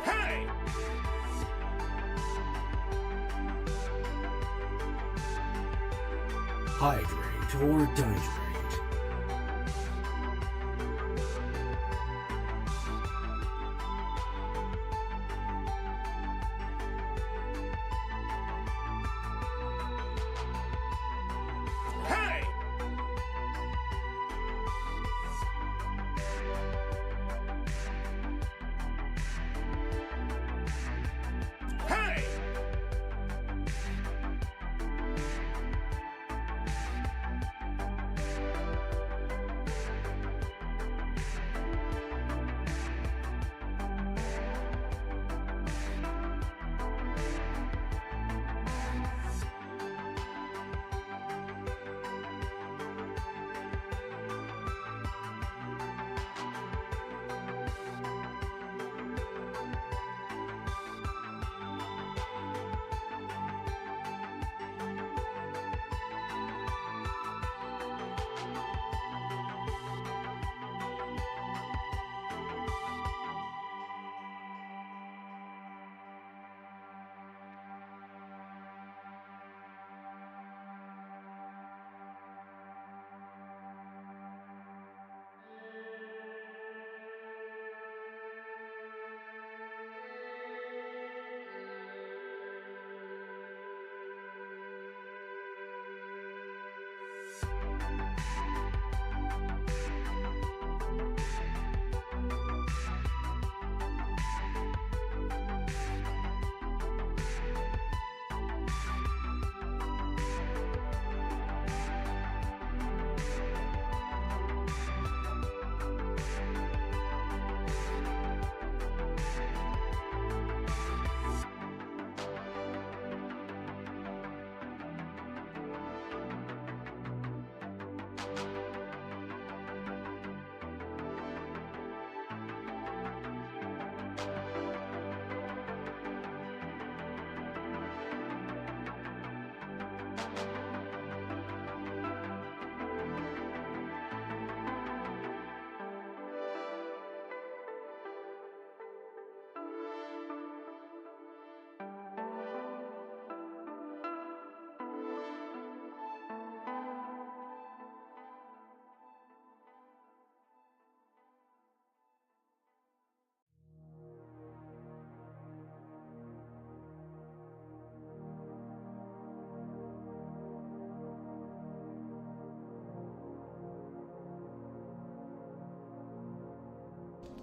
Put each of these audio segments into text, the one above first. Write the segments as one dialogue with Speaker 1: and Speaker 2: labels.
Speaker 1: Hey!
Speaker 2: Hydrate or dihydrate.
Speaker 1: Hey! Hey!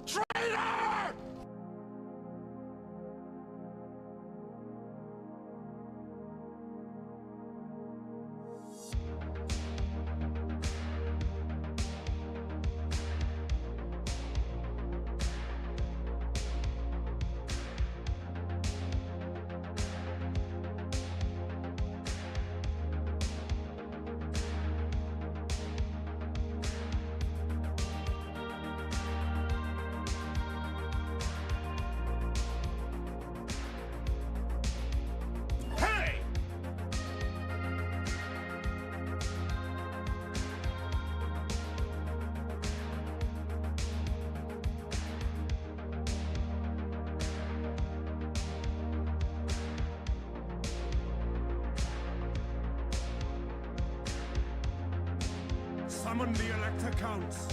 Speaker 1: Traitor! Hey! Summon the Elector Counts.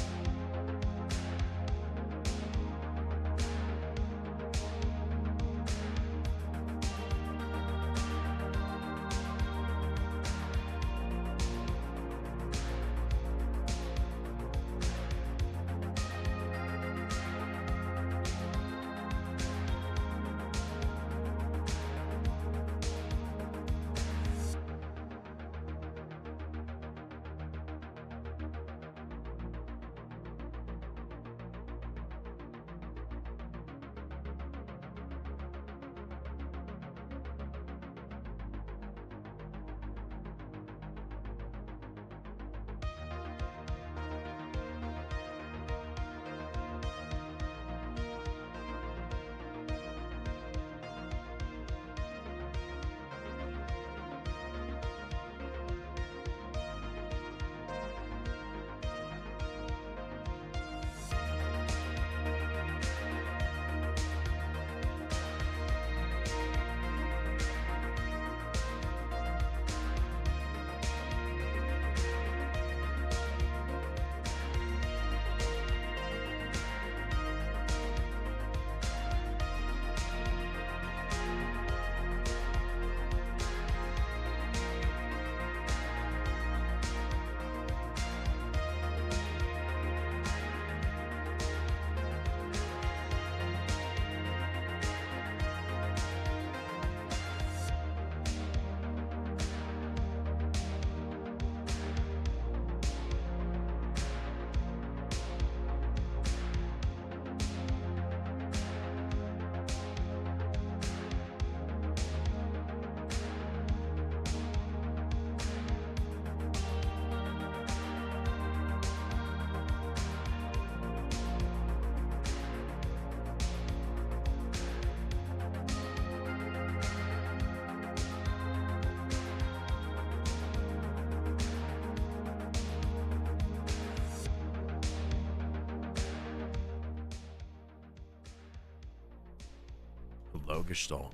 Speaker 3: Hello, Gestalt.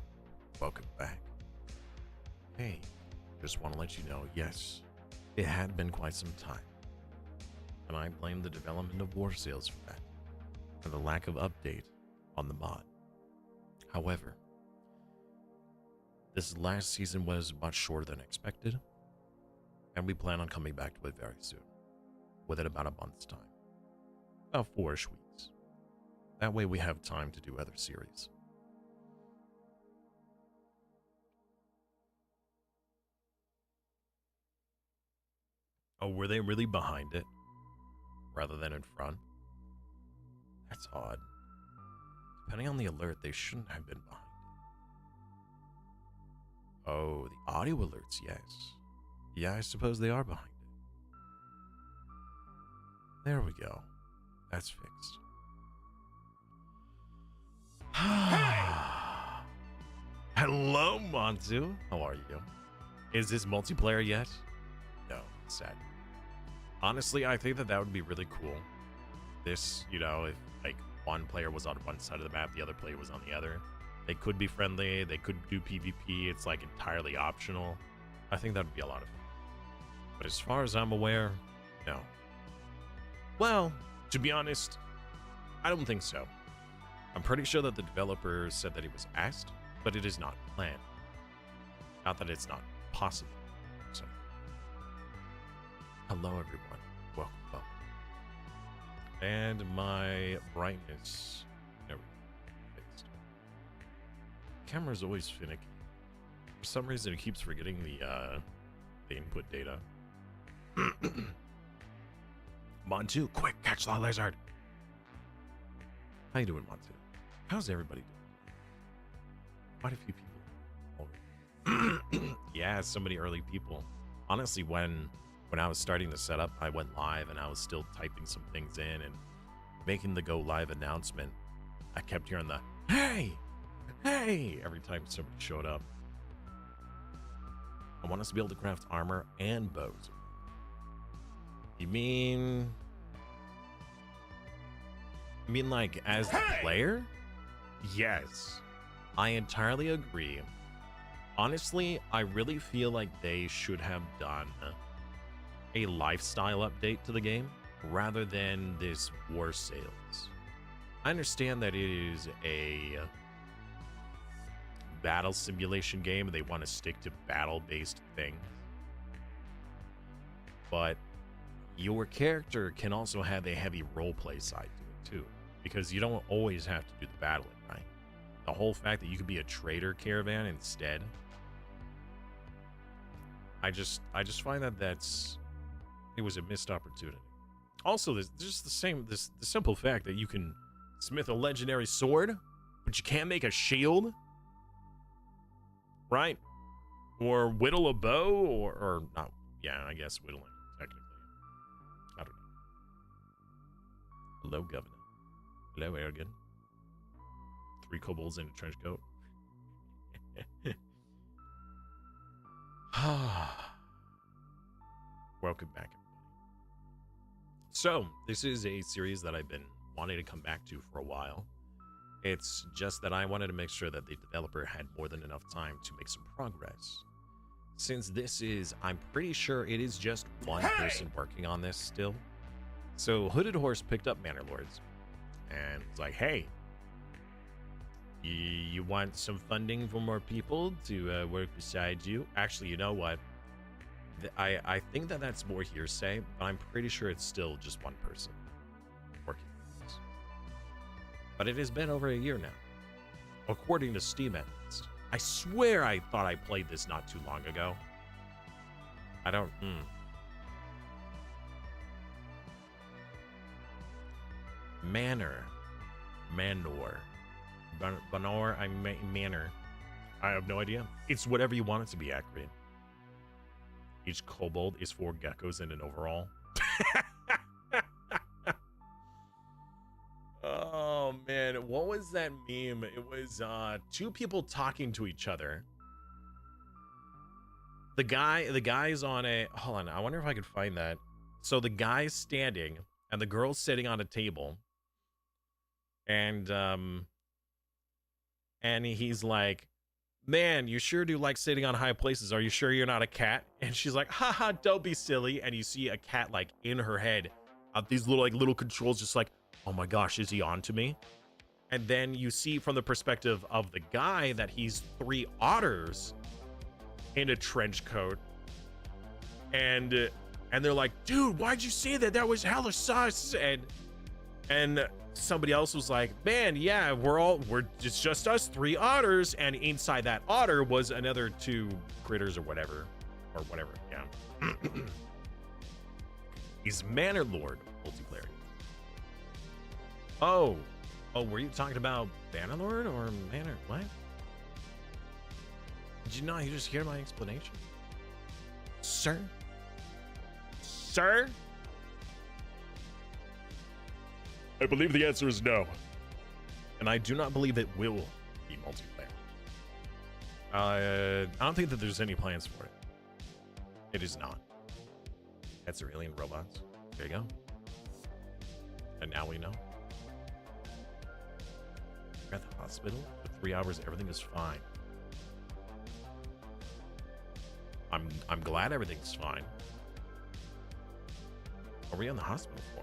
Speaker 3: Welcome back. Hey, just want to let you know, yes, it had been quite some time. And I blame the development of War Sales for that, and the lack of update on the mod. However, this last season was much shorter than expected, and we plan on coming back to it very soon, within about a month's time. About 4-ish weeks. That way we have time to do other series. Oh, were they really behind it rather than in front? That's odd. Depending on the alert, they shouldn't have been behind it. Oh, the audio alerts, yes. Yeah, I suppose they are behind it. There we go. That's fixed. Hello, Montu. How are you? Is this multiplayer yet? No, sad. Honestly, I think that would be really cool. This, you know, if like one player was on one side of the map, the other player was on the other. They could be friendly, they could do PvP, it's like entirely optional. I think that would be a lot of fun. But as far as I'm aware, no. Well, to be honest, I don't think so. I'm pretty sure that the developer said that it was asked, but it is not planned. Not that it's not possible. So, hello everyone. Welcome, welcome. And my brightness. There we go. Fixed. Camera's always finicky. For some reason, it keeps forgetting the input data. Montu, quick, catch the lizard. How you doing, Montu? How's everybody doing? Quite a few people already. Yeah, so many early people. Honestly, when I was starting to set up, I went live and I was still typing some things in and making the go live announcement. I kept hearing the hey, hey every time somebody showed up. I want us to be able to craft armor and bows. You mean like as the player? Yes, I entirely agree. Honestly, I really feel like they should have done a lifestyle update to the game rather than this war sales. I understand that it is a battle simulation game and they want to stick to battle-based things. But your character can also have a heavy roleplay side to it too, because you don't always have to do the battling, right? The whole fact that you could be a trader caravan instead, I just find that it was a missed opportunity. Also, there's just the simple fact that you can smith a legendary sword, but you can't make a shield, right? Or whittle a bow, or not. Yeah, I guess whittling technically. I don't know. Hello, Governor. Hello, Aragon. 3 kobolds in a trench coat. Welcome back, everybody. So, this is a series that I've been wanting to come back to for a while. It's just that I wanted to make sure that the developer had more than enough time to make some progress. Since this is, I'm pretty sure it is just one person working on this still. So Hooded Horse picked up Manor Lords and was like, hey, you want some funding for more people to work beside you? Actually, you know what? I think that that's more hearsay, but I'm pretty sure it's still just one person working on this. But it has been over a year now, according to Steam at least. I swear I thought I played this not too long ago. I don't... Manor. Manor. Manor. I have no idea. It's whatever you want it to be, accurate. Each kobold is 4 geckos in an overall. Oh man, what was that meme? It was 2 people talking to each other. The guy's on a, hold on, I wonder if I could find that. So the guy's standing and the girl's sitting on a table. And and he's like, man, you sure do like sitting on high places. Are you sure you're not a cat? And she's like, haha, don't be silly. And you see a cat like in her head, these little controls, just like, oh my gosh, is he on to me? And then you see from the perspective of the guy that he's 3 otters in a trench coat. And they're like, dude, why'd you say that? That was hella sus. And somebody else was like, man, yeah, it's just us 3 otters. And inside that otter was another 2 critters or whatever. Yeah. He's Manor Lord multiplayer. Oh, were you talking about Bannerlord or Manor? What? Did you not just hear my explanation? Sir? Sir? I believe the answer is no. And I do not believe it will be multiplayer. I don't think that there's any plans for it. It is not. Pets are alien robots. There you go. And now we know. We're at the hospital for 3 hours. Everything is fine. I'm glad everything's fine. What are we in the hospital for?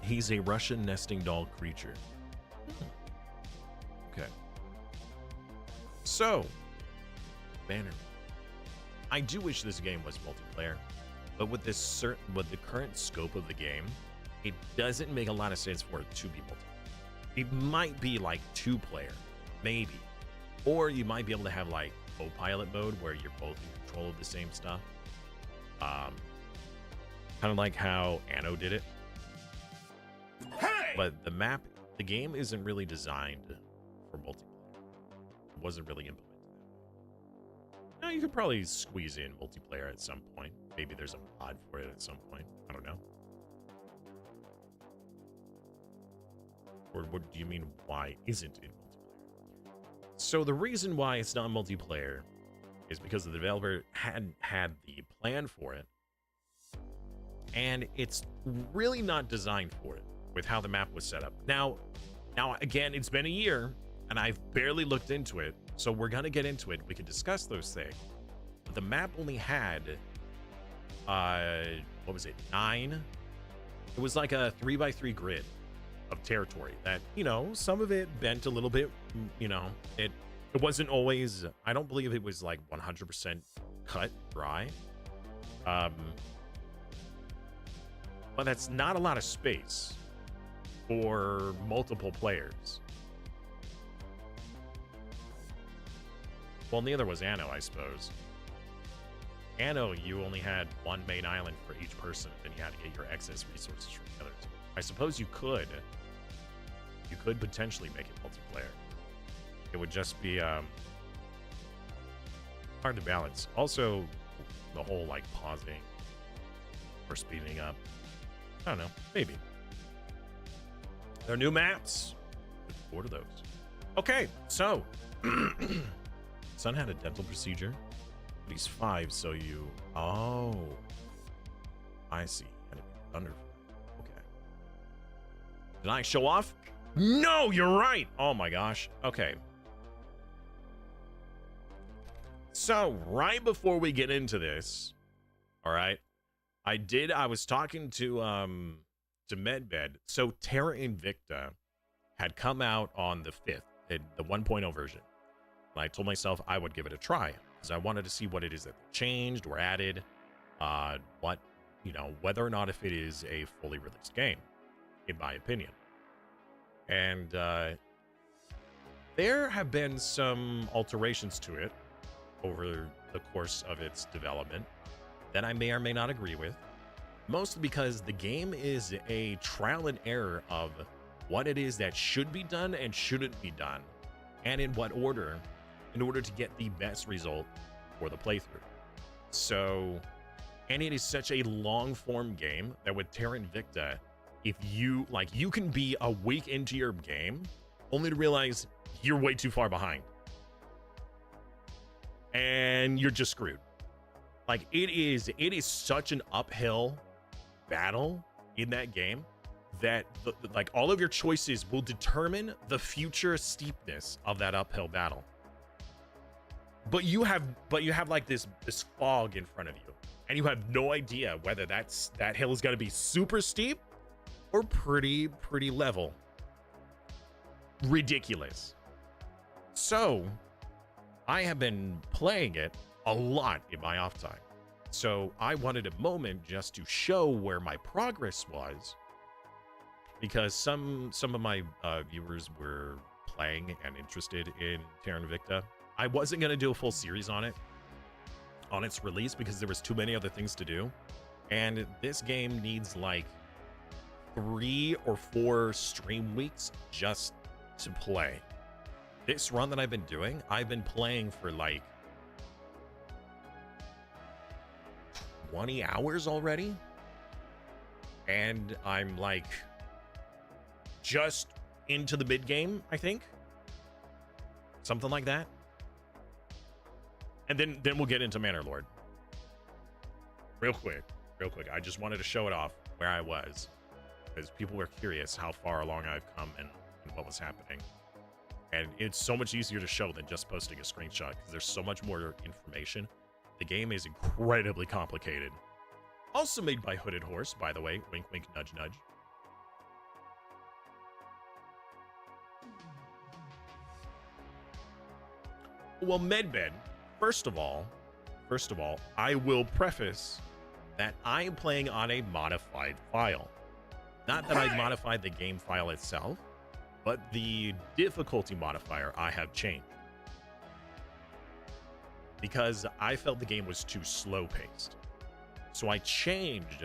Speaker 3: He's a Russian nesting doll creature. Okay. So, Banner. I do wish this game was multiplayer, but with the current scope of the game, it doesn't make a lot of sense for it to be multiplayer. It might be like 2-player, maybe. Or you might be able to have like co-pilot mode where you're both in control of the same stuff. Kind of like how Anno did it.
Speaker 1: Hey!
Speaker 3: But the game isn't really designed for multiplayer. It wasn't really implemented. Now you could probably squeeze in multiplayer at some point. Maybe there's a mod for it at some point. I don't know. Or what do you mean, why isn't it multiplayer? So the reason why it's not multiplayer is because the developer had the plan for it, and it's really not designed for it with how the map was set up. Now again, it's been a year, and I've barely looked into it, so we're gonna get into it. We can discuss those things. But the map only had, what was it, 9? It was like a 3x3 grid of territory that, you know, some of it bent a little bit, you know, it wasn't always, I don't believe it was like 100% cut dry. But that's not a lot of space for multiple players. Well, neither was Anno, I suppose. Anno, you only had 1 main island for each person, and then you had to get your excess resources from the others. I suppose you could potentially make it multiplayer. It would just be hard to balance. Also, the whole like pausing or speeding up. I don't know, maybe. There are new maps. Look forward to those. Okay, so son had a dental procedure, but he's 5, so you. Oh, I see. Had to be thunder. Okay. Did I show off? No, you're right. Oh my gosh. Okay. So right before we get into this, all right, I was talking to Medbed. So Terra Invicta had come out on the 5th, the 1.0 version. And I told myself I would give it a try because I wanted to see what it is that changed or added, what, you know, whether or not if it is a fully released game, in my opinion. And there have been some alterations to it over the course of its development that I may or may not agree with, mostly because the game is a trial and error of what it is that should be done and shouldn't be done, and in what order, in order to get the best result for the playthrough. So, and it is such a long form game that with Terra Invicta, if you can be a week into your game only to realize you're way too far behind and you're just screwed. Like it is such an uphill battle in that game that like all of your choices will determine the future steepness of that uphill battle. But you have like this fog in front of you, and you have no idea whether that hill is going to be super steep or pretty level. Ridiculous. So I have been playing it a lot in my off time. So I wanted a moment just to show where my progress was, because some of my viewers were playing and interested in Terra Invicta. I wasn't going to do a full series on it on its release because there was too many other things to do. And this game needs like 3 or 4 stream weeks just to play. This run that I've been doing, I've been playing for like 20 hours already. And I'm like just into the mid game, I think. Something like that. And then we'll get into Manor Lord. Real quick. I just wanted to show it off where I was, because people were curious how far along I've come and what was happening. And it's so much easier to show than just posting a screenshot, because there's so much more information. The game is incredibly complicated. Also made by Hooded Horse, by the way. Wink, wink, nudge, nudge. Well, Medbed, first of all, I will preface that I am playing on a modified file. Not that I modified the game file itself, but the difficulty modifier I have changed, because I felt the game was too slow-paced. So I changed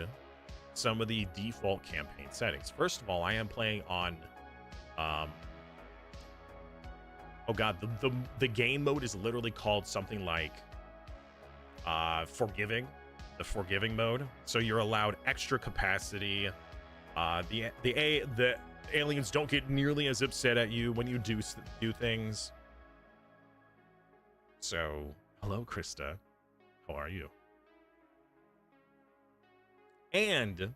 Speaker 3: some of the default campaign settings. First of all, I am playing on oh god, the game mode is literally called something like forgiving, the forgiving mode. So you're allowed extra capacity. The aliens don't get nearly as upset at you when you do things. So, hello, Krista. How are you? And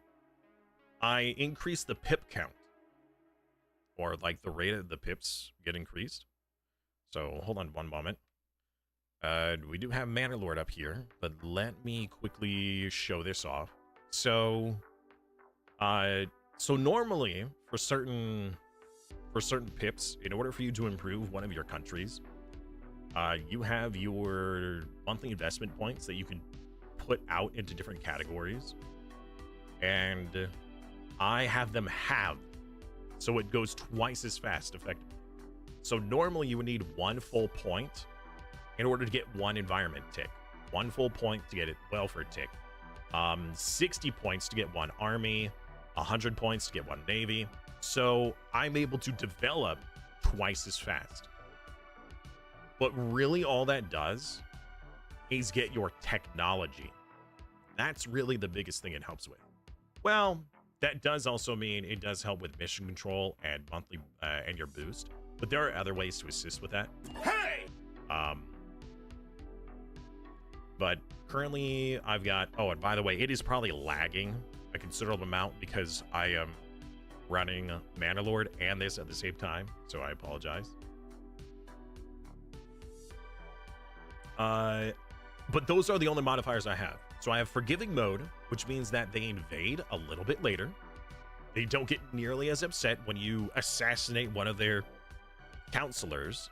Speaker 3: I increased the pip count, or like the rate of the pips get increased. So hold on one moment. We do have Manor Lord up here, but let me quickly show this off. So normally for certain pips, in order for you to improve one of your countries, you have your monthly investment points that you can put out into different categories, and I have them halved, so it goes twice as fast effectively. So normally you would need 1 full point in order to get 1 environment tick, 1 full point to get it welfare tick, 60 points to get 1 army, 100 points to get 1 navy. So I'm able to develop twice as fast. But really all that does is get your technology. That's really the biggest thing it helps with. Well, that does also mean it does help with mission control and monthly and your boost. But there are other ways to assist with that.
Speaker 1: Hey!
Speaker 3: But currently I've got, oh, and by the way, it is probably lagging a considerable amount because I am running Manor Lord and this at the same time, so I apologize. But those are the only modifiers I have. So I have forgiving mode, which means that they invade a little bit later. They don't get nearly as upset when you assassinate one of their counselors.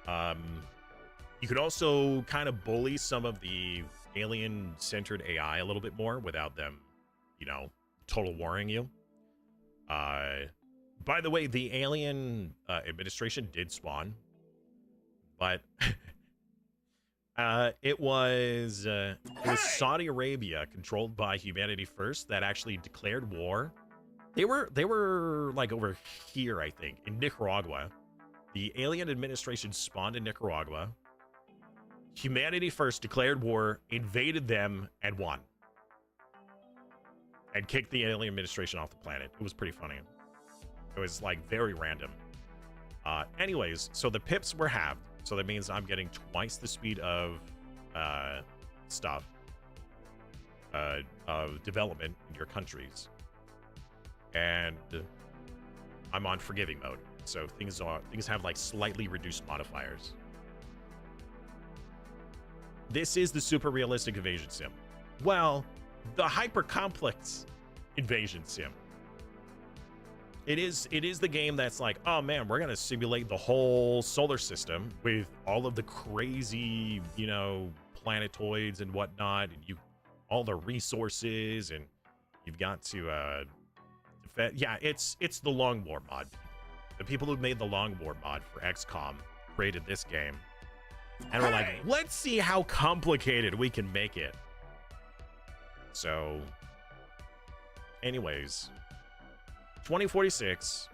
Speaker 3: You could also kind of bully some of the alien-centered AI a little bit more without them, you know, total warring you. By the way, the alien administration did spawn, but it was Saudi Arabia, controlled by Humanity First, that actually declared war. They were like over here, I think, in Nicaragua. The alien administration spawned in Nicaragua. Humanity First declared war, invaded them, and won. And kicked the alien administration off the planet. It was pretty funny. It was like very random. Anyways, so the pips were halved. So that means I'm getting twice the speed of stuff, of development in your countries. and I'm on forgiving mode, so things have like slightly reduced modifiers. This is the super realistic invasion sim. Well, the hyper complex invasion sim. It is the game that's like, oh man, we're gonna simulate the whole solar system with all of the crazy, you know, planetoids and whatnot, and all the resources, and you've got to defend. Yeah, it's the Long War mod. The people who made the Long War mod for XCOM created this game, and we're like, let's see how complicated we can make it. So, anyways, 2046,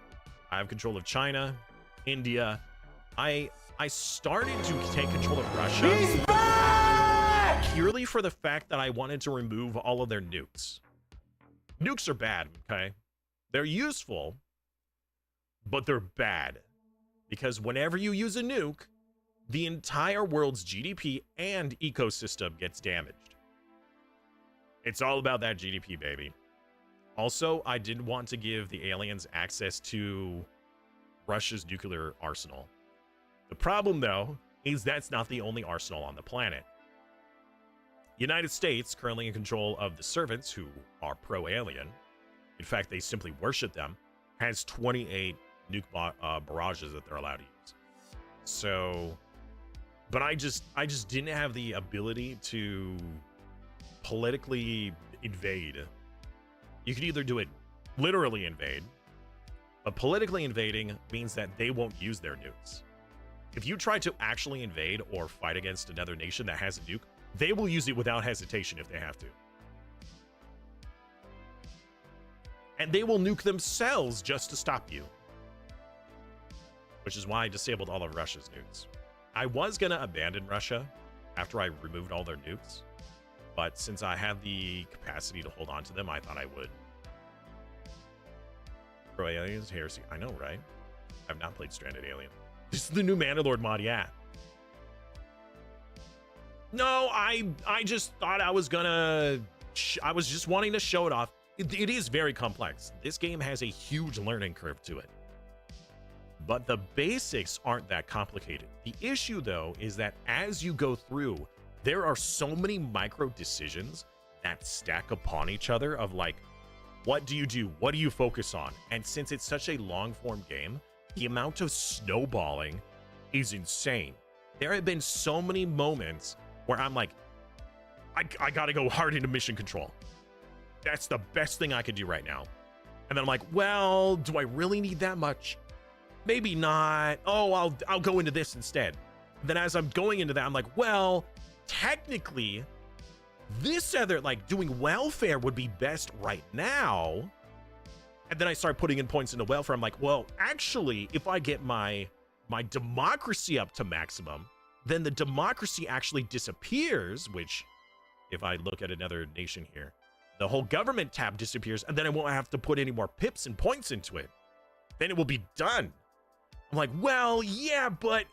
Speaker 3: I have control of China, India. I started to take control of Russia. He's back! Purely for the fact that I wanted to remove all of their nukes. Nukes are bad, okay? They're useful, but they're bad. Because whenever you use a nuke, the entire world's GDP and ecosystem gets damaged. It's all about that GDP, baby. Also, I didn't want to give the aliens access to Russia's nuclear arsenal. The problem, though, is that's not the only arsenal on the planet. United States, currently in control of the servants who are pro-alien, in fact, they simply worship them, has 28 nuke barrages that they're allowed to use. So, but I just didn't have the ability to politically invade. You could either do it literally invade, but politically invading means that they won't use their nukes. If you try to actually invade or fight against another nation that has a nuke, they will use it without hesitation if they have to. And they will nuke themselves just to stop you. Which is why I disabled all of Russia's nukes. I was going to abandon Russia after I removed all their nukes. But since I have the capacity to hold on to them, I thought I would. Pro Aliens Heresy. I know, right? I've not played Stranded Alien. This is the new MANOR Lord mod, yeah. No, I just thought I was gonna... I was just wanting to show it off. It is very complex. This game has a huge learning curve to it. But the basics aren't that complicated. The issue, though, is that as you go through, there are so many micro decisions that stack upon each other of like, what do you do? What do you focus on? And since it's such a long form game, the amount of snowballing is insane. There have been so many moments where I'm like, I gotta go hard into mission control. That's the best thing I could do right now. And then I'm like, well, do I really need that much? Maybe not. Oh, I'll go into this instead. Then as I'm going into that, I'm like, well, technically, this other, like, doing welfare would be best right now. And then I start putting in points into welfare. I'm like, well, actually, if I get my democracy up to maximum, then the democracy actually disappears, which, if I look at another nation here, the whole government tab disappears, and then I won't have to put any more pips and points into it. Then it will be done. I'm like, well, yeah, but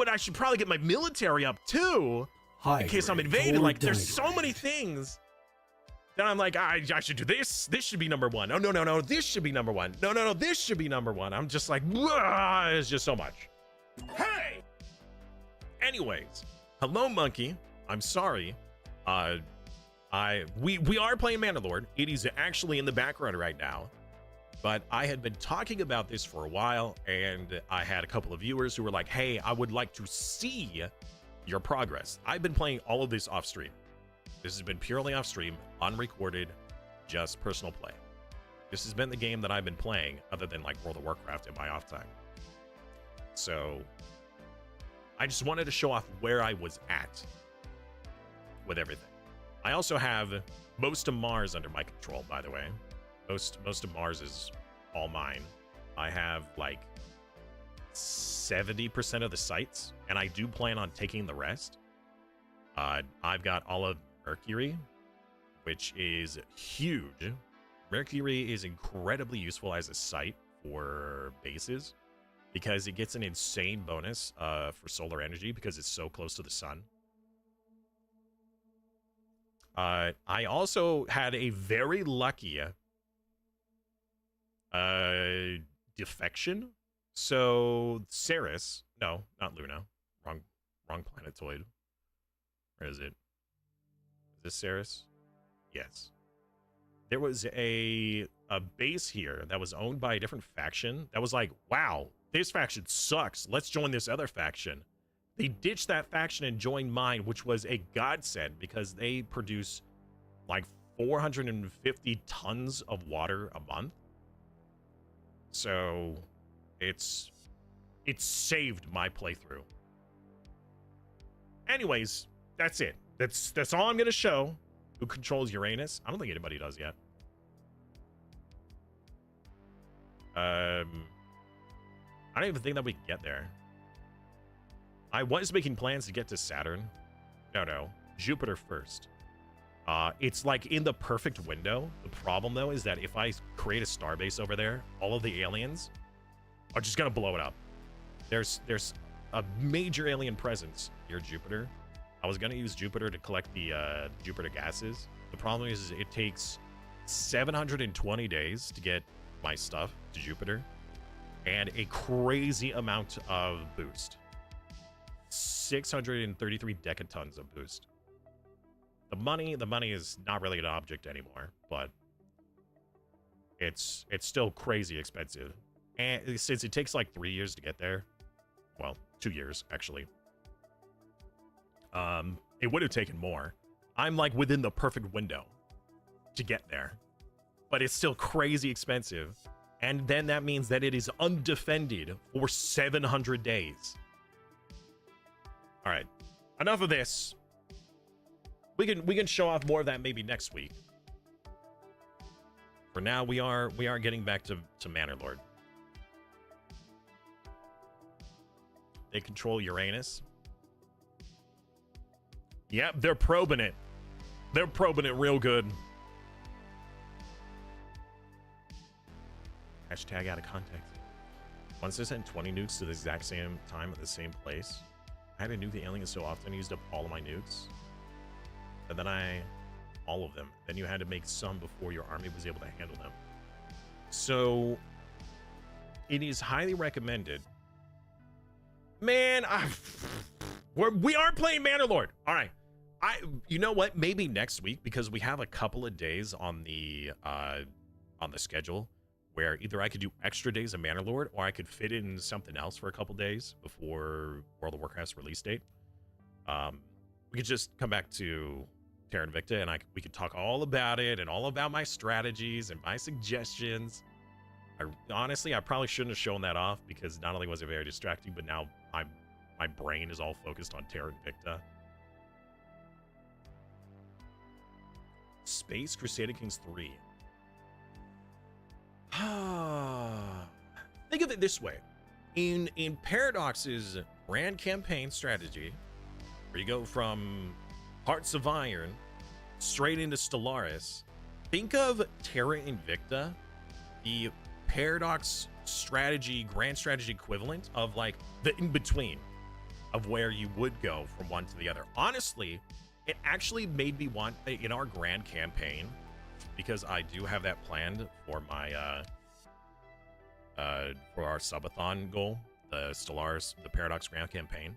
Speaker 3: I should probably get my military up too. In case I'm invaded. Like, there's so many things. Then I'm like, I should do this. This should be number one. Oh, no. This should be number one. No. This should be number one. I'm just like, it's just so much.
Speaker 1: Hey!
Speaker 3: Anyways, hello, monkey. I'm sorry. We are playing MANOR Lord. It is actually in the background right now. But I had been talking about this for a while, and I had a couple of viewers who were like, hey, I would like to see your progress. I've been playing all of this off stream. This has been purely off stream, unrecorded, just personal play. This has been the game that I've been playing other than like World of Warcraft in my off time. So I just wanted to show off where I was at with everything. I also have most of Mars under my control, by the way. Most of Mars is all mine. I have like 70% of the sites, and I do plan on taking the rest. I've got all of Mercury, which is huge. Mercury is incredibly useful as a site for bases because it gets an insane bonus for solar energy because it's so close to the sun. I also had a very lucky Defection. So Ceres, no, not Luna. Wrong planetoid. Where is it? Is this Ceres? Yes. There was a base here that was owned by a different faction that was like, wow, this faction sucks. Let's join this other faction. They ditched that faction and joined mine, which was a godsend because they produce like 450 tons of water a month. So it's saved my playthrough. Anyways, that's it. That's all I'm gonna show. Who controls Uranus? I don't think anybody does yet. I don't even think that we can get there. I was making plans to get to Saturn. No, Jupiter first. It's like in the perfect window. The problem though is that if I create a starbase over there, all of the aliens are just gonna blow it up. There's a major alien presence near Jupiter. I was gonna use Jupiter to collect the Jupiter gases. The problem is it takes 720 days to get my stuff to Jupiter, and a crazy amount of boost. 633 decatons of boost. The money is not really an object anymore, but it's still crazy expensive. And since it takes like 3 years to get there, well, 2 years actually. It would have taken more. I'm like within the perfect window to get there, but it's still crazy expensive. And then that means that it is undefended for 700 days. All right, enough of this. We can show off more of that maybe next week. For now, we are getting back to Manor Lord. They control Uranus. Yep, they're probing it. They're probing it real good. Hashtag out of context. Once I sent 20 nukes to the exact same time at the same place, I had to nuke the aliens so often I used up all of my nukes. And then all of them. Then you had to make some before your army was able to handle them. So it is highly recommended. Man, we are playing Manor Lord. All right. You know what? Maybe next week, because we have a couple of days on the schedule where either I could do extra days of Manor Lord or I could fit in something else for a couple days before World of Warcraft's release date. We could just come back to Terra Invicta and we could talk all about it and all about my strategies and my suggestions. Honestly, I probably shouldn't have shown that off because not only was it very distracting, but now my brain is all focused on Terra Invicta. Space Crusader Kings 3. Think of it this way. In Paradox's grand campaign strategy, where you go from Hearts of Iron straight into Stellaris, think of Terra Invicta, the Paradox strategy, grand strategy equivalent of like the in-between of where you would go from one to the other. Honestly, it actually made me want, in our grand campaign, because I do have that planned for my for our subathon goal, the Stellaris, the Paradox Grand Campaign.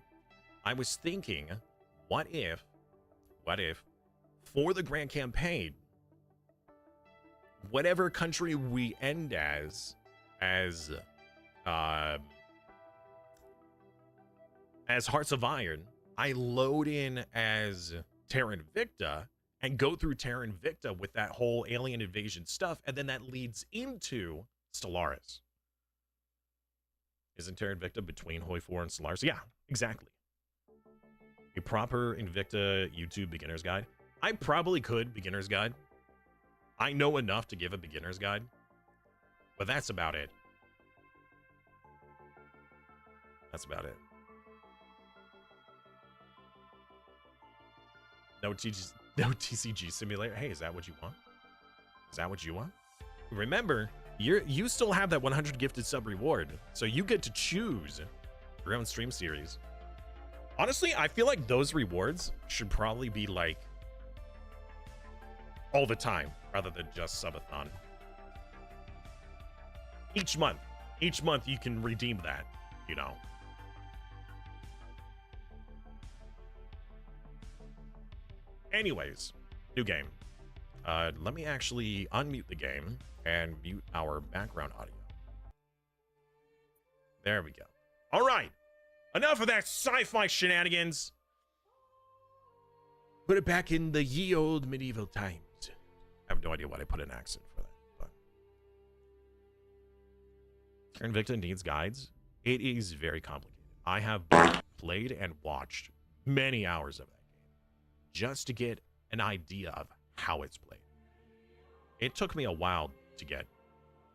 Speaker 3: I was thinking, what if for the Grand Campaign, whatever country we end as Hearts of Iron, I load in as Terra Invicta and go through Terra Invicta with that whole alien invasion stuff, and then that leads into Stellaris. Isn't Terra Invicta between Hoi 4 and Stellaris? Yeah, exactly. A proper Invicta YouTube beginner's guide. I probably could beginner's guide. I know enough to give a beginner's guide, but that's about it. That's about it. No TCG simulator. Hey, is that what you want? Is that what you want? Remember, you still have that 100 gifted sub reward, so you get to choose your own stream series. Honestly, I feel like those rewards should probably be like all the time rather than just subathon. Each month you can redeem that, you know. Anyways, new game. Let me actually unmute the game and mute our background audio. There we go. All right. Enough of that sci-fi shenanigans. Put it back in the ye old medieval times. I have no idea why I put an accent for that. But Terra Invicta needs guides. It is very complicated. I have played and watched many hours of that game just to get an idea of how it's played. It took me a while to get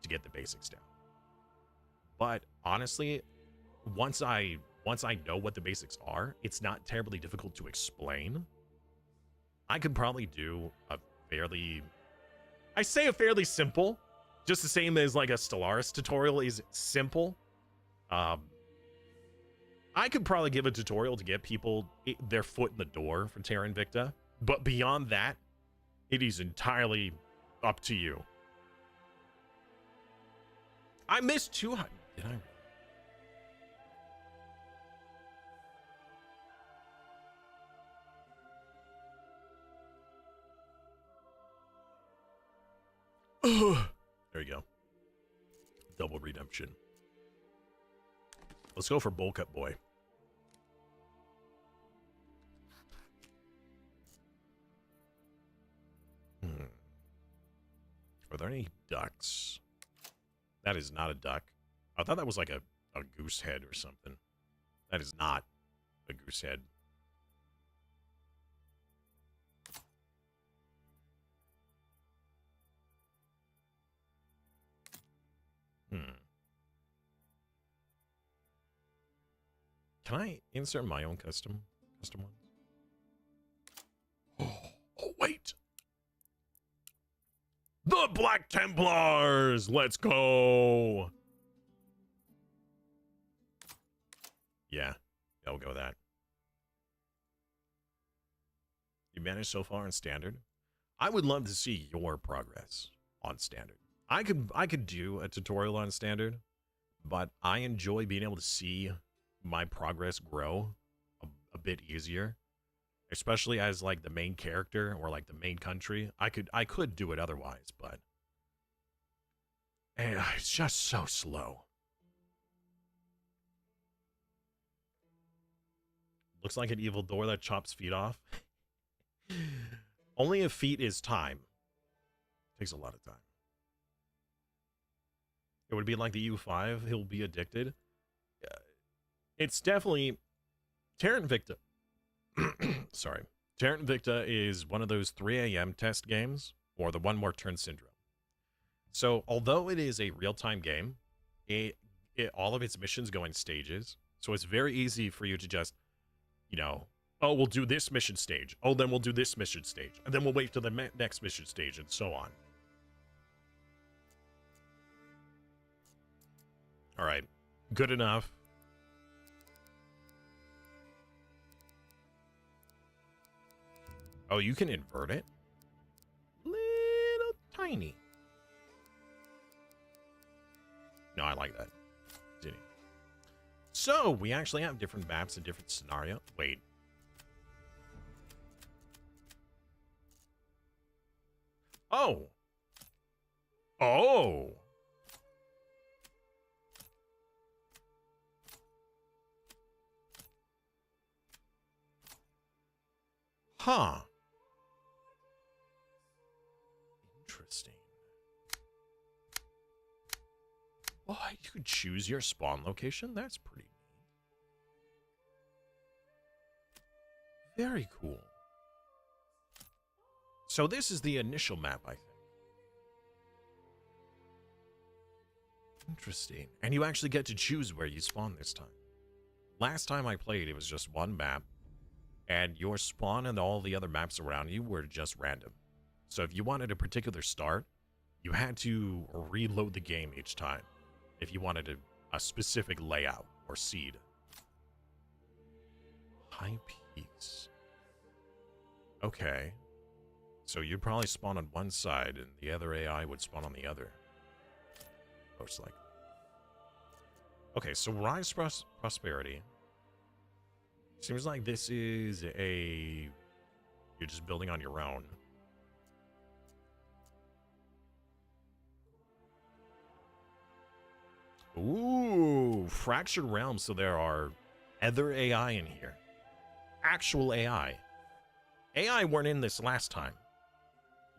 Speaker 3: the basics down. But honestly, once I know what the basics are, it's not terribly difficult to explain. I could probably do a fairly simple, just the same as like a Stellaris tutorial is simple. I could probably give a tutorial to get people their foot in the door for Terra Invicta, but beyond that, it is entirely up to you. I missed 200. Did I? There you go. Double redemption. Let's go for Bowl Cut Boy. Are there any ducks? That is not a duck. I thought that was like a goose head or something. That is not a goose head. Can I insert my own custom ones? Oh, wait. The Black Templars! Let's go! Yeah, we'll go with that. You managed so far in Standard? I would love to see your progress on Standard. I could do a tutorial on Standard, but I enjoy being able to see my progress grow a bit easier, especially as like the main character or like the main country. I could do it otherwise, but it's just so slow. Looks like an evil door that chops feet off. Only if feet is time. Takes a lot of time. It would be like the U5. He'll be addicted. It's definitely Terra Invicta. Sorry. Terra Invicta is one of those 3 a.m. test games, or the One More Turn syndrome. So, although it is a real-time game, all of its missions go in stages. So it's very easy for you to just, you know, oh, we'll do this mission stage. Oh, then we'll do this mission stage. And then we'll wait till the next mission stage, and so on. All right. Good enough. Oh, you can invert it? Little tiny. No, I like that. Continue. So, we actually have different maps and different scenario. Wait. Oh. Oh. Huh. Interesting. Oh, you could choose your spawn location? That's pretty neat. Very cool. So this is the initial map, I think. Interesting. And you actually get to choose where you spawn this time. Last time I played, it was just one map. And your spawn and all the other maps around you were just random. So if you wanted a particular start, you had to reload the game each time. If you wanted a specific layout or seed. High Peaks. Okay. So you'd probably spawn on one side and the other AI would spawn on the other. Most likely. Okay, so Rise Prosperity. Seems like this is a... You're just building on your own. Ooh, Fractured Realms. So there are other AI in here. Actual AI. AI weren't in this last time.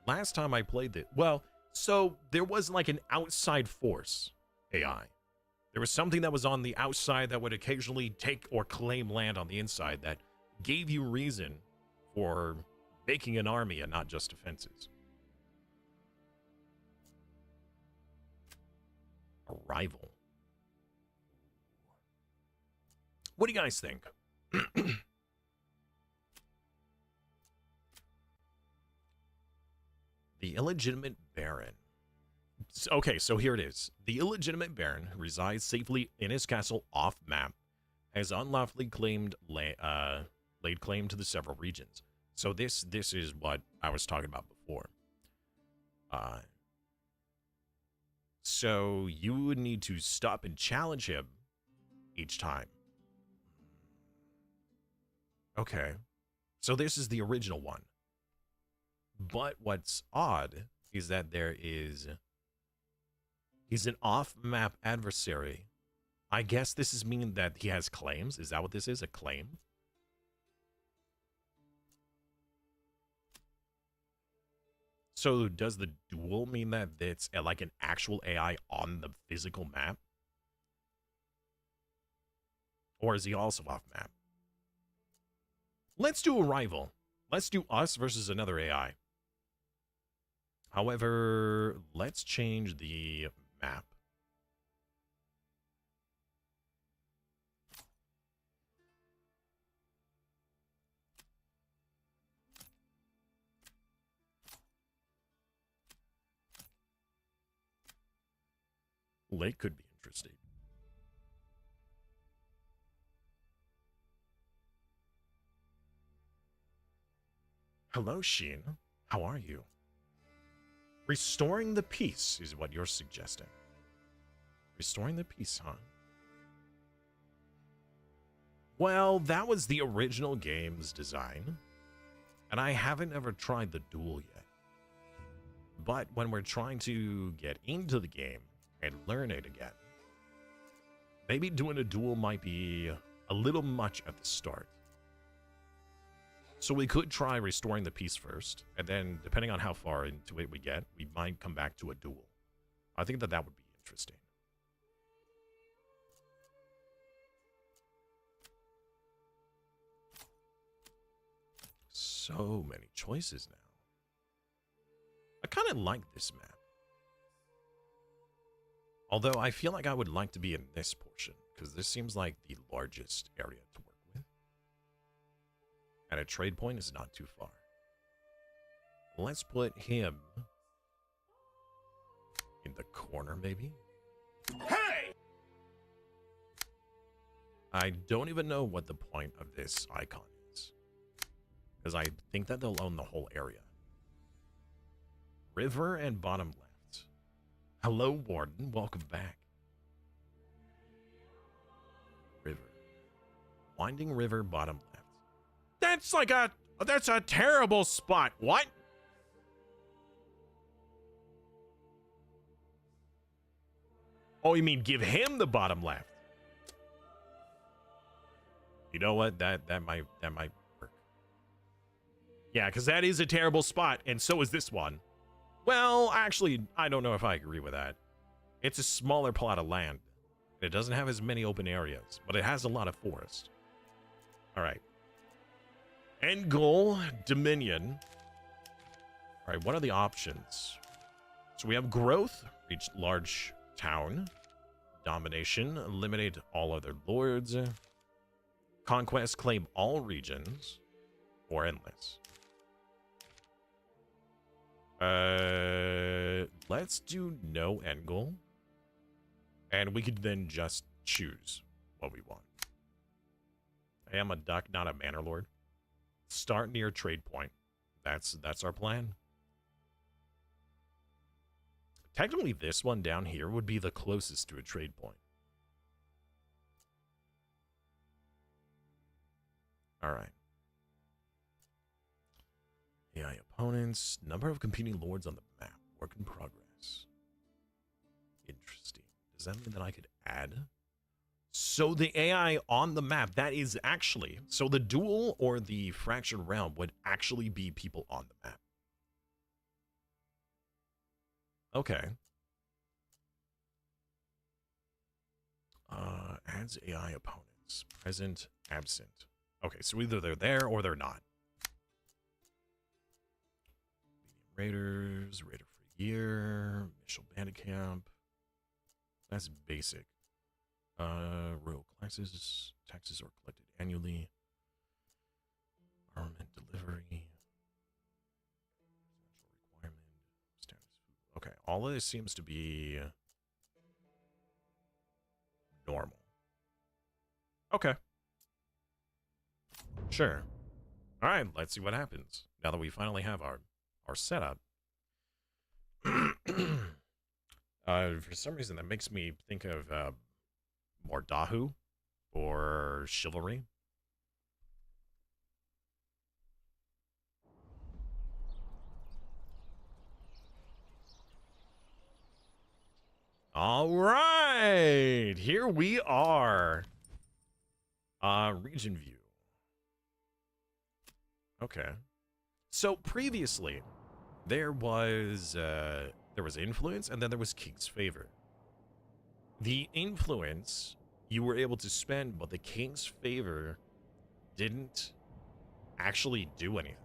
Speaker 3: Last time I played it, well, so there was like an outside force AI. There was something that was on the outside that would occasionally take or claim land on the inside that gave you reason for making an army and not just defenses. Arrival. What do you guys think? The illegitimate baron. Okay, so here it is. The illegitimate baron who resides safely in his castle off map has unlawfully laid claim to the several regions. So this is what I was talking about before. So you would need to stop and challenge him each time. Okay. So this is the original one. But what's odd is that he's an off-map adversary. I guess this is meaning that he has claims. Is that what this is? A claim? So does the duel mean that it's like an actual AI on the physical map? Or is he also off-map? Let's do a rival. Let's do us versus another AI. However, let's change the map. Lake could be interesting. Hello, Sheen. How are you? Restoring the peace is what you're suggesting. Restoring the peace, huh? Well, that was the original game's design, and I haven't ever tried the duel yet. But when we're trying to get into the game and learn it again, maybe doing a duel might be a little much at the start. So we could try restoring the peace first, and then depending on how far into it we get, we might come back to a duel. I think that would be interesting. So many choices now. I kind of like this map. Although I feel like I would like to be in this portion, because this seems like the largest area to work with. And a trade point is not too far. Let's put him in the corner, maybe?
Speaker 1: Hey!
Speaker 3: I don't even know what the point of this icon is, because I think that they'll own the whole area. River and bottom left. Hello, Warden. Welcome back. River. Winding river, bottom left. That's a terrible spot. What? Oh, you mean give him the bottom left? You know what? That might work. Yeah, because that is a terrible spot, and so is this one. Well, actually, I don't know if I agree with that. It's a smaller plot of land. It doesn't have as many open areas, but it has a lot of forest. All right. End goal, Dominion. All right, what are the options? So we have growth, reach large town. Domination, eliminate all other lords. Conquest, claim all regions. Or endless. Let's do no end goal. And we could then just choose what we want. I am a duck, not a manor lord. Start near trade point. That's our plan. Technically, this one down here would be the closest to a trade point. All right. AI opponents. Number of competing lords on the map. Work in progress. Interesting. Does that mean that I could add? So the AI on the map, that is actually... So the duel or the fractured realm would actually be people on the map. Okay. Adds AI opponents. Present, absent. Okay, so either they're there or they're not. Medium raiders, raider for year, initial bandit camp. That's basic. Royal classes, taxes are collected annually. Armament delivery. Requirement. Status food. Okay, all of this seems to be normal. Okay. Sure. All right, let's see what happens now that we finally have our setup. For some reason, that makes me think of Mordahu or Chivalry. All right, here we are. Region view. Okay. So previously, there was influence, and then there was King's favor. The influence you were able to spend, but the King's favor didn't actually do anything.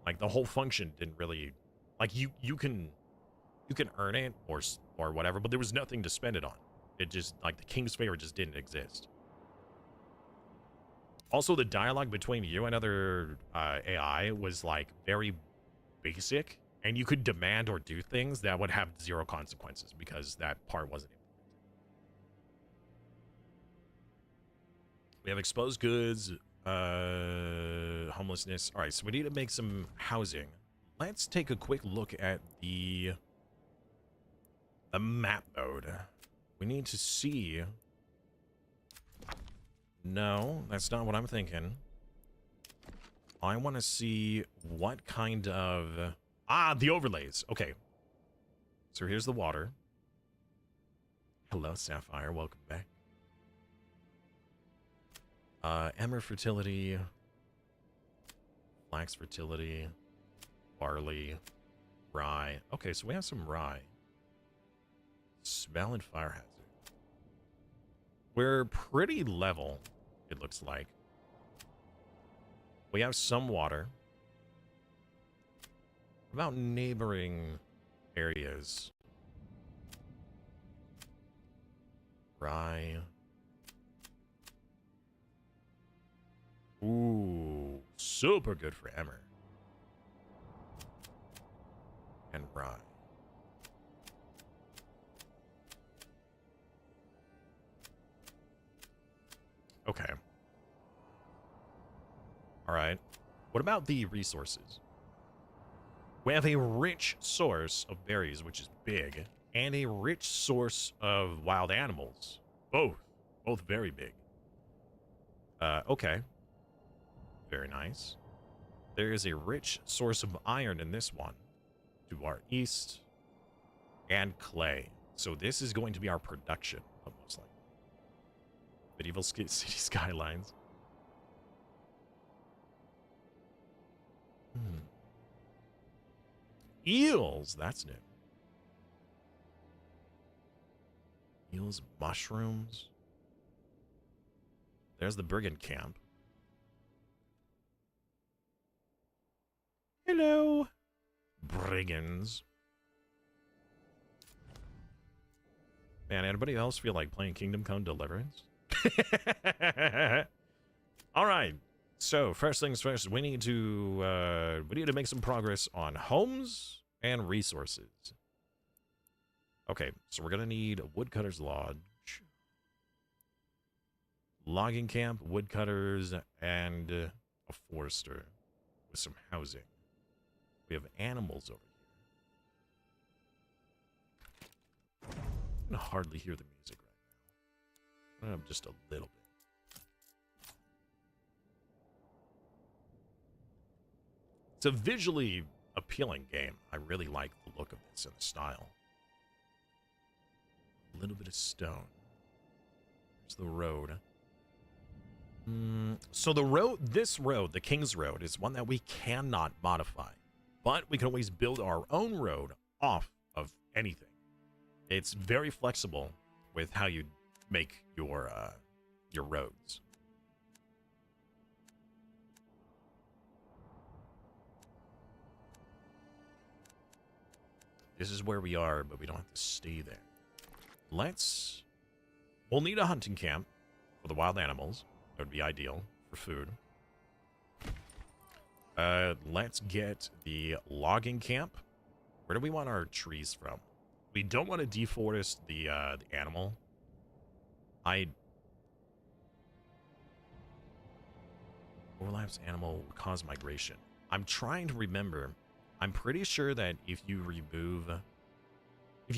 Speaker 3: Like the whole function didn't really, like you can earn it or whatever, but there was nothing to spend it on. It just, like, the King's favor just didn't exist. Also, the dialogue between you and other AI was, like, very basic, and you could demand or do things that would have zero consequences because that part wasn't implemented. We have exposed goods, homelessness. All right, so we need to make some housing. Let's take a quick look at the map mode. We need to see... No, that's not what I'm thinking. I want to see what kind of... Ah, the overlays. Okay. So here's the water. Hello, Sapphire. Welcome back. Emmer fertility. Flax fertility. Barley. Rye. Okay, so we have some rye. Smell and fire hazard. We're pretty level, it looks like. We have some water. What about neighboring areas? Rye. Ooh, super good for Emmer. And rye. Okay. All right. What about the resources? We have a rich source of berries, which is big, and a rich source of wild animals. Both very big. Okay. Very nice. There is a rich source of iron in this one to our east, and clay. So this is going to be our production, most likely. Medieval city skylines. Eels, that's new. Eels, mushrooms. There's the brigand camp. Hello, brigands. Man, anybody else feel like playing Kingdom Come Deliverance? All right. So first things first, we need to make some progress on homes and resources. Okay, so we're gonna need a woodcutter's lodge, logging camp, woodcutters, and a forester with some housing. We have animals over here. I can hardly hear the music right now. Just a little bit. It's a visually appealing game. I really like the look of this and the style. A little bit of stone. There's the road. So this road, the King's Road, is one that we cannot modify. But we can always build our own road off of anything. It's very flexible with how you make your roads. This is where we are, but we don't have to stay there. We'll need a hunting camp for the wild animals. That would be ideal for food. Let's get the logging camp. Where do we want our trees from? We don't want to deforest the animal. Overlaps animal will cause migration. I'm trying to remember. I'm pretty sure that if you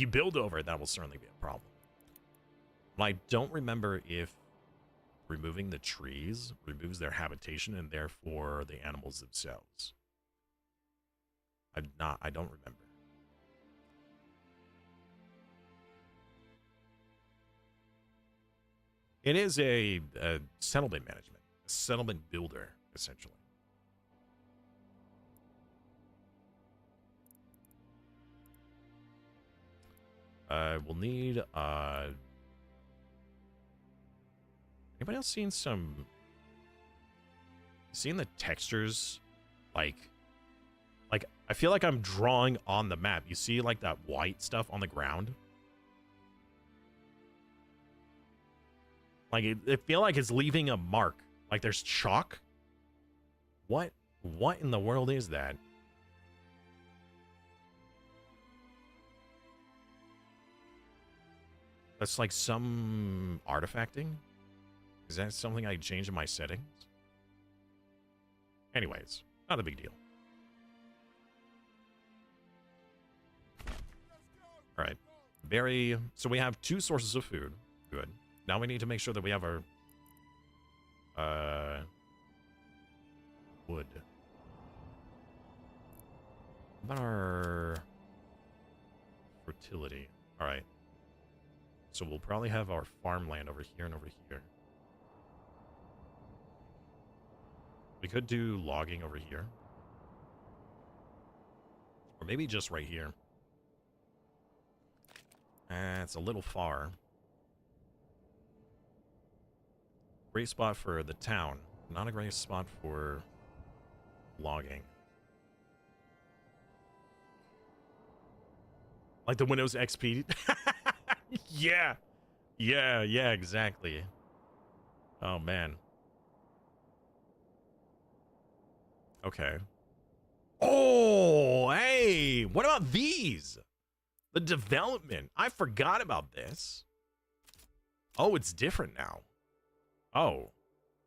Speaker 3: build over it, that will certainly be a problem. But I don't remember if removing the trees removes their habitation and therefore the animals themselves. I don't remember. It is a settlement management, a settlement builder, essentially. We'll need, anybody else seeing the textures? Like, I feel like I'm drawing on the map. You see, like, that white stuff on the ground? Like, it feel like it's leaving a mark. Like, there's chalk? What in the world is that? That's like some artifacting? Is that something I changed in my settings? Anyways, not a big deal. Alright. So we have 2 sources of food. Good. Now we need to make sure that we have our wood. What about our fertility? Alright. So we'll probably have our farmland over here and over here. We could do logging over here. Or maybe just right here. It's a little far. Great spot for the town. Not a great spot for logging. Like the Windows XP. Yeah. Yeah, exactly. Oh, man. Okay. Oh, hey. What about these? The development. I forgot about this. Oh, it's different now. Oh.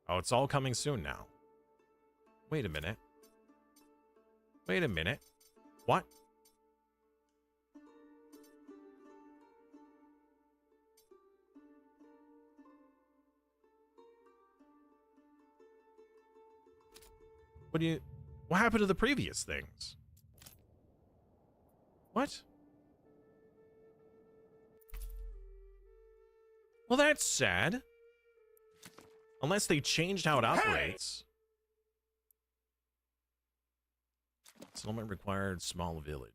Speaker 3: Oh, it's all coming soon now. Wait a minute. Wait a minute. What? What happened to the previous things? What? Well, that's sad. Unless they changed how it operates. Settlement required small village.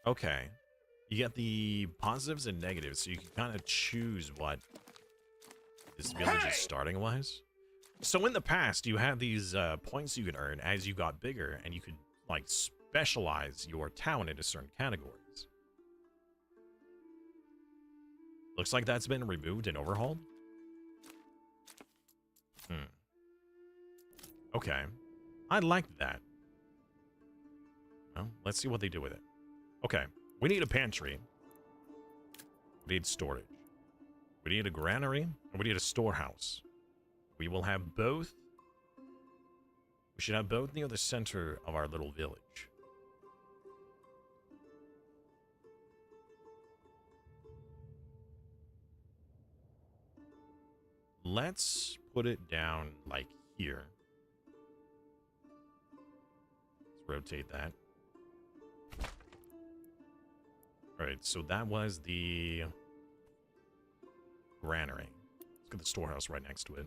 Speaker 3: Okay. You get the positives and negatives, so you can kind of choose what this village is starting wise. So in the past, you had these points you could earn as you got bigger, and you could like specialize your town into certain categories. Looks like that's been removed and overhauled. Okay. I like that. Well, let's see what they do with it. Okay. We need a pantry. We need storage. We need a granary, and we need a storehouse. We will have both. We should have both near the center of our little village. let's put it down like here. Let's rotate that. All right, so that was the granary. Let's get the storehouse right next to it.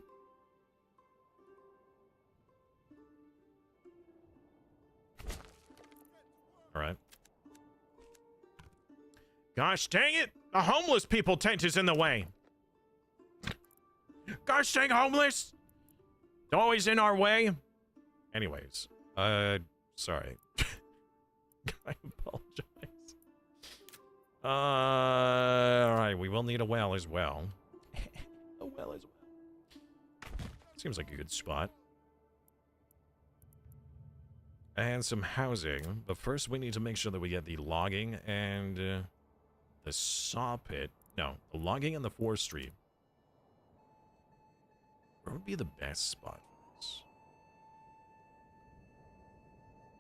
Speaker 3: All right. Gosh dang it! The homeless people tent is in the way. Gosh dang homeless! They're always in our way. Anyways, sorry. I apologize. All right, we will need a well as well. A well as well. Seems like a good spot. And some housing, but first we need to make sure that we get the logging and the saw pit. No, the logging and the forestry. Where would be the best spot for this?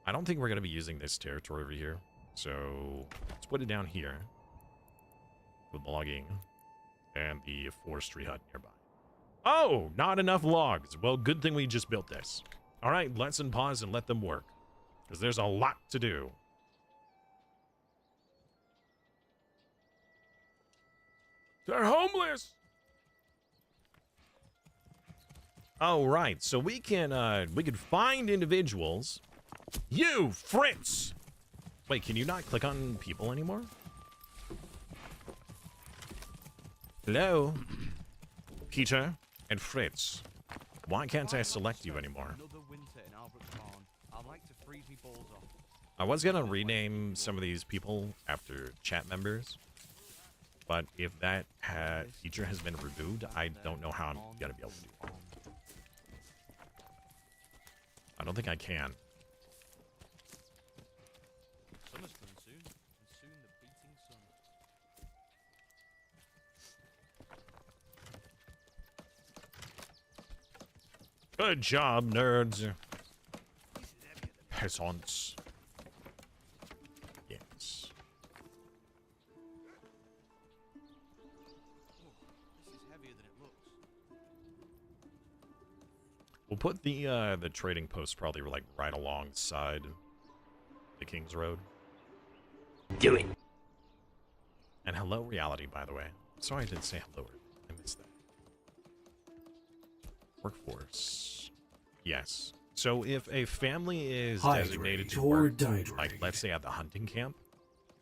Speaker 3: I don't think we're going to be using this territory over here. So let's put it down here. With logging and the forestry hut nearby. Oh, not enough logs. Well, good thing we just built this. All right, let's unpause and let them work. Because there's a lot to do. They're homeless! Oh, right. So we can find individuals. You, Fritz! Wait, can you not click on people anymore? Hello? Peter and Fritz. Why can't I select you anymore? I was gonna rename some of these people after chat members, but if that feature has been removed, I don't know how I'm gonna be able to do it. I don't think I can.
Speaker 4: Summer's coming soon, and soon the beating sun.
Speaker 3: Good job, nerds. Peasants. Yes.
Speaker 4: This is heavier than it looks.
Speaker 3: We'll put the trading post probably like right alongside the King's Road.
Speaker 2: Do it.
Speaker 3: And hello, reality, by the way. Sorry I didn't say hello. I missed that. Workforce. Yes. So if a family is designated to work, like let's say at the hunting camp,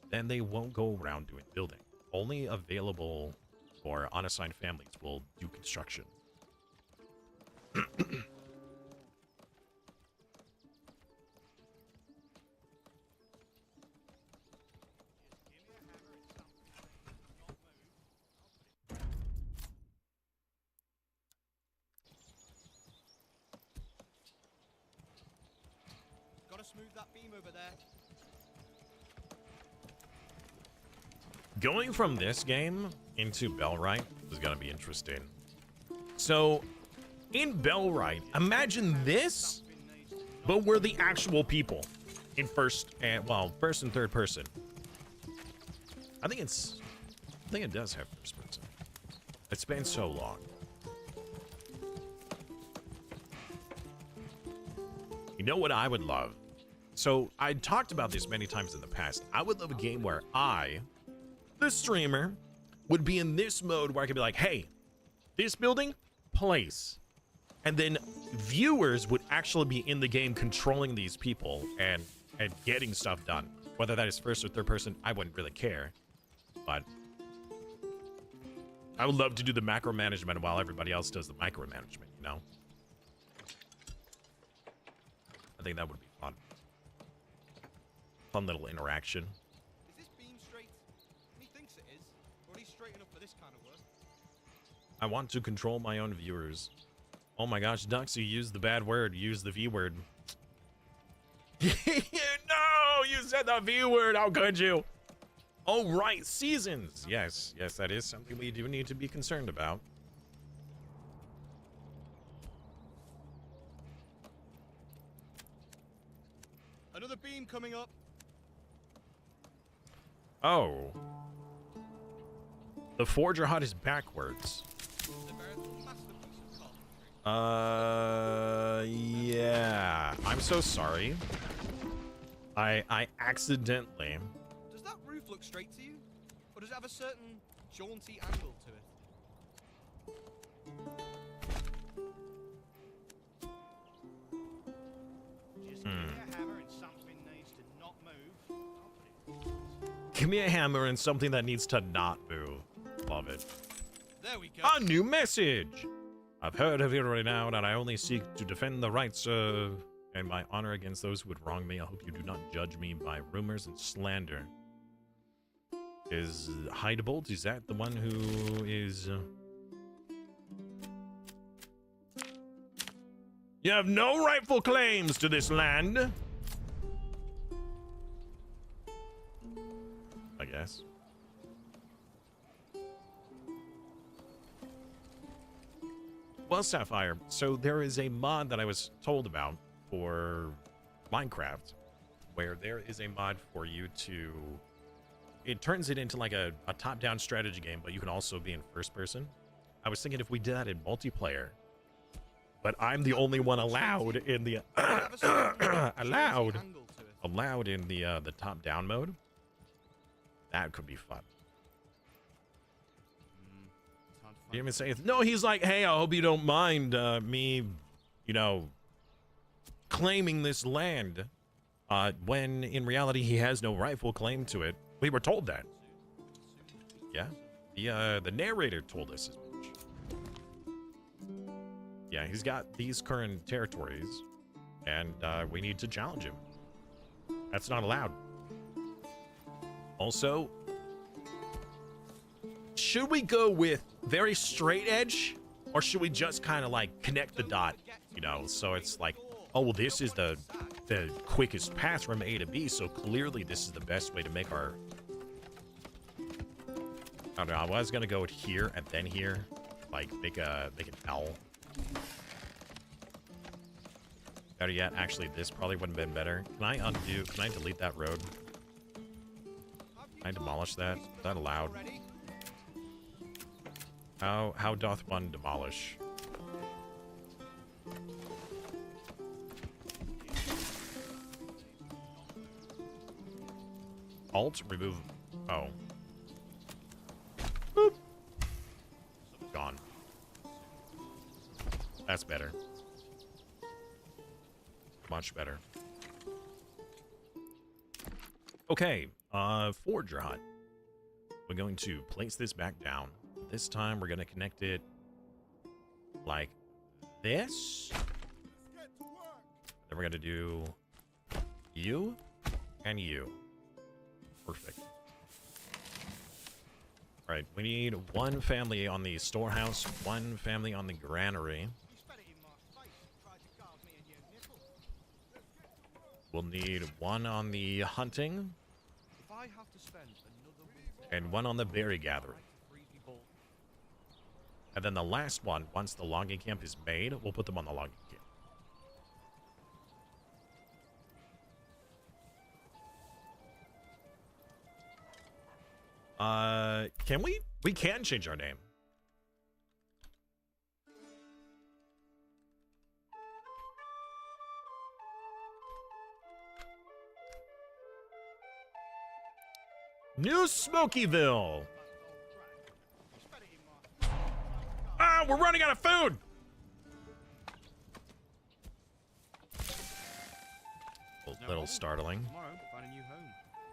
Speaker 3: then they won't go around doing building. Only available for unassigned families will do construction.
Speaker 4: Gotta smooth that beam over there.
Speaker 3: Going from this game into Bellwright is going to be interesting. So, in Bellwright, imagine this, but we're the actual people in first and third person. I think it does have first person. It's been so long. You know what I would love? So, I talked about this many times in the past. I would love a game where I, the streamer, would be in this mode where I could be like, hey, this building, place. And then viewers would actually be in the game controlling these people and getting stuff done. Whether that is first or third person, I wouldn't really care. But I would love to do the macro management while everybody else does the micro management, you know? I think that would be fun. Fun little interaction.
Speaker 4: Is this beam straight? He thinks it is. Or he's straight enough for this kind of work.
Speaker 3: I want to control my own viewers. Oh my gosh, Dux, you used the bad word. You used the V word. No, you said the V word. How could you? Oh, right. Seasons. Yes, yes, that is something we do need to be concerned about.
Speaker 4: Another beam coming up.
Speaker 3: Oh. The Forger Hut is backwards.
Speaker 4: The veritable masterpiece.
Speaker 3: Yeah. I'm so sorry. I accidentally.
Speaker 4: Does that roof look straight to you? Or does it have a certain jaunty angle to it?
Speaker 1: Just give me a hammer and something needs to not move. I'll put it in place.
Speaker 3: Give me a hammer and something that needs to not move. Love it.
Speaker 4: There we go.
Speaker 3: A new message! I've heard of you renown, and I only seek to defend the rights and my honor against those who would wrong me. I hope you do not judge me by rumors and slander. Is Heidebolt, is that the one who is... You have no rightful claims to this land! I guess. Well, Sapphire, so there is a mod that I was told about for Minecraft, where there is a mod for you to... It turns it into like a top-down strategy game, but you can also be in first person. I was thinking if we did that in multiplayer, but I'm the only one allowed in the... allowed in the top-down mode. That could be fun. You even say, no, he's like, hey, I hope you don't mind me, you know, claiming this land, when in reality he has no rightful claim to it. We were told that. Yeah, the narrator told us as much. Yeah, he's got these current territories, and we need to challenge him. That's not allowed. Also, should we go with very straight edge, or should we just kind of like connect the dot, you know, so it's like, oh, well, this is the quickest path from A to B, so clearly this is the best way to make our... I don't know, I was gonna go with here and then here, like make an L. Better yet, actually, this probably wouldn't have been better. Can I delete that road? Can I demolish that? Is that allowed? How doth one demolish? Alt, remove. Oh. Boop. Gone. That's better. Much better. Okay, Forger Hut. We're going to place this back down. This time, we're going to connect it like this. Then we're going to do you and you. Perfect. All right, we need one family on the storehouse, one family on the granary. We'll need one on the hunting,
Speaker 4: If I have to spend another winter
Speaker 3: and one on the berry gathering. And then the last one, once the logging camp is made, we'll put them on the logging camp. Can we? We can change our name. New Smokyville. Ah, we're running out of food. A little startling.
Speaker 4: Tomorrow, find a new home.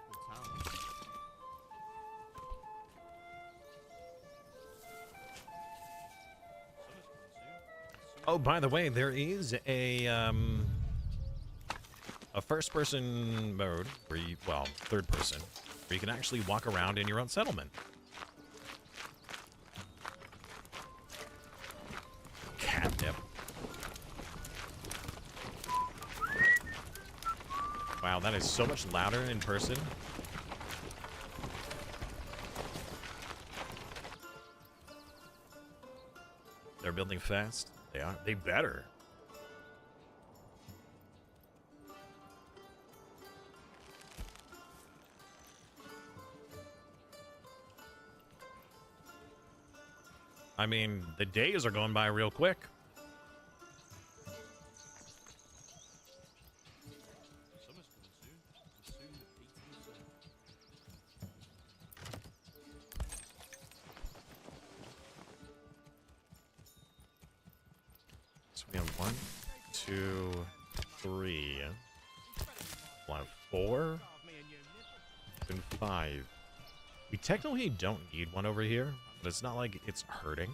Speaker 4: Or town.
Speaker 3: Oh, by the way, there is a first-person mode where you, well, third person, where you can actually walk around in your own settlement. Catnip. Wow, that is so much louder in person. They're building fast. They are. They better. I mean, the days are going by real quick. So we have 1, 2, 3. We'll have 4 and 5. We technically don't need one over here, but it's not like it's hurting.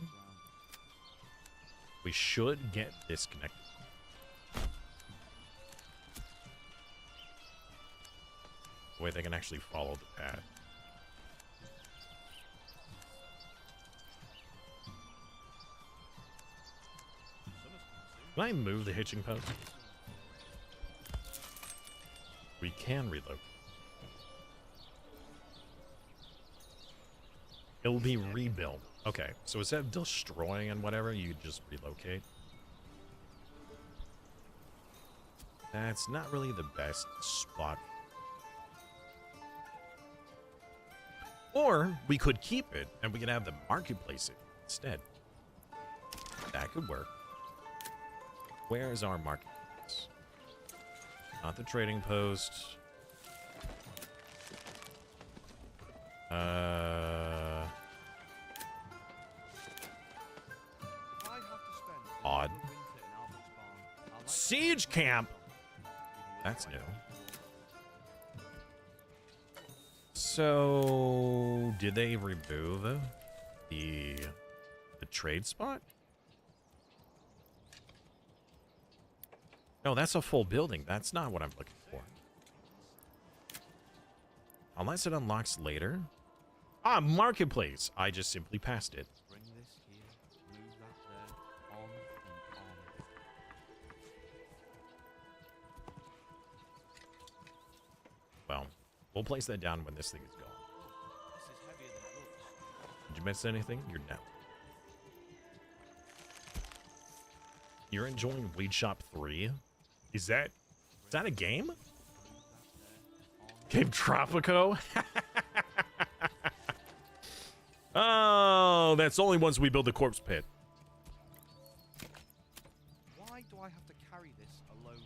Speaker 3: We should get disconnected. The way they can actually follow the path. Can I move the hitching post? We can reload. It'll be rebuilt. Okay, so instead of destroying and whatever, you just relocate. That's not really the best spot. Or we could keep it and we could have the marketplace it instead. That could work. Where is our marketplace? Not the trading post. Odd. Siege camp. That's new. So, did they remove the trade spot? No, that's a full building. That's not what I'm looking for. Unless it unlocks later. Ah, marketplace. I just simply passed it.
Speaker 4: Bring this here, move that there, on and on.
Speaker 3: Well, we'll place that down when this thing is gone.
Speaker 4: This is heavier than it looks.
Speaker 3: Did you miss anything? You're now. You're enjoying Weed Shop 3? Is that a game? Game Tropico? Oh, that's only once we build the corpse pit.
Speaker 4: Why do I have to carry this alone?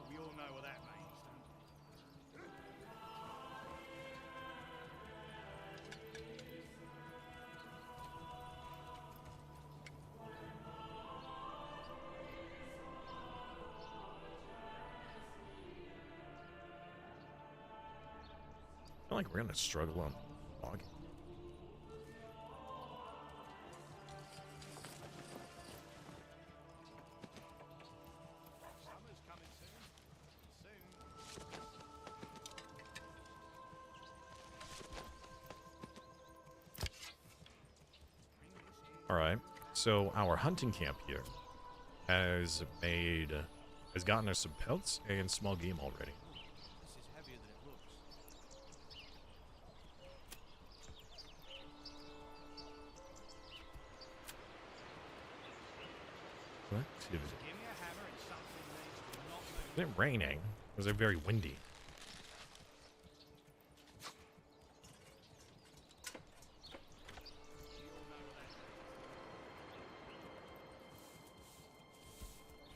Speaker 1: We all know what that means, don't
Speaker 3: I feel like we're gonna struggle on logging.
Speaker 1: Summer's coming soon.
Speaker 3: All right. So our hunting camp here has gotten us some pelts and small game already.
Speaker 4: This is heavier than it looks.
Speaker 3: Activity.
Speaker 1: Give me a hammer and something needs to not move.
Speaker 3: Is it raining? Was it very windy?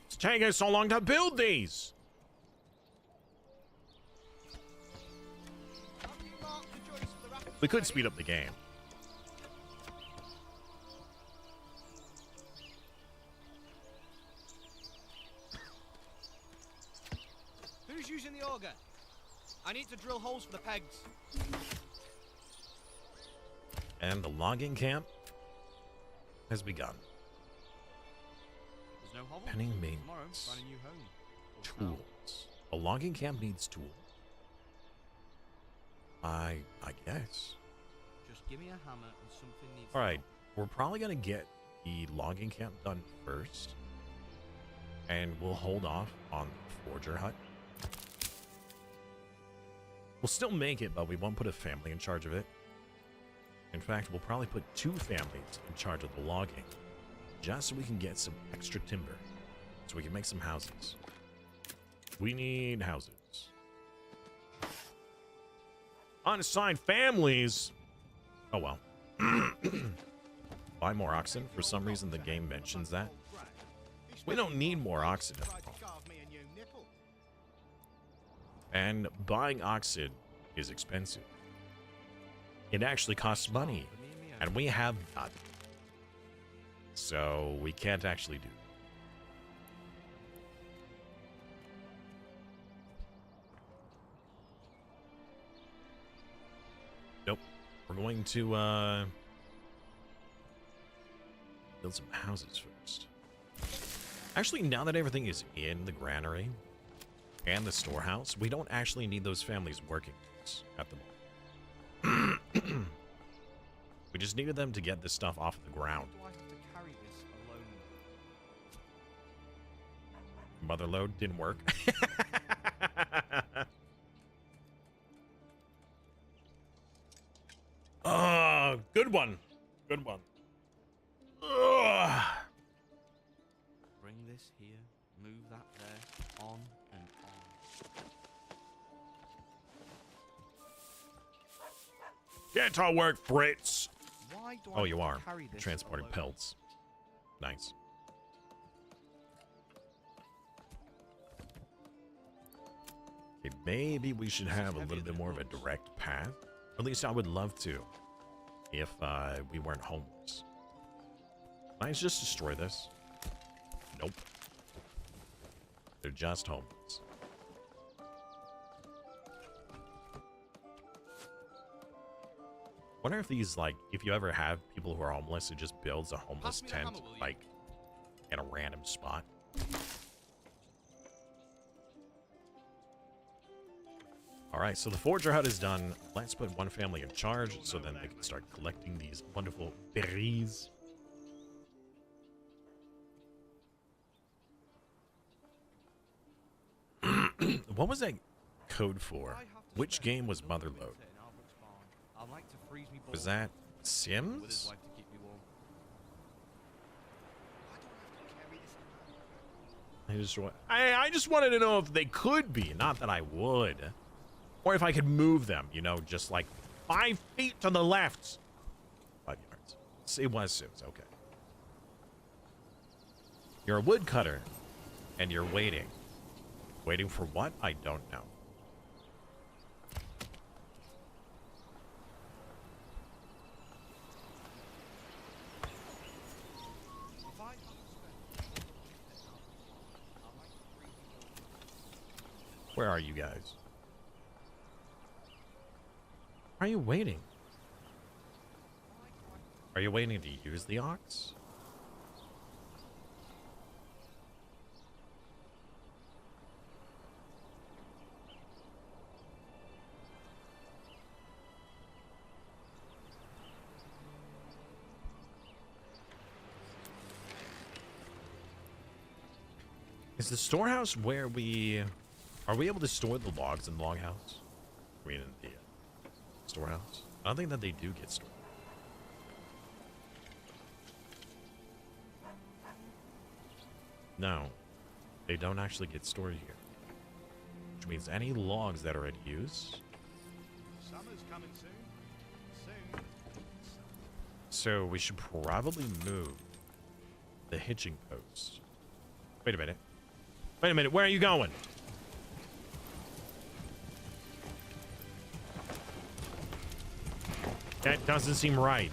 Speaker 3: It's taking us so long to build these.
Speaker 4: Have you marked the joist for the rafters
Speaker 3: We could
Speaker 4: already?
Speaker 3: speed up the game.
Speaker 4: Who's using the auger? I need to drill holes for the pegs.
Speaker 3: And the logging camp has begun.
Speaker 4: There's no hovel.
Speaker 3: Penning
Speaker 4: Tomorrow,
Speaker 3: maintenance.
Speaker 4: find a new home. Or
Speaker 3: Tools. A logging camp needs tools. I guess.
Speaker 4: just give me a hammer and something needs.
Speaker 3: All right, we're probably gonna get the logging camp done first, and we'll hold off on the forger hut. We'll still make it, but we won't put a family in charge of it. In fact, we'll probably put 2 families in charge of the logging, just so we can get some extra timber, so we can make some houses. We need houses. Unassigned families. Oh well. Buy more oxen. For some reason, the game mentions that. We don't need more oxen at all.
Speaker 1: Carve me a new nipple.
Speaker 3: And buying oxen is expensive. It actually costs money, and we have none. So we can't actually do that. Nope. We're going to build some houses first. Actually, now that everything is in the granary and the storehouse, we don't actually need those families working for us at the moment. We just needed them to get this stuff off the ground.
Speaker 4: Do I have to carry this alone?
Speaker 3: Mother load didn't work. Oh, good one. Good one. Ugh.
Speaker 4: Bring this here, move that there, on and on.
Speaker 3: Get to work, Fritz.
Speaker 4: Why do I
Speaker 3: Oh,
Speaker 4: have
Speaker 3: you
Speaker 4: to
Speaker 3: are.
Speaker 4: carry this
Speaker 3: Transporting
Speaker 4: alone?
Speaker 3: pelts. Nice. Okay, maybe we should have a little bit more of a direct path. Or at least I would love to. If we weren't homeless. Can I just destroy this? Nope. They're just homeless. Wonder if these, like, if you ever have people who are homeless, it just builds a homeless
Speaker 4: Pass me the
Speaker 3: tent,
Speaker 4: hammer, will you?
Speaker 3: like, in a random spot. Alright, so the forger hut is done. Let's put one family in charge so then they can start collecting these wonderful berries. What was that code for?
Speaker 4: I have to
Speaker 3: Which
Speaker 4: spend
Speaker 3: game was
Speaker 4: another
Speaker 3: Motherlode?
Speaker 4: winter in Albert's barn. I'd like to freeze me
Speaker 3: Was
Speaker 4: balls
Speaker 3: that
Speaker 4: with his
Speaker 3: Sims?
Speaker 4: wife to keep me warm.
Speaker 3: I just wanted to know if they could be, not that I would. Or if I could move them, you know, just like 5 feet to the left. 5 yards. It was Sims, okay. You're a woodcutter, and you're waiting. Waiting for what? I don't know.
Speaker 4: If I have to spend I'd like to freeze me balls.
Speaker 3: Where are you guys? Are you waiting? Are you waiting to use the ox? Is the storehouse where we... Are we able to store the logs in the log house? I mean, in the storehouse? I don't think that they do get stored. No, they don't actually get stored here. Which means any logs that are in use...
Speaker 1: Summer's coming soon. Soon.
Speaker 3: So we should probably move the hitching post. Wait a minute. Wait a minute, where are you going? That doesn't seem right.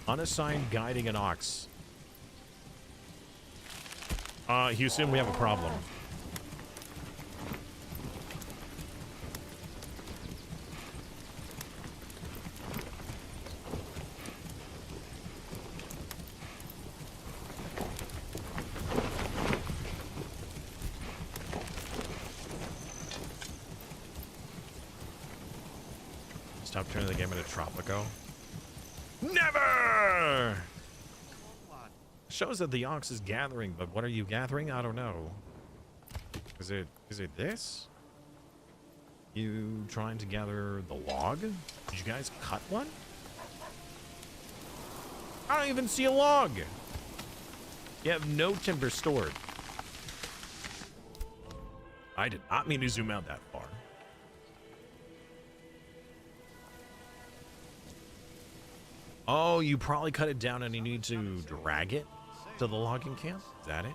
Speaker 3: Unassigned guiding an ox. Houston, we have a problem. Stop turning the game into Tropico. Never! Shows that the ox is gathering, but what are you gathering? I don't know. Is it this? You trying to gather the log? Did you guys cut one? I don't even see a log. You have no timber stored. I did not mean to zoom out that far. Oh, you probably cut it down and you need to drag it to the logging camp? Is that it?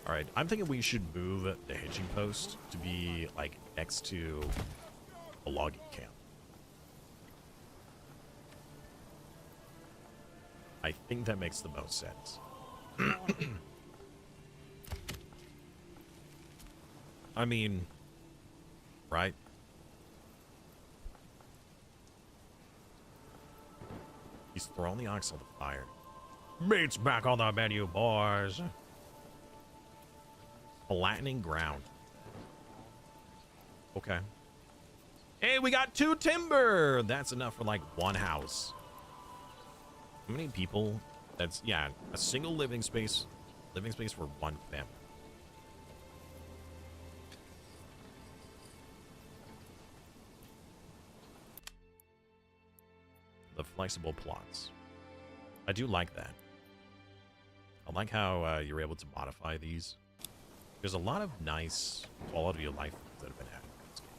Speaker 3: All right, I'm thinking we should move the hitching post to be like next to a logging camp. I think that makes the most sense. I mean, right? He's throwing the ox on the fire. Meat's back on the menu, boys. Flattening ground. Okay. Hey, we got 2 timber. That's enough for like 1 house. How many people? That's, yeah, a single living space for 1 family. The flexible plots. I do like that. I like how you're able to modify these. There's a lot of nice quality of life that have been added in this game.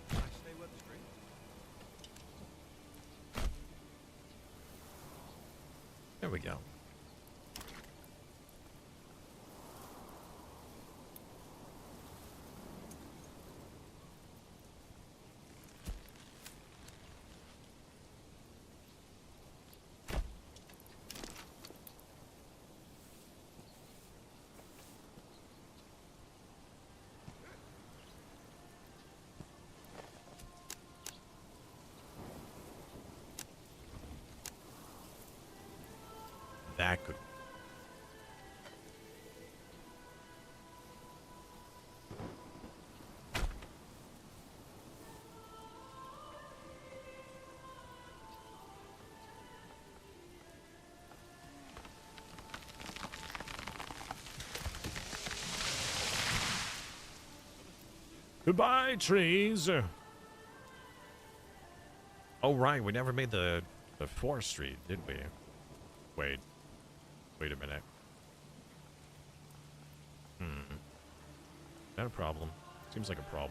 Speaker 4: Can I stay with the street?
Speaker 3: There we go. That could. Goodbye, trees. Oh, right. We never made the forestry, did we? Wait. Wait a minute. Is that a problem? Seems like a problem.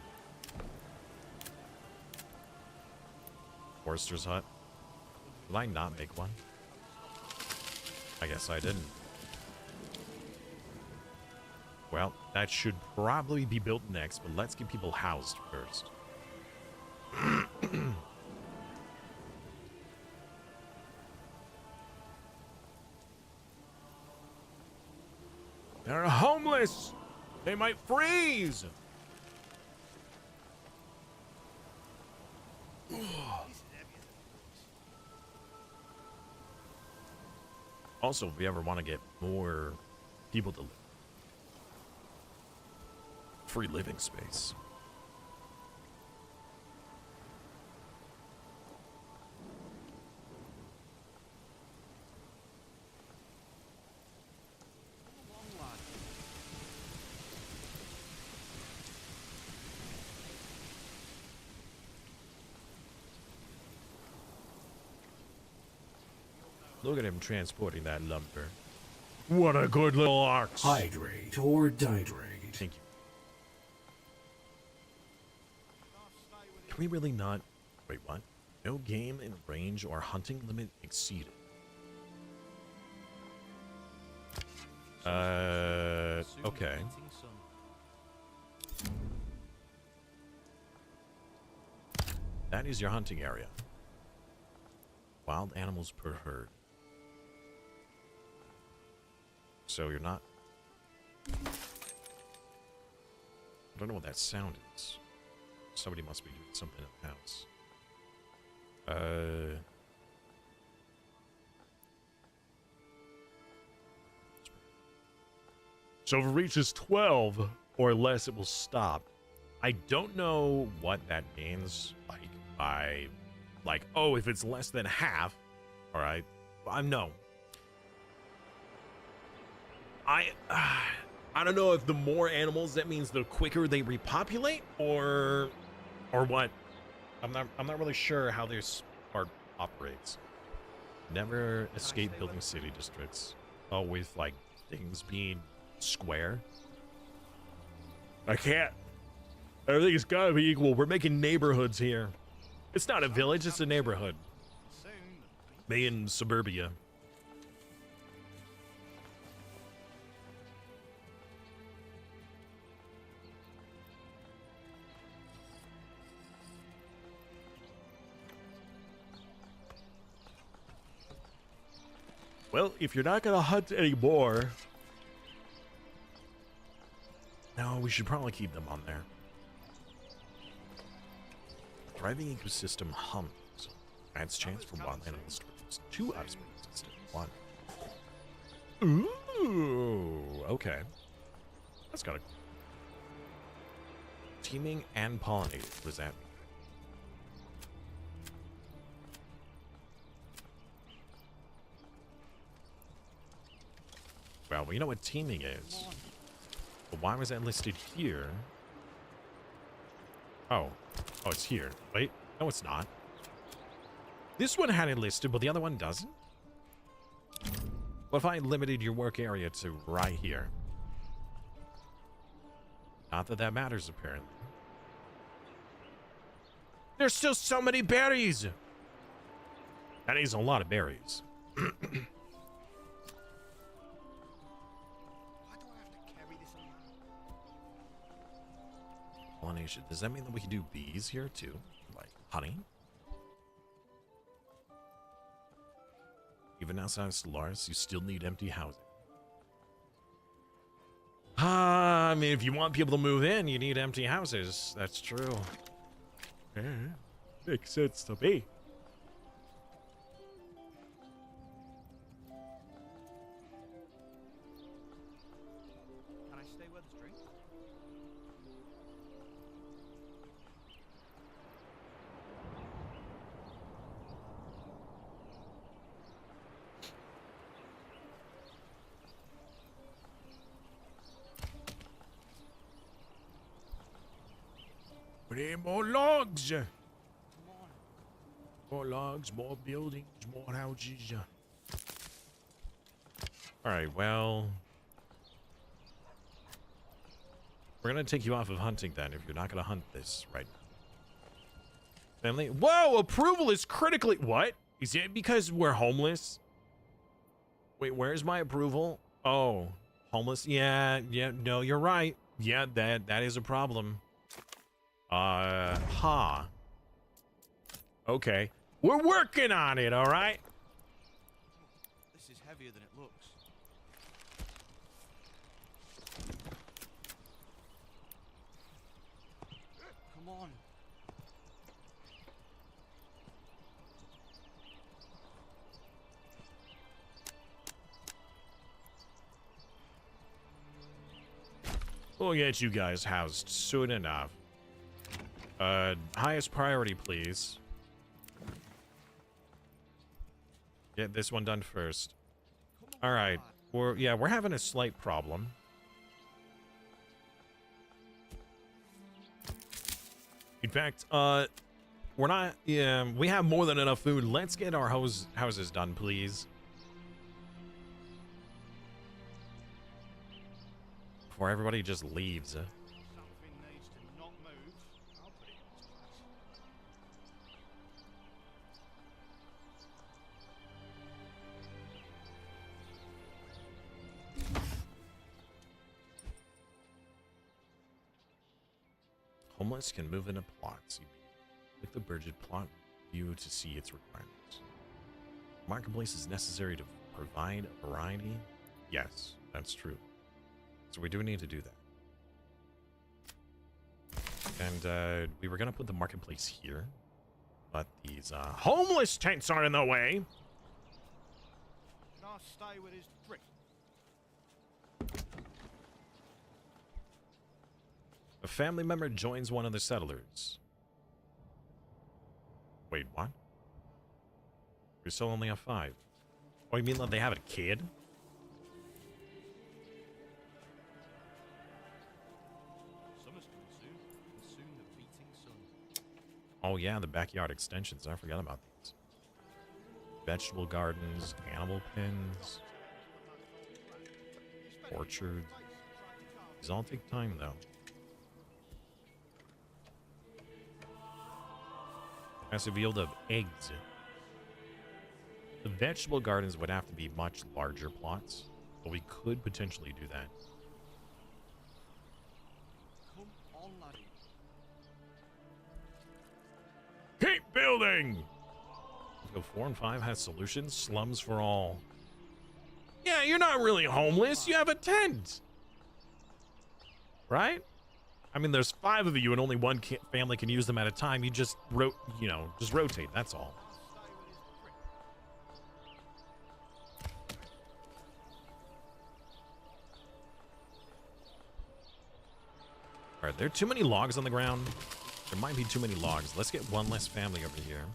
Speaker 3: Forester's hut. Did I not make one? I guess I didn't. Well, that should probably be built next, but let's get people housed first. They're homeless! They might freeze! Also, if we ever want to get more people to live. Free living space. Look at him transporting that lumber. What a good little ox.
Speaker 2: Hydrate or dihydrate.
Speaker 3: Thank you. Can we really not... Wait, what? No game in range or hunting limit exceeded. Okay. That is your hunting area. Wild animals per herd. So you're not... I don't know what that sound is. Somebody must be doing something in the house. So if it reaches 12 or less, it will stop. I don't know what that means. Oh, if it's less than half, all right. No. I don't know if the more animals, that means the quicker they repopulate, or what. I'm not really sure how this part operates. Never escape building city districts. Oh, with like things being square. I can't. Everything's gotta be equal. We're making neighborhoods here. It's not a village, it's a neighborhood.
Speaker 1: Soon the
Speaker 3: Me in suburbia. Well, if you're not gonna hunt anymore, no, we should probably keep them on there. Thriving ecosystem hums. Adds chance for wildland animals to produce 2 offspring instead of 1. Ooh, okay. That's got a teaming and pollinating. What does that mean? Well, we know what teaming is. But why was that listed here? Oh. Oh, it's here. Wait. No, it's not. This one had it listed, but the other one doesn't? What if I limited your work area to right here? Not that that matters, apparently. There's still so many berries! That is a lot of berries.
Speaker 1: Why do I have to carry this around?
Speaker 3: Pollination. Does that mean that we can do bees here too? Like honey? Even outside of Solaris, you still need empty housing. I mean, if you want people to move in, you need empty houses. That's true. Yeah, makes sense to me.
Speaker 1: Can I stay where there's drink?
Speaker 3: We need more logs.
Speaker 1: Come on.
Speaker 3: More logs, more buildings, more houses. All right, well, we're gonna take you off of hunting then if you're not gonna hunt this right now. Family, whoa! Approval is critically. What? Is it because we're homeless? Wait, where's my approval? Oh, homeless. Yeah. No, you're right. Yeah, that is a problem. Okay. We're working on it, all right?
Speaker 1: This is heavier than it looks. Come on.
Speaker 3: We'll get you guys housed soon enough. Highest priority, please. Get this one done first. All right. We're having a slight problem. In fact, we're not. We have more than enough food. Let's get our houses done, please. Before everybody just leaves.
Speaker 1: Something needs to not move. I'll put it in its place.
Speaker 3: Homeless can move into plots. Click the budget plot view to see its requirements. Marketplace is necessary to provide a variety. Yes, that's true. So we do need to do that. And we were gonna put the marketplace here, but these homeless tents are in the way.
Speaker 1: Can I stay with his drink?
Speaker 3: A family member joins one of the settlers. Wait, what? We still only have 5. Oh, you mean that they have a kid?
Speaker 1: Summer's coming soon. And soon the beating sun.
Speaker 3: Oh yeah, the backyard extensions. I forgot about these. Vegetable gardens, animal pens. orchards. These all take time, though. Massive yield of eggs. The vegetable gardens would have to be much larger plots, but we could potentially do that.
Speaker 4: Come on, laddie.
Speaker 3: Keep building! So 4 and 5 has solutions. Slums for all. Yeah, you're not really homeless. You have a tent. Right? I mean, there's 5 of you and only one family can use them at a time. You just just rotate. That's all. All right, there are too many logs on the ground. There might be too many logs. Let's get one less family over here.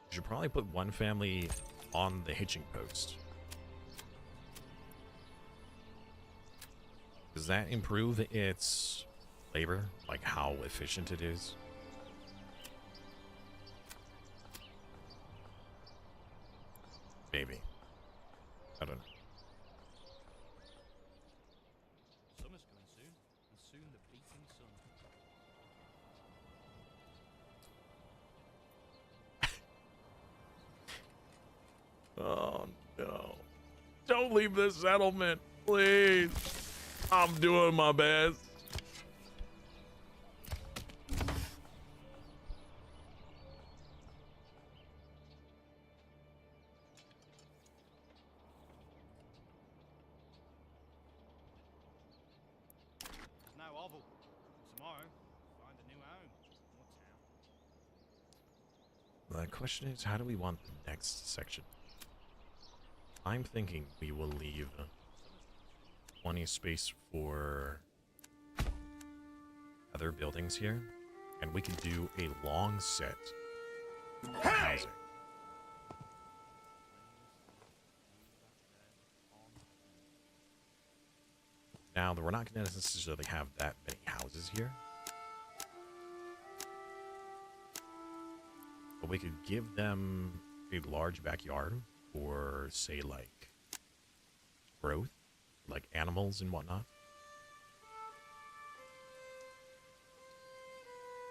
Speaker 3: We should probably put one family on the hitching post. Does that improve its labor? Like how efficient it is? Maybe. I don't know.
Speaker 4: Summer's coming soon, and soon the beating sun.
Speaker 3: Oh, no. Don't leave this settlement, please. I'm doing my best.
Speaker 1: There's no oval. Tomorrow, find a new home or town.
Speaker 3: The question is, how do we want the next section? I'm thinking we will leave plenty of space for other buildings here, and we can do a long set of housing. Now, we're not going to necessarily have that many houses here, but we could give them a large backyard for, say, like growth, like animals and whatnot.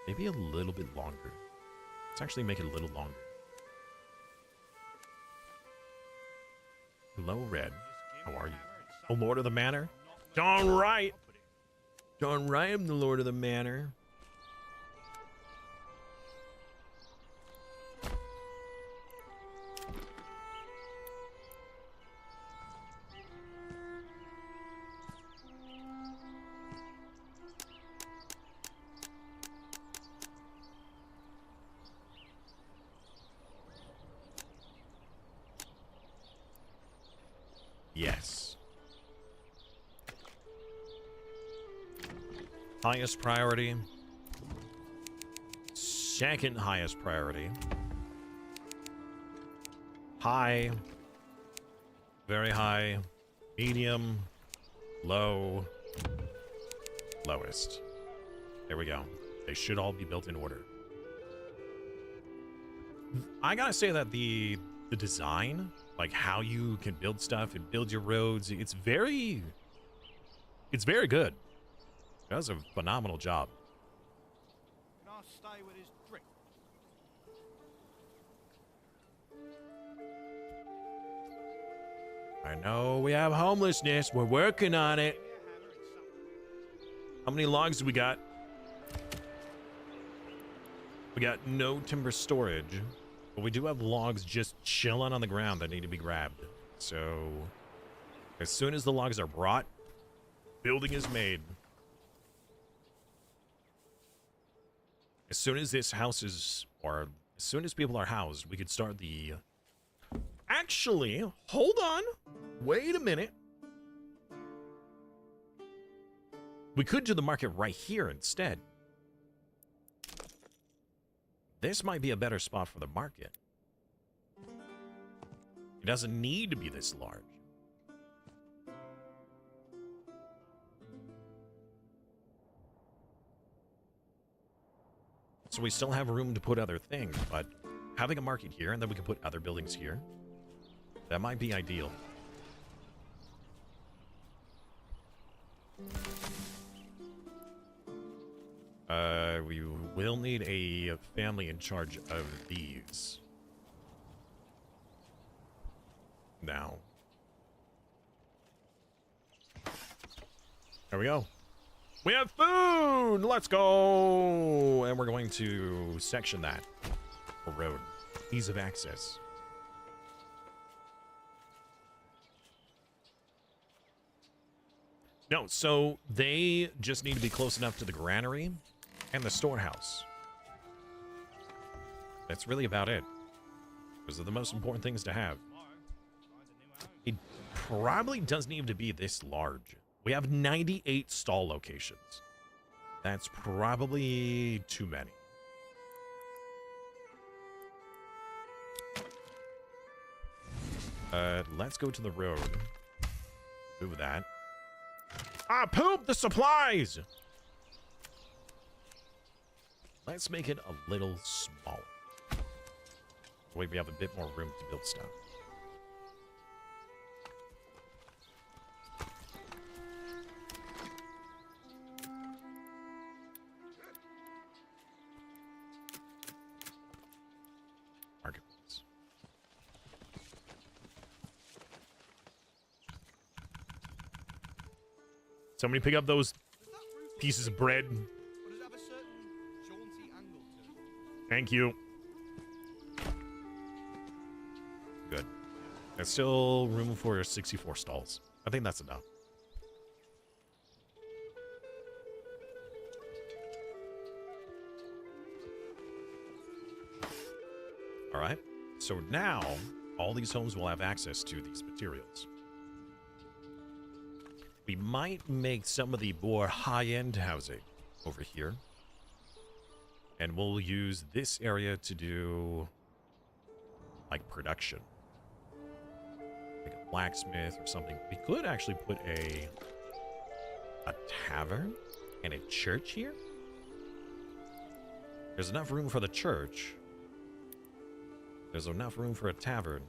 Speaker 3: Maybe a little bit longer. Let's actually make it a little longer. Hello, Red. How are you? Oh, Lord of the Manor? Darn right! Darn right, I'm the Lord of the Manor. Yes. Highest priority. Second highest priority. High. Very high. Medium. Low. Lowest. There we go. They should all be built in order. I gotta say that the design, like how you can build stuff and build your roads, it's very good. It does a phenomenal job.
Speaker 1: Can I stay with his drink?
Speaker 3: I know we have homelessness. We're working on it.
Speaker 1: Give me a hammer and something.
Speaker 3: How many logs do we got? We got no timber storage, but we do have logs just chilling on the ground that need to be grabbed. So as soon as the logs are brought, building is made. As soon as this house is, or as soon as people are housed, we could start the... Actually, hold on. Wait a minute. We could do the market right here instead. This might be a better spot for the market. It doesn't need to be this large. So we still have room to put other things, but having a market here and then we can put other buildings here, that might be ideal. We will need a family in charge of these. Now. There we go. We have food! Let's go! And we're going to section that. A road. Ease of access. No, so they just need to be close enough to the granary and the storehouse. That's really about it. Those are the most important things to have. It probably doesn't need to be this large. We have 98 stall locations. That's probably too many. Let's go to the road. Do that. Ah, poop! The supplies! Let's make it a little smaller. Wait, we have a bit more room to build stuff. Marketplace. Somebody pick up those pieces of bread.
Speaker 4: Or does it have a certain jaunty angle to it?
Speaker 3: Thank you. Good. There's still room for 64 stalls. I think that's enough. All right. So now all these homes will have access to these materials. We might make some of the more high-end housing over here. And we'll use this area to do, like, production. Like a blacksmith or something. We could actually put a tavern and a church here. There's enough room for the church. There's enough room for a tavern.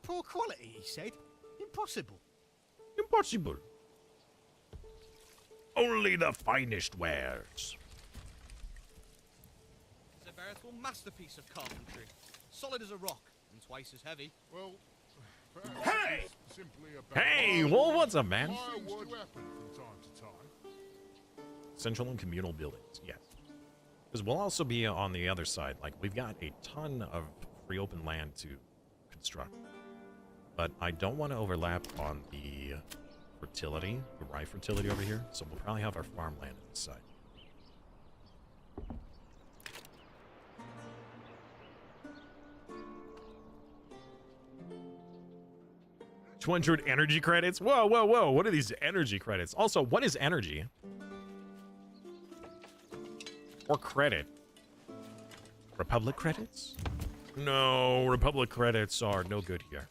Speaker 1: Poor quality, he said. Impossible.
Speaker 3: Impossible. Only the finest wares.
Speaker 4: It's a veritable masterpiece of carpentry. Solid as a rock and twice as heavy.
Speaker 5: Well,
Speaker 3: Hey!
Speaker 5: it's simply about
Speaker 3: Hey, well, what's up, man?
Speaker 5: firewood happen from time to time.
Speaker 3: Central and communal buildings, yes. Because we'll also be on the other side. Like, we've got a ton of free open land to construct. But I don't want to overlap on the fertility, the rye fertility over here. So we'll probably have our farmland on this side. 200 energy credits? Whoa, whoa, whoa. What are these energy credits? Also, what is energy? Or credit? Republic credits? No, Republic credits are no good here.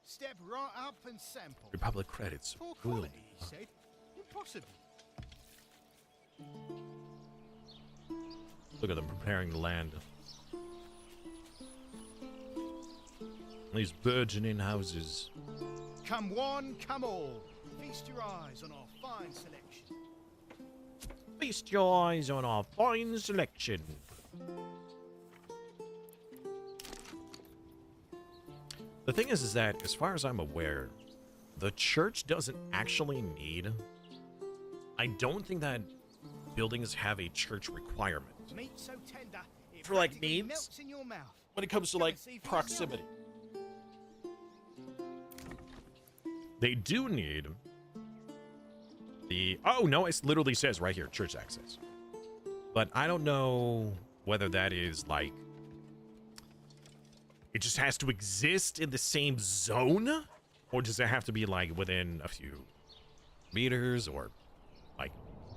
Speaker 1: Step right up and sample.
Speaker 3: Republic credits.
Speaker 1: Poor
Speaker 3: Really?
Speaker 1: quality, he said. Impossible.
Speaker 3: Look at them preparing the land. These burgeoning houses.
Speaker 1: Come one, come all. Feast your eyes on our fine selection.
Speaker 3: Feast your eyes on our fine selection. The thing is that, as far as I'm aware, the church doesn't actually need... I don't think that buildings have a church requirement.
Speaker 1: Meat so tender, it
Speaker 3: For, like,
Speaker 1: practically
Speaker 3: needs?
Speaker 1: melts in your mouth.
Speaker 3: When it comes to,
Speaker 1: Come
Speaker 3: like,
Speaker 1: and see for
Speaker 3: proximity. They do need the... Oh, no, it literally says right here, church access. But I don't know whether that is, like... It just has to exist in the same zone? Or does it have to be, like, within a few meters? Or, like,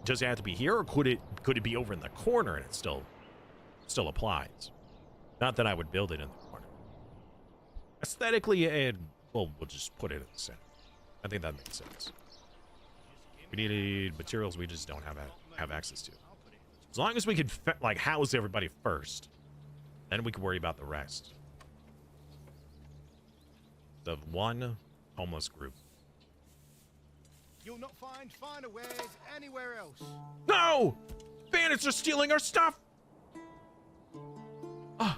Speaker 3: does it have to be here? Or could it be over in the corner and it still applies? Not that I would build it in the corner. Aesthetically, we'll just put it in the center. I think that makes sense. We needed materials we just don't have access to. As long as we could, like, house everybody first, then we can worry about the rest. Of one homeless group.
Speaker 1: You'll not find finer wares anywhere else.
Speaker 3: No! Bandits are stealing our stuff! Ah,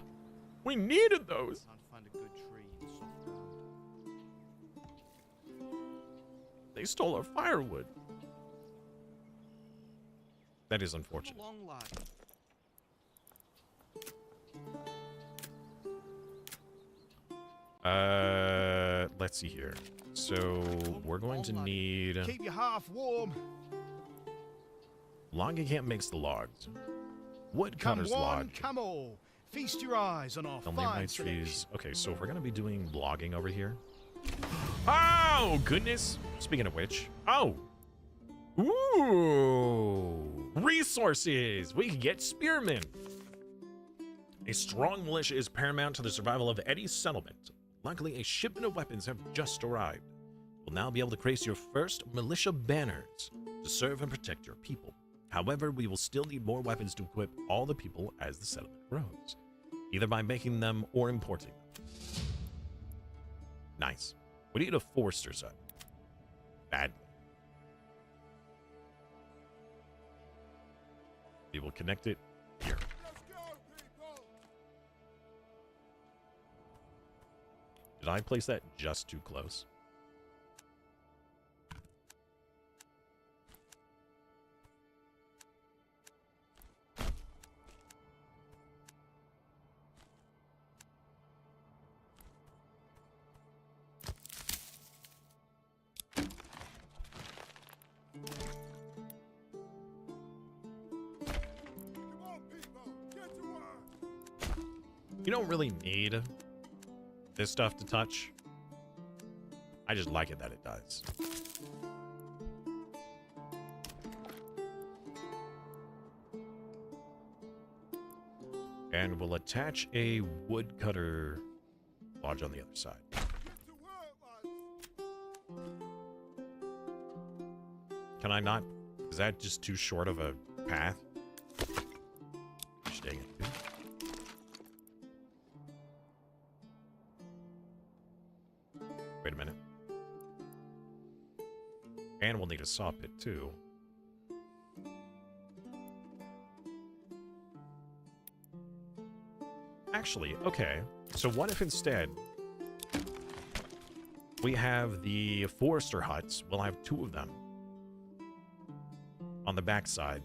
Speaker 3: we needed those.
Speaker 1: I'd find a good tree in soft ground.
Speaker 3: They stole our firewood. That is
Speaker 1: Come
Speaker 3: unfortunate.
Speaker 1: along, lad.
Speaker 3: Let's see here. So we're going to need
Speaker 1: Keep your half warm.
Speaker 3: logging camp makes the logs.
Speaker 1: Come
Speaker 3: Woodcutter's
Speaker 1: one,
Speaker 3: lodge.
Speaker 1: come all. Feast your eyes on our
Speaker 3: They'll name my
Speaker 1: fine
Speaker 3: trees. Okay, so if we're gonna be doing logging over here. Oh goodness! Speaking of which, oh, ooh, resources. We can get spearmen. A strong militia is paramount to the survival of any settlement. Luckily, a shipment of weapons have just arrived. You'll now be able to create your first militia banners to serve and protect your people. However, we will still need more weapons to equip all the people as the settlement grows, either by making them or importing them. Nice. We need a forester's hut. Badly. We will connect it here.
Speaker 5: Let's go, people!
Speaker 3: Did I place that just too close?
Speaker 5: Come on, people! Get to work!
Speaker 3: You don't really need this stuff to touch. I just like it that it does. And we'll attach a woodcutter lodge on the other side.
Speaker 5: Get to work, lads!
Speaker 3: Can I not? Is that just too short of a path? Gosh, dang it. Wait a minute. And we'll need a saw pit too. Actually, okay. So what if instead we have the forester huts? We'll have 2 of them on the backside.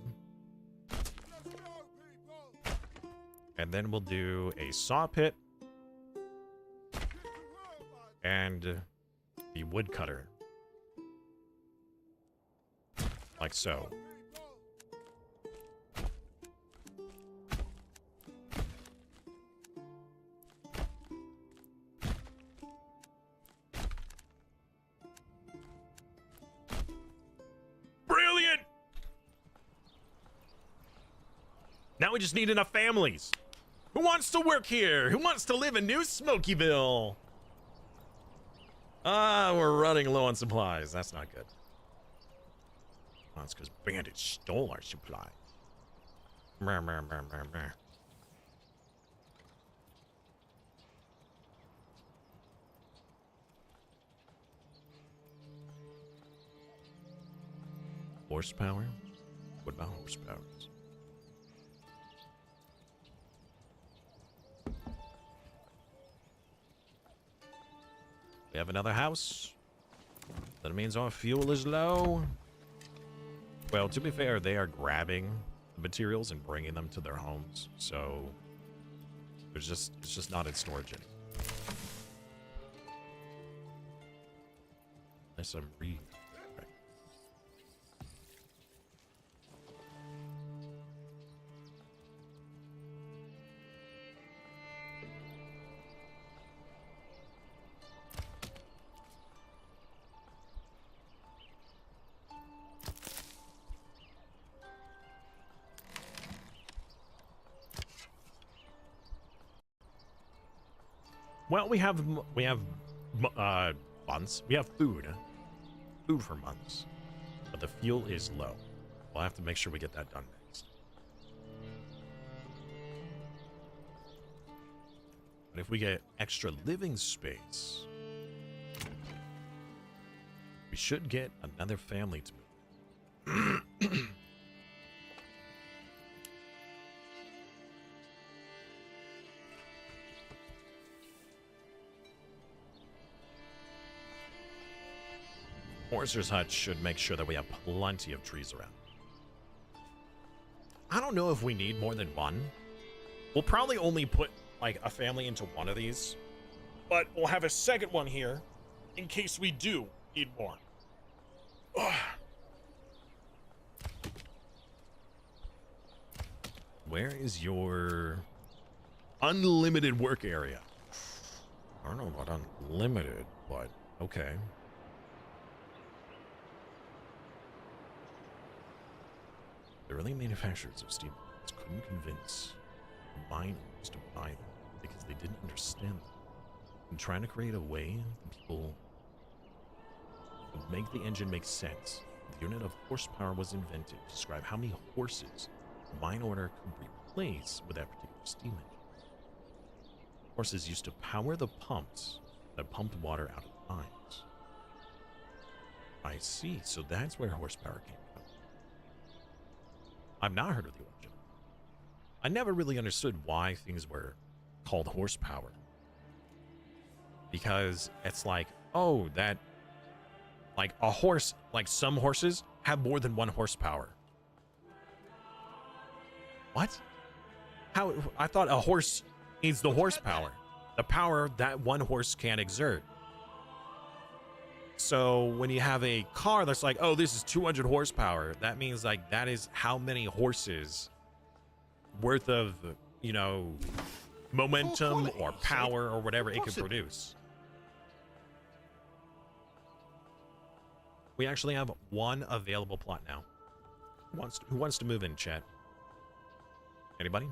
Speaker 5: Let's go, people!
Speaker 3: And then we'll do a saw pit
Speaker 5: Get to work, lads!
Speaker 3: and the woodcutter. Like so.
Speaker 5: People!
Speaker 3: Brilliant! Now we just need enough families. Who wants to work here? Who wants to live in New Smokyville? Ah, we're running low on supplies. That's not good. Well, it's because bandits stole our supplies. Mer, mer, mer, mer, mer. Horsepower? What about horsepower? We have another house. That means our fuel is low. Well, to be fair, they are grabbing the materials and bringing them to their homes, so it's just not in storage anymore. Unless I'm right. Well, we have months. We have food for months, but the fuel is low. We'll have to make sure we get that done next. But if we get extra living space, We should get another family to move. Forcer's hut should make sure that we have plenty of trees around. I don't know if we need more than one. We'll probably only put like a family into one of these, but we'll have a second one here in case we do need more. Ugh. Where is your unlimited work area? I don't know about unlimited, but okay. The early manufacturers of steam couldn't convince miners to buy them because they didn't understand them. And trying to create a way that people would make the engine make sense, the unit of horsepower was invented to describe how many horses a mine order could replace with that particular steam engine. Horses used to power the pumps that pumped water out of the mines. I see, so that's where horsepower came from. I've not heard of the origin. I never really understood why things were called horsepower. Because it's like, oh, that, like a horse, like some horses have more than 1 horsepower. What? How? I thought a horse needs the horsepower, the power that one horse can exert. So when you have a car that's like, oh, this is 200 horsepower, that means like that is how many horses worth of, you know, momentum or power or whatever it can produce. We actually have 1 available plot now. Who wants to move in, chat? Anybody?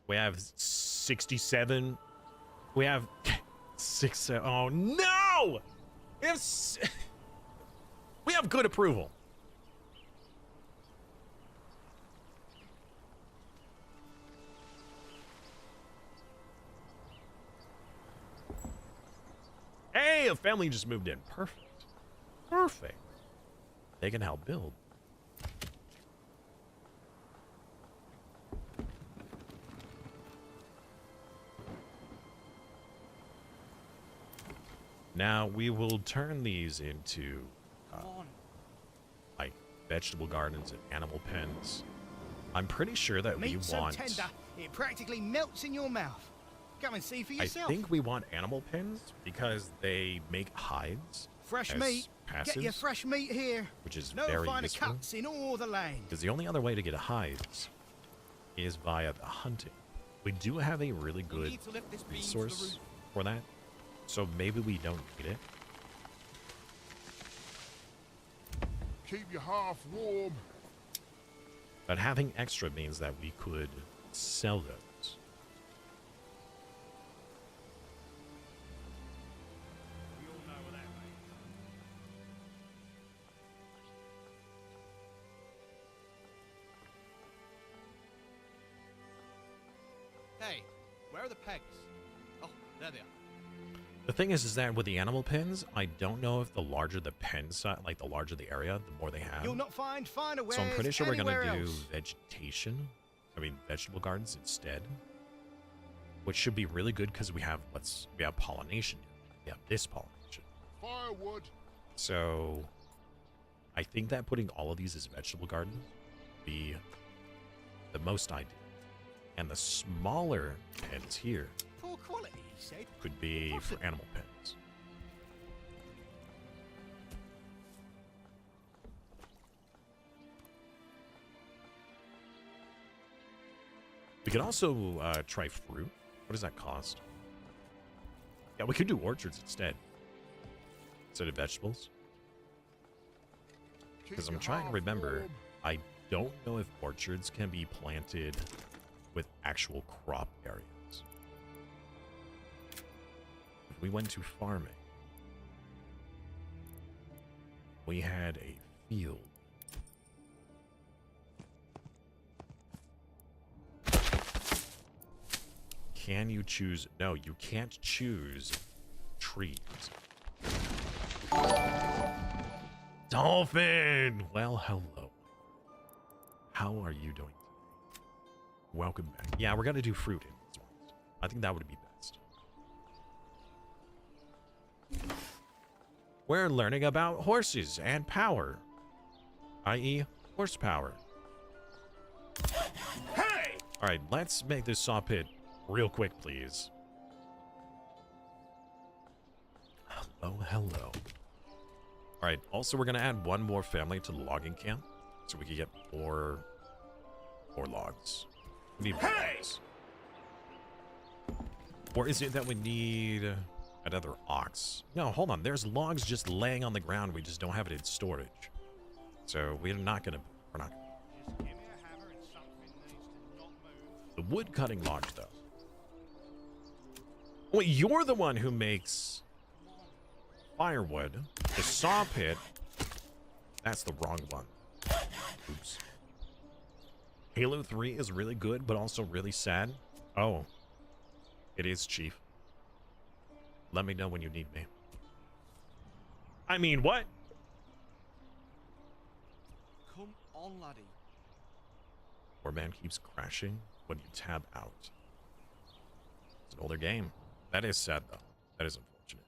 Speaker 3: We have 67. We have 6. Oh no! We have good approval. Hey, a family just moved in. Perfect. Perfect. They can help build. Now we will turn these into like vegetable gardens and animal pens. I'm pretty sure that we
Speaker 1: Meat so
Speaker 3: want.
Speaker 1: tender, it practically melts in your mouth. Come and see for
Speaker 3: I
Speaker 1: yourself.
Speaker 3: think we want animal pens because they make hides.
Speaker 1: Fresh
Speaker 3: as
Speaker 1: meat. Get your
Speaker 3: passives,
Speaker 1: fresh meat here.
Speaker 3: which is
Speaker 1: No
Speaker 3: very
Speaker 1: finer
Speaker 3: useful.
Speaker 1: cuts in all the land.
Speaker 3: Because the only other way to get hides is via the hunting. We do have a really
Speaker 4: We
Speaker 3: good
Speaker 4: need to lift this beam to the
Speaker 3: resource
Speaker 4: roof.
Speaker 3: for that, so maybe we don't need it.
Speaker 5: Keep your half warm.
Speaker 3: But having extra means that we could sell those.
Speaker 1: We all know what that means.
Speaker 4: Hey, where are the pegs? Oh, there they are.
Speaker 3: The thing is that with the animal pens, I don't know if the larger the pen size, like the larger the area, the more they have.
Speaker 1: You'll not find finer wares
Speaker 3: So I'm pretty sure we're gonna
Speaker 1: anywhere
Speaker 3: do
Speaker 1: else.
Speaker 3: vegetable gardens instead, which should be really good because we have pollination. We have this pollination.
Speaker 5: Firewood.
Speaker 3: So I think that putting all of these as vegetable gardens would be the most ideal. And the smaller pens here
Speaker 1: Poor quality, he said.
Speaker 3: could be for animal pens. We could also try fruit. What does that cost? Yeah, we could do orchards instead of vegetables. Because I'm trying to remember, I don't know if orchards can be planted with actual crop areas. If we went to farming, we had a field. Can you choose? No, you can't choose trees. Dolphin! Well, hello. How are you doing today? Welcome back. Yeah, we're gonna do fruit in this one. I think that would be best. We're learning about horses and power, i.e. horsepower. Hey! All right, let's make this saw pit real quick, please. Hello, hello. All right, also we're gonna add one more family to the logging camp so we can get more logs. We need more logs. Or is it that we need another ox? No, hold on. There's logs just laying on the ground. We just don't have it in storage. So we're not gonna.
Speaker 1: Just give me a hammer and something needs to not move.
Speaker 3: The wood cutting logs, though. Wait, you're the one who makes firewood. The saw pit. That's the wrong one. Oops. Halo 3 is really good, but also really sad. Oh. It is, Chief. Let me know when you need me. I mean, what?
Speaker 4: Come on, laddie.
Speaker 3: Warband keeps crashing when you tab out. It's an older game. That is sad, though. That is unfortunate.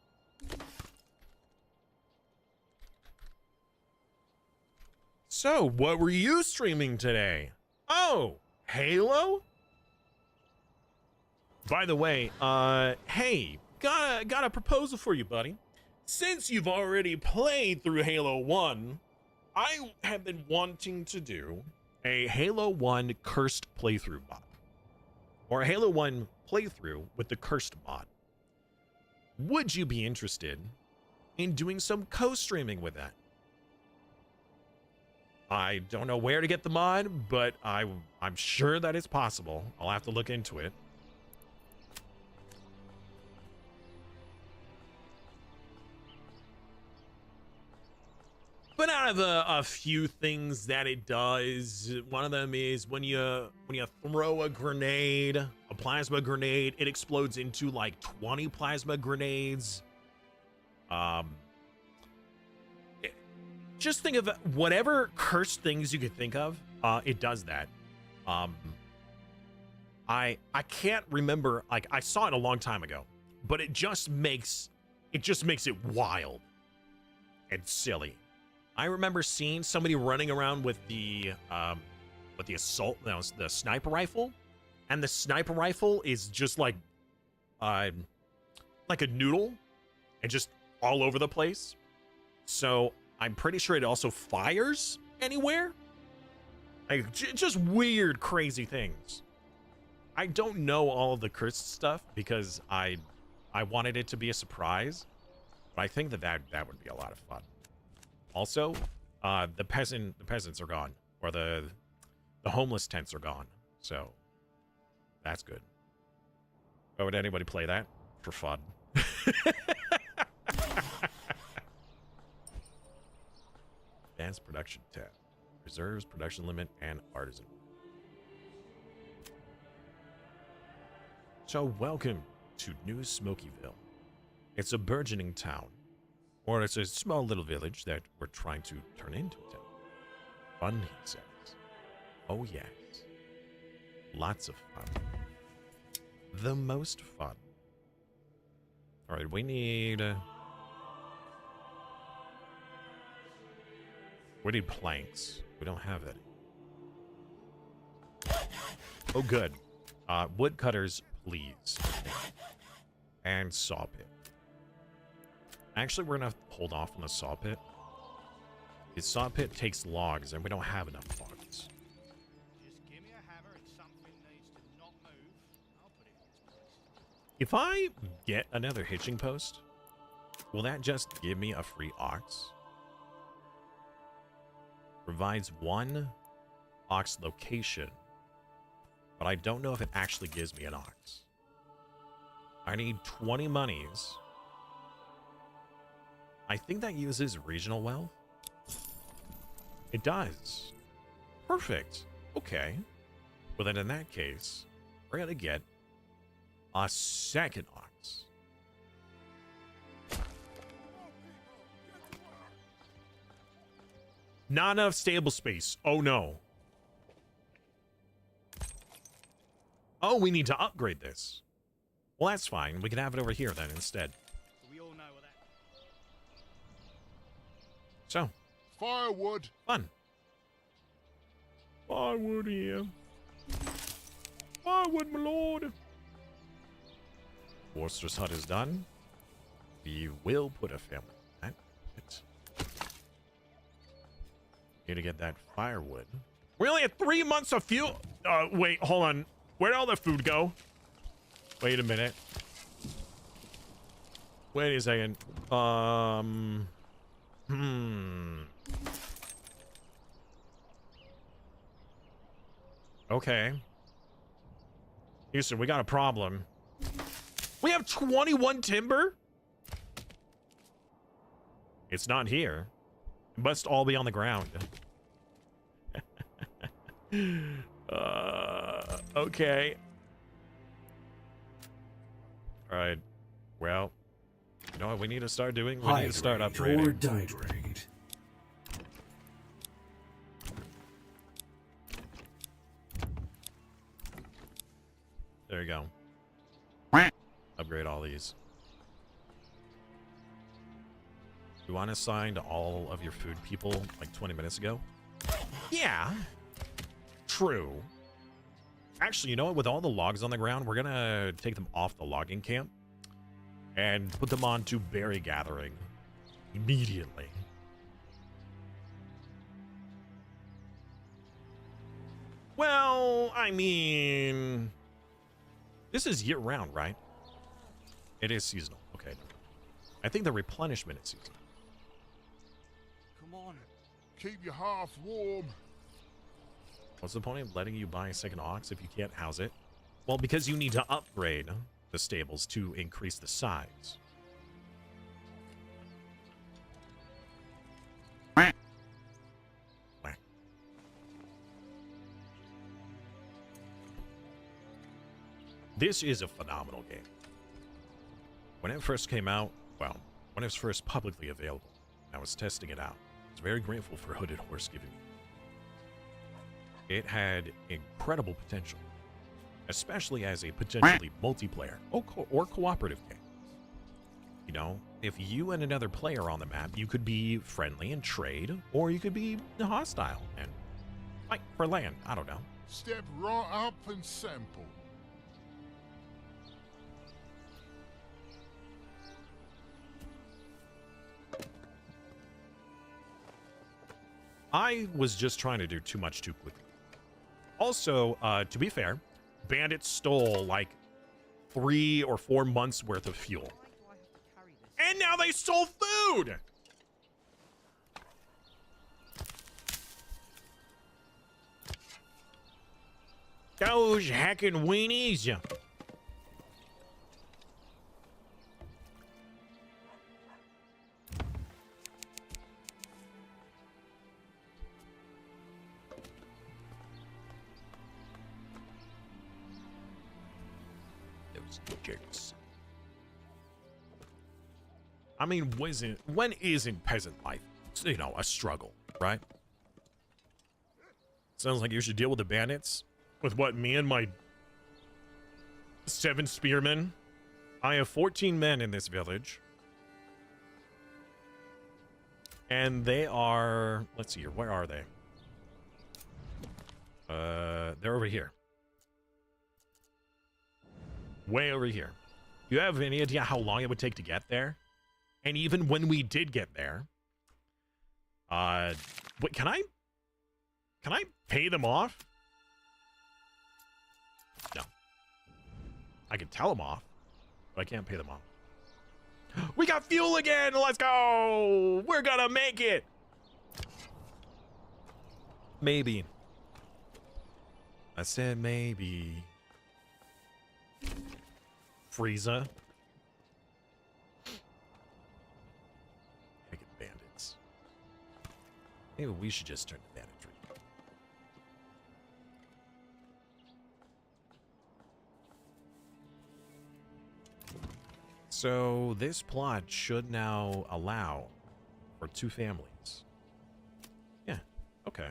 Speaker 3: So, what were you streaming today? Oh, Halo? By the way, hey, got a proposal for you, buddy. Since you've already played through Halo 1, I have been wanting to do a Halo 1 cursed playthrough mod. Or a Halo 1 playthrough with the cursed mod. Would you be interested in doing some co-streaming with that? I don't know where to get the mod, but I'm sure that it's possible. I'll have to look into it. But out of a few things that it does, one of them is when you throw a grenade, a plasma grenade, it explodes into like 20 plasma grenades. Just think of whatever cursed things you could think of. It does that. I can't remember. Like, I saw it a long time ago, but it just makes it wild and silly. I remember seeing somebody running around with the assault, no, the sniper rifle, and the sniper rifle is just like a noodle and just all over the place. So I'm pretty sure it also fires anywhere. Like, just weird, crazy things. I don't know all of the cursed stuff because I wanted it to be a surprise, but I think that would be a lot of fun. Also, the peasants are gone, or the homeless tents are gone, so that's good. Why would anybody play that? For fun. Advanced production tab. Reserves, production limit, and artisan. So welcome to New Smokyville. It's a burgeoning town. Or it's a small little village that we're trying to turn into a town. Fun, he says. Oh yes. Lots of fun. The most fun. Alright, we need planks. We don't have any. Oh good. Woodcutters, please. And saw pit. Actually, we're gonna hold off on the saw pit. The saw pit takes logs, and we don't have enough logs.
Speaker 1: Just give me a hammer and something needs to not move. I'll put it in its place.
Speaker 3: If I get another hitching post, will that just give me a free ox? Provides one ox location, but I don't know if it actually gives me an ox. I need 20 monies. I think that uses regional wealth. It does. Perfect. Okay. Well, then in that case, we're going to get a second ox. Not enough stable space. Oh, no. Oh, we need to upgrade this. Well, that's fine. We can have it over here then instead.
Speaker 1: So we all know what that.
Speaker 3: So,
Speaker 5: Firewood.
Speaker 3: fun. Firewood here. Firewood, my lord. Forster's hut is done. We will put a family at it. Need to get that firewood. We only had 3 months of fuel. Wait, hold on. Where'd all the food go? Wait a minute. Wait a second. Okay. Houston, we got a problem. We have 21 timber? It's not here. It must all be on the ground. Okay. All right. Well, you know what we need to start doing? We need to start
Speaker 2: Hydrate or
Speaker 3: upgrading.
Speaker 2: dihydrate.
Speaker 3: There you go. Upgrade all these. You want to assign to all of your food people like 20 minutes ago? Yeah. True. Actually, you know what? With all the logs on the ground, we're going to take them off the logging camp and put them onto berry gathering immediately. Well, I mean, this is year round, right? It is seasonal. Okay. I think the replenishment is seasonal.
Speaker 5: Come on. Keep your hearth warm.
Speaker 3: What's the point of letting you buy a second ox if you can't house it? Well, because you need to upgrade the stables to increase the size. This is a phenomenal game. When it first came out, well, when it was first publicly available, I was testing it out. I was very grateful for Hooded Horse giving me. It had incredible potential, especially as a potentially multiplayer or cooperative game. You know, if you and another player on the map, you could be friendly and trade, or you could be hostile and fight for land. I don't know.
Speaker 5: Step right up and sample.
Speaker 3: I was just trying to do too much too quickly. Also, to be fair, bandits stole like 3 or 4 months worth of fuel.
Speaker 4: Why do I have to carry this?
Speaker 3: And now they stole food! Those hacking weenies. Those jerks. I mean, when isn't peasant life, you know, a struggle, right? Sounds like you should deal with the bandits. With what, me and my 7 spearmen? I have 14 men in this village. And they are, let's see here, where are they? They're over here. Way over here. Do you have any idea how long it would take to get there? And even when we did get there, wait, can I pay them off? No. I can tell them off, but I can't pay them off. We got fuel again! Let's go! We're gonna make it! Maybe. I said maybe. Frieza. Heck, bandits. Maybe we should just turn to banditry. So this plot should now allow for 2 families. Yeah, Okay.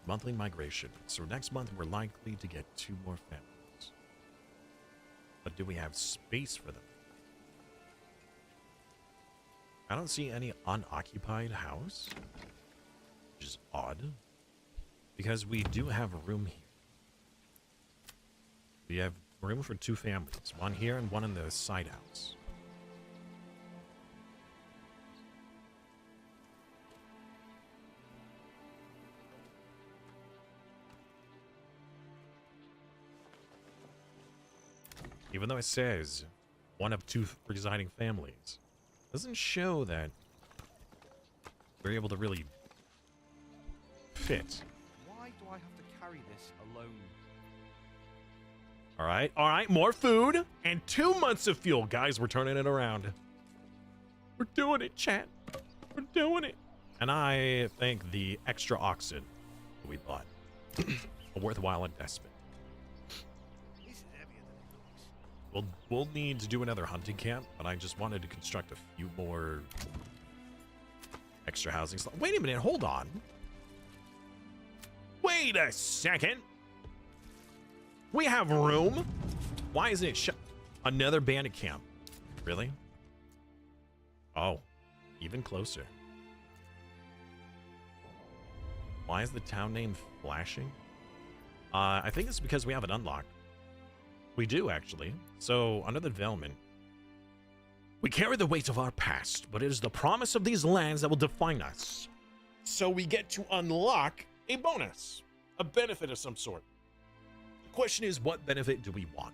Speaker 3: Monthly migration. So next month we're likely to get 2 more families. But do we have space for them? I don't see any unoccupied house, which is odd, because we do have a room here. We have room for 2 families, one here and one in the side house. Even though it says one of 2 residing families, doesn't show that we're able to really fit.
Speaker 4: Why do I have to carry this alone?
Speaker 3: All right, more food and 2 months of fuel. Guys, we're turning it around. We're doing it, chat. We're doing it. And I think the extra oxen that we bought a worthwhile investment.
Speaker 1: This is heavier than it looks.
Speaker 3: We'll need to do another hunting camp, but I just wanted to construct a few more extra housing slots. Wait a minute, hold on. Wait a second. We have room. Why isn't it shut? Another bandit camp. Really? Oh, even closer. Why is the town name flashing? I think it's because we have it unlocked. We do, actually. So, under the development, we carry the weight of our past, but it is the promise of these lands that will define us. So we get to unlock a bonus, a benefit of some sort. The question is, what benefit do we want?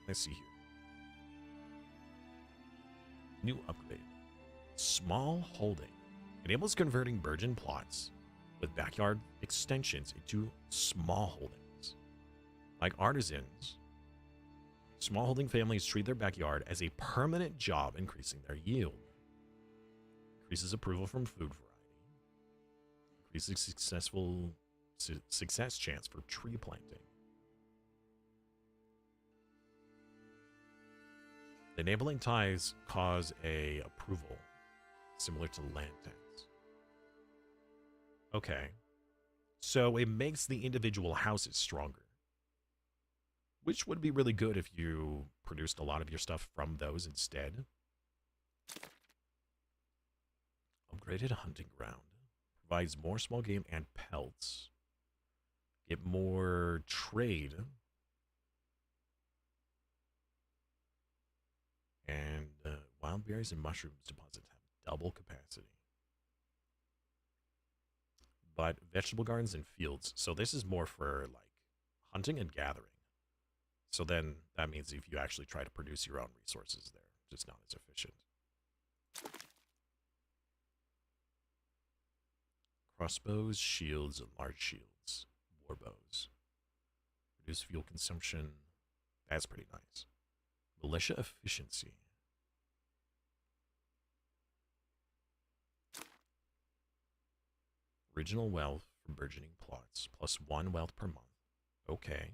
Speaker 3: Let's see here. New upgrade. Small holding. Enables converting virgin plots with backyard extensions into small holdings. Like artisans, smallholding families treat their backyard as a permanent job, increasing their yield. Increases approval from food variety. Increases success chance for tree planting. Enabling ties cause a approval, similar to land tax. Okay. So it makes the individual houses stronger, which would be really good if you produced a lot of your stuff from those instead. Upgraded hunting ground. Provides more small game and pelts. Get more trade. And wild berries and mushrooms deposits have double capacity. But vegetable gardens and fields. So this is more for like hunting and gathering. So then that means if you actually try to produce your own resources there, it's not as efficient. Crossbows, shields, and large shields. War bows. Reduce fuel consumption. That's pretty nice. Militia efficiency. Original wealth from burgeoning plots. +1 wealth per month. Okay.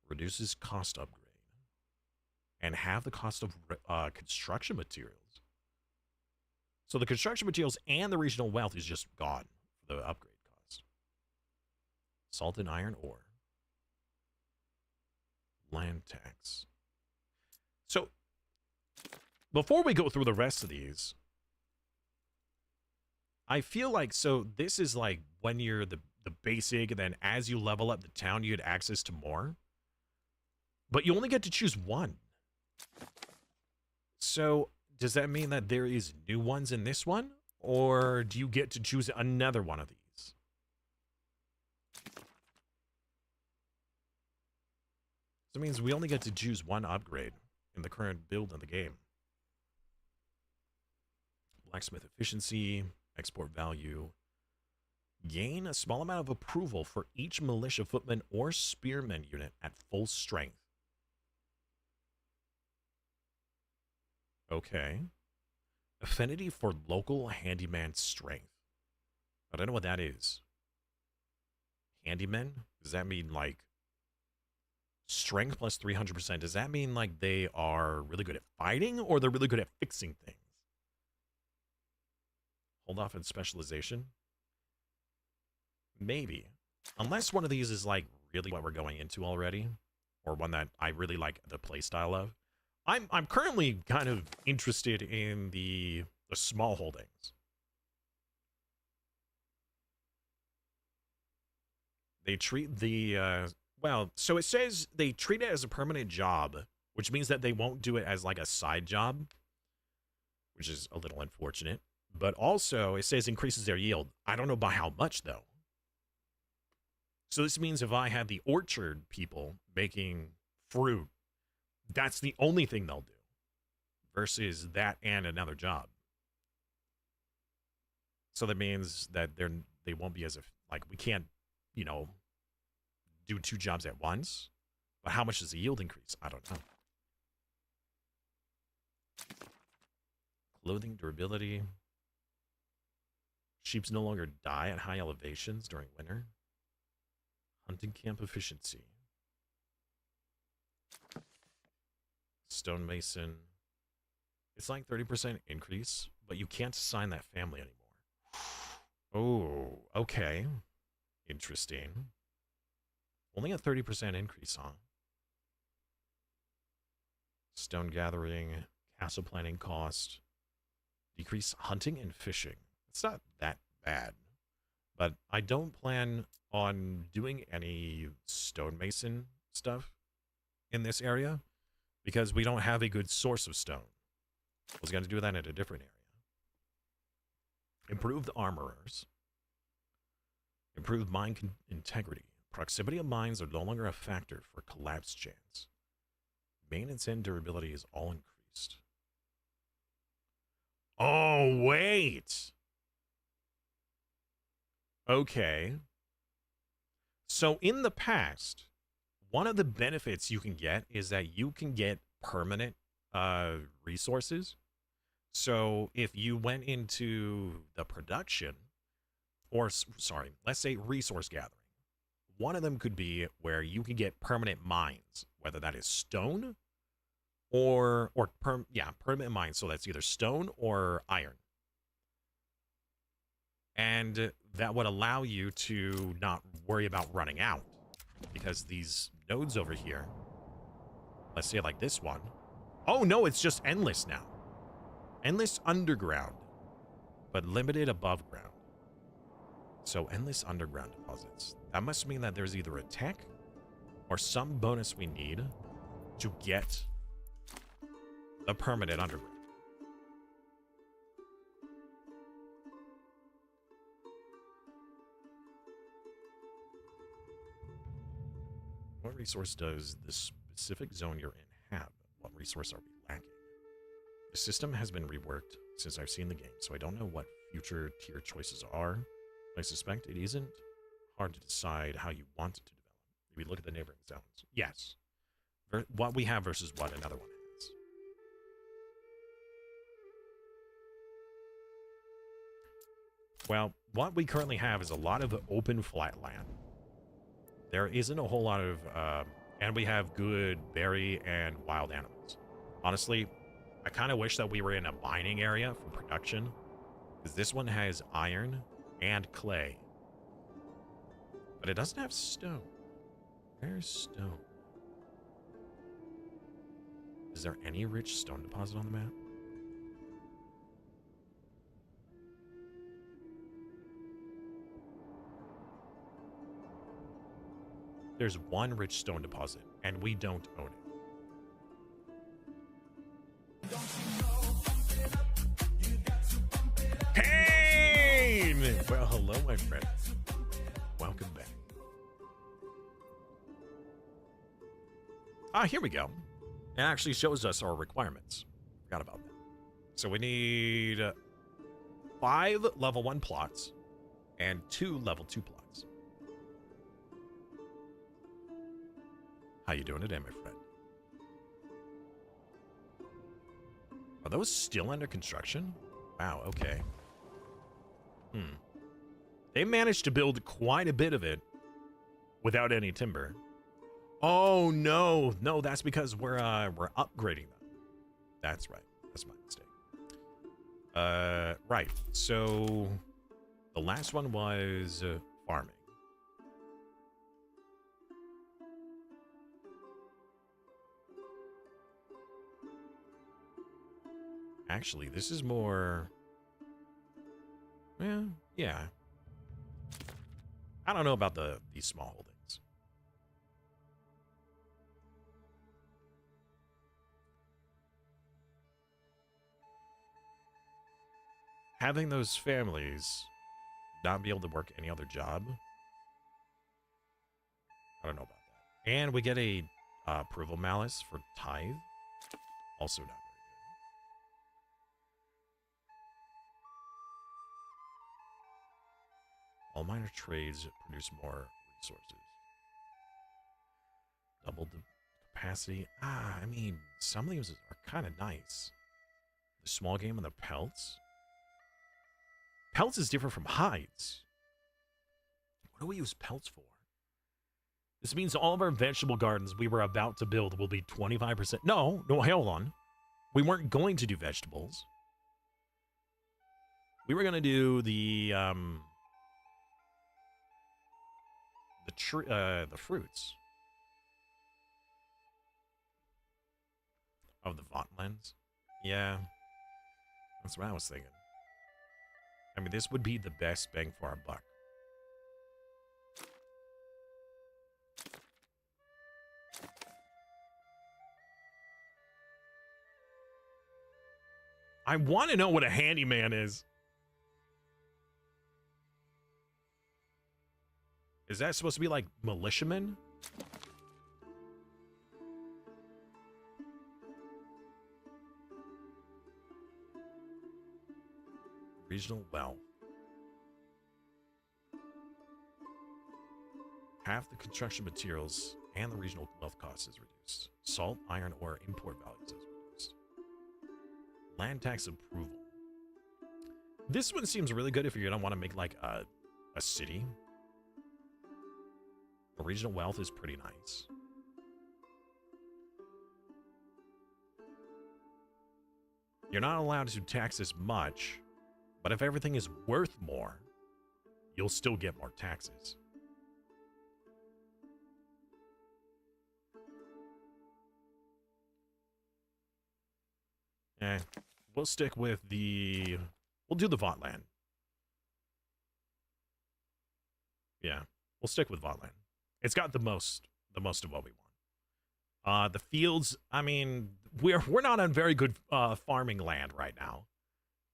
Speaker 3: Reduces cost upgrade. And half the cost of construction materials. So the construction materials and the regional wealth is just gone for the upgrade cost. Salt and iron ore. Land tax. So before we go through the rest of these, I feel like, so this is like when you're the basic, and then as you level up the town, you get access to more. But you only get to choose one. So does that mean that there is new ones in this one? Or do you get to choose another one of these? That means we only get to choose one upgrade in the current build of the game. Blacksmith efficiency, export value. Gain a small amount of approval for each militia, footman, or spearman unit at full strength. Okay. Affinity for local handyman strength. I don't know what that is. Handyman? Does that mean like Strength plus 300%. Does that mean like they are really good at fighting or they're really good at fixing things? Hold off on specialization. Maybe. Unless one of these is like really what we're going into already, or one that I really like the playstyle of. I'm currently kind of interested in the small holdings. They treat the well, so it says they treat it as a permanent job, which means that they won't do it as like a side job, which is a little unfortunate. But also, it says increases their yield. I don't know by how much, though. So this means if I had the orchard people making fruit, that's the only thing they'll do. Versus that and another job. So that means that they won't be as if, like, we can't, you know, do two jobs at once. But how much does the yield increase? I don't know. Clothing durability. Sheeps no longer die at high elevations during winter. Hunting camp efficiency. Stonemason. It's like 30% increase, but you can't assign that family anymore. Oh, okay. Interesting. Only a 30% increase, huh? Stone gathering, castle planning cost, decrease hunting and fishing. It's not that bad, but I don't plan on doing any stonemason stuff in this area because we don't have a good source of stone. I was going to do that in a different area. Improved armorers. Improved mine integrity. Proximity of mines are no longer a factor for collapse chance. Maintenance and durability is all increased. Oh, wait. Okay. So in the past, one of the benefits you can get is that you can get permanent resources. So if you went into the production, or sorry, let's say resource gathering, one of them could be where you can get permanent mines, whether that is stone or permanent mines. So that's either stone or iron. And that would allow you to not worry about running out, because these nodes over here, let's say like this one. Oh no, it's just endless now. Endless underground, but limited above ground. So endless underground deposits. That must mean that there's either a tech or some bonus we need to get the permanent underground. What resource does the specific zone you're in have? What resource are we lacking? The system has been reworked since I've seen the game, so I don't know what future tier choices are. I suspect it isn't hard to decide how you want it to develop. Maybe look at the neighboring zones. Yes. What we have versus what another one has. Well, what we currently have is a lot of open flat land. There isn't a whole lot of, and we have good berry and wild animals. Honestly, I kind of wish that we were in a mining area for production, because this one has iron and clay. But it doesn't have stone. Where's stone? Is there any rich stone deposit on the map? There's one rich stone deposit, and we don't own it. Pain! Well, hello, my friend. Welcome back. Ah, here we go. It actually shows us our requirements. Forgot about that. So we need 5 level 1 plots and 2 level 2 plots. How you doing today, my friend? Are those still under construction? Wow, okay. They managed to build quite a bit of it without any timber. Oh no, no, that's because we're upgrading them. That's right. That's my mistake. Right. So the last one was farming. Actually, this is more. Yeah. I don't know about these small holdings. Having those families not be able to work any other job, I don't know about that. And we get a approval malice for tithe, also not very good. All minor trades produce more resources. Double the capacity. I mean, some of these are kind of nice. The small game and the pelts. Pelts is different from hides. What do we use pelts for? This means all of our vegetable gardens we were about to build will be 25%. No, hold on. We weren't going to do vegetables. We were going to do the fruits of the Vauntlands. Yeah, that's what I was thinking. I mean, this would be the best bang for our buck. I want to know what a handyman is. Is that supposed to be like militiaman? Regional wealth. Half the construction materials and the regional wealth cost is reduced. Salt, iron ore, import values is reduced. Land tax approval. This one seems really good if you're gonna want to make like a city. The regional wealth is pretty nice. You're not allowed to tax as much, but if everything is worth more, you'll still get more taxes. We'll stick with we'll do the Vauntland. Yeah, we'll stick with Vauntland. It's got the most of what we want. The fields, I mean, we're not on very good farming land right now.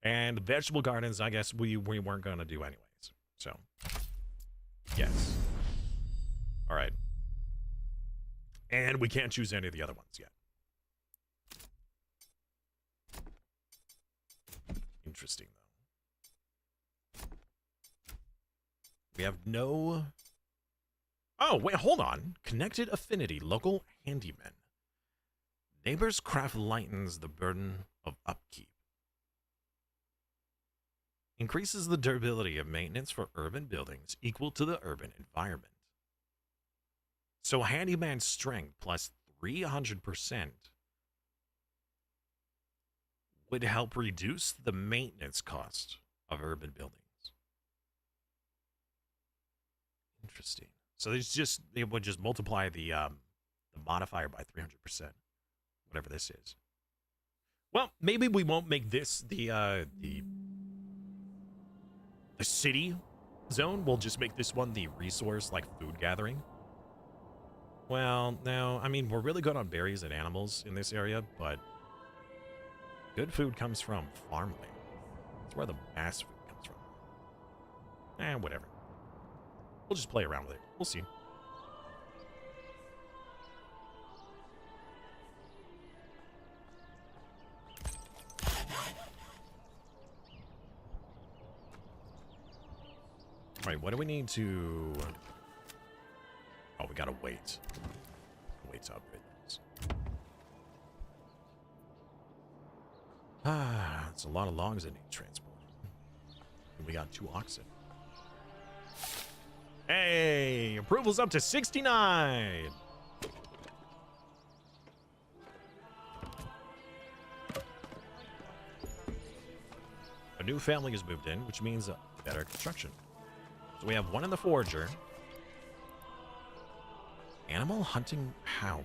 Speaker 3: And vegetable gardens, I guess we weren't going to do anyways. So, yes. All right. And we can't choose any of the other ones yet. Interesting, though. We have no... Oh, wait, hold on. Connected affinity, local handyman. Neighbor's craft lightens the burden of upkeep. Increases the durability of maintenance for urban buildings equal to the urban environment. So handyman strength plus 300% would help reduce the maintenance cost of urban buildings. Interesting. So they would just multiply the modifier by 300%, whatever this is. Well, maybe we won't make this the city zone. We'll just make this one the resource, like food gathering. Well, no, I mean, we're really good on berries and animals in this area, but good food comes from farmland. That's where the best food comes from. Whatever. We'll just play around with it. We'll see. All right, what do we need to... Oh, we gotta wait. Wait to upgrade those. It's a lot of logs that need transporting. And we got 2 oxen. Hey, approval's up to 69. A new family has moved in, which means better construction. So we have one in the forager. Animal hunting hound.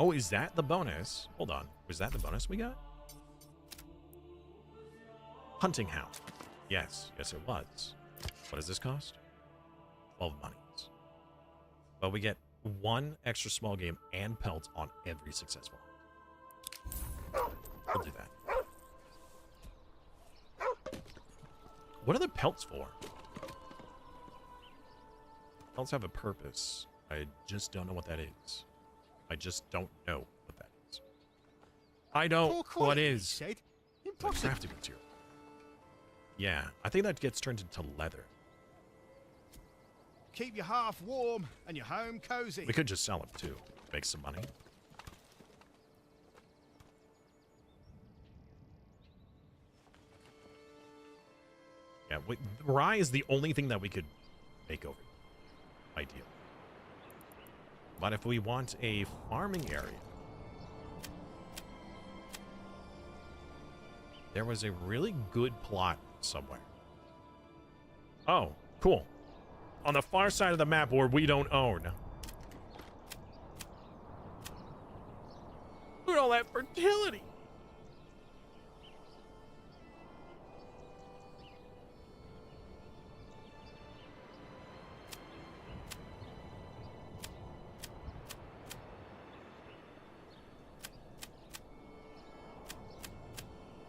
Speaker 3: Oh, is that the bonus? Hold on. Was that the bonus we got? Hunting hound. Yes, yes it was. What does this cost? 12 monies. Well, we get one extra small game and pelts on every successful hunt. We'll do that. What are the pelts for? Pelts have a purpose. I just don't know what that is. I just don't know what that is. I don't
Speaker 1: Poor
Speaker 3: what
Speaker 1: quality, he
Speaker 3: is
Speaker 1: said.
Speaker 3: the
Speaker 1: Impossible.
Speaker 3: crafting material. Yeah, I think that gets turned into leather.
Speaker 1: Keep your hearth warm and your home cozy.
Speaker 3: We could just sell them too. Make some money. Yeah, rye is the only thing that we could make over. Ideal. But if we want a farming area, there was a really good plot somewhere. Oh, cool. On the far side of the map where we don't own. Look at all that fertility.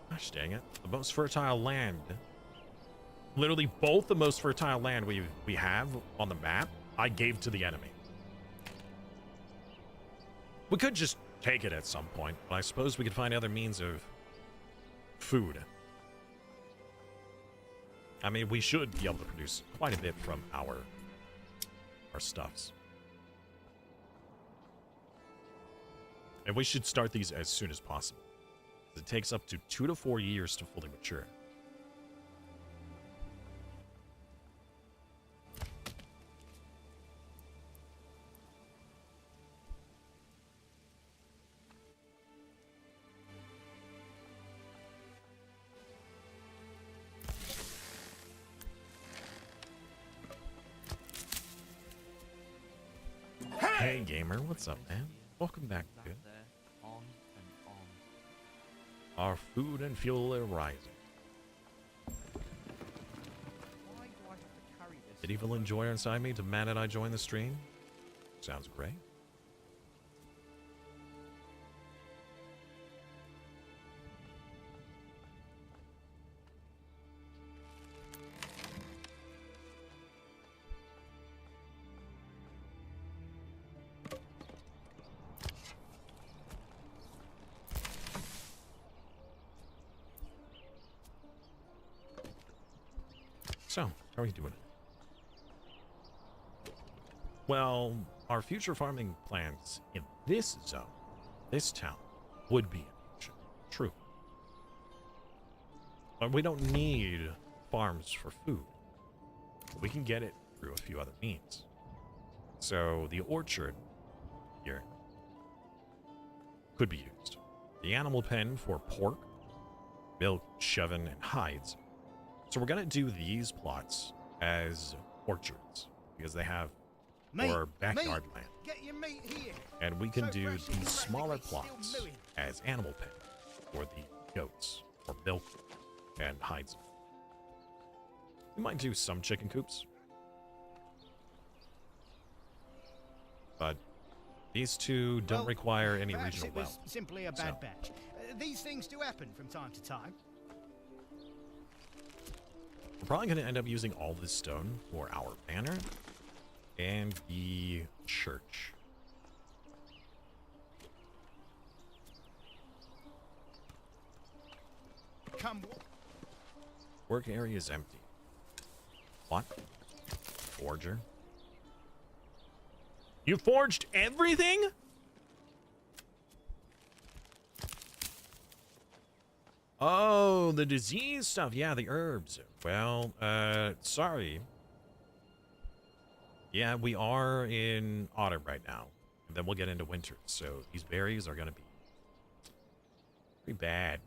Speaker 3: Gosh dang it. The most fertile land. Literally both the most fertile land we have on the map, I gave to the enemy. We could just take it at some point, but I suppose we could find other means of food. I mean, we should be able to produce quite a bit from our stuffs. And we should start these as soon as possible. It takes up to 2 to 4 years to fully mature. Hey gamer, what's up, man? Welcome back to
Speaker 4: There, on and on.
Speaker 3: our food and fuel are rising.
Speaker 4: Why do I have to carry this?
Speaker 3: Did evil enjoyer inside me demanded I join the stream? Sounds great. So, how are you doing? Well, our future farming plans in this zone, this town, would be an option. True. But we don't need farms for food. We can get it through a few other means. So, the orchard here could be used. The animal pen for pork, milk, shovin, and hides. So we're gonna do these plots as orchards because they have more backyard land,
Speaker 1: Get your meat here.
Speaker 3: and we can
Speaker 1: So
Speaker 3: do
Speaker 1: fresh and
Speaker 3: these smaller
Speaker 1: practically still
Speaker 3: plots
Speaker 1: mooing.
Speaker 3: as animal pen for the goats or milk and hides. We might do some chicken coops, but these two don't
Speaker 1: Well,
Speaker 3: require any
Speaker 1: Perhaps
Speaker 3: regional
Speaker 1: it was
Speaker 3: wealth.
Speaker 1: simply a bad
Speaker 3: So.
Speaker 1: batch. These things do happen from time to time.
Speaker 3: We're probably going to end up using all this stone for our manor and the church.
Speaker 1: Come.
Speaker 3: Work area is empty. What? Forger? You forged everything? Oh, the disease stuff. Yeah, the herbs. Well, sorry. Yeah, we are in autumn right now. And then we'll get into winter. So these berries are going to be pretty bad.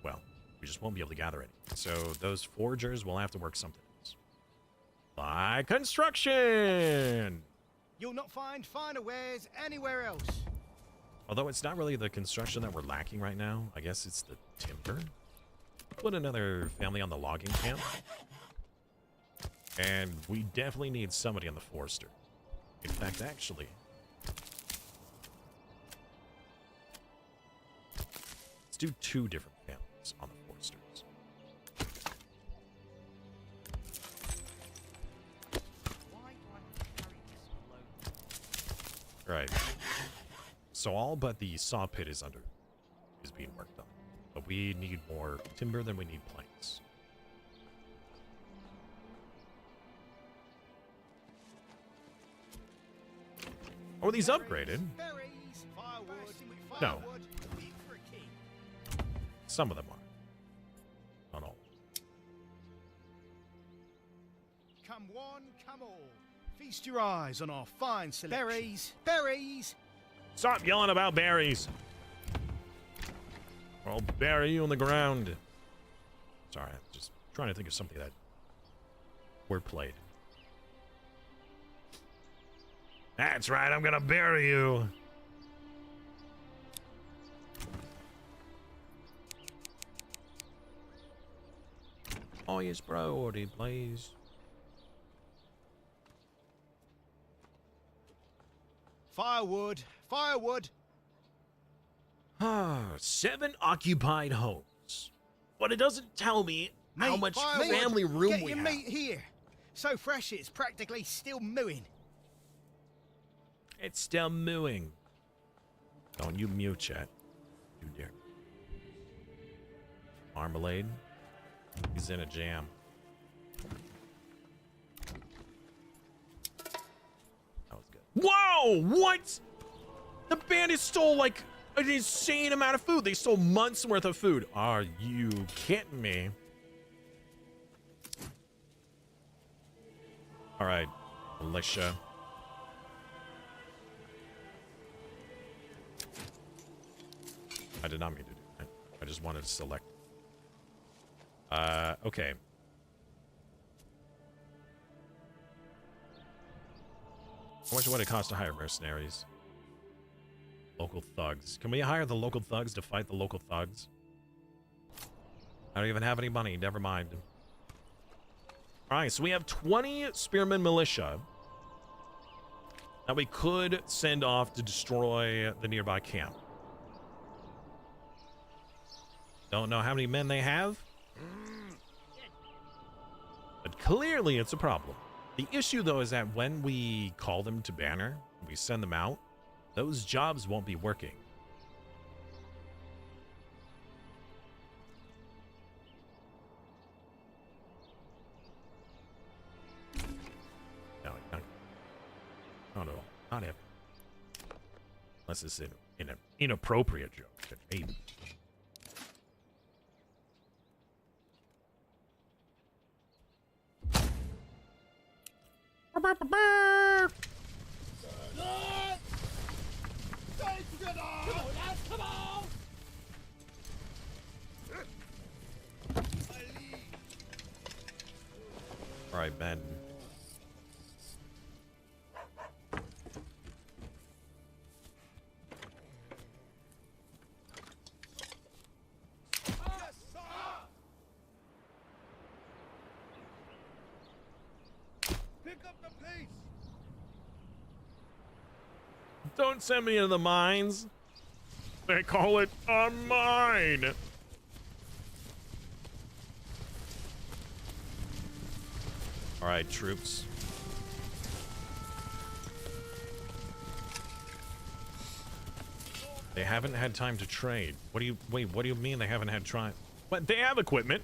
Speaker 3: Well, We just won't be able to gather any. So those foragers will have to work something else. Like construction!
Speaker 1: You'll not find finer wares anywhere else.
Speaker 3: Although it's not really the construction that we're lacking right now. I guess it's the timber. Put another family on the logging camp. And we definitely need somebody on the forester. In fact, actually... let's do 2 different families on the foresters.
Speaker 4: Why do I have to carry this alone?
Speaker 3: Right. So all but the saw pit is being worked on. But we need more timber than we need planks. Oh, are these upgraded?
Speaker 1: Berries, firewood,
Speaker 3: No.
Speaker 1: firewood, meat for a king.
Speaker 3: Some of them are. Not all.
Speaker 1: Come one, come all. Feast your eyes on our fine selection. Berries, berries.
Speaker 3: Stop yelling about berries! Or I'll bury you on the ground. Sorry, I'm just trying to think of something that word played. That's right, I'm gonna bury you. Oh, yes, brody, please.
Speaker 1: Firewood, firewood.
Speaker 3: 7 occupied homes. But it doesn't tell me how
Speaker 1: Meat,
Speaker 3: much
Speaker 1: firewood.
Speaker 3: family room
Speaker 1: Get
Speaker 3: we
Speaker 1: your
Speaker 3: have.
Speaker 1: meat here. So fresh it's practically still mooing.
Speaker 3: It's still mooing. Don't you mew, chat. You dare. Marmalade. He's in a jam. That was good. Whoa! What? The bandits stole like an insane amount of food. They stole months worth of food. Are you kidding me? All right, militia. I did not mean to do that. I just wanted to select. Okay. How much would it cost to hire mercenaries? Local thugs. Can we hire the local thugs to fight the local thugs? I don't even have any money. Never mind. Alright, so we have 20 spearmen militia that we could send off to destroy the nearby camp. Don't know how many men they have, but clearly it's a problem. The issue, though, is that when we call them to banner, we send them out, those jobs won't be working. No, not at all. Not ever. Unless it's in an inappropriate joke. Then maybe. All right, Ben.
Speaker 5: Pick up the pace.
Speaker 3: Don't send me into the mines. They call it a mine. All right, troops. They haven't had time to trade. What do you mean they haven't had time? What? They have equipment.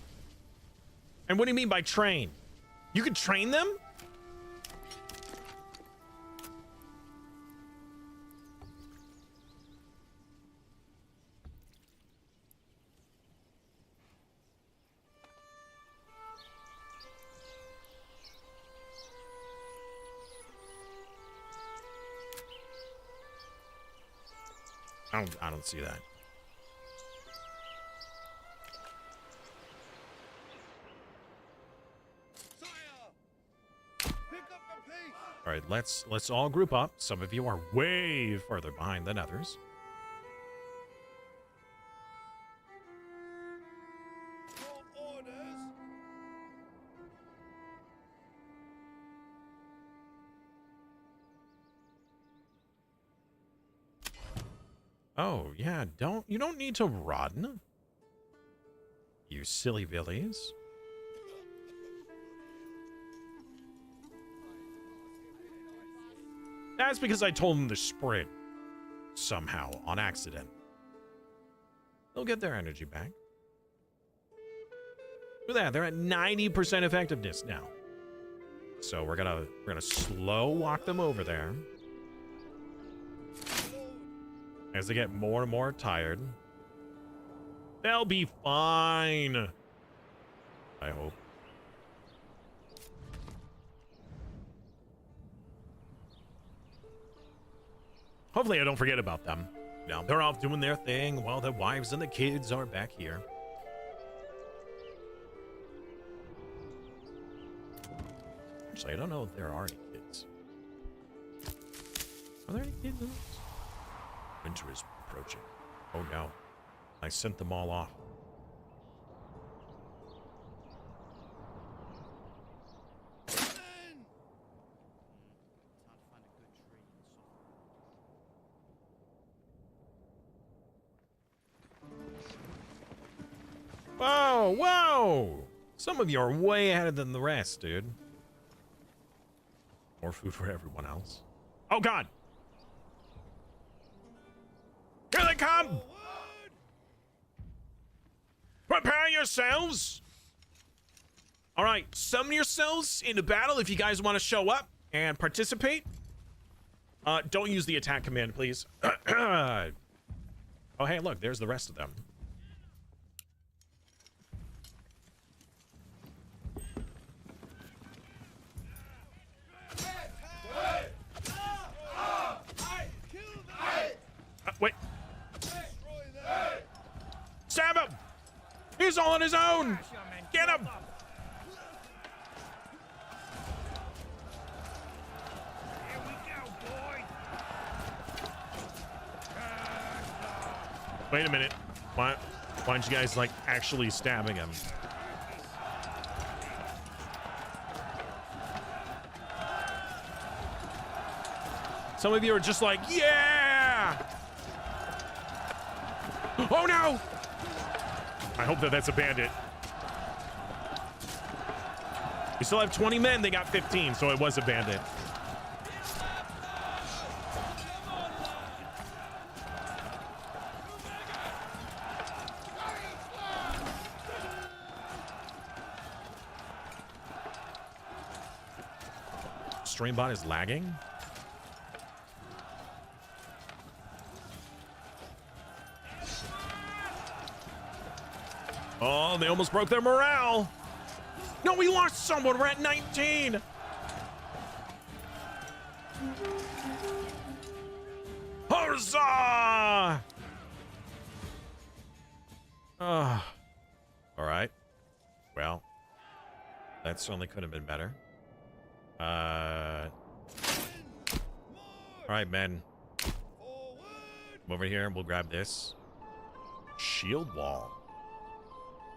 Speaker 3: And what do you mean by train? You can train them? I don't see that. All right, let's all group up. Some of you are way further behind than others.
Speaker 5: Your orders.
Speaker 3: Oh, yeah, you don't need to run. You silly billies. That's because I told them to sprint. Somehow, on accident. They'll get their energy back. Look at that, they're at 90% effectiveness now. So we're gonna slow walk them over there. As they get more and more tired. They'll be fine. I hope. Hopefully I don't forget about them. Now they're off doing their thing while the wives and the kids are back here. Actually, I don't know if there are any kids. Are there any kids in this? Winter is approaching. Oh no. I sent them all off. Whoa, whoa! Some of you are way ahead than the rest, dude. More food for everyone else. Oh god! Here they come! Prepare yourselves! Alright, summon yourselves into battle if you guys want to show up and participate. Don't use the attack command, please. Oh, hey, look, there's the rest of them. Wait. Stab him! He's all on his own! Get him!
Speaker 1: Here we go, boy.
Speaker 3: Wait a minute. Why aren't you guys, like, actually stabbing him? Some of you are just like, yeah! Oh no! I hope that that's a bandit. We still have 20 men, they got 15, so it was a bandit. Streambot is lagging? Oh, they almost broke their morale. No, we lost someone. We're at 19. Huzzah! All right. Well, that certainly could have been better. All right, men. Come over here and we'll grab this. Shield wall.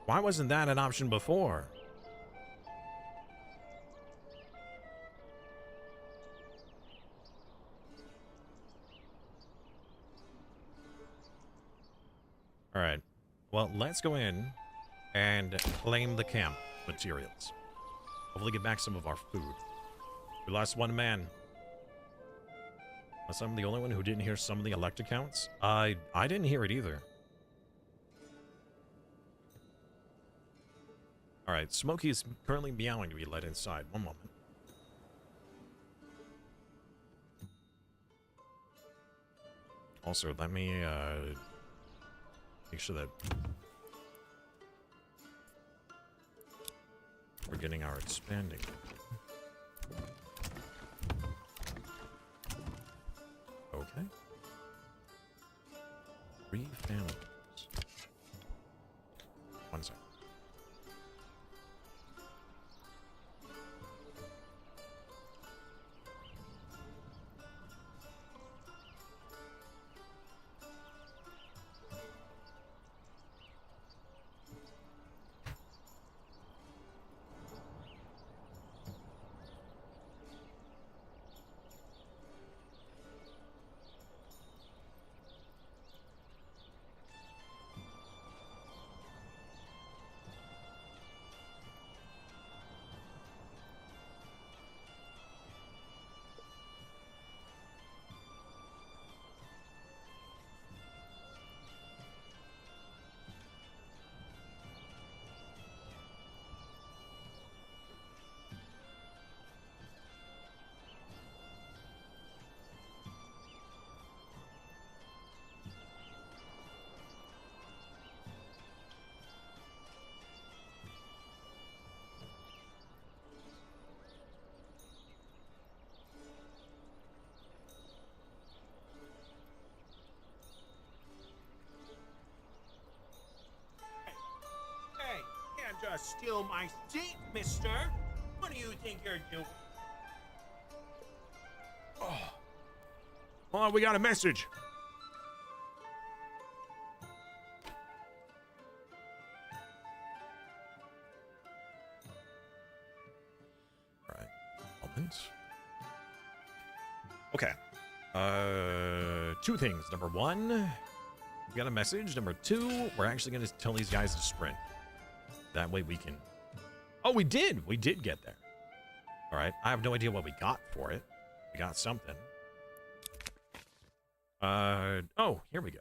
Speaker 3: Why wasn't that an option before? All right. Well, let's go in and claim the camp materials. Hopefully get back some of our food. We lost one man. Was I the only one who didn't hear some of the elect accounts? I didn't hear it either. Alright, Smokey is currently meowing to be let inside. One moment. Also, let me, make sure that we're getting our expanding. Okay. 3 families. 1 second. to steal my seat, mister. What do you think you're doing? Oh, we got a message. All right. Moment. Okay. Two things. Number one, we got a message. Number two, we're actually going to tell these guys to sprint. That way we can... Oh, we did. We did get there. All right. I have no idea what we got for it. We got something. Oh, here we go.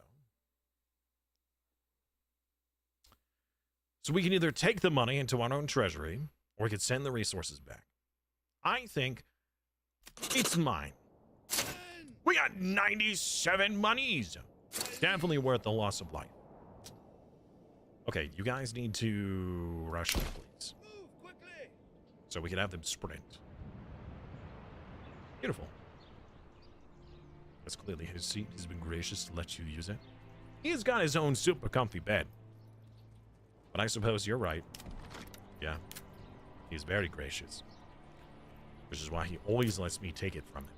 Speaker 3: So we can either take the money into our own treasury, or we could send the resources back. I think it's mine. We got 97 monies. Definitely worth the loss of life. Okay, you guys need to rush in, please.
Speaker 4: Move quickly.
Speaker 3: So we can have them sprint. Beautiful. That's clearly his seat. He's been gracious to let you use it. He's got his own super comfy bed. But I suppose you're right. Yeah. He's very gracious. Which is why he always lets me take it from him.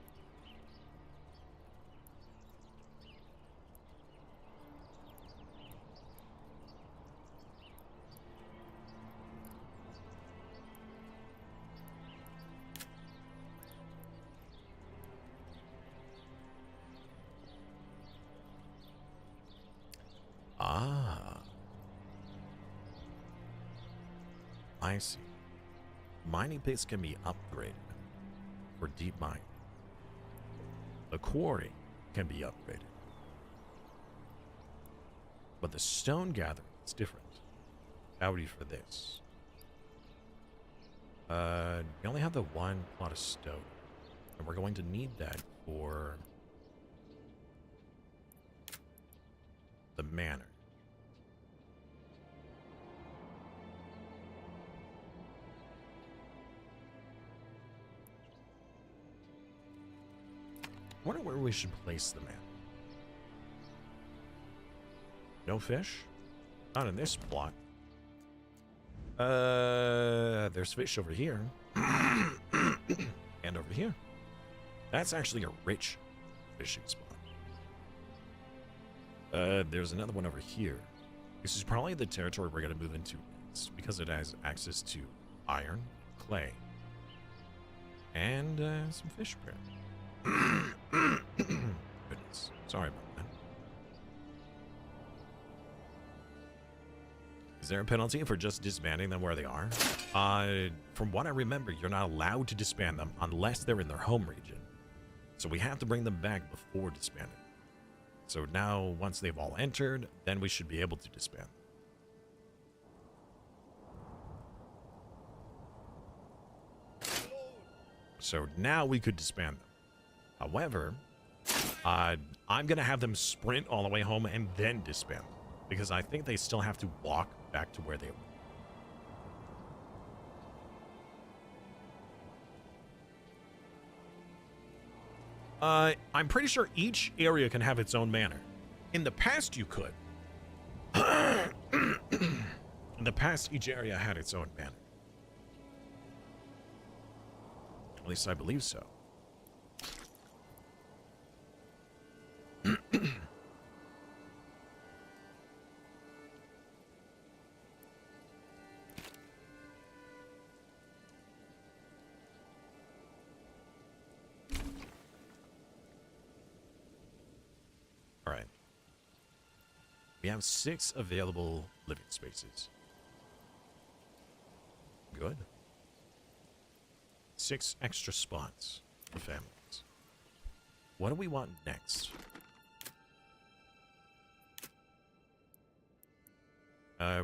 Speaker 3: Ah. I see. Mining pits can be upgraded for deep mining. The quarry can be upgraded. But the stone gathering is different. How would you for this? We only have the one plot of stone. And we're going to need that for the manor. I wonder where we should place the manor. No fish? Not in this plot. There's fish over here. And over here. That's actually a rich fishing spot. There's another one over here. This is probably the territory we're going to move into next, because it has access to iron, clay, and some fish apparently. Goodness. Sorry about that. Is there a penalty for just disbanding them where they are? From what I remember, you're not allowed to disband them unless they're in their home region. So we have to bring them back before disbanding. So now, once they've all entered, then we should be able to disband them. So now we could disband them. However, I'm going to have them sprint all the way home and then disband them, because I think they still have to walk back to where they were. I'm pretty sure each area can have its own manor. In the past, you could. In the past, each area had its own manor. At least I believe so. All right. We have 6 available living spaces. Good. 6 extra spots for families. What do we want next?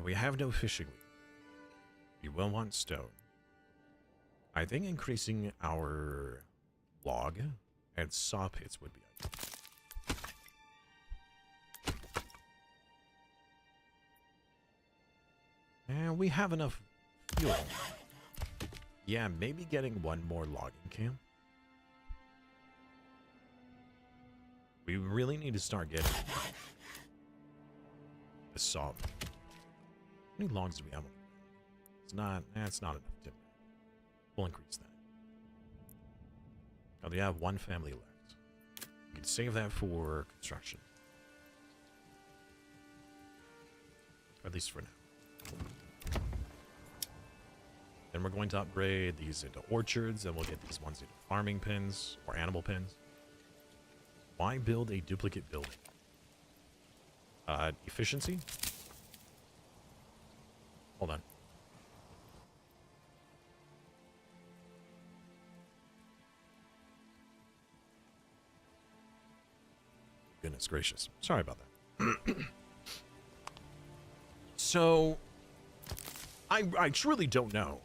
Speaker 3: We have no fishing. We will want stone. I think increasing our log and saw pits would be ideal. And we have enough fuel. Yeah, maybe getting one more logging camp. We really need to start getting the saw. How many logs do we have? It's not enough timber. We'll increase that. Now they have one family left. You can save that for construction. At least for now. Then we're going to upgrade these into orchards, and we'll get these ones into farming pens or animal pens. Why build a duplicate building? Efficiency? Hold on. Goodness gracious. Sorry about that. So, I truly don't know.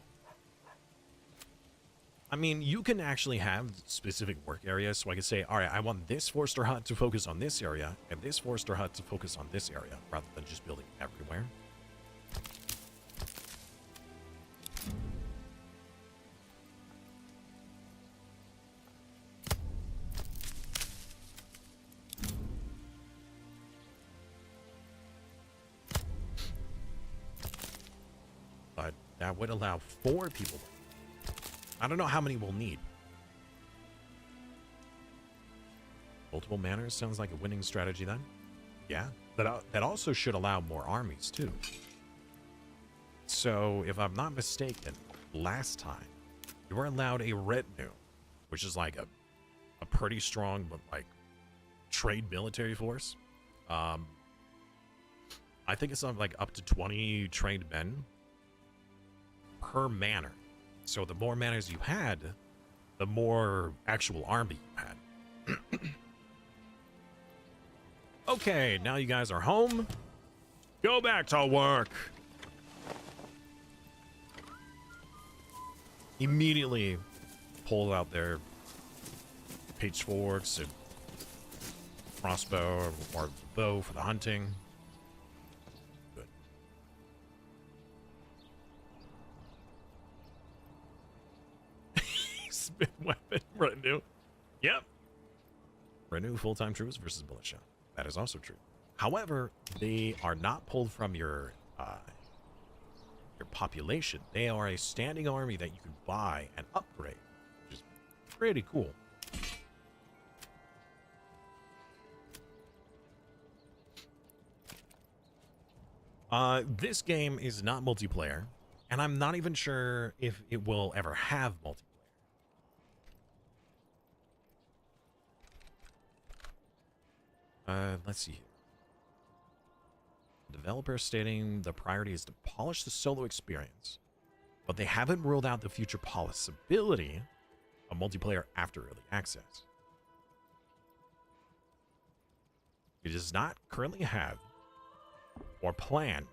Speaker 3: I mean, you can actually have specific work areas, so I can say, all right, I want this forester hut to focus on this area, and this forester hut to focus on this area, rather than just building everywhere. But that would allow 4 people. I don't know how many we'll need. Multiple manors sounds like a winning strategy then. Yeah, that also should allow more armies too. So if I'm not mistaken, last time you were allowed a retinue, which is like a pretty strong but like trade military force. I think it's like up to 20 trained men per manor. So the more manors you had, the more actual army you had. Okay, now you guys are home. Go back to work. Immediately pull out their pitchforks and crossbow or bow for the hunting. Spin weapon retinue. Yep. Renew full-time troops versus militia. That is also true. However, they are not pulled from your population. They are a standing army that you can buy and upgrade, which is pretty cool. This game is not multiplayer, and I'm not even sure if it will ever have multiplayer. Let's see here. The developer stating the priority is to polish the solo experience, but they haven't ruled out the future possibility of multiplayer after early access. It does not currently have or plan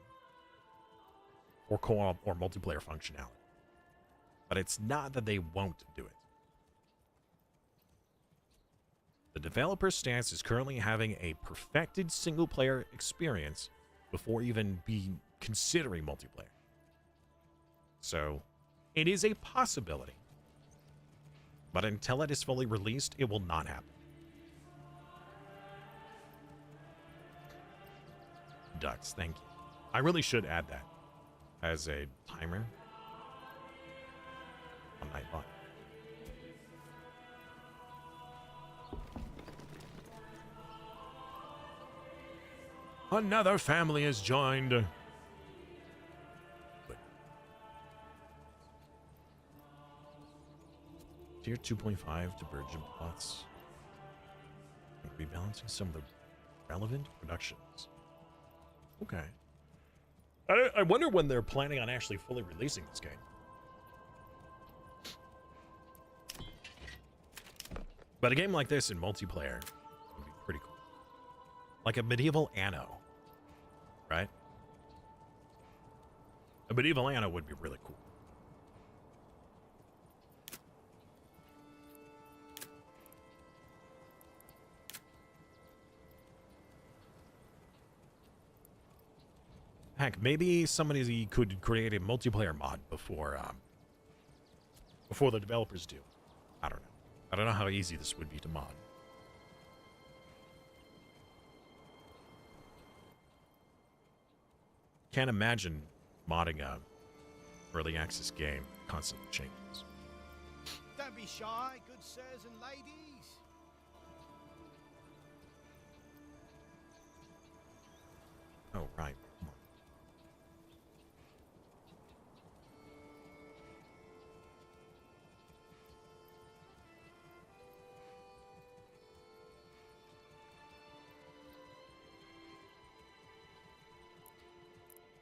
Speaker 3: for co-op or multiplayer functionality, but it's not that they won't do it. The developer's stance is currently having a perfected single-player experience before even considering multiplayer. So, it is a possibility. But until it is fully released, it will not happen. Ducks, thank you. I really should add that as a timer on Nightbot. Another family has joined. Good. Tier 2.5 to Virgin Plots. Rebalancing some of the relevant productions. Okay. I wonder when they're planning on actually fully releasing this game. But a game like this in multiplayer would be pretty cool. Like a medieval Anno. Right? A medieval Anno would be really cool. Heck, maybe somebody could create a multiplayer mod before the developers do. I don't know. I don't know how easy this would be to mod. Can't imagine modding early access game constantly changes.
Speaker 1: Don't be shy, good sirs and ladies.
Speaker 3: Oh, right. Come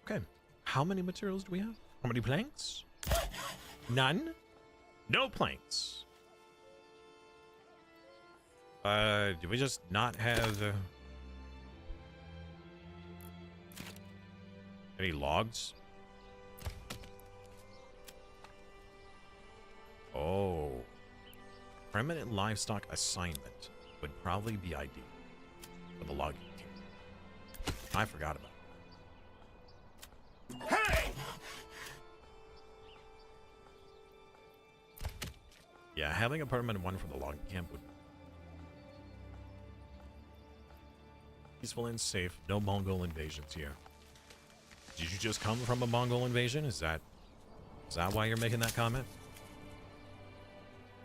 Speaker 3: on. Okay. How many materials do we have? How many planks? None? No planks. Do we just not have any logs? Oh. Permanent livestock assignment would probably be ideal for the logging team. I forgot about it. Hey! Yeah, having a permanent one for the logging camp would be peaceful and safe. No Mongol invasions here. Did you just come from a Mongol invasion? Is that why you're making that comment?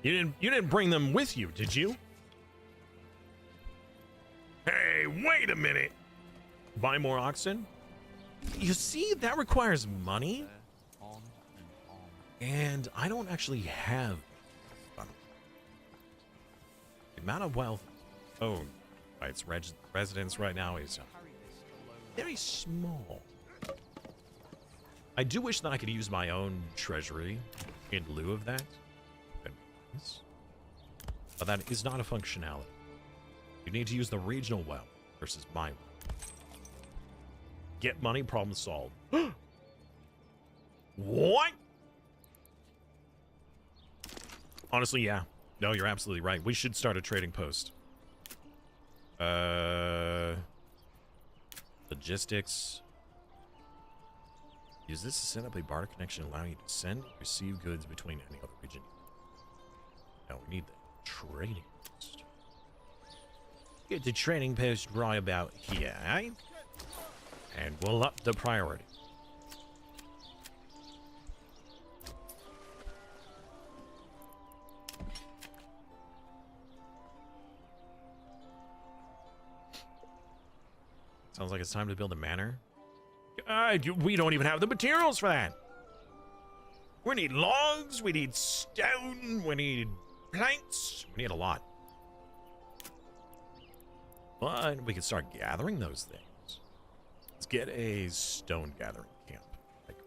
Speaker 3: You didn't bring them with you, did you? Hey, wait a minute. Buy more oxen? You see, that requires money.
Speaker 4: On and on.
Speaker 3: And I don't actually have money. The amount of wealth owned by its residents right now is
Speaker 4: Carry this alone.
Speaker 3: very small. I do wish that I could use my own treasury in lieu of that. But that is not a functionality. You need to use the regional wealth versus my wealth. Get money, problem solved. What? Honestly, yeah. No, you're absolutely right. We should start a trading post. Logistics. Use this to set up a barter connection allowing you to send and receive goods between any other region. Now we need the trading post. Get the trading post right about here, eh? And we'll up the priority. Sounds like it's time to build a manor. We don't even have the materials for that. We need logs, we need stone, we need planks, we need a lot. But we can start gathering those things. Let's get a stone gathering camp. Like,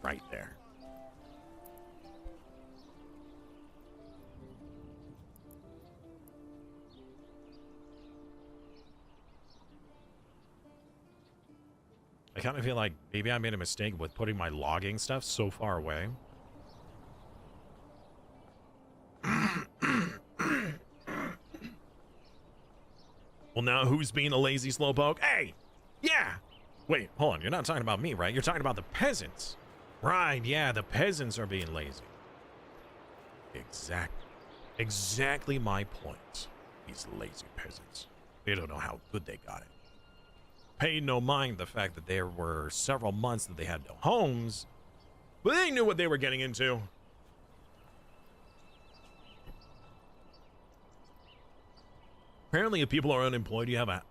Speaker 3: right there. I kind of feel like maybe I made a mistake with putting my logging stuff so far away. Well, now who's being a lazy slowpoke? Hey! Yeah! Wait, hold on. You're not talking about me, right? You're talking about the peasants. Right, yeah, the peasants are being lazy. Exactly my point. These lazy peasants. They don't know how good they got it. Paid no mind the fact that there were several months that they had no homes, but they knew what they were getting into. Apparently, if people are unemployed, you have a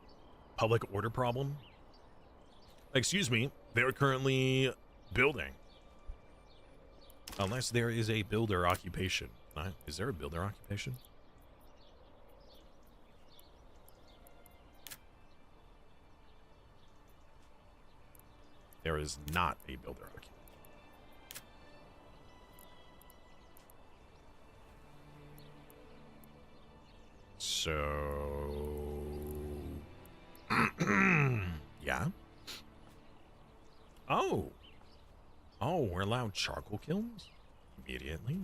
Speaker 3: public order problem. Excuse me, they're currently building. Unless there is a builder occupation. Is there a builder occupation? There is not a builder occupation. So... yeah? Oh, we're allowed charcoal kilns? Immediately?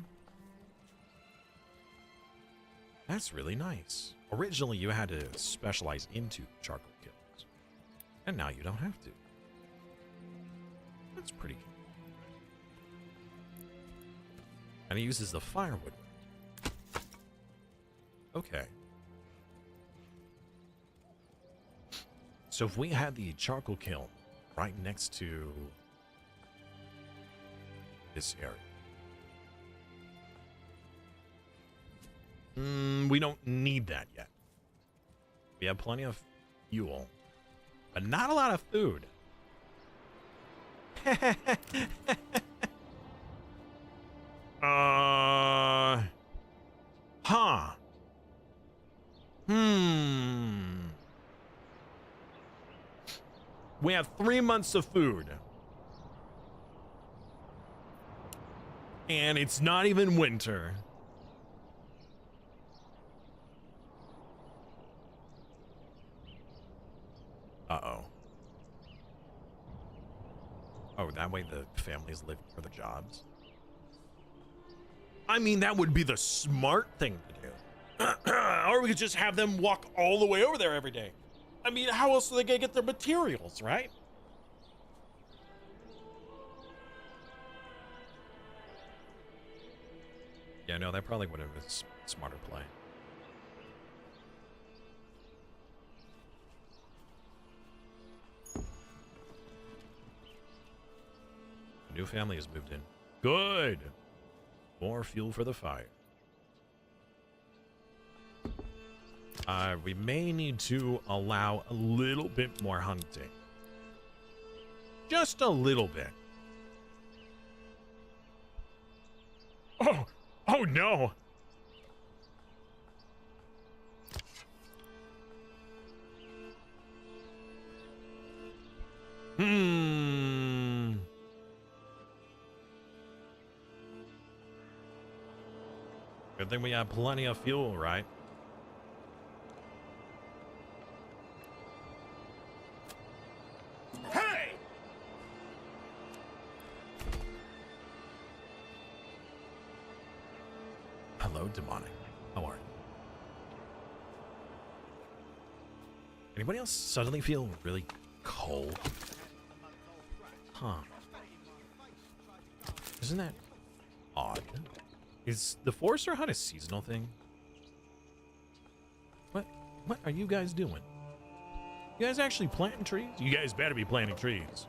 Speaker 3: That's really nice. Originally, you had to specialize into charcoal kilns. And now you don't have to. That's pretty good. And he uses the firewood. Okay. So if we had the charcoal kiln right next to this area. We don't need that yet. We have plenty of fuel, but not a lot of food. Huh. We have 3 months of food. And it's not even winter. Uh-oh. Oh, that way the families live for the jobs. I mean, that would be the smart thing to do. Or we could just have them walk all the way over there every day. I mean, how else are they gonna get their materials, right? Yeah, no, that probably would have been a smarter play. A new family has moved in. Good! More fuel for the fire. We may need to allow a little bit more hunting. Just a little bit. Oh no! Good thing we have plenty of fuel, right?
Speaker 5: Hey!
Speaker 3: Hello, demonic. How are you? Anybody else suddenly feel really cold? Huh. Isn't that odd? Is the Forester Hut a seasonal thing? What are you guys doing? You guys actually planting trees? You guys better be planting trees.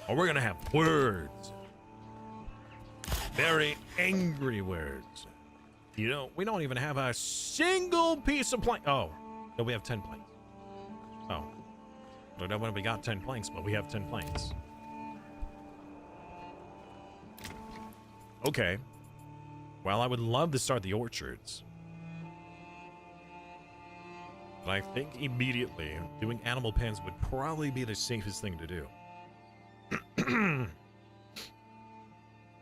Speaker 3: Or we're gonna have words. Very angry words. You know, we don't even have a single piece of plank. Oh, no, we have 10 planks. Oh. I don't know when we got 10 planks, but we have 10 planks. Okay. Well, I would love to start the orchards. But I think immediately doing animal pens would probably be the safest thing to do.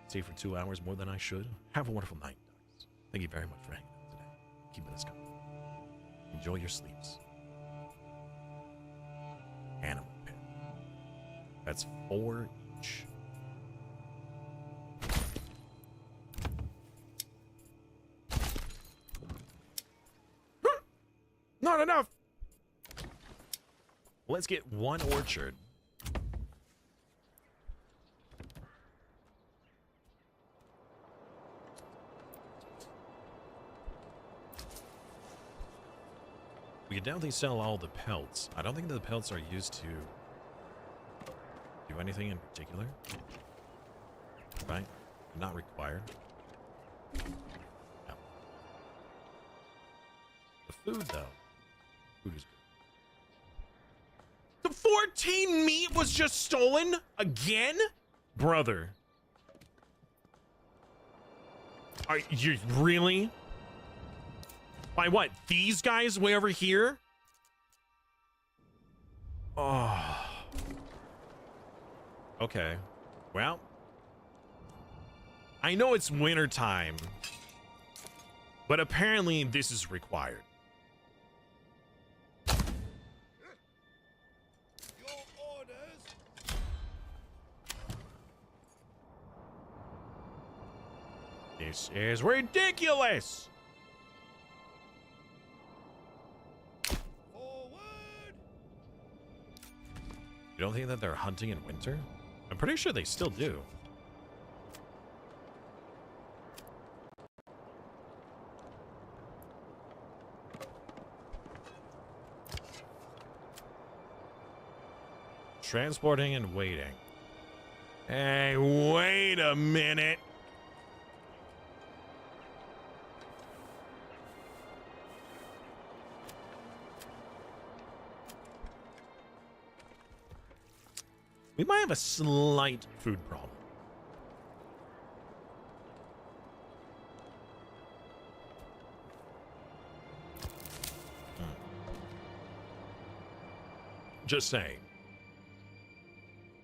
Speaker 3: Stay for 2 hours more than I should. Have a wonderful night, guys. Thank you very much for hanging out today. Keeping us company. Enjoy your sleeps. Animal pen. That's 4 each. Not enough. Let's get 1 orchard. We could definitely sell all the pelts. I don't think the pelts are used to do anything in particular. Right? Not required. No. The food, though. Food is good. The 14 meat was just stolen? Again? Brother. Are you really? By what? These guys way over here? Oh. Okay. Well. I know it's winter time. But apparently this is required.
Speaker 5: Your orders?
Speaker 3: This is ridiculous.
Speaker 5: Forward!
Speaker 3: You don't think that they're hunting in winter? I'm pretty sure they still do. Transporting and waiting. Hey, wait a minute. We might have a slight food problem. Just saying.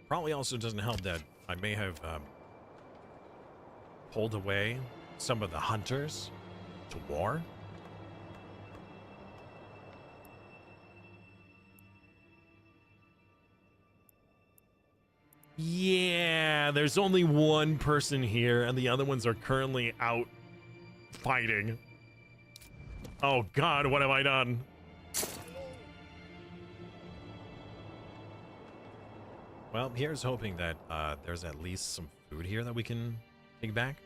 Speaker 3: Probably also doesn't help that I may have pulled away some of the hunters to war. Yeah, there's only one person here, and the other ones are currently out fighting. Oh God, what have I done? Well, here's hoping that there's at least some food here that we can take back.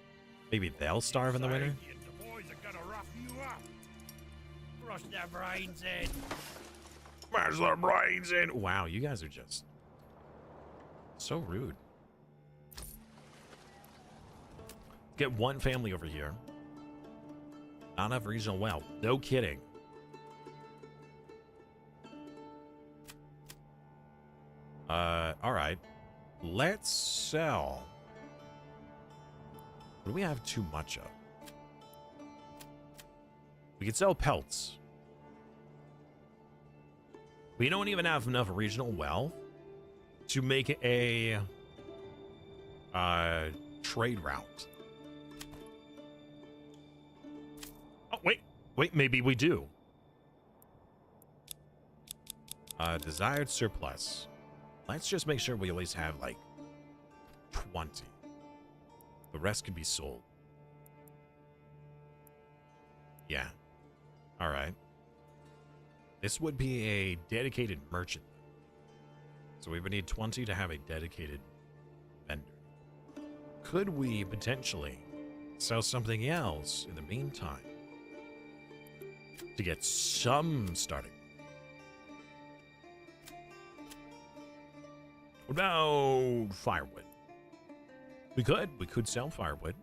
Speaker 3: Maybe they'll starve in the winter.
Speaker 1: The boys are gonna rough you up. Crush their brains in.
Speaker 3: Smash their brains in. Wow, you guys are just so rude. Get one family over here. Not enough regional wealth. No kidding. All right. Let's sell. What do we have too much of? We could sell pelts. We don't even have enough regional wealth to make a trade route. Oh, wait, maybe we do. Desired surplus. Let's just make sure we at least have like 20. The rest can be sold. Yeah. All right. This would be a dedicated merchant. So we would need 20 to have a dedicated vendor. Could we potentially sell something else in the meantime to get some starting? What about firewood? We could sell firewood.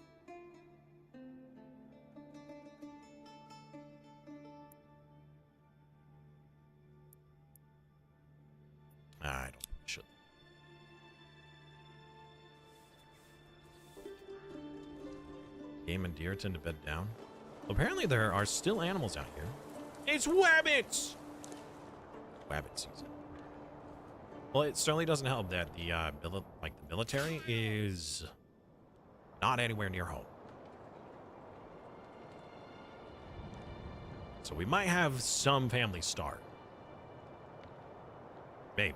Speaker 3: I don't think we should. Game and deer tend to bed down. Apparently there are still animals out here. It's wabbits! Wabbit season. Well, it certainly doesn't help that the military is not anywhere near home. So we might have some family starve. Maybe.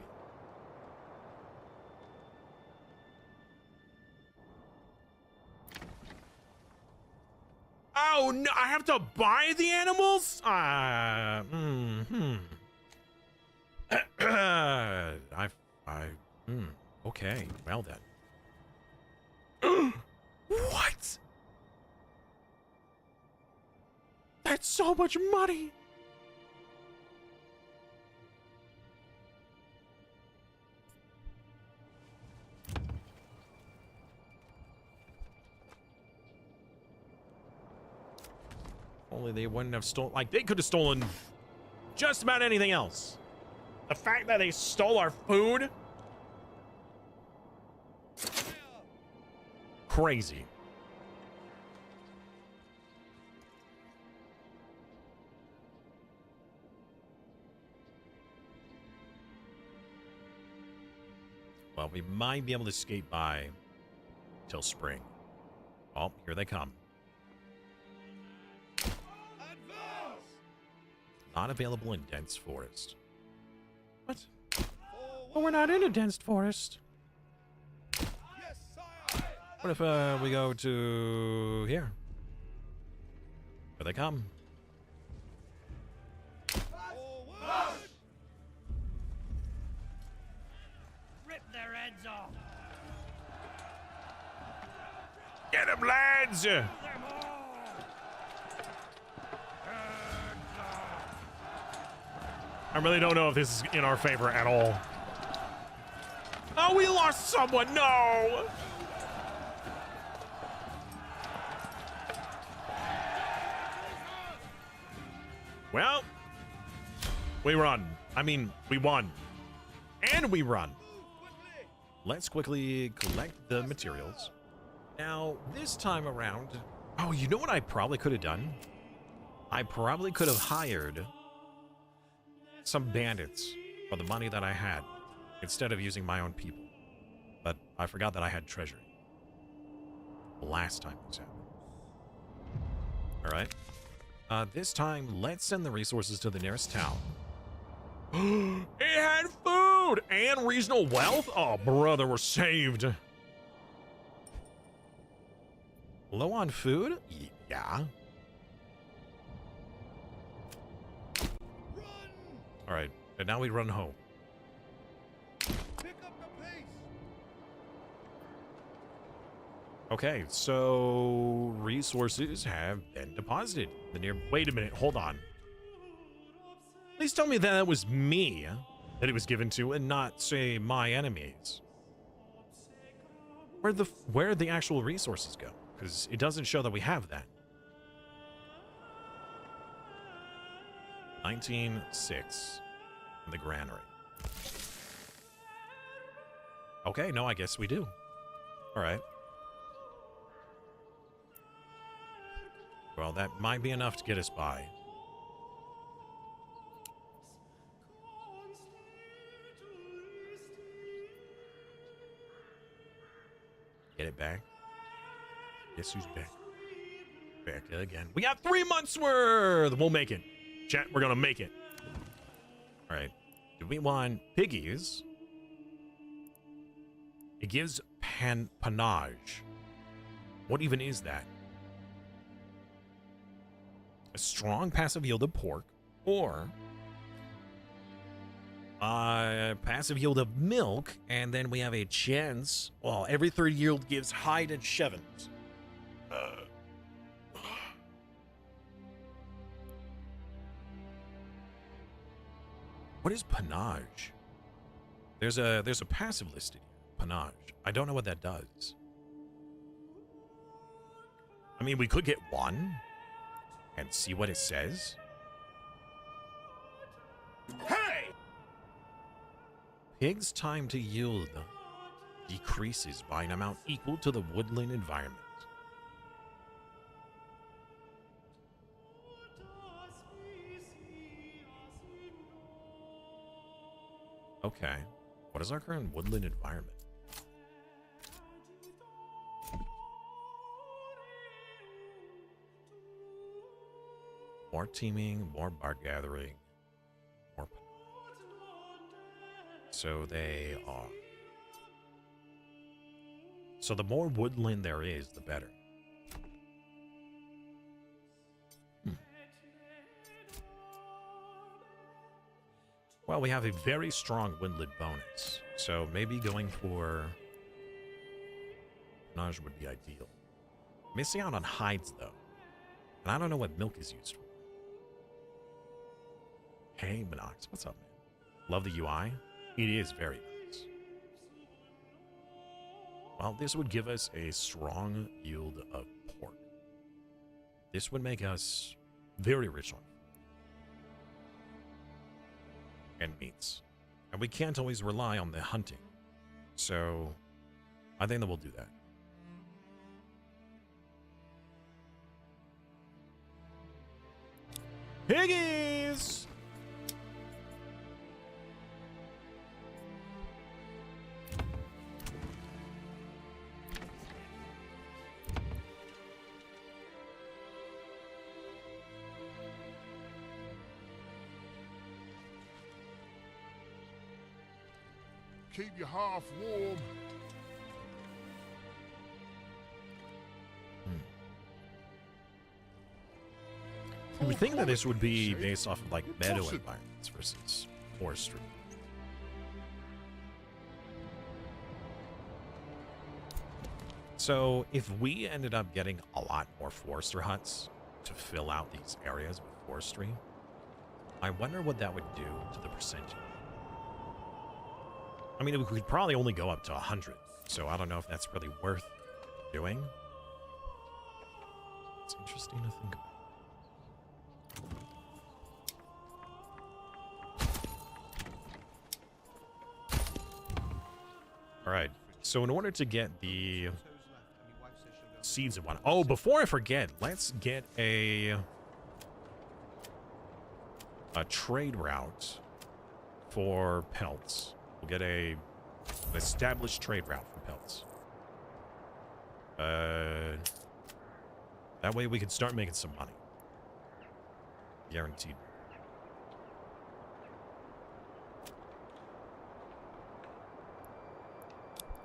Speaker 3: Oh no! I have to buy the animals. Okay. Well then. What? That's so much money. Only they wouldn't have stolen. Like, they could have stolen just about anything else. The fact that they stole our food? Crazy. Well, we might be able to skate by till spring. Oh, here they come. Not available in dense forest. What? Well, we're not in a dense forest. What if we go to here? Here they come.
Speaker 1: Rip their heads off.
Speaker 3: Get them, lads!
Speaker 1: Them all.
Speaker 3: I really don't know if this is in our favor at all. Oh, we lost someone. No. Well, we run. I mean, we won. And we run. Let's quickly collect the materials. Now, this time around... Oh, you know what I probably could have done? I probably could have hired some bandits for the money that I had instead of using my own people. But I forgot that I had treasury. Last time this happened. Alright. This time, let's send the resources to the nearest town. It had food and regional wealth? Oh, brother, we're saved. Low on food? Yeah. All right, and now we run home.
Speaker 5: Pick up the pace.
Speaker 3: Okay, so resources have been deposited. Wait a minute, hold on. Please tell me that it was me that it was given to and not, say, my enemies. Where'd the actual resources go? Because it doesn't show that we have that. 1906 in the granary. Okay, no, I guess we do. All right. Well, that might be enough to get us by. Get it back. Guess who's back? Back again. We got 3 months worth. We'll make it. Chat, we're gonna make it. All right. Do we want piggies? It gives panage. What even is that? A strong passive yield of pork, or passive yield of milk, and then we have a chance. Well, every third yield gives hide and chevins. What is panage? There's a passive listed here. Panage. I don't know what that does. I mean, we could get one and see what it says.
Speaker 5: Hey!
Speaker 3: Pig's time to yield decreases by an amount equal to the woodland environment. Okay. What is our current woodland environment? More teaming, more bark gathering, more. So they are. So the more woodland there is, the better. Well, we have a very strong woodland bonus, so maybe going for panage would be ideal. Missing out on hides, though. And I don't know what milk is used for. Hey, Monox, what's up, man? Love the UI? It is very nice. Well, this would give us a strong yield of pork. This would make us very rich on food and meats. And we can't always rely on the hunting. So I think that we'll do that. Piggies!
Speaker 5: Keep your hearth warm.
Speaker 3: You would think that this would be based off of like meadow environments versus forestry. So if we ended up getting a lot more forester huts to fill out these areas with forestry, I wonder what that would do to the percentage. I mean, we could probably only go up to 100, so I don't know if that's really worth doing. It's interesting to think about. All right, so in order to get the
Speaker 4: Toes left, and my wife says she'll go.
Speaker 3: seeds and whatnot. Oh, before I forget, let's get a trade route for pelts. We'll get an established trade route for pelts. That way we can start making some money. Guaranteed.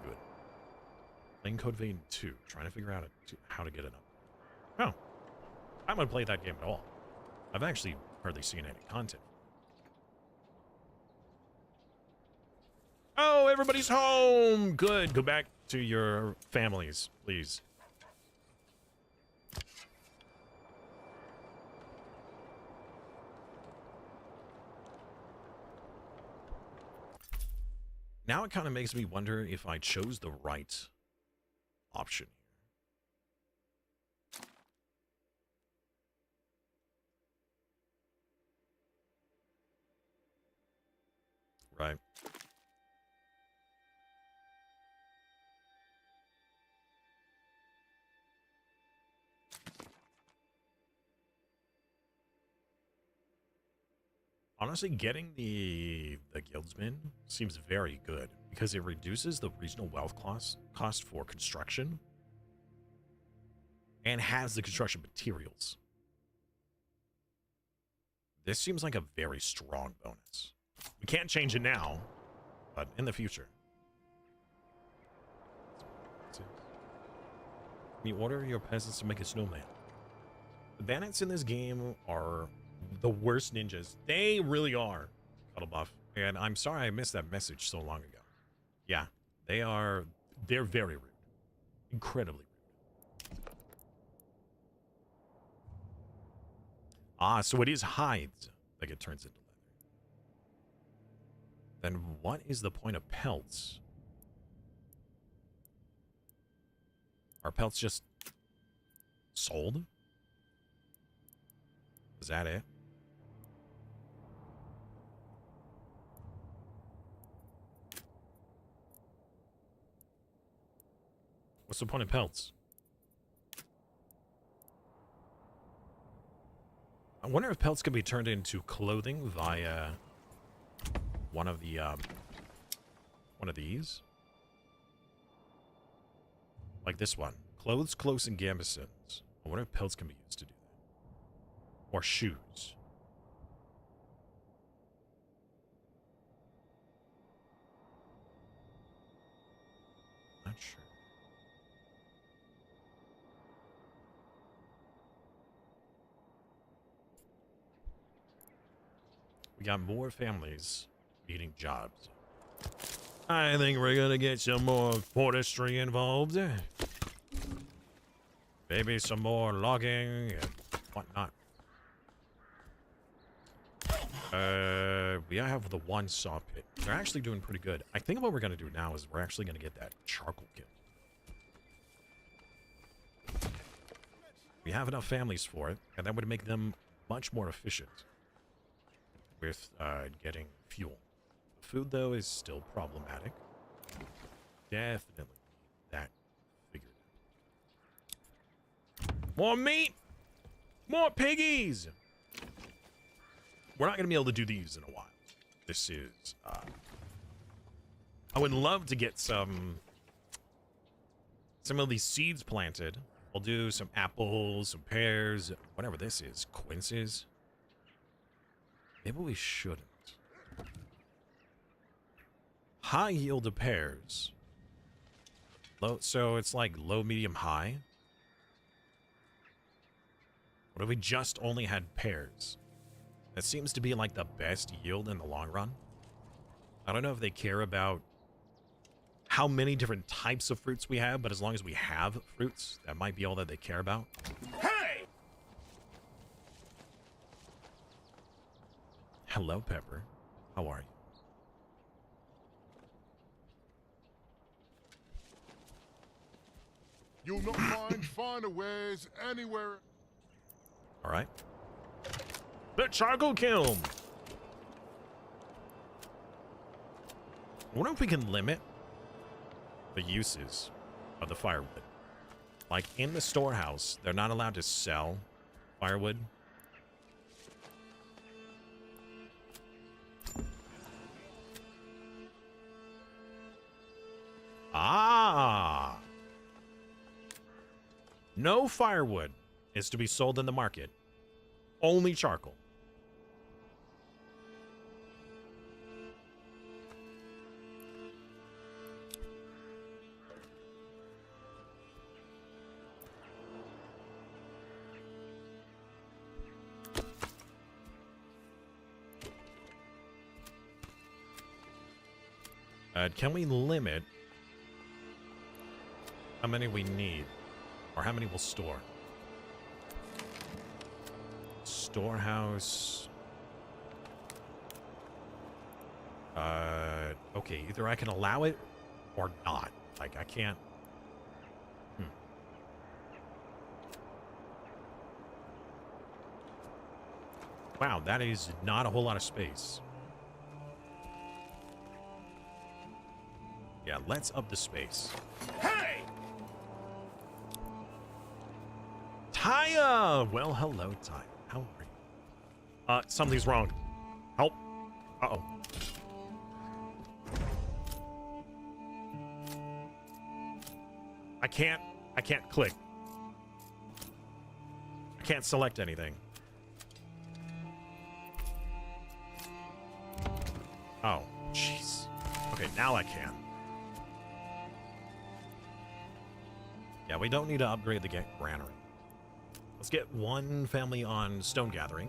Speaker 3: Good. Playing Code Vein 2. Trying to figure out how to get it up. Oh. I haven't played that game at all. I've actually hardly seen any content. Oh, everybody's home! Good. Go back to your families, please. Now it kind of makes me wonder if I chose the right option here. Right. Honestly, getting the guildsman seems very good because it reduces the regional wealth cost for construction and has the construction materials. This seems like a very strong bonus. We can't change it now, but in the future. You order your peasants to make a snowman. The bandits in this game are the worst ninjas. They really are. Cuddlebuff. And I'm sorry I missed that message so long ago. Yeah, they're very rude. Incredibly rude. Ah, so it is hides that it turns into leather. Then what is the point of pelts? Are pelts just sold? Is that it? What's the point of pelts? I wonder if pelts can be turned into clothing via one of these. Like this one. Clothes, cloaks, and gambesons. I wonder if pelts can be used to do that. Or shoes. Not sure. We got more families needing jobs. I think we're gonna get some more forestry involved. Maybe some more logging and whatnot. We have the one saw pit. They're actually doing pretty good. I think what we're gonna do now is we're actually gonna get that charcoal kit. We have enough families for it, and that would make them much more efficient with getting fuel. Food, though, is still problematic. Definitely that figured out. More meat! More piggies! We're not going to be able to do these in a while. This is... I would love to get some of these seeds planted. We'll do some apples, some pears, whatever this is. Quinces. Maybe we shouldn't. High yield of pears. Low, so it's like low, medium, high. What if we just only had pears? That seems to be like the best yield in the long run. I don't know if they care about how many different types of fruits we have, but as long as we have fruits, that might be all that they care about.
Speaker 5: Hey!
Speaker 3: Hello, Pepper. How are you?
Speaker 5: You'll not find finer wares anywhere.
Speaker 3: All right. The charcoal kiln. I wonder if we can limit the uses of the firewood. Like in the storehouse, they're not allowed to sell firewood. Ah! No firewood is to be sold in the market. Only charcoal. Can we limit how many we need? Or how many we'll store? Storehouse. Okay, either I can allow it or not. Like, I can't. Wow, that is not a whole lot of space. Yeah, let's up the space.
Speaker 5: Hey!
Speaker 3: Taya! Well, hello, Taya. How are you? Something's wrong. Help. Uh-oh. I can't click. I can't select anything. Oh, jeez. Okay, now I can. Yeah, we don't need to upgrade the granary. Let's get one family on stone gathering.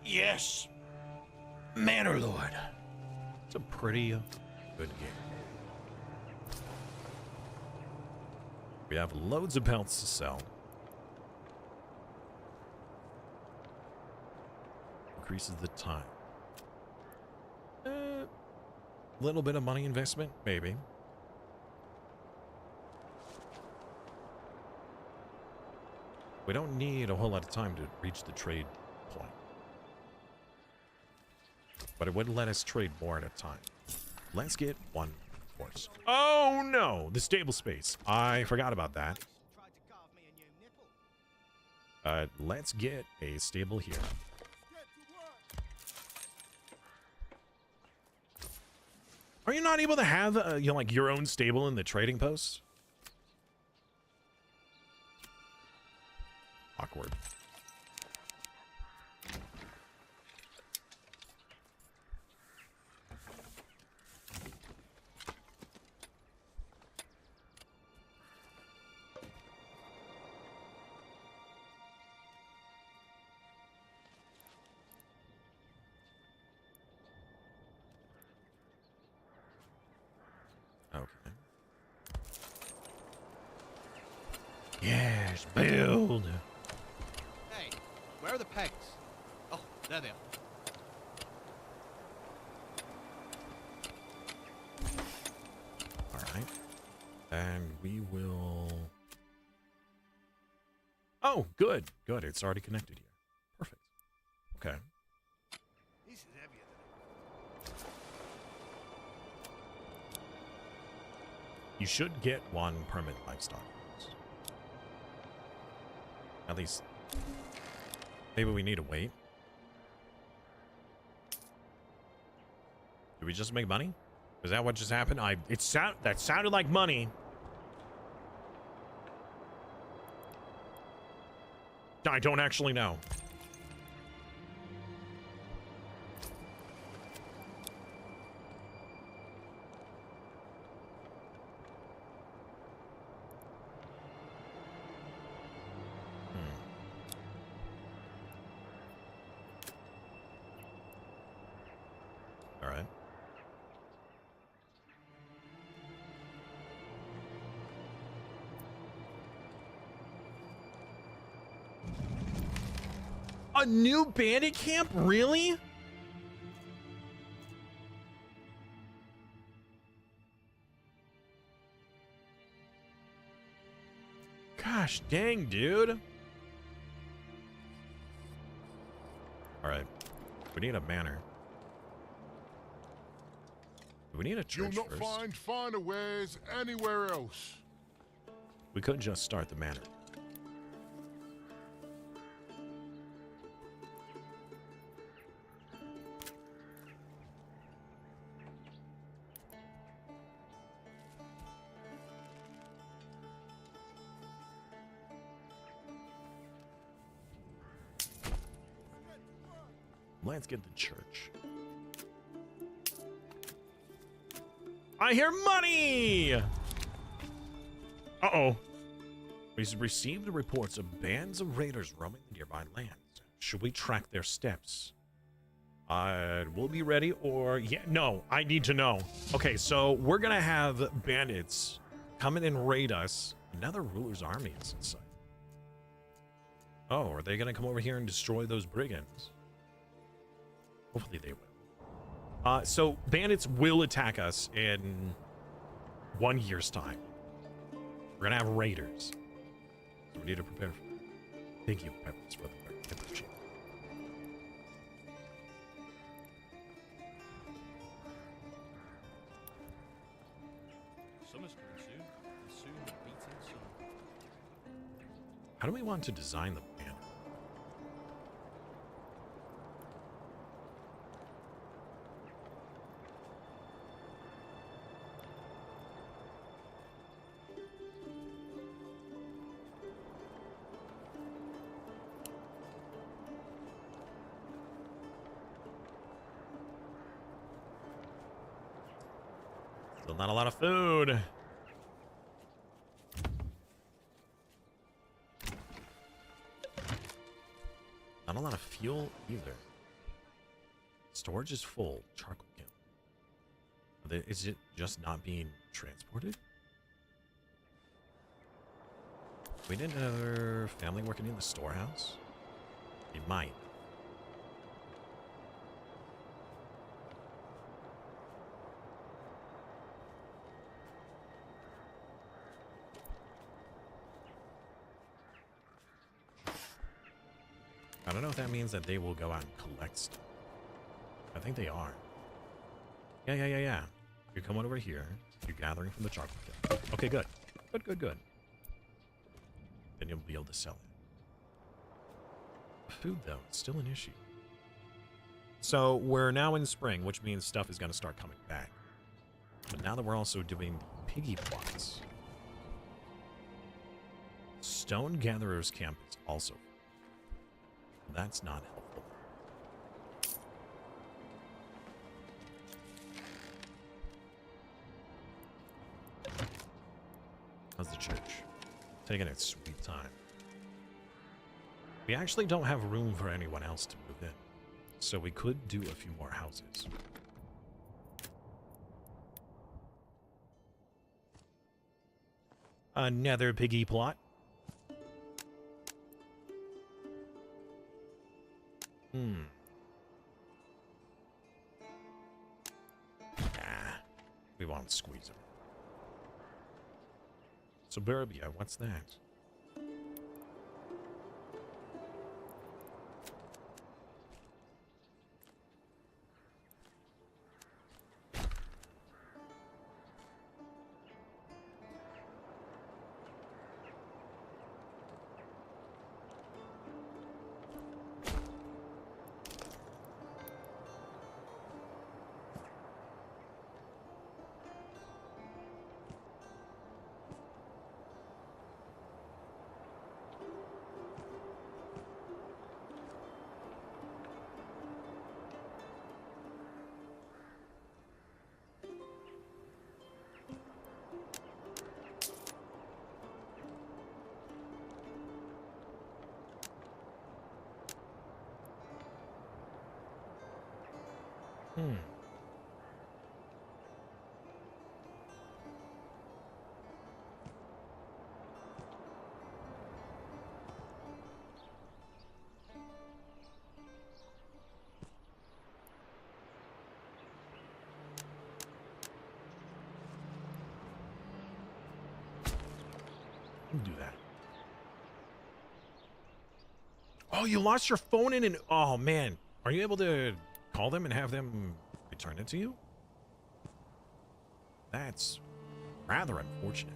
Speaker 3: Yes. Manor Lord. It's a pretty good game. We have loads of pelts to sell. Increases the time. Little bit of money investment, maybe. We don't need a whole lot of time to reach the trade point. But it would let us trade more at a time. Let's get one horse. Oh no, the stable space. I forgot about that.
Speaker 1: Tried to carve me a new nipple.
Speaker 3: Let's get a stable here.
Speaker 5: Get to work!
Speaker 3: Are you not able to have, you know, like your own stable in the trading post? Awkward. Okay. Yes, build.
Speaker 4: Hey, where are the pegs? Oh, there they are.
Speaker 3: All right. And we will... Oh, good. Good. It's already connected here. Perfect. Okay.
Speaker 1: This is heavier than
Speaker 3: You should get one permanent livestock. At least, maybe we need to wait. Did we just make money? Is that what just happened? That sounded like money. I don't actually know. All right. A new bandit camp? Really? Gosh dang, dude. Alright. We need a manor. We need a
Speaker 5: You'll
Speaker 3: church
Speaker 5: not
Speaker 3: first.
Speaker 5: find finer wares anywhere else.
Speaker 3: We could just start the manor. Let's get the church. I hear money! Uh-oh. We've received reports of bands of raiders roaming the nearby lands. Should we track their steps? We'll be ready, or... Yeah, no, I need to know. Okay, so we're gonna have bandits come in and raid us. Another ruler's army is in sight. Oh, are they gonna come over here and destroy those brigands? Hopefully they will. So bandits will attack us in 1 year's time. We're gonna have raiders. So we need to prepare for that. Thank you, Peppers, for the I appreciate it.
Speaker 1: Summer's coming soon. And soon the beating sun.
Speaker 3: How do we want to design the banner? Still not a lot of food. Not a lot of fuel either. Storage is full. Charcoal can. Is it just not being transported? We need another family working in the storehouse? It might. I don't know if that means that they will go out and collect stuff. I think they are. Yeah. You're coming over here. You're gathering from the charcoal pit. Okay, good. Good. Then you'll be able to sell it. Food, though, it's still an issue. So we're now in spring, which means stuff is going to start coming back. But now that we're also doing the piggy plots, Stone Gatherer's Camp is also... That's not helpful. How's the church? Taking its sweet time. We actually don't have room for anyone else to move in, so we could do a few more houses. Another piggy plot. Nah, we won't squeeze him. Suburbia, what's that? Do that. you lost your phone in an... Oh, man. Are you able to call them and have them return it to you? That's rather unfortunate.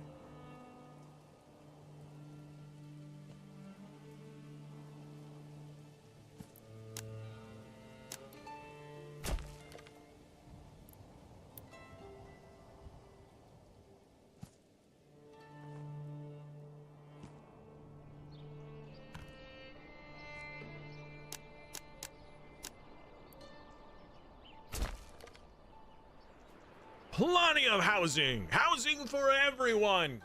Speaker 3: Plenty of housing! Housing for everyone!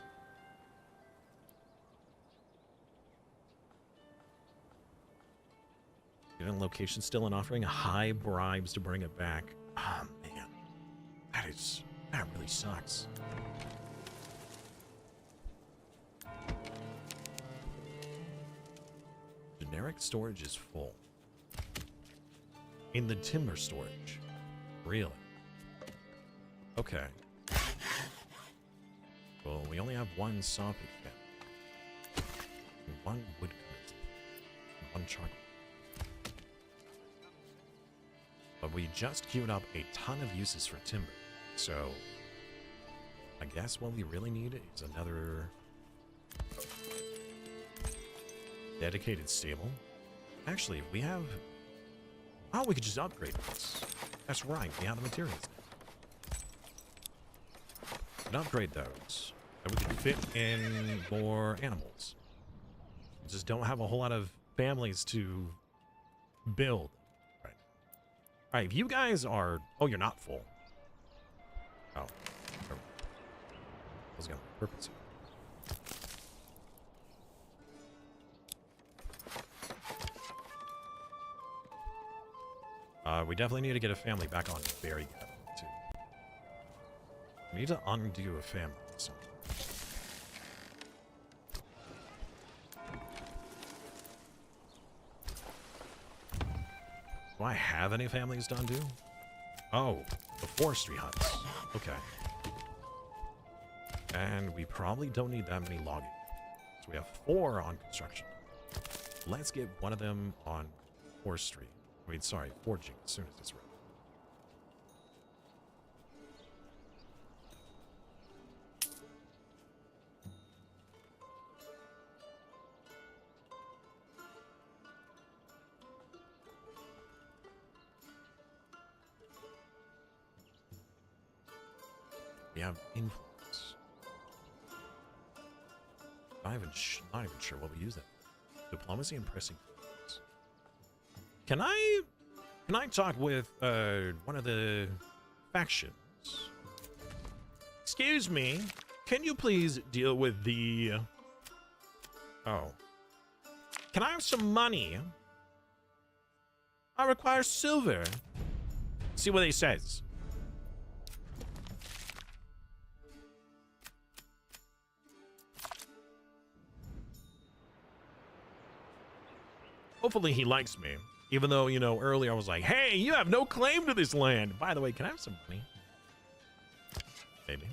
Speaker 3: Given location still and offering high bribes to bring it back. Oh, man. That really sucks. Generic storage is full. In the timber storage. Really? Okay. Well, we only have one saw pit fan. And one wood canister. And one charcoal. But we just queued up a ton of uses for timber. So, I guess what we really need is another dedicated stable. Actually, we have... Oh, we could just upgrade this. That's right, we have the materials. And upgrade those. And we can fit in more animals. We just don't have a whole lot of families to build. Right. Alright, if you guys are... Oh, you're not full. Oh. I was gonna purpose it. We definitely need to get a family back on very good, too. We need to undo a family. So. Do I have any families to undo? Oh, the forestry huts. Okay. And we probably don't need that many logging. So we have 4 on construction. Let's get one of them on forestry. I mean, sorry, forging as soon as it's ready. We have influence. Not even sure what we use that for. Diplomacy and pressing. Can I talk with one of the factions? Excuse me, can you please deal with the... Oh. Can I have some money? I require silver. See what he says. Hopefully he likes me. Even though, you know, earlier I was like, hey, you have no claim to this land. By the way, can I have some money? Maybe.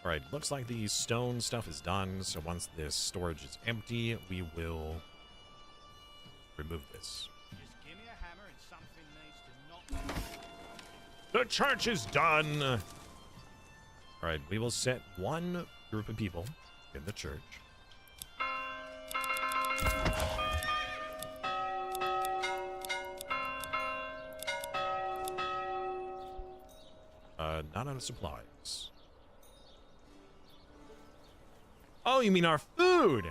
Speaker 3: Alright, looks like the stone stuff is done. So once this storage is empty, we will remove this.
Speaker 1: Just give me a hammer and something needs to not...
Speaker 3: The church is done! Alright, we will set one group of people in the church. Not out of supplies. Oh, you mean our food?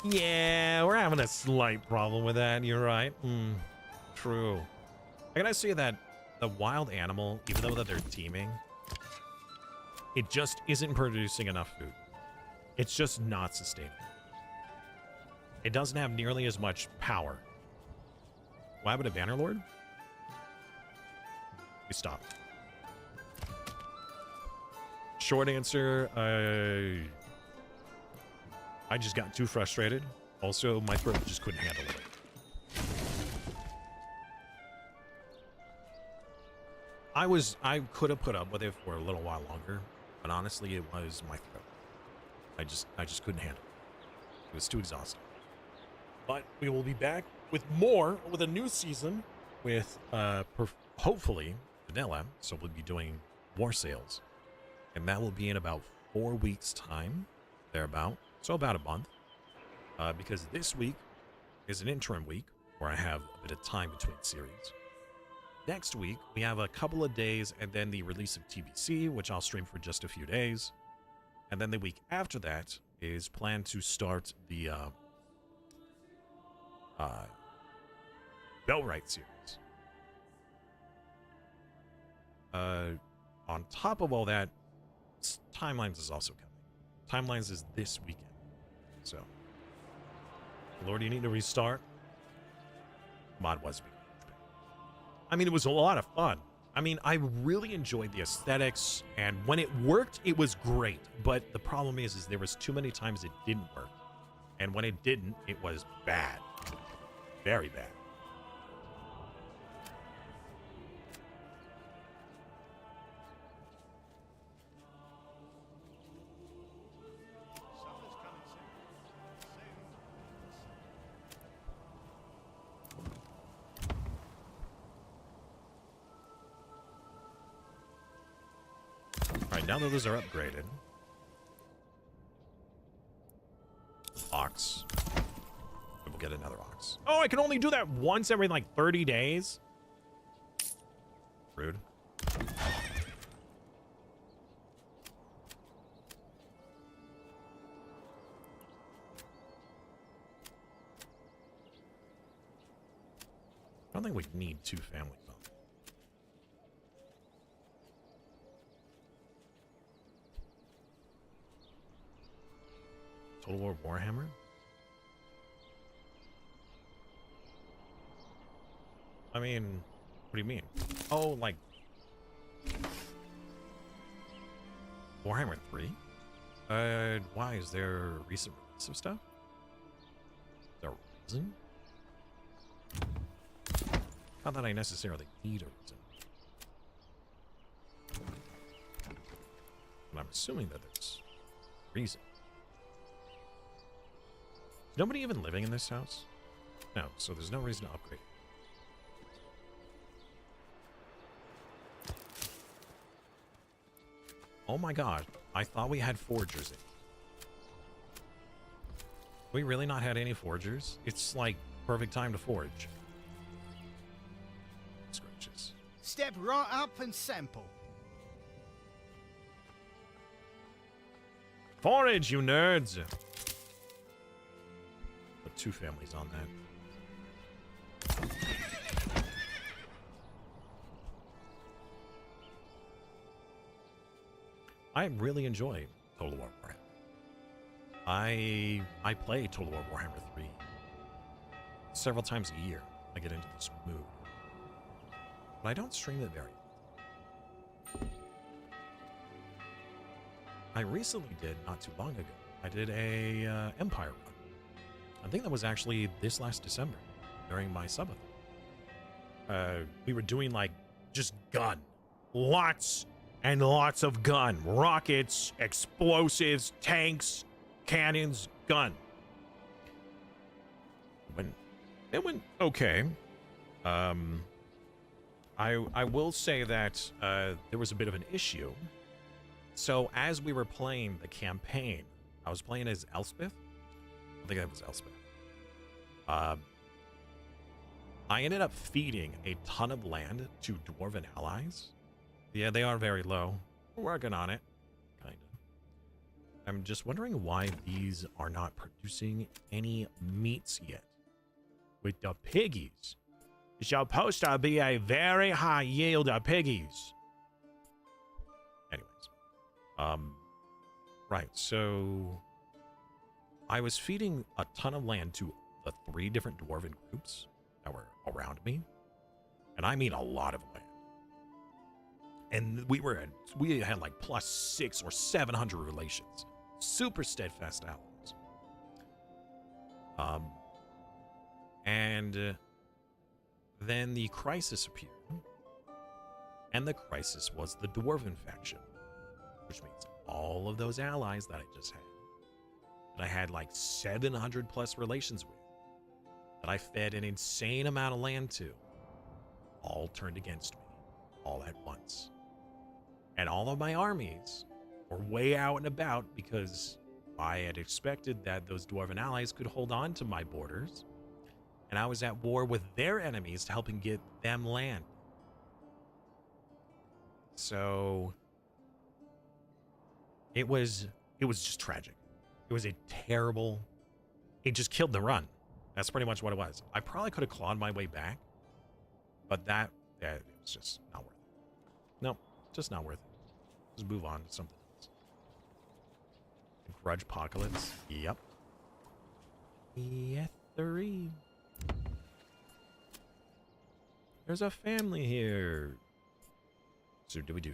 Speaker 3: Yeah, we're having a slight problem with that. You're right. True. I gotta say that the wild animal, even though that they're teaming, it just isn't producing enough food. It's just not sustainable. It doesn't have nearly as much power. What happened to Banner Lord? We stopped. Short answer, I just got too frustrated. Also, my throat just couldn't handle it. I could have put up with it for a little while longer, but honestly, it was my throat. I just couldn't handle it. It was too exhausting. But we will be back with more, with a new season, with hopefully vanilla. So we'll be doing war sales, and that will be in about 4 weeks' time, thereabout. So about a month, because this week is an interim week where I have a bit of time between series. Next week we have a couple of days, and then the release of TBC, which I'll stream for just a few days, and then the week after that is planned to start the Bellwright series. On top of all that, Timelines is also coming. Timelines is this weekend. So, Lord, you need to restart. Mod was big. I mean, it was a lot of fun. I mean, I really enjoyed the aesthetics, and when it worked, it was great. But the problem is there was too many times it didn't work. And when it didn't, it was bad. Very bad.
Speaker 1: Summer's coming soon.
Speaker 3: Alright, now that those are upgraded. Ox. We'll get another ox. Oh, I can only do that once every like 30 days? Rude. I don't think we need 2 families on. Total War Warhammer? I mean, what do you mean? Oh, like Warhammer 3? Why? Is there a recent release of stuff? Is there a reason? Not that I necessarily need a reason. But I'm assuming that there's a reason. Is nobody even living in this house? No, so there's no reason to upgrade. Oh my god, I thought we had forgers in. We really not had any forgers? It's like perfect time to forge. Scratches.
Speaker 1: Step right up and sample.
Speaker 3: Forage, you nerds! Put 2 families on that. I really enjoy Total War Warhammer. I play Total War Warhammer 3 several times a year. I get into this mood. But I don't stream it very often. I recently did, not too long ago, I did a Empire run. I think that was actually this last December, during my subathon. We were doing, like, just gun. Lots and lots of gun. Rockets, explosives, tanks, cannons, gun. It went okay. I will say that there was a bit of an issue. So as we were playing the campaign, I was playing as Elspeth. I think that was Elspeth. I ended up feeding a ton of land to dwarven allies. Yeah, they are very low. We're working on it. Kind of. I'm just wondering why these are not producing any meats yet. With the piggies. It's supposed to be a very high yield of piggies. Anyways. Right, so I was feeding a ton of land to the 3 different dwarven groups that were around me. And I mean a lot of land. And we had like plus 600 or 700 relations. Super steadfast allies. And then the crisis appeared. And the crisis was the dwarven faction. Which means all of those allies that I just had that I had like 700 plus relations with, that I fed an insane amount of land to, all turned against me, all at once. And all of my armies were way out and about because I had expected that those dwarven allies could hold on to my borders, and I was at war with their enemies to helping get them land. So it was just tragic. It was a terrible, it just killed the run. That's pretty much what it was. I probably could have clawed my way back, but that it was just not worth it. Nope, just not worth it. Just move on to something else. Grudge Apocalypse. Yep. Yeah, 3. There's a family here. So do we do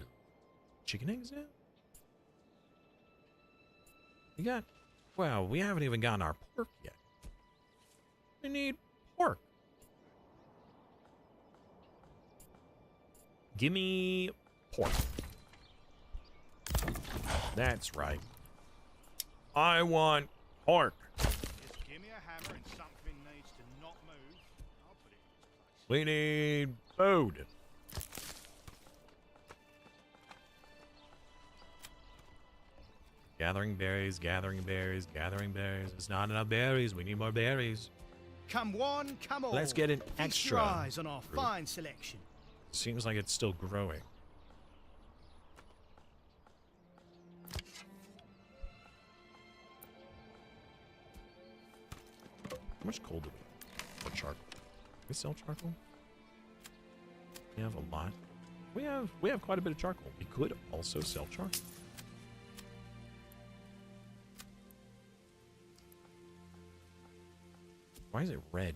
Speaker 3: chicken eggs now? We got, well, we haven't even gotten our pork yet. We need pork. Give me pork. That's right. I want pork.
Speaker 1: Just give me a hammer and something needs to not move. I'll put it in its place.
Speaker 3: We need food. Gathering berries, gathering berries, gathering berries. There's not enough berries. We need more berries.
Speaker 1: Come one, come all.
Speaker 3: Let's get an
Speaker 1: Feast your
Speaker 3: extra.
Speaker 1: eyes on our
Speaker 3: fruit.
Speaker 1: fine selection.
Speaker 3: Seems like it's still growing. How much coal do we have? Or charcoal? We sell charcoal? We have a lot. We have quite a bit of charcoal. We could also sell charcoal. Why is it red?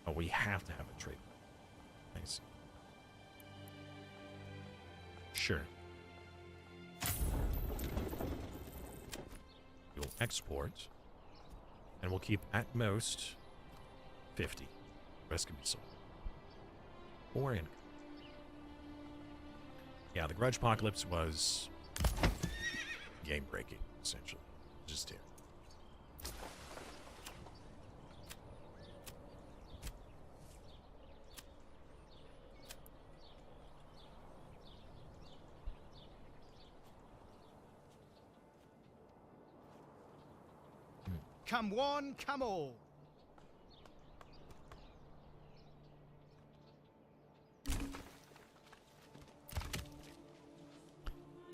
Speaker 3: Oh, we have to have a trade. I see. Sure. We'll export. And we'll keep at most 50. The rest can be sold. Or income. Yeah, the Grudge Apocalypse was game breaking, essentially. Just did.
Speaker 1: Come one, come all.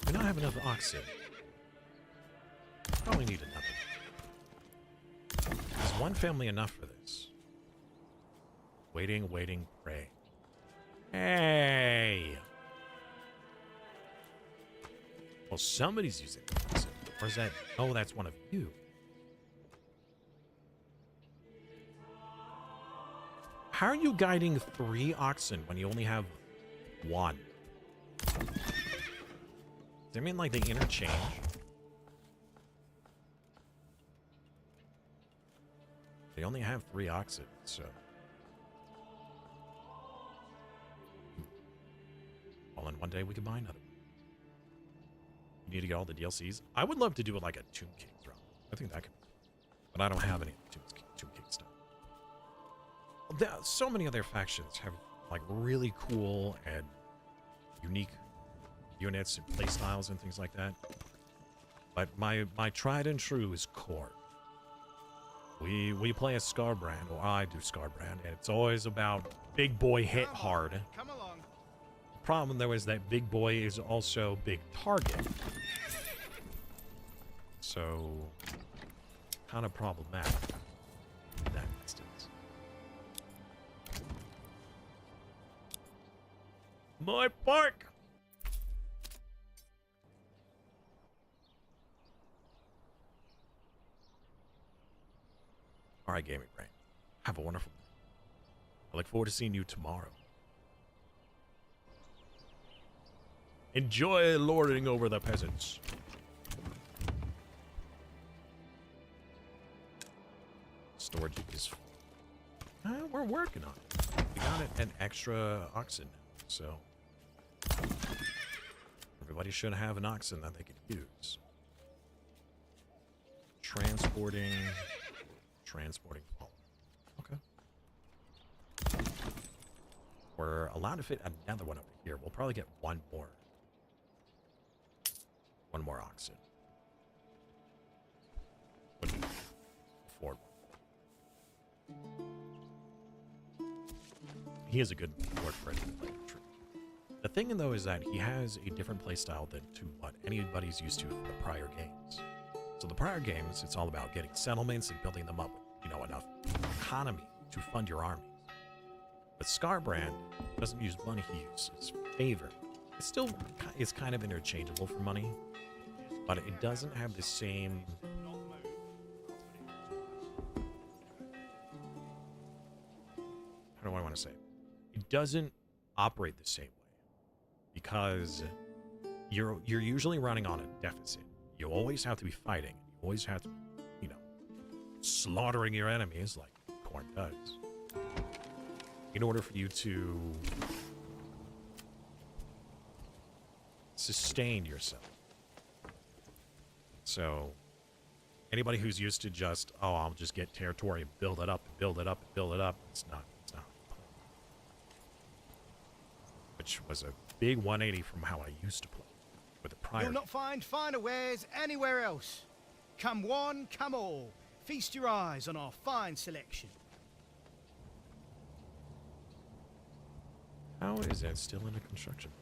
Speaker 3: We don't have enough oxen. Probably need another. Is one family enough for this? Waiting, waiting, pray. Hey! Well, somebody's using oxen. Or is that... Oh, that's one of you. How are you guiding 3 oxen when you only have 1? Does that mean like they interchange? They only have 3 oxen, so... All in one day we could buy another. You need to get all the DLCs. I would love to do it like a Tomb King drop. I think that could be. But I don't have any Tomb King stuff. So many other factions have like really cool and unique units and playstyles and things like that. But my tried and true is core. We play as Scarbrand, or I do Scarbrand, and it's always about big boy hit hard.
Speaker 1: Come along.
Speaker 3: The problem though is that big boy is also big target. So kind of problematic in that instance. My pork! Alright, Gaming Brain. Have a wonderful day. I look forward to seeing you tomorrow. Enjoy lording over the peasants. Storage is full. We're working on it. We got an extra oxen now, so everybody should have an oxen that they could use. Transporting pulp. Okay. We're allowed to fit another one over here. We'll probably get one more oxen. Wouldn't afford one. He is a good lord for it. The thing, though, is that he has a different playstyle than to what anybody's used to from the prior games. So the prior games, it's all about getting settlements and building them up with, enough economy to fund your armies. But Scarbrand doesn't use money, he uses favor. It still is kind of interchangeable for money, but it doesn't have the same... How do I want to say it? It doesn't operate the same way. Because you're usually running on a deficit. You always have to be fighting. You always have to be, slaughtering your enemies like Corn does. In order for you to sustain yourself. So, anybody who's used to just, I'll just get territory and build it up, and build it up, and build it up, it's not. Which was a big 180 from how I used to play with the prior.
Speaker 1: You'll not find finer wares anywhere else. Come one, come all. Feast your eyes on our fine selection.
Speaker 3: How is that still under construction?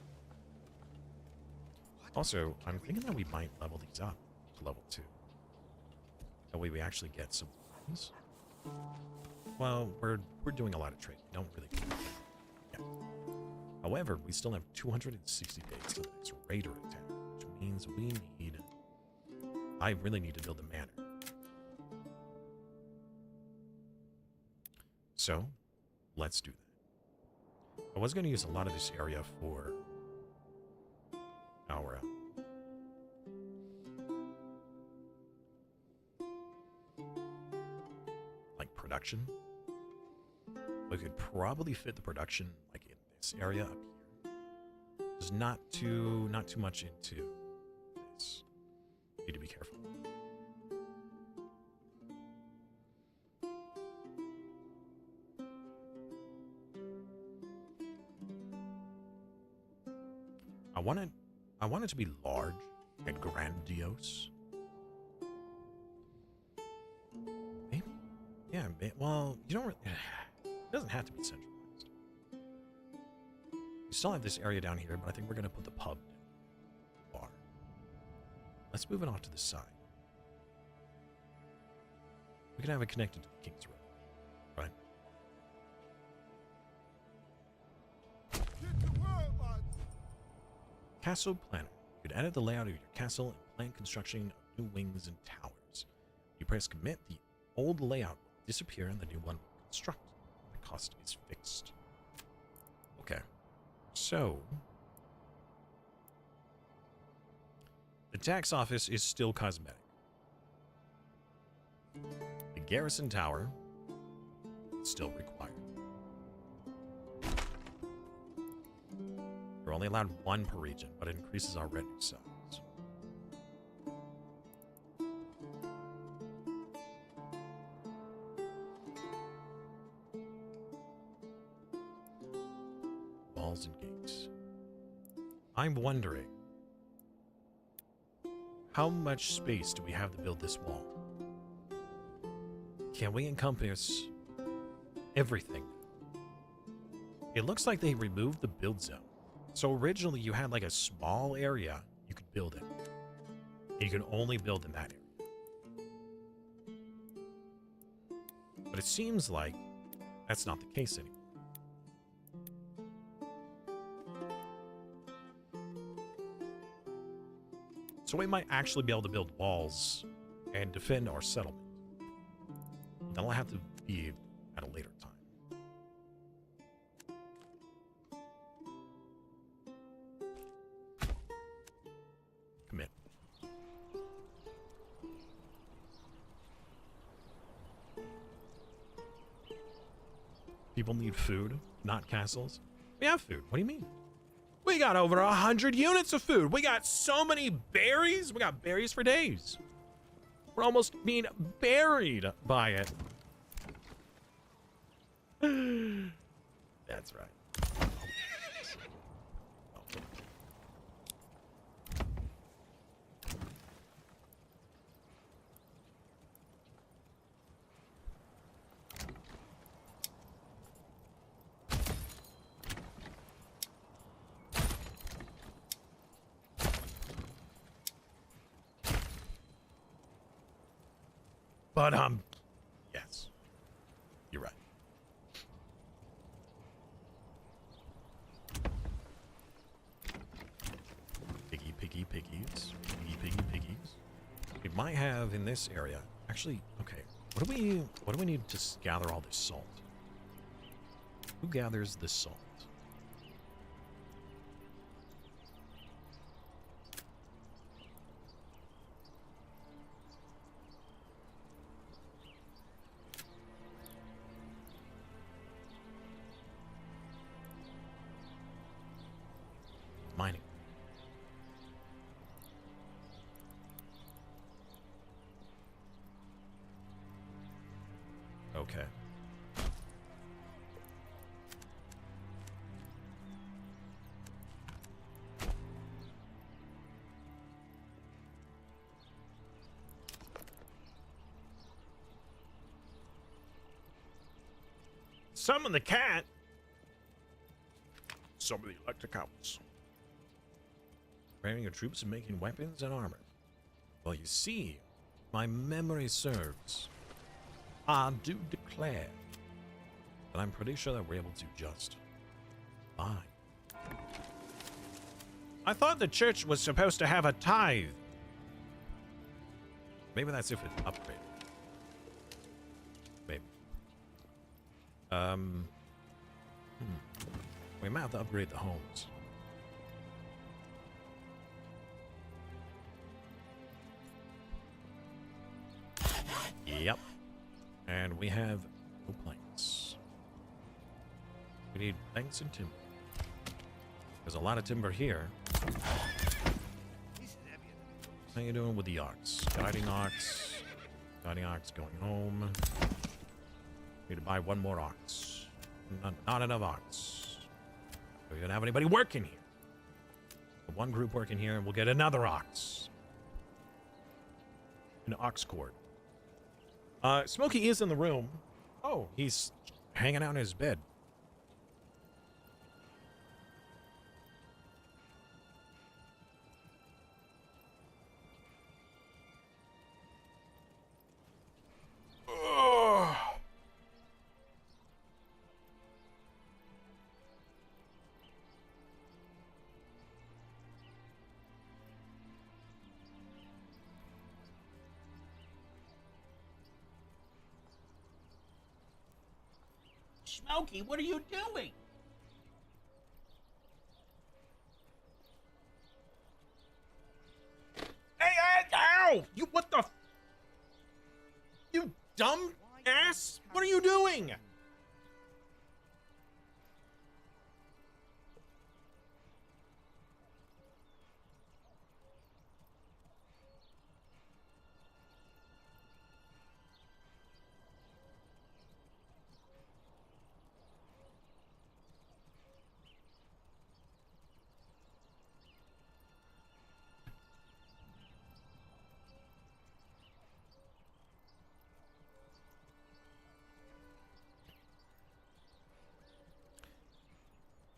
Speaker 3: Also, I'm thinking that we might level these up to level 2. That way we actually get some wins. Well, we're doing a lot of trade. We don't really care. Yeah. However, we still have 260 days to the next raider attack, which means I really need to build a manor. So, let's do that. I was going to use a lot of this area for our production. We could probably fit the production in this area up here. There's not too much into this. Need to be careful. I want it to be large and grandiose. Maybe. Yeah, well, you don't really... It doesn't have to be centralized. We still have this area down here, but I think we're going to put the pub in. Bar. Let's move it off to the side. We can have it connected to the King's Road, right?
Speaker 5: Get to work, man.
Speaker 3: Castle Planner. You can edit the layout of your castle and plan construction of new wings and towers. You press commit, the old layout will disappear and the new one will construct. The cost is fixed. Okay. So, the tax office is still cosmetic. The garrison tower is still required. We're only allowed one per region, but it increases our retinue size. Walls and gates. I'm wondering, how much space do we have to build this wall? Can we encompass everything? It looks like they removed the build zone. So originally you had like a small area you could build in. And you can only build in that area. But it seems like that's not the case anymore. So we might actually be able to build walls and defend our settlement. That'll have to be at a later time. Commit. People need food, not castles. We have food. What do you mean? We got over 100 units of food. We got so many berries. We got berries for days. We're almost being buried by it. That's right. But, yes. You're right. Piggies. Piggies. We might have in this area. Actually, okay. What do we need to gather all this salt? Who gathers the salt? Mining. Okay. Summon the cat. Summon the electricals. Training your troops and making weapons and armor. Well, you see, my memory serves. I do declare that I'm pretty sure that we're able to just buy. I thought the church was supposed to have a tithe. Maybe that's if it's upgraded. Maybe. We might have to upgrade the homes. Yep. And we have no planks. We need planks and timber. There's a lot of timber here. How you doing with the ox? Guiding ox. Guiding ox going home. Need to buy one more ox. Not enough ox. We don't have anybody working here. One group working here, and we'll get another ox. An ox cord. Smokey is in the room. Oh, he's hanging out in his bed.
Speaker 6: Smokey, what are you doing?
Speaker 3: Hey, ow! You, what the? You dumb ass! What are you doing?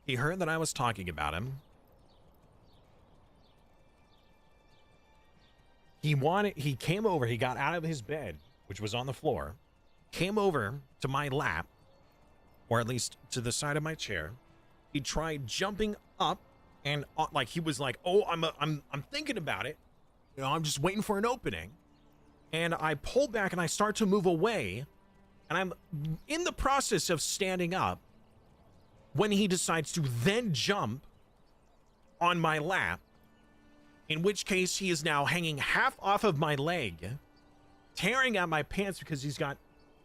Speaker 3: He heard that I was talking about him. He came over, he got out of his bed, which was on the floor, came over to my lap, or at least to the side of my chair. He tried jumping up and like he was like, "Oh, I'm thinking about it. You know, I'm just waiting for an opening." And I pull back and I start to move away, and I'm in the process of standing up when he decides to then jump on my lap, in which case he is now hanging half off of my leg, tearing at my pants because he's got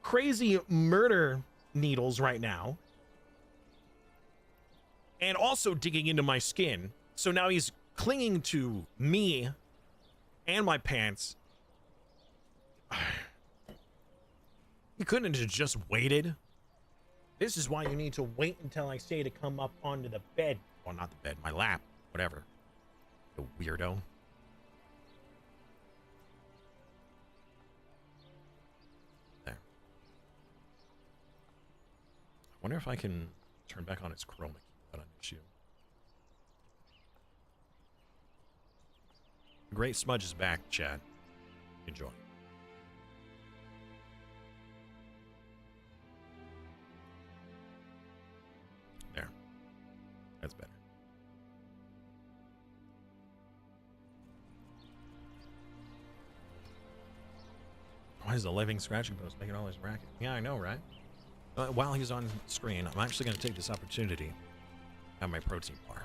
Speaker 3: crazy murder needles right now, and also digging into my skin. So now he's clinging to me and my pants You couldn't have just waited. This is why you need to wait until I say to come up onto the bed. Well, not the bed, my lap. Whatever. You weirdo. There. I wonder if I can turn back on its chroma key without an issue. Great Smudge is back, chat. Enjoy. There. That's better. Why is the living scratching post making all this racket? Yeah, I know, right? While he's on screen, I'm actually going to take this opportunity to have my protein bar.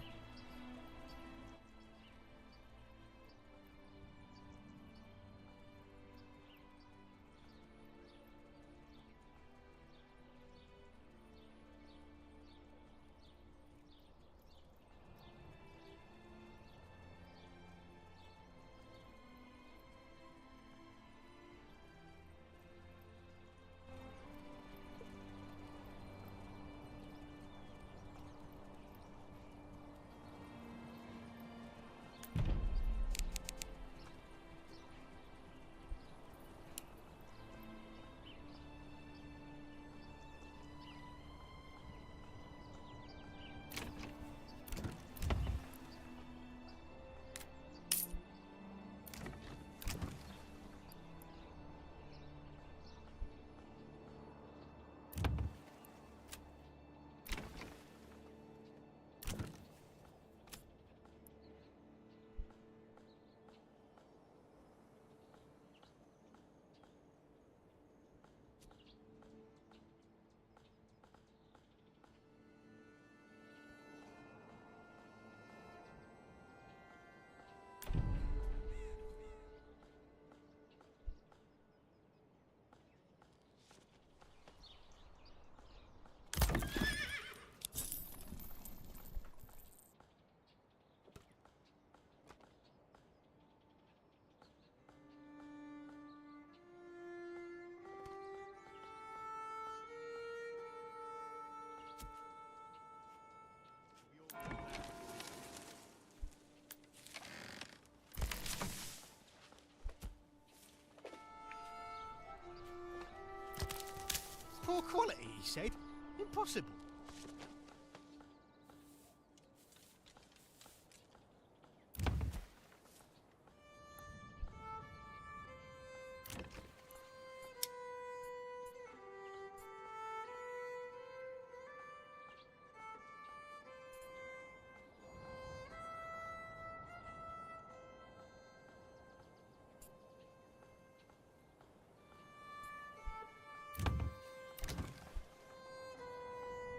Speaker 1: Poor quality, he said. Impossible.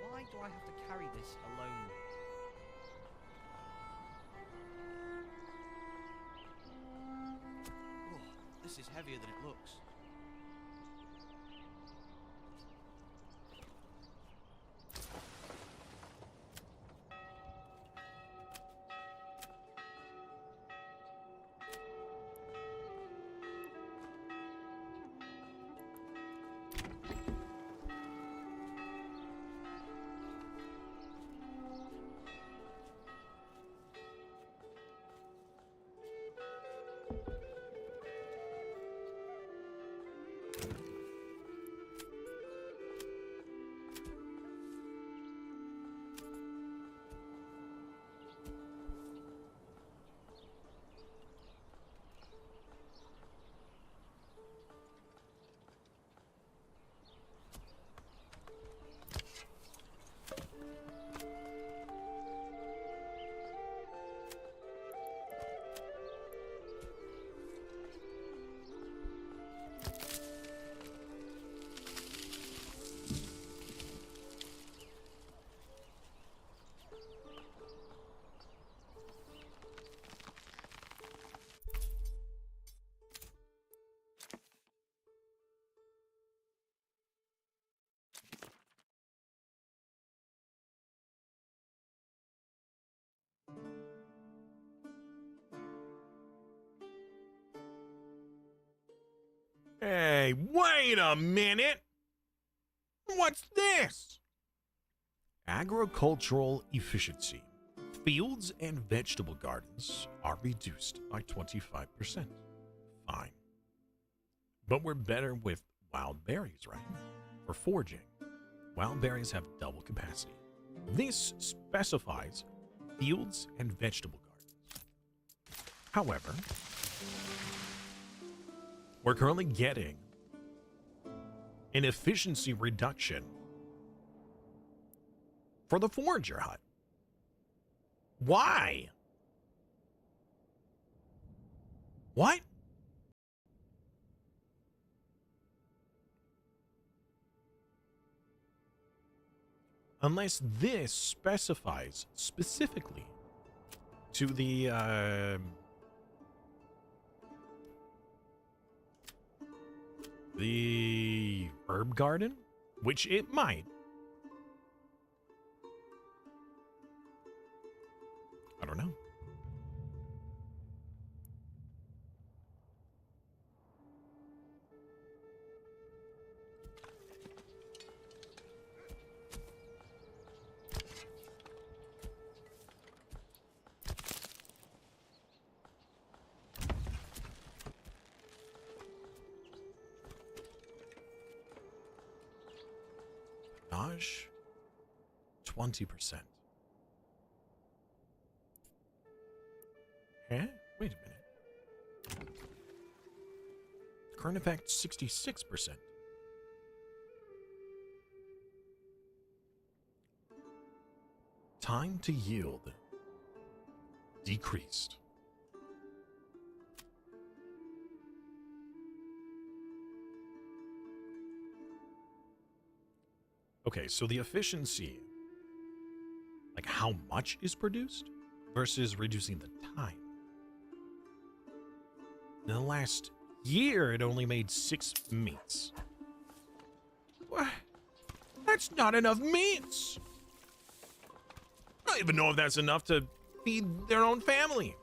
Speaker 4: Why do I have to carry this alone? Oh, this is heavier than it looks.
Speaker 3: Hey, wait a minute! What's this? Agricultural efficiency. Fields and vegetable gardens are reduced by 25%. Fine. But we're better with wild berries, right? For foraging. Wild berries have double capacity. This specifies fields and vegetable gardens. However, we're currently getting an efficiency reduction for the forager hut. Why? What? Unless this specifies specifically to the herb garden, which it might. I don't know. Naj, 20%. Huh? Wait a minute. Current effect 66%. Time to yield decreased. Okay, so the efficiency, like how much is produced versus reducing the time. In the last year, it only made 6 meats. What? That's not enough meats! I don't even know if that's enough to feed their own family.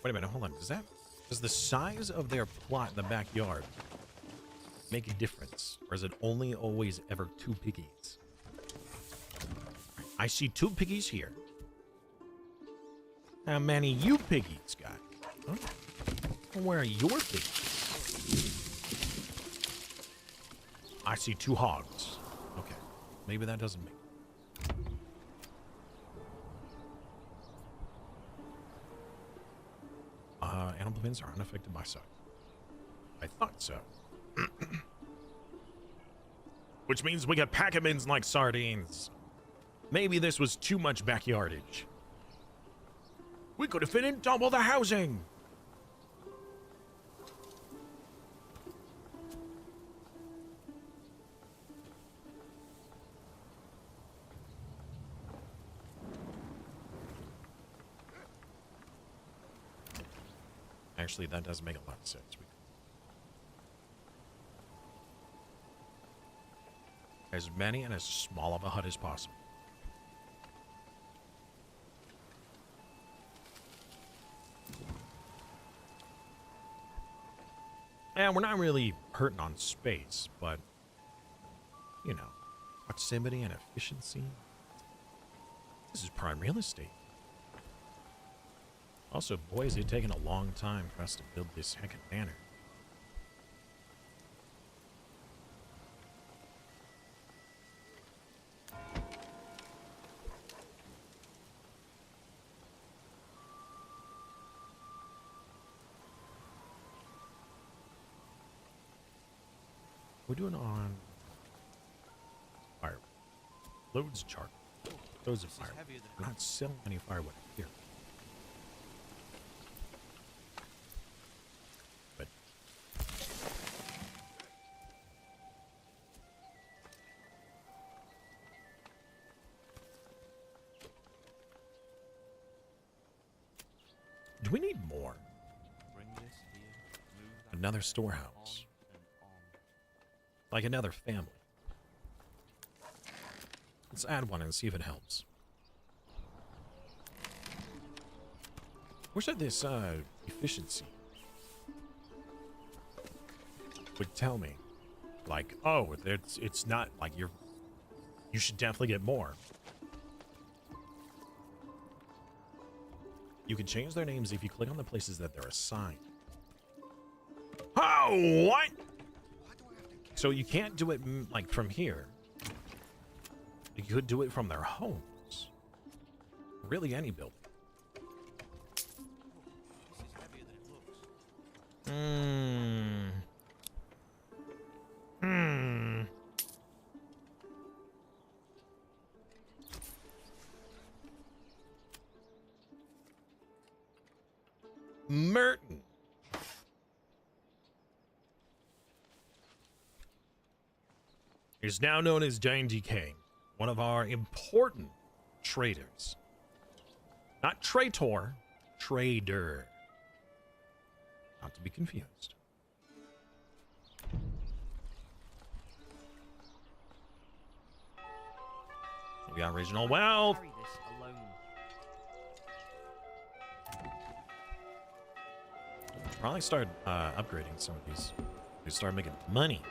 Speaker 3: Wait a minute, hold on. Does the size of their plot in the backyard make a difference? Or is it only always ever 2 piggies? I see 2 piggies here. How many you piggies got? Huh? Where are your piggies? I see 2 hogs. Okay. Maybe that doesn't make animal pins are unaffected by size. I thought so. Which means we get pack-a-mins like sardines. Maybe this was too much backyardage. We could have fit in double the housing. Actually, that does make a lot of sense. As many and as small of a hut as possible. And we're not really hurting on space, but, you know, proximity and efficiency. This is prime real estate. Also, boy, is it taking a long time for us to build this heckin' manor. We're doing on firewood. Loads of charcoal. Loads of firewood. We're not selling any firewood here. But do we need more?
Speaker 4: Bring this here, move that
Speaker 3: Another
Speaker 4: there,
Speaker 3: storehouse.
Speaker 4: on and on.
Speaker 3: Like another family. Let's add one and see if it helps. Where's that this efficiency? would tell me, like, oh, it's not like you should definitely get more. You can change their names if you click on the places that they're assigned. Oh, what? So you can't do it like from here. You could do it from their homes. Really, any building.
Speaker 1: This is heavier than it looks.
Speaker 3: Merton. Is now known as Dandy King, one of our important traders. Not traitor, trader. Not to be confused. We got regional wealth.
Speaker 4: Carry this alone.
Speaker 3: Probably start upgrading some of these. We start making money.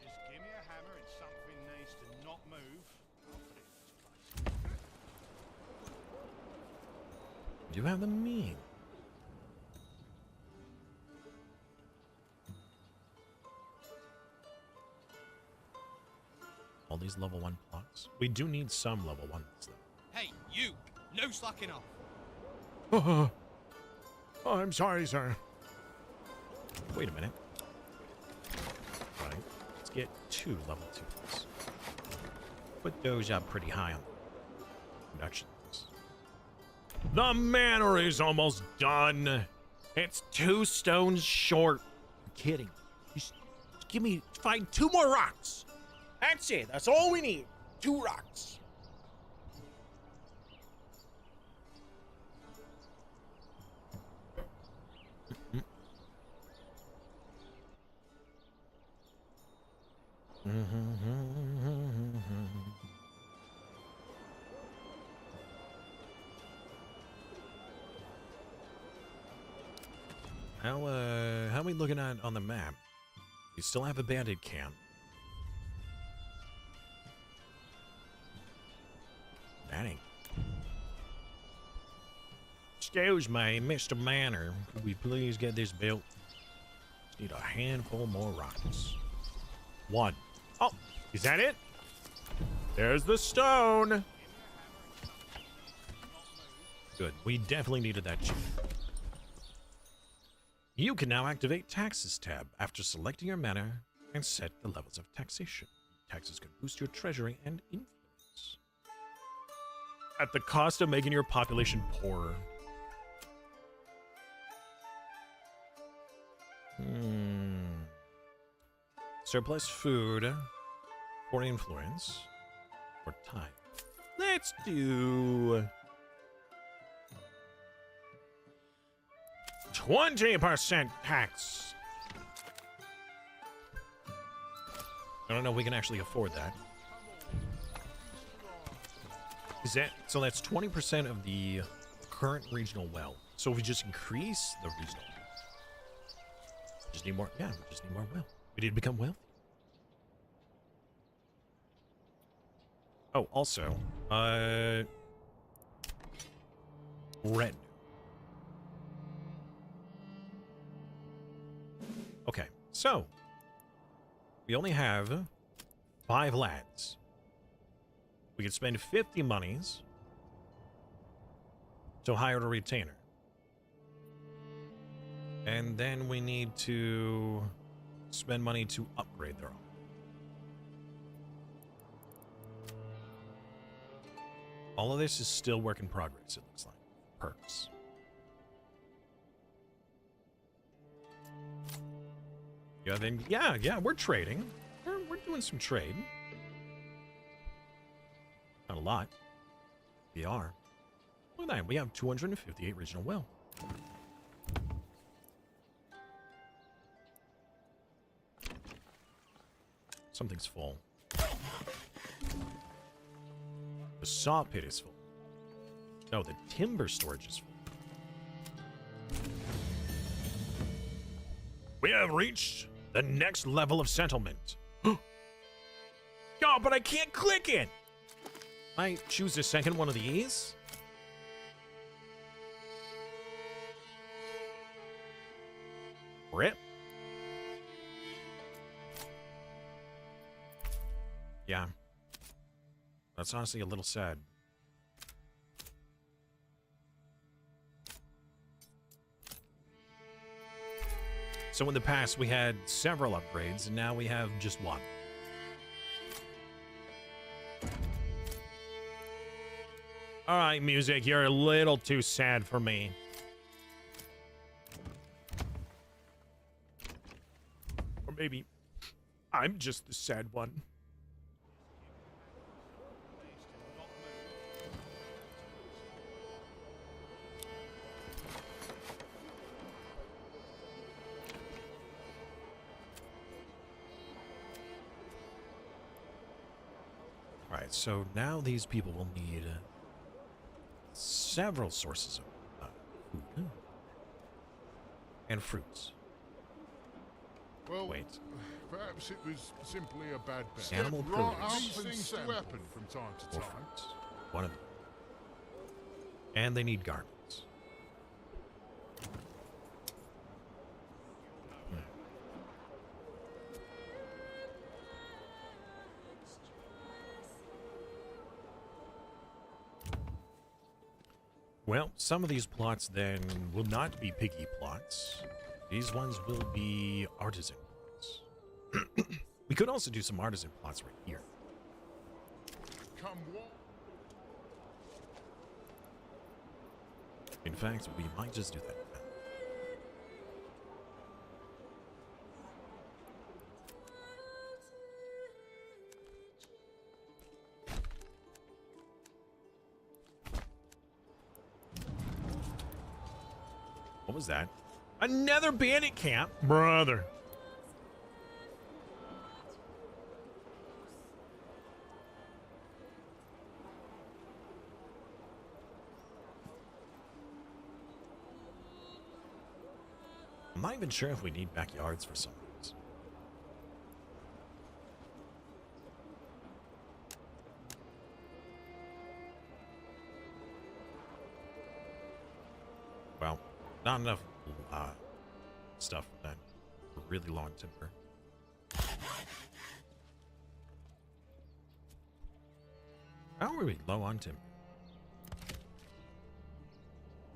Speaker 1: Just give me a hammer and something needs to not move. I'll put it in its place.
Speaker 3: Do you have the mean? All these level 1 plots. We do need some level 1s though.
Speaker 4: Hey, you! No slacking off.
Speaker 3: Oh, I'm sorry, sir. Wait a minute. Right. Let's get 2 level 2s. Put those up pretty high on the production list. The manor is almost done. It's 2 stones short. I'm kidding. Just give me, find 2 more rocks. That's it. That's all we need. 2 rocks. How are we looking at on the map? We still have a bandit camp. That ain't. Excuse me, Mr. Manor. Could we please get this built? Just need a handful more rocks. 1. Oh, is that it? There's the stone. Good. We definitely needed that chip. You can now activate Taxes tab after selecting your manor and set the levels of taxation. Taxes can boost your treasury and influence. At the cost of making your population poorer. Surplus food for influence or time. Let's do 20% tax. I don't know if we can actually afford that. Is that so? That's 20% of the current regional wealth. So if we just increase the regional, just need more. Yeah, we just need more wealth. We need to become wealthy. Oh, also, retinue. Okay, so we only have 5 lads. We could spend 50 monies to hire a retainer. And then we need to spend money to upgrade their own. All of this is still work in progress, it looks like. Perks. Yeah, then, yeah, we're trading. We're doing some trade. Not a lot. We are. Look at that. We have 258 regional wealth. Something's full. The saw pit is full. No, the timber storage is full. We have reached the next level of settlement. Oh, but I can't click it. I choose the second one of these. Rip. Yeah. That's honestly a little sad. So in the past, we had several upgrades, and now we have just one. All right, music, you're a little too sad for me. Or maybe I'm just the sad one. All right, so now these people will need several sources of food and fruits.
Speaker 5: Well,
Speaker 3: Wait.
Speaker 5: perhaps it was simply a bad bet.
Speaker 3: Animal
Speaker 5: Right,
Speaker 3: produce.
Speaker 5: these things do happen from time to
Speaker 3: Or
Speaker 5: time.
Speaker 3: fruits. One of them. And they need garments. Well, some of these plots then will not be piggy plots. These ones will be artisan plots. We could also do some artisan plots right here.
Speaker 5: Come what?
Speaker 3: In fact, we might just do that now. What was that? Another bandit camp? Brother. I'm not even sure if we need backyards for some of these. Well, not enough stuff then. We're really low on timber. How are we low on timber?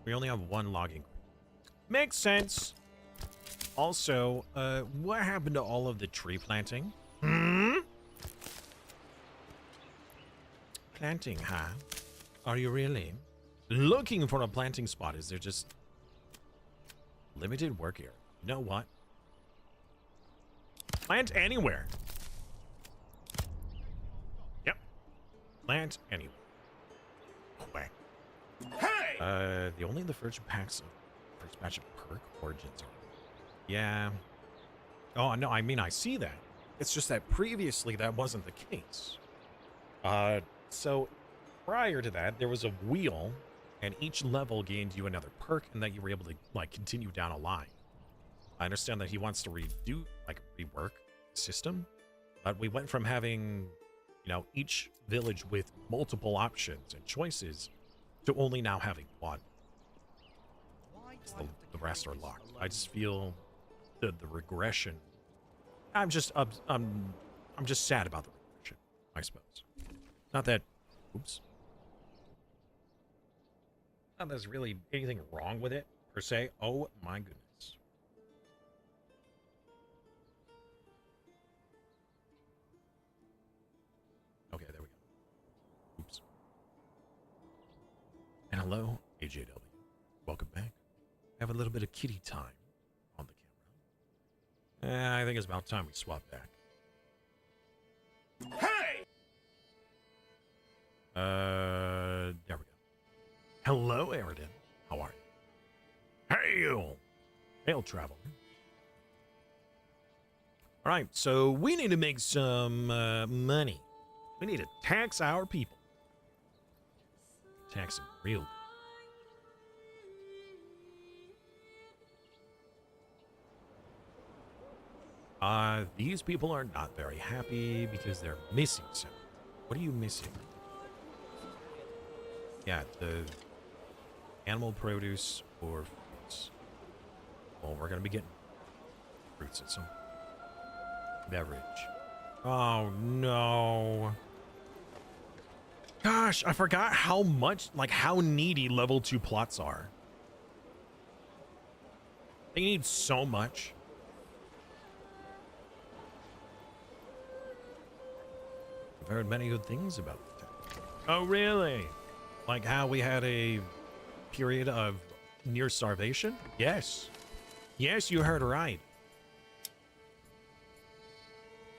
Speaker 3: We only have one logging. Makes sense. Also, what happened to all of the tree planting? Planting, huh? Are you really? Looking for a planting spot. Is there just limited work here? You know what? Plant anywhere. Yep. Plant anywhere. Whack. Hey! The first batch of perk origins are. Yeah. Oh, no, I mean, I see that. It's just that previously that wasn't the case. So prior to that, there was a wheel, and each level gained you another perk, and that you were able to, like, continue down a line. I understand that he wants to rework the system, but we went from having, you know, each village with multiple options and choices to only now having one. The rest are locked. I just feel the regression. I'm just sad about the regression, I suppose. Not that, oops. Not that there's really anything wrong with it per se. Oh my goodness. Okay, there we go. Oops. And hello, AJW. Welcome back. Have a little bit of kitty time on the camera. I think it's about time we swap back. Hey! There we go. Hello, Aridin. How are you? Hail! Hail, traveler. All right, so we need to make some money. We need to tax our people. Tax them real good. These people are not very happy because they're missing something. What are you missing? Yeah, the animal produce or fruits. Well, we're going to be getting fruits and some beverage. Oh, no. Gosh, I forgot how much, like how needy level 2 plots are. They need so much. I've heard many good things about the town. Oh, really? Like how we had a period of near starvation? Yes. Yes, you heard right.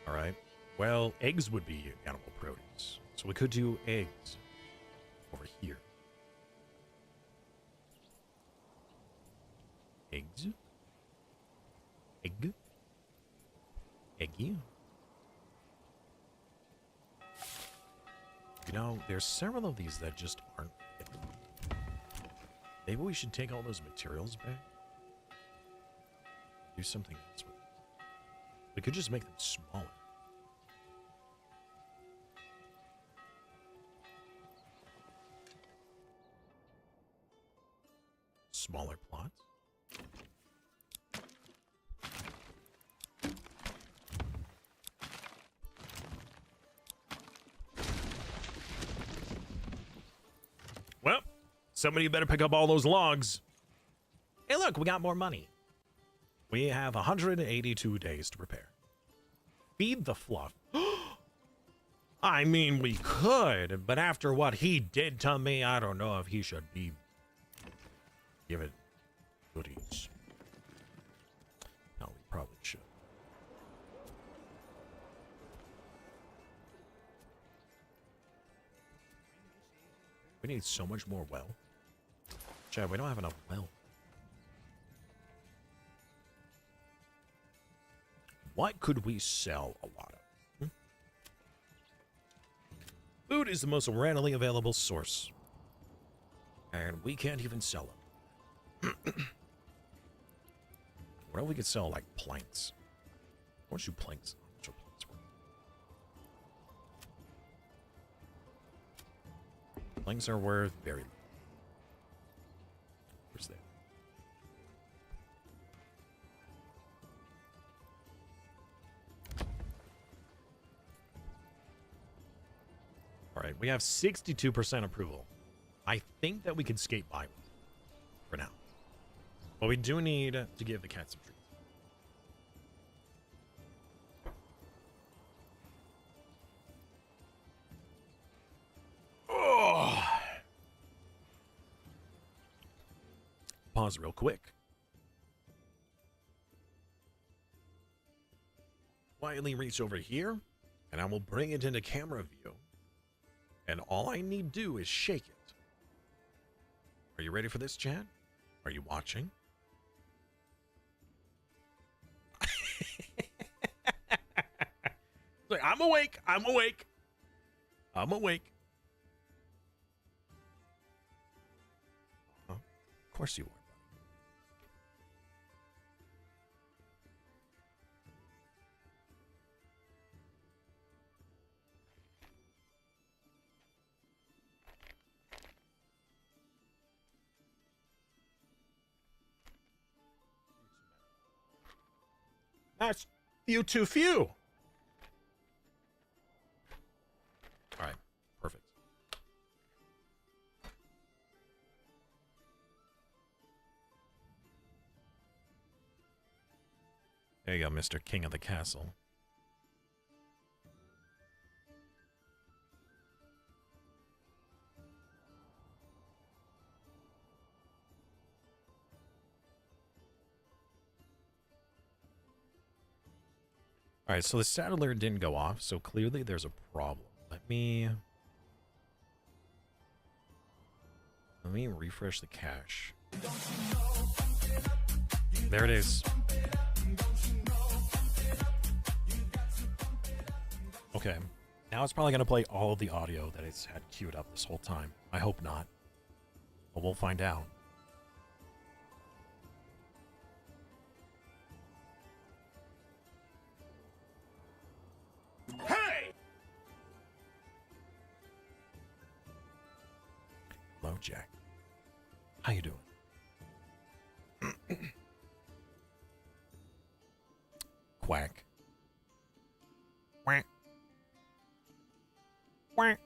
Speaker 3: All right. Well, eggs would be animal produce. So we could do eggs over here. Eggs. Egg. Eggy. You know, there's several of these that just aren't fit. Maybe we should take all those materials back. Do something else with them. We could just make them smaller. Smaller plots. Well, somebody better pick up all those logs. Hey, look, we got more money. We have 182 days to prepare. Feed the fluff. I mean, we could, but after what he did to me, I don't know if he should be given goodies. No, we probably should. We need so much more well. Chad, we don't have enough well. What could we sell a lot of? Food is the most readily available source. And we can't even sell it. What if we could sell, like, planks? How much do planks? How much are planks worth? Planks are worth very little. Where's that? All right, we have 62% approval. I think that we can skate by with it for now. But we do need to give the cat some treats. Oh. Pause real quick. Quietly reach over here, and I will bring it into camera view. And all I need to do is shake it. Are you ready for this, Chad? Are you watching? Like, I'm awake. I'm awake. I'm awake. Of course you are, buddy. That's few too few. All right, perfect. There you go, Mr. King of the Castle. All right, so the saddler didn't go off, so clearly there's a problem. Let me refresh the cache. There it is. Okay. Now it's probably going to play all of the audio that it's had queued up this whole time. I hope not. But we'll find out.
Speaker 5: Hey!
Speaker 3: Hello, Jack. How you doing? Quack. Quack. Quack.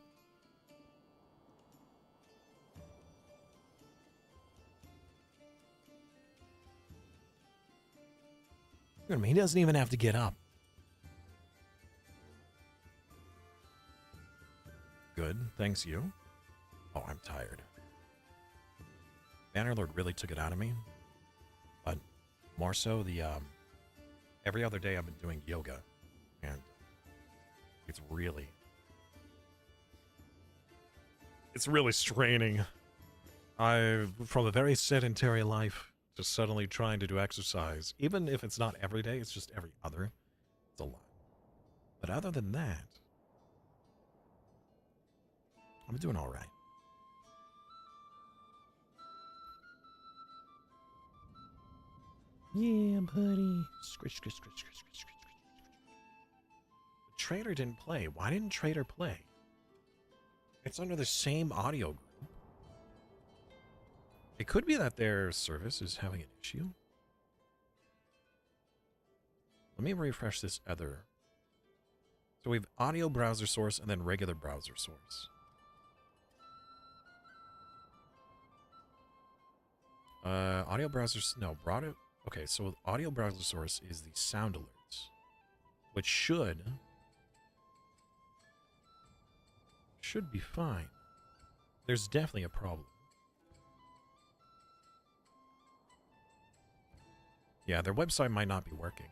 Speaker 3: Look at him, he doesn't even have to get up. Good, thanks you. Oh, I'm tired. Manor Lord really took it out of me. But more so the every other day I've been doing yoga, and it's really straining. From a very sedentary life to suddenly trying to do exercise, even if it's not every day, it's just every other. It's a lot. But other than that, I'm doing all right. Yeah, buddy. Scritch, scritch, scritch, scritch, scritch, scritch. Trader didn't play. Why didn't Trader play? It's under the same audio group. It could be that their service is having an issue. Let me refresh this other. So we have audio browser source and then regular browser source. Audio browsers, no, broader. Okay, so audio browser source is the sound alerts, which should be fine. There's definitely a problem. Yeah, their website might not be working.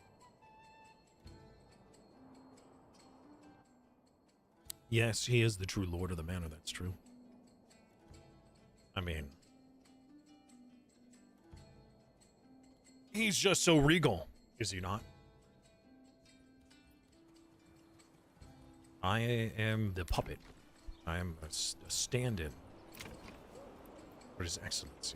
Speaker 3: Yes, he is the true lord of the manor, that's true. I mean, he's just so regal, is he not? I am the puppet. I am a stand-in for His Excellency.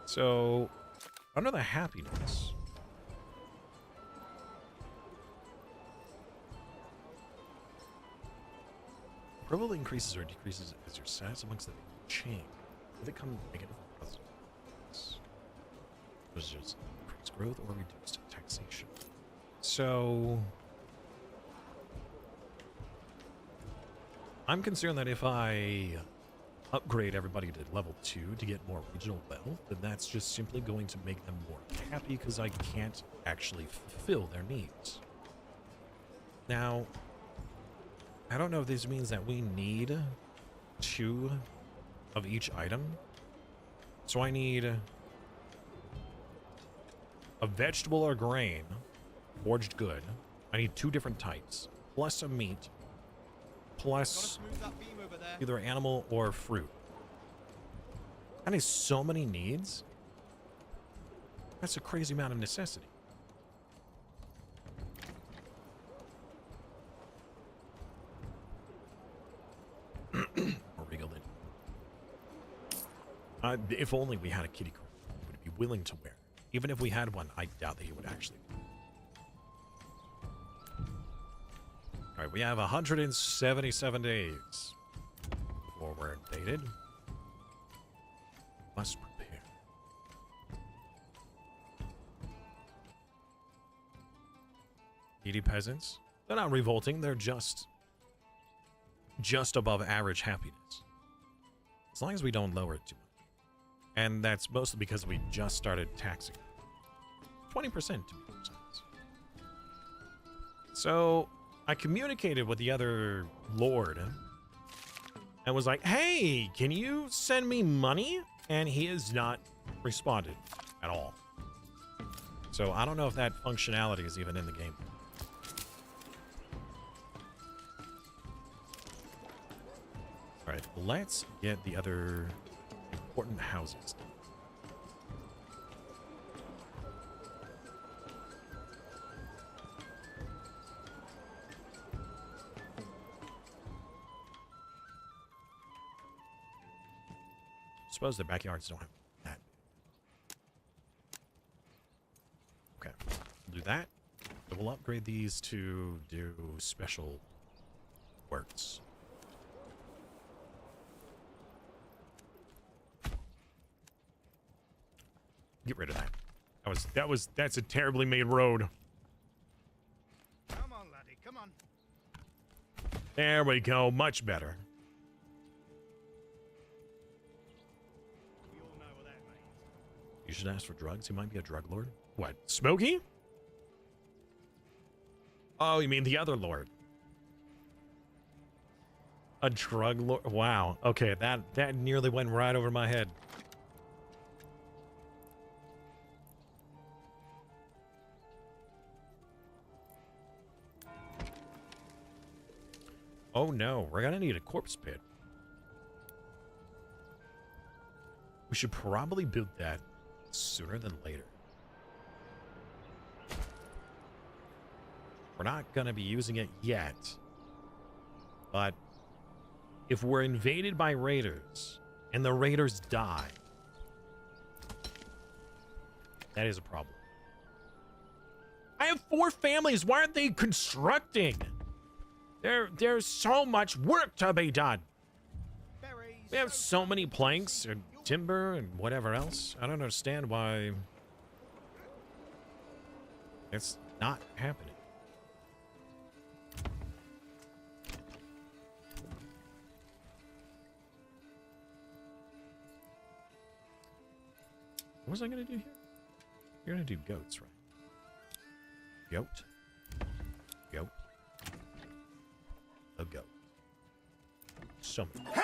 Speaker 3: So, under the happiness, approval increases or decreases as your status amongst the chain. Will it come negative or positive? Was just increased growth or reduced taxation? So, I'm concerned that if I upgrade everybody to level 2 to get more regional wealth, then that's just simply going to make them more happy because I can't actually fulfill their needs. Now, I don't know if this means that we need 2 of each item. So I need a vegetable or grain, forged good. I need 2 different types, plus a meat, plus either animal or fruit. That is so many needs. That's a crazy amount of necessity. Or regal in. If only we had a kitty corner, he would be willing to wear. Even if we had one, I doubt that he would actually. Alright, we have 177 days before we're invaded. Must prepare. Needy peasants. They're not revolting, they're just above average happiness. As long as we don't lower it too much. And that's mostly because we just started taxing. 20% to be precise. So I communicated with the other lord and was like, hey, can you send me money? And he has not responded at all. So I don't know if that functionality is even in the game. All right, let's get the other important houses. suppose the backyards don't have that. Okay, we'll do that. So we'll upgrade these to do special works. Get rid of that. That's a terribly made road.
Speaker 1: Come on, laddie, come on.
Speaker 3: There we go, much better.
Speaker 1: We all know what that means.
Speaker 3: You should ask for drugs. He might be a drug lord. What, Smokey? Oh, you mean the other lord? A drug lord? Wow. Okay, that nearly went right over my head. Oh no, we're gonna need a corpse pit. We should probably build that sooner than later. We're not gonna be using it yet, but if we're invaded by raiders and the raiders die, that is a problem. I have 4 families. Why aren't they constructing? There's so much work to be done.
Speaker 1: Berries,
Speaker 3: We have so many planks and timber and whatever else. I don't understand why it's not happening. What was I going to do here? You're going to do goats, right? Goat. Goat. A goat. So many.
Speaker 5: Hey!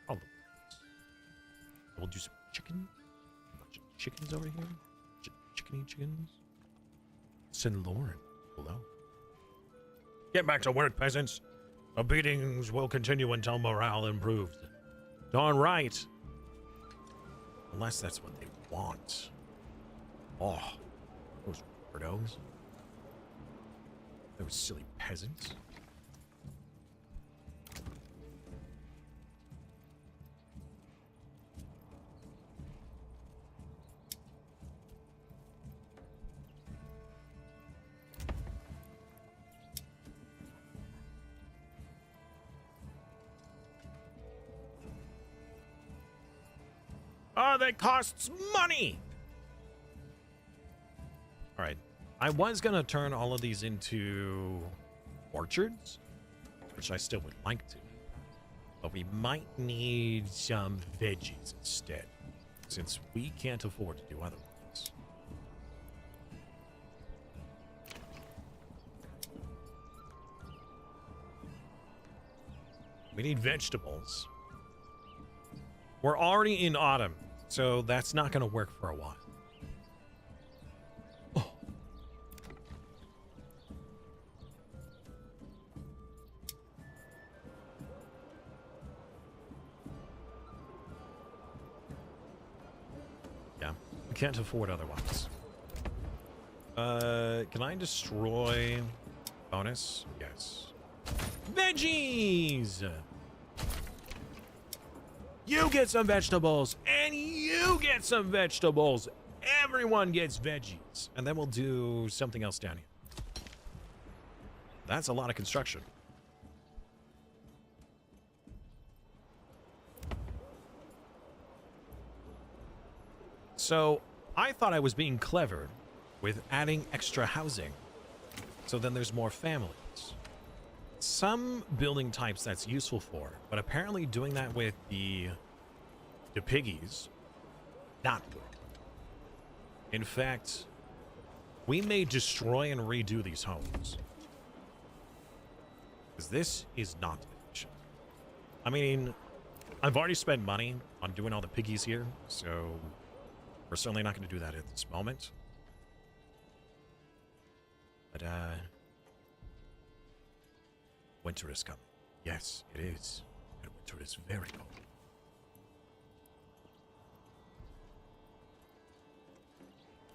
Speaker 3: All the goats. We'll do some chicken. A bunch of chickens over here. Chickeny chickens. St. Lauren. Hello. Get back to work, peasants. The beatings will continue until morale improves. Darn right. Unless that's what they want. Oh, those weirdos. Those silly peasants. Oh, that costs money! Alright. I was gonna turn all of these into orchards, which I still would like to. But we might need some veggies instead, since we can't afford to do otherwise. We need vegetables. We're already in autumn, so that's not going to work for a while. Oh. Yeah, we can't afford otherwise. Can I destroy bonus? Yes. Veggies! You get some vegetables, and you get some vegetables. Everyone gets veggies. And then we'll do something else down here. That's a lot of construction. So, I thought I was being clever with adding extra housing. So then there's more families. Some building types that's useful for, but apparently doing that with the piggies, not good. In fact, we may destroy and redo these homes. Because this is not efficient. I mean, I've already spent money on doing all the piggies here, so we're certainly not going to do that at this moment. But, winter is coming. Yes, it is. And winter is very cold.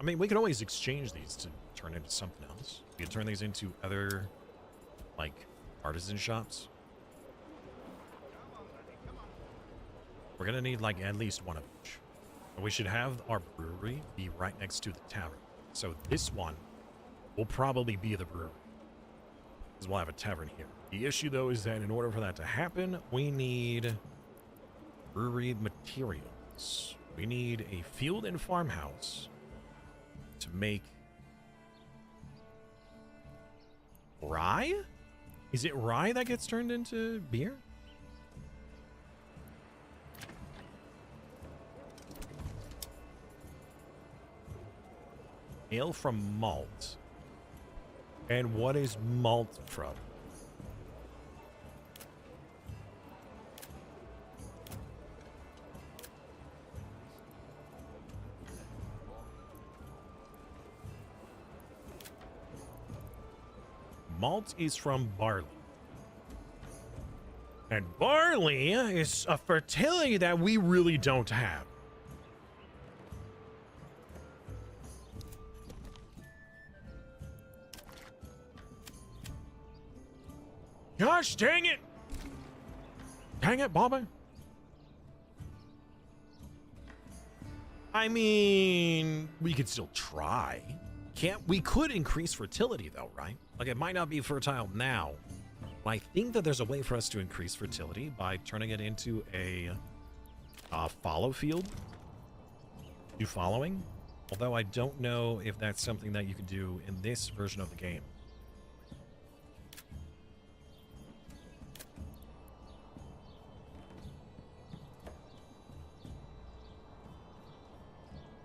Speaker 3: I mean, we can always exchange these to turn into something else. We can turn these into other, like, artisan shops. We're gonna need like at least one of each. And we should have our brewery be right next to the tavern. So this one will probably be the brewery, because we'll have a tavern here. The issue though is that in order for that to happen, we need brewery materials. We need a field and farmhouse to make rye? Is it rye that gets turned into beer? Ale from malt. And what is malt from? Malt is from barley. And barley is a fertility that we really don't have. Gosh, dang it! Dang it, Bobby. I mean, we could still try. We could increase fertility though, right? Like it might not be fertile now. But I think that there's a way for us to increase fertility by turning it into a follow field. Do following. Although I don't know if that's something that you can do in this version of the game.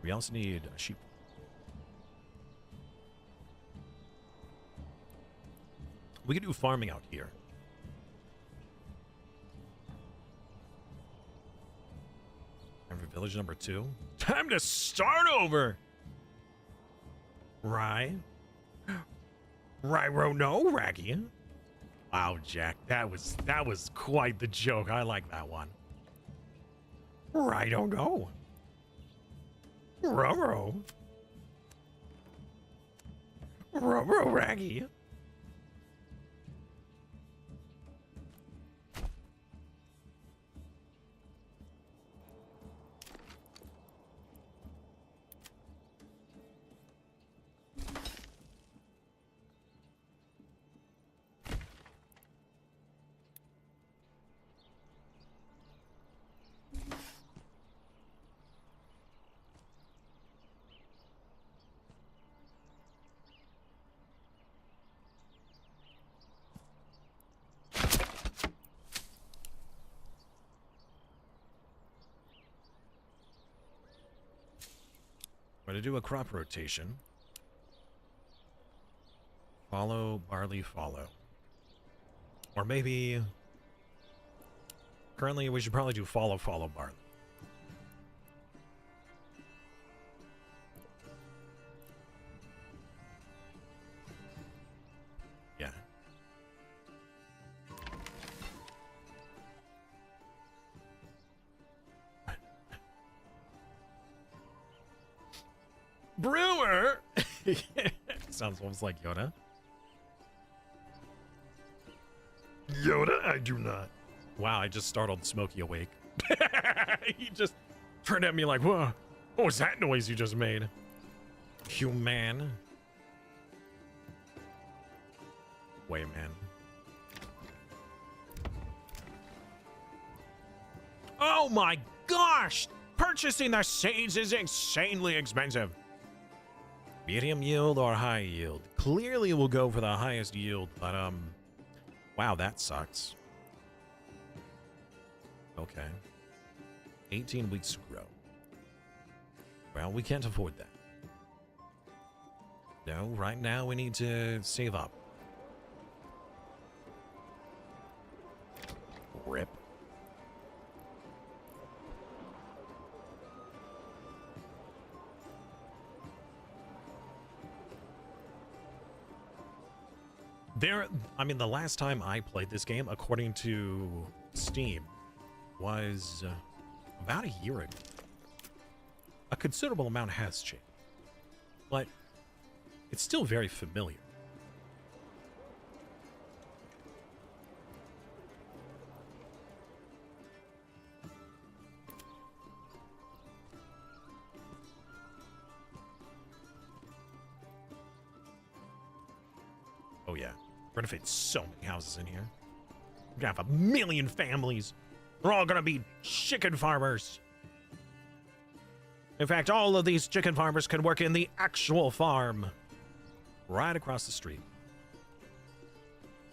Speaker 3: We also need a sheep. We could do farming out here. Time for village number 2. Time to start over! Right. Right, no, Raggy. Wow, Jack, that was quite the joke. I like that one. Right, don't go. Roro. Roro, Raggy. We're going to do a crop rotation. Follow, barley, follow. Or maybe... Currently, we should probably do follow, follow, barley. Yeah. Brewer! Sounds almost like Yoda. Yoda, I do not. Wow, I just startled Smokey awake. He just turned at me like, whoa, what was that noise you just made? Human. Wait, man. Oh my gosh! Purchasing the seeds is insanely expensive. Medium yield or high yield? Clearly we'll go for the highest yield, but wow, that sucks. Okay. 18 weeks to grow. Well, we can't afford that. No, right now we need to save up. Rip. I mean, the last time I played this game, according to Steam, was about a year ago. A considerable amount has changed, but it's still very familiar. Oh yeah, we're gonna fit so many houses in here. We're gonna have 1 million families. They're all gonna be chicken farmers. In fact, all of these chicken farmers can work in the actual farm right across the street.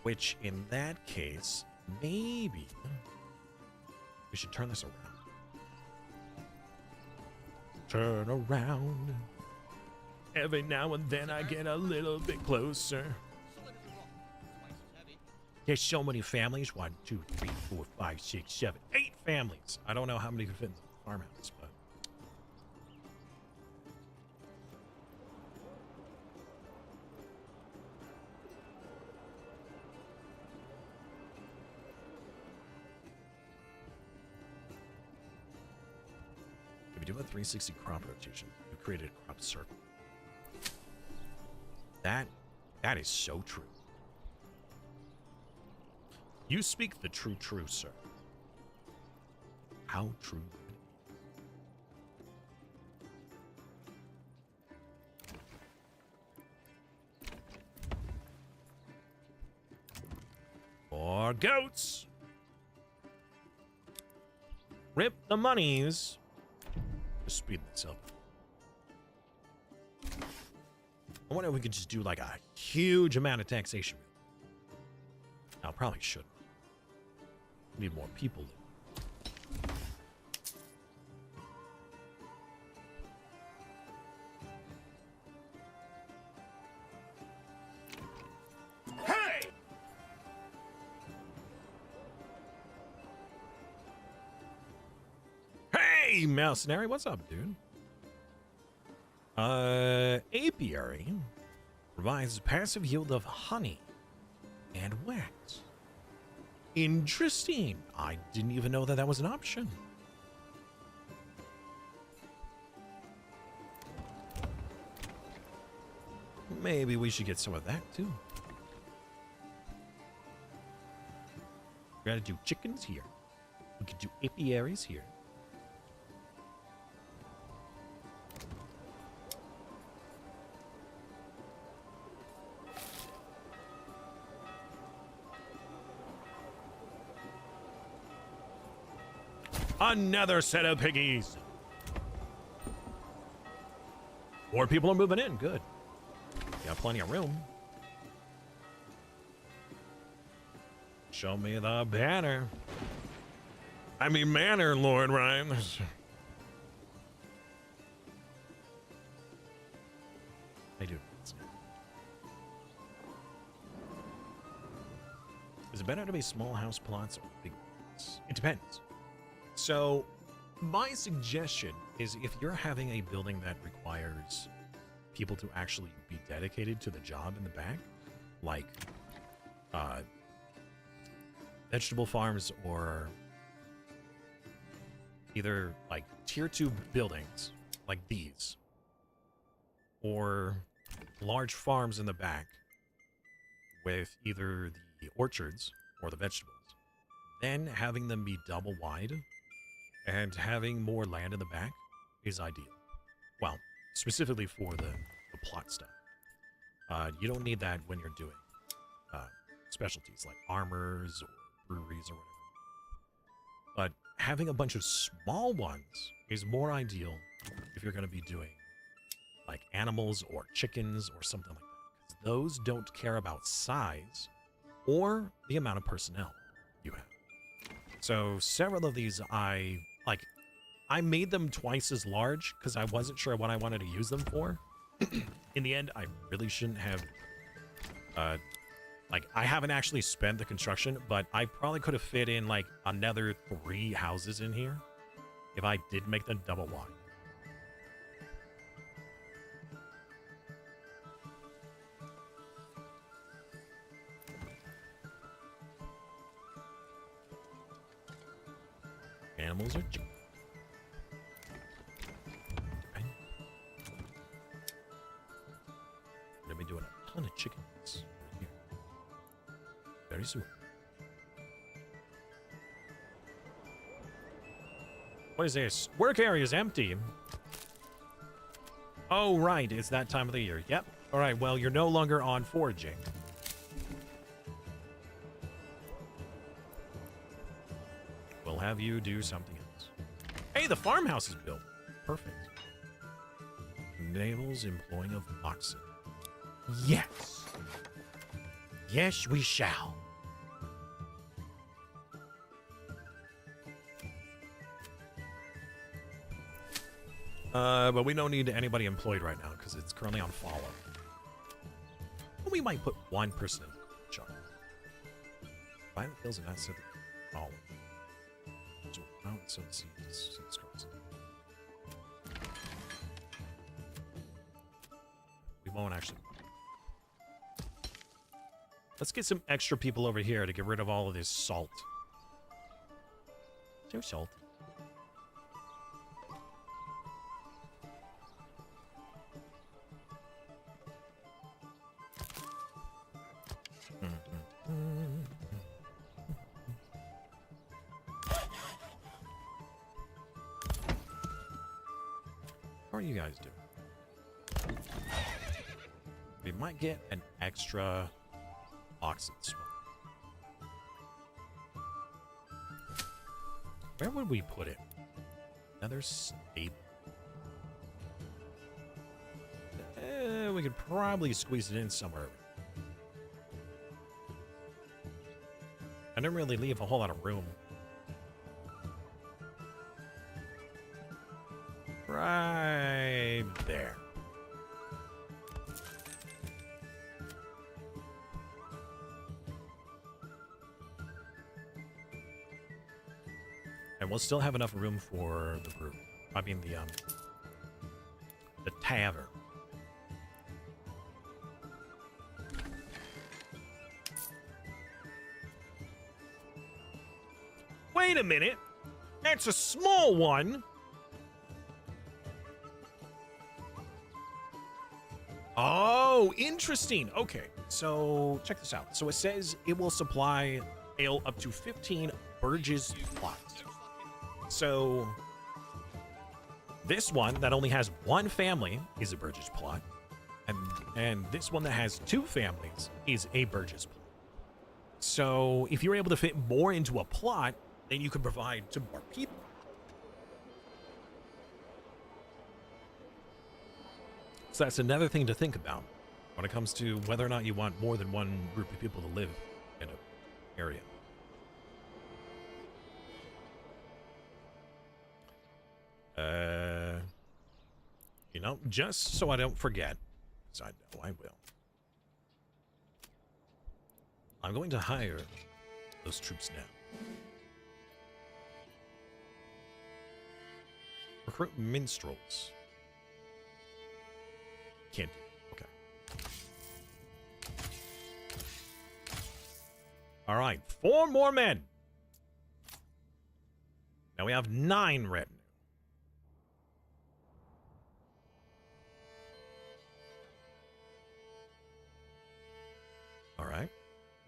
Speaker 3: Which, in that case, maybe we should turn this around. Turn around. Every now and then I get a little bit closer.
Speaker 4: Solid as a rock. Twice as heavy.
Speaker 3: There's so many families. 1, 2, 3, 4, 5, 6, 7, 8 families. I don't know how many could fit in the farmhouse, but if we do a 360 crop rotation, we created a crop circle. That is so true. You speak the true, sir. How true. More goats. Rip the monies. Just speed this up. I wonder if we could just do like a huge amount of taxation. I probably shouldn't. Need more people.
Speaker 5: Hey!
Speaker 3: Hey, Mercenary, what's up, dude? Apiary provides passive yield of honey and wax. Interesting. I didn't even know that was an option. Maybe we should get some of that too. We gotta do chickens here. We could do apiaries here. Another set of piggies. More people are moving in. Good. Got plenty of room. Show me the banner. I mean, Manor Lord, Ryan. I do. Is it better to be small house plots or big ones? It depends. So, my suggestion is if you're having a building that requires people to actually be dedicated to the job in the back, like vegetable farms or either like tier 2 buildings like these, or large farms in the back with either the orchards or the vegetables, then having them be double wide and having more land in the back is ideal. Well, specifically for the plot stuff. You don't need that when you're doing specialties like armors or breweries or whatever. But having a bunch of small ones is more ideal if you're going to be doing like animals or chickens or something like that. 'Cause those don't care about size or the amount of personnel you have. So several of these I made them twice as large because I wasn't sure what I wanted to use them for. In the end, I really shouldn't have, I haven't actually spent the construction, but I probably could have fit in like another 3 houses in here if I did make them double wide. Animals are chicken. We're gonna be doing a ton of chickens here very soon. What is this? Work area is empty. Oh, right. It's that time of the year. Yep. All right. Well, you're no longer on foraging. have you do something else. Hey, the farmhouse is built. Perfect. Enables employing of oxen. Yes. Yes, we shall. But we don't need anybody employed right now because it's currently on follow. We might put one person in charge. Find the kills and not set the follow. So, so we won't actually. Let's get some extra people over here to get rid of all of this salt. Too salty. How are you guys doing? We might get an extra oxen swim. Where would we put it? Another stable. We could probably squeeze it in somewhere. I didn't really leave a whole lot of room. Right there. And we'll still have enough room for the brew. I mean the tavern. Wait a minute. That's a small one. Oh, interesting. Okay, so check this out. So it says it will supply ale up to 15 Burgess plots. So this one that only has one family is a Burgess plot, and this one that has two families is a Burgess plot. So if you're able to fit more into a plot, then you can provide to more people. So that's another thing to think about when it comes to whether or not you want more than one group of people to live in an area. You know, just so I don't forget, because I know I will. I'm going to hire those troops now. Recruit minstrels. Can't do it. Okay. All right, 4 more men. Now we have 9 retinue. All right.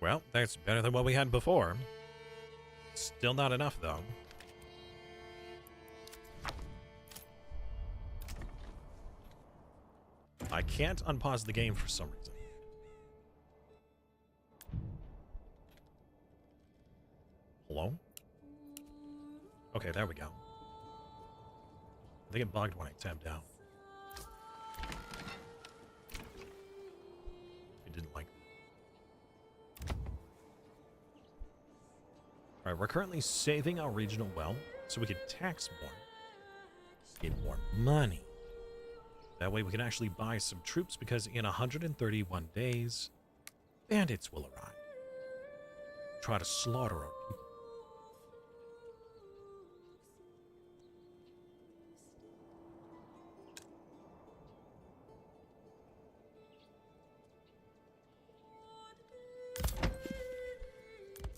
Speaker 3: Well, that's better than what we had before. Still not enough, though. I can't unpause the game for some reason. Hello? Okay, there we go. I think it bugged when I tabbed out. It didn't like it. Alright, we're currently saving our regional well so we can tax more. Get more money. That way we can actually buy some troops, because in 131 days, bandits will arrive. Try to slaughter our people.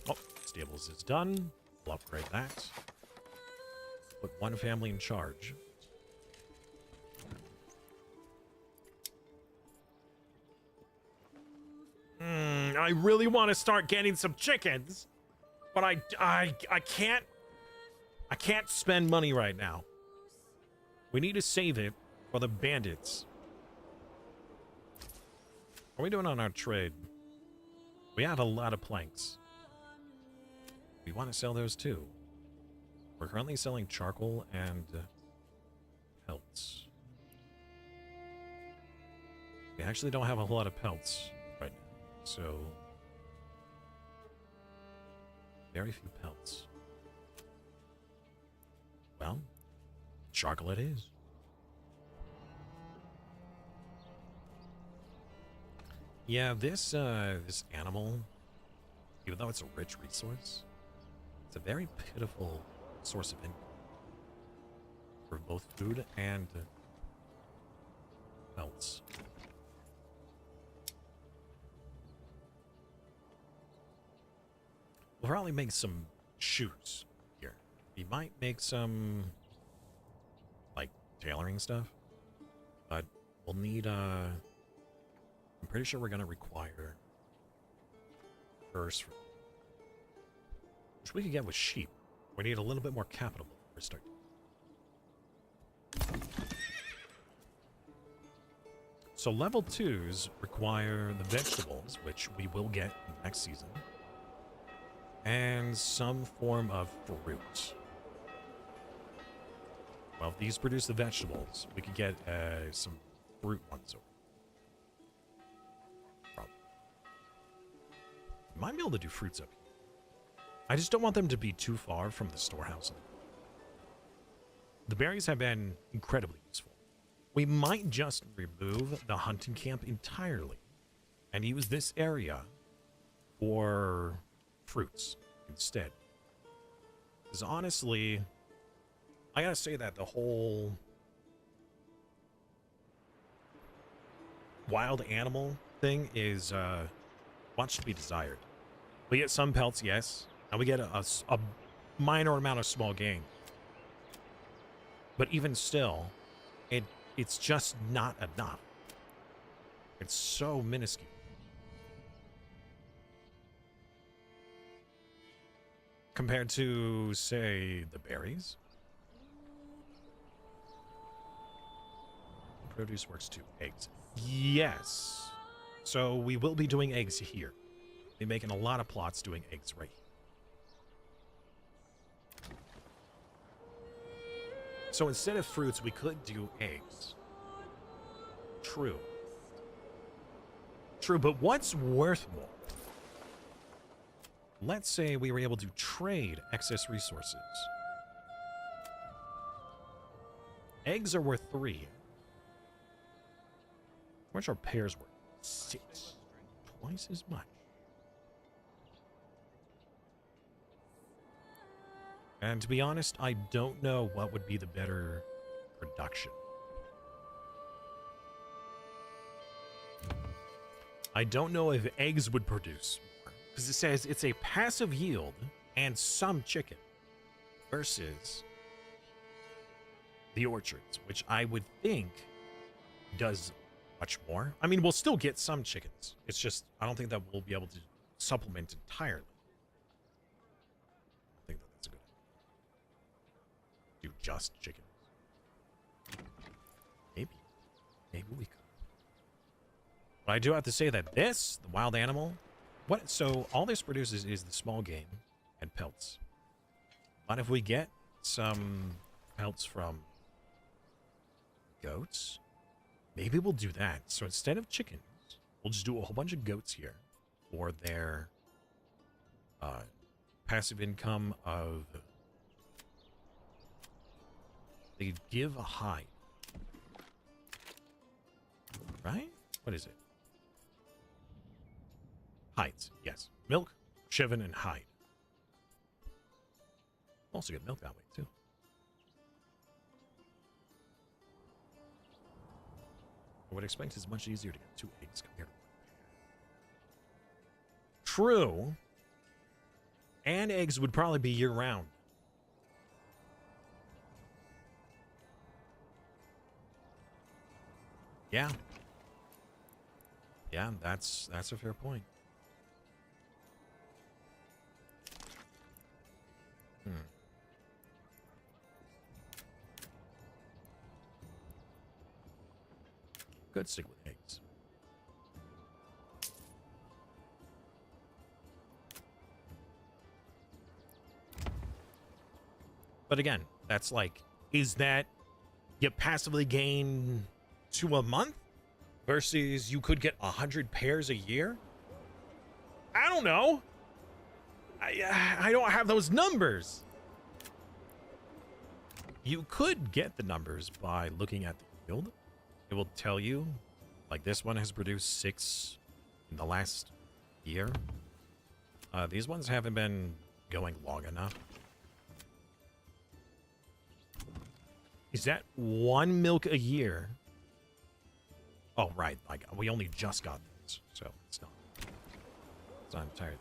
Speaker 3: Oh, stables is done. We'll upgrade that. Put one family in charge. I really want to start getting some chickens, but I can't spend money right now. We need to save it for the bandits. What are we doing on our trade? We had a lot of planks. We want to sell those too. We're currently selling charcoal and pelts. We actually don't have a whole lot of pelts right now, so very few pelts. Well, charcoal it is. Yeah, this animal, even though it's a rich resource, it's a very pitiful source of income for both food and pelts. We'll probably make some shoes here. We might make some like tailoring stuff, but we'll need I'm pretty sure we're gonna require furs, which we could get with sheep. We need a little bit more capital before we start. So level 2s require the vegetables, which we will get next season, and some form of fruit. Well, if these produce the vegetables, we could get some fruit ones over. Might be able to do fruits up here. I just don't want them to be too far from the storehouse. The berries have been incredibly useful. We might just remove the hunting camp entirely and use this area for fruits instead. Because honestly, I gotta say that the whole wild animal thing is much to be desired. We get some pelts, yes, and we get a minor amount of small game. But even still, it's just not enough. It's so minuscule. Compared to, say, the berries. Produce works too. Eggs. Yes. So we will be doing eggs here. We're making a lot of plots doing eggs right here. So instead of fruits, we could do eggs. True. True, but what's worth more? Let's say we were able to trade excess resources. Eggs are worth 3. How much are pears worth? 6. Twice as much. And to be honest, I don't know what would be the better production. I don't know if eggs would produce more, because it says it's a passive yield and some chicken versus the orchards, which I would think does much more. I mean, we'll still get some chickens. It's just, I don't think that we'll be able to supplement entirely. I think that that's a good idea. Do just chickens. Maybe. Maybe we could. But I do have to say that this, the wild animal, so all this produces is the small game and pelts. But if we get some pelts from goats, maybe we'll do that. So instead of chickens, we'll just do a whole bunch of goats here for their passive income of... They give a hide. Right? What is it? Hides, yes. Milk, chivin, and hide. Also get milk that way, too. I would expect it's much easier to get 2 eggs compared to 1. True. And eggs would probably be year-round. Yeah. Yeah, that's a fair point. Could stick with eggs. But again, that's like, is that you passively gain 2 a month versus you could get 100 pairs a year? I don't know. I don't have those numbers. You could get the numbers by looking at the yield. It will tell you, like this one has produced 6 in the last year. These ones haven't been going long enough. Is that 1 milk a year? Oh, right. Like, we only just got this, so it's not. It's not entirely.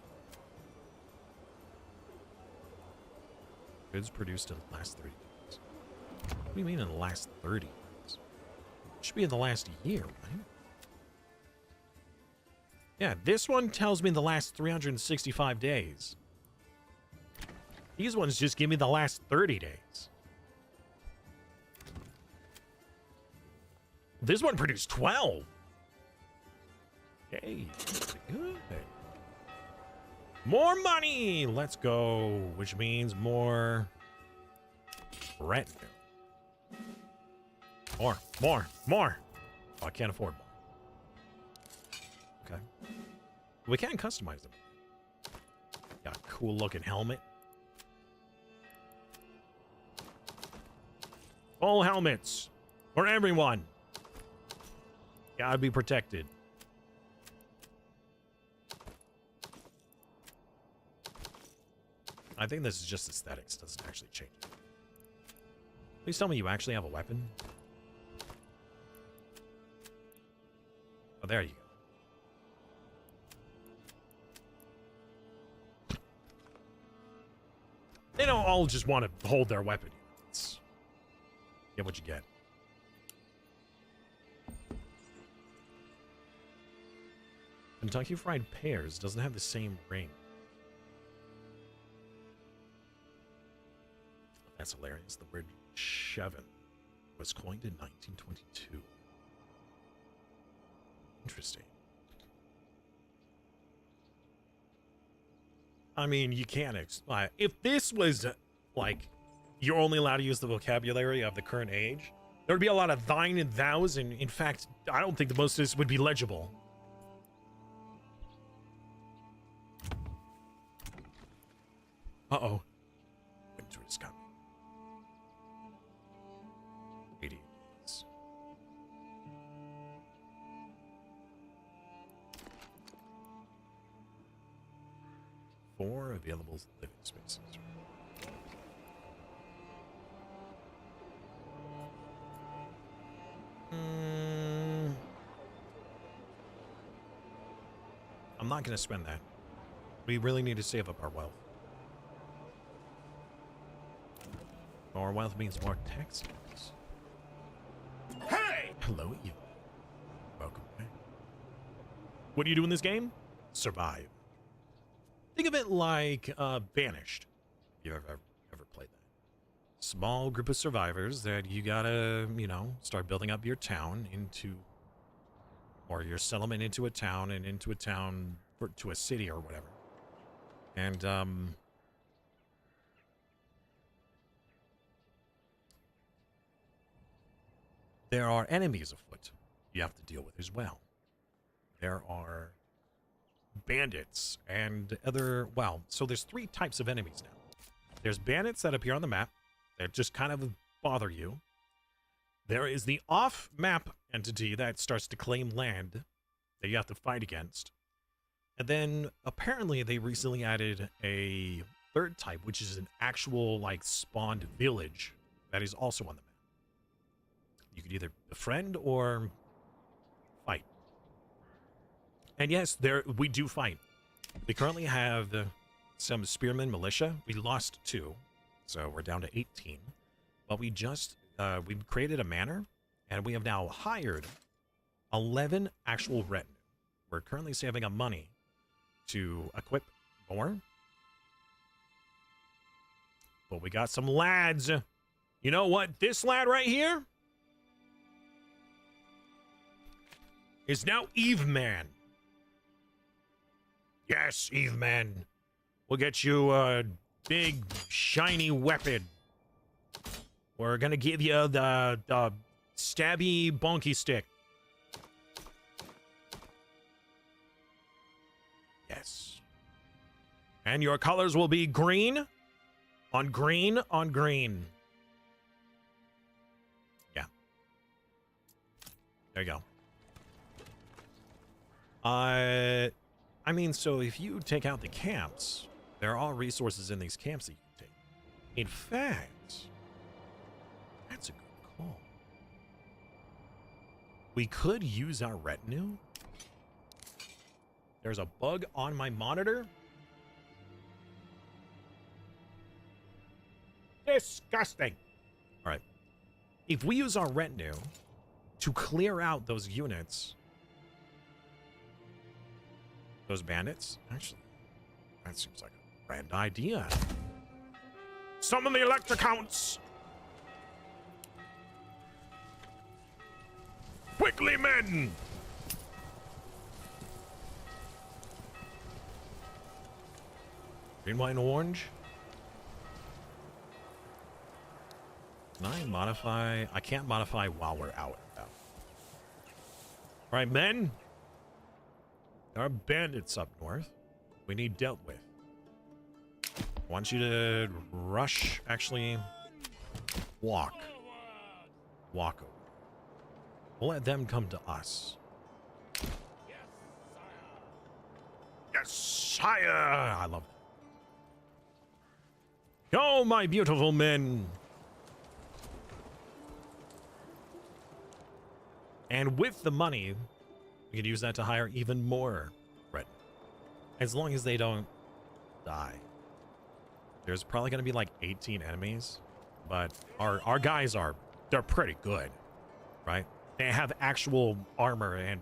Speaker 3: Goods produced in the last 30 days. What do you mean in the last 30 days? It should be in the last year, right? Yeah, this one tells me the last 365 days. These ones just give me the last 30 days. This one produced 12. Hey, good. More money! Let's go. Which means more retinue. More. Oh, I can't afford more. Okay. We can customize them. Got a cool looking helmet. All helmets. For everyone. Gotta be protected. I think this is just aesthetics. Doesn't actually change it. Please tell me you actually have a weapon. Oh, there you go. They don't all just want to hold their weapon. It's, get what you get. Kentucky Fried Pears doesn't have the same ring. That's hilarious. The word Chevin was coined in 1922. Interesting. I mean, you can't if this was like you're only allowed to use the vocabulary of the current age, there would be a lot of thine and thous, and in fact, I don't think the most of this would be legible. Uh-oh. Winter is coming. 80 days. Four available living spaces. I'm not going to spend that. We really need to save up our wealth. More wealth means more taxes. Hey! Hello, you. Welcome back. What do you do in this game? Survive. Think of it like Banished. You ever played that? Small group of survivors that you gotta, you know, start building up your town into, or your settlement into a town, and into a town to a city or whatever. And there are enemies afoot you have to deal with as well. There are bandits and other, well, so there's 3 types of enemies now. There's bandits that appear on the map that just kind of bother you. There is the off-map entity that starts to claim land that you have to fight against. And then apparently they recently added a 3rd type, which is an actual like spawned village that is also on the map. You could either befriend or fight. And yes, we do fight. We currently have some spearmen militia. We lost 2, so we're down to 18. But we just we've created a manor, and we have now hired 11 actual retinue. We're currently saving up money to equip more. But we got some lads. You know what? This lad right here is now Eve Man. Yes, Eve Man. We'll get you a big, shiny weapon. We're gonna give you the stabby bonky stick. Yes. And your colors will be green on green on green. Yeah. There you go. I mean, so if you take out the camps, there are all resources in these camps that you can take. In fact, that's a good call. We could use our retinue. There's a bug on my monitor. Disgusting. All right. If we use our retinue to clear out those units, those bandits, actually, that seems like a grand idea. Summon the electrocounts. Quickly, men. Green, white, and orange. Can I modify? I can't modify while we're out. All right, men. There are bandits up north. We need dealt with. I want you to rush. Actually, walk. Walk over. We'll let them come to us. Yes, sire. I love it. Go, my beautiful men. And with the money, we could use that to hire even more red. As long as they don't die. There's probably going to be like 18 enemies. But our guys they're pretty good. Right? They have actual armor and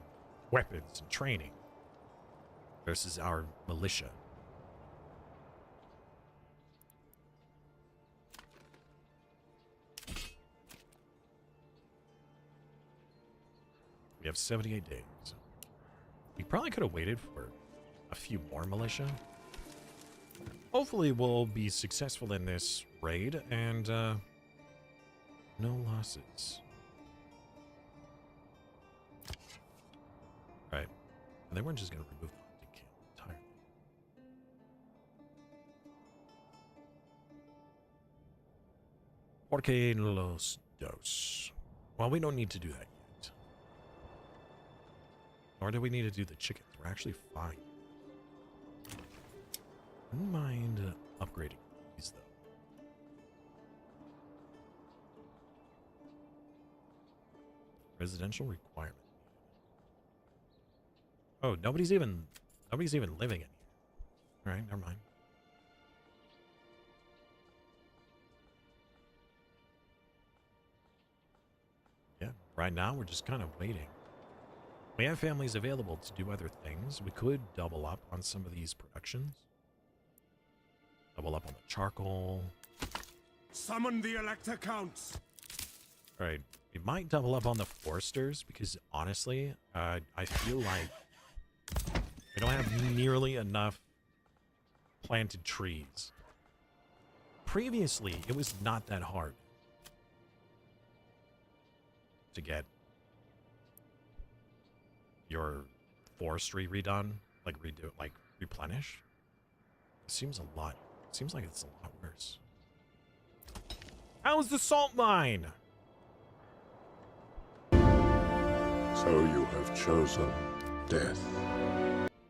Speaker 3: weapons and training. Versus our militia. We have 78 days. We probably could have waited for a few more militia. Hopefully we'll be successful in this raid and no losses. Right. And then we're just going to remove the hunting camp entirely. Porque los dos. Well, we don't need to do that yet. Nor do we need to do the chickens. We're actually fine. Wouldn't mind upgrading these, though. Residential requirement. Oh, nobody's even living in here. All right, never mind. Yeah, right now we're just kind of waiting. We have families available to do other things. We could double up on some of these productions. Double up on the charcoal.
Speaker 5: Summon the Elector Counts.
Speaker 3: All right, we might double up on the foresters because honestly, I feel like we don't have nearly enough planted trees. Previously, it was not that hard to get your forestry redone, like replenish. It seems like it's a lot worse. How's the salt mine?
Speaker 7: So you have chosen death.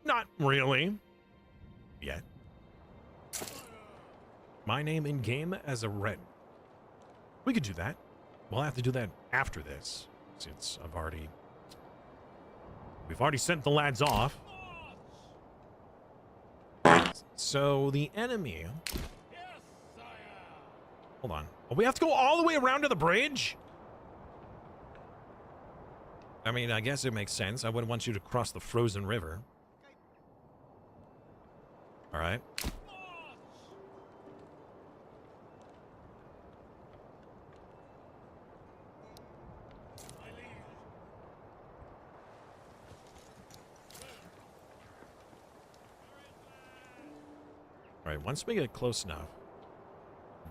Speaker 3: Not really. Yet. My name in game as a red. We could do that. We'll have to do that after this, since we've already sent the lads off. So the enemy. Hold on. Oh, we have to go all the way around to the bridge? I mean, I guess it makes sense. I wouldn't want you to cross the frozen river. All right. All right, once we get close enough,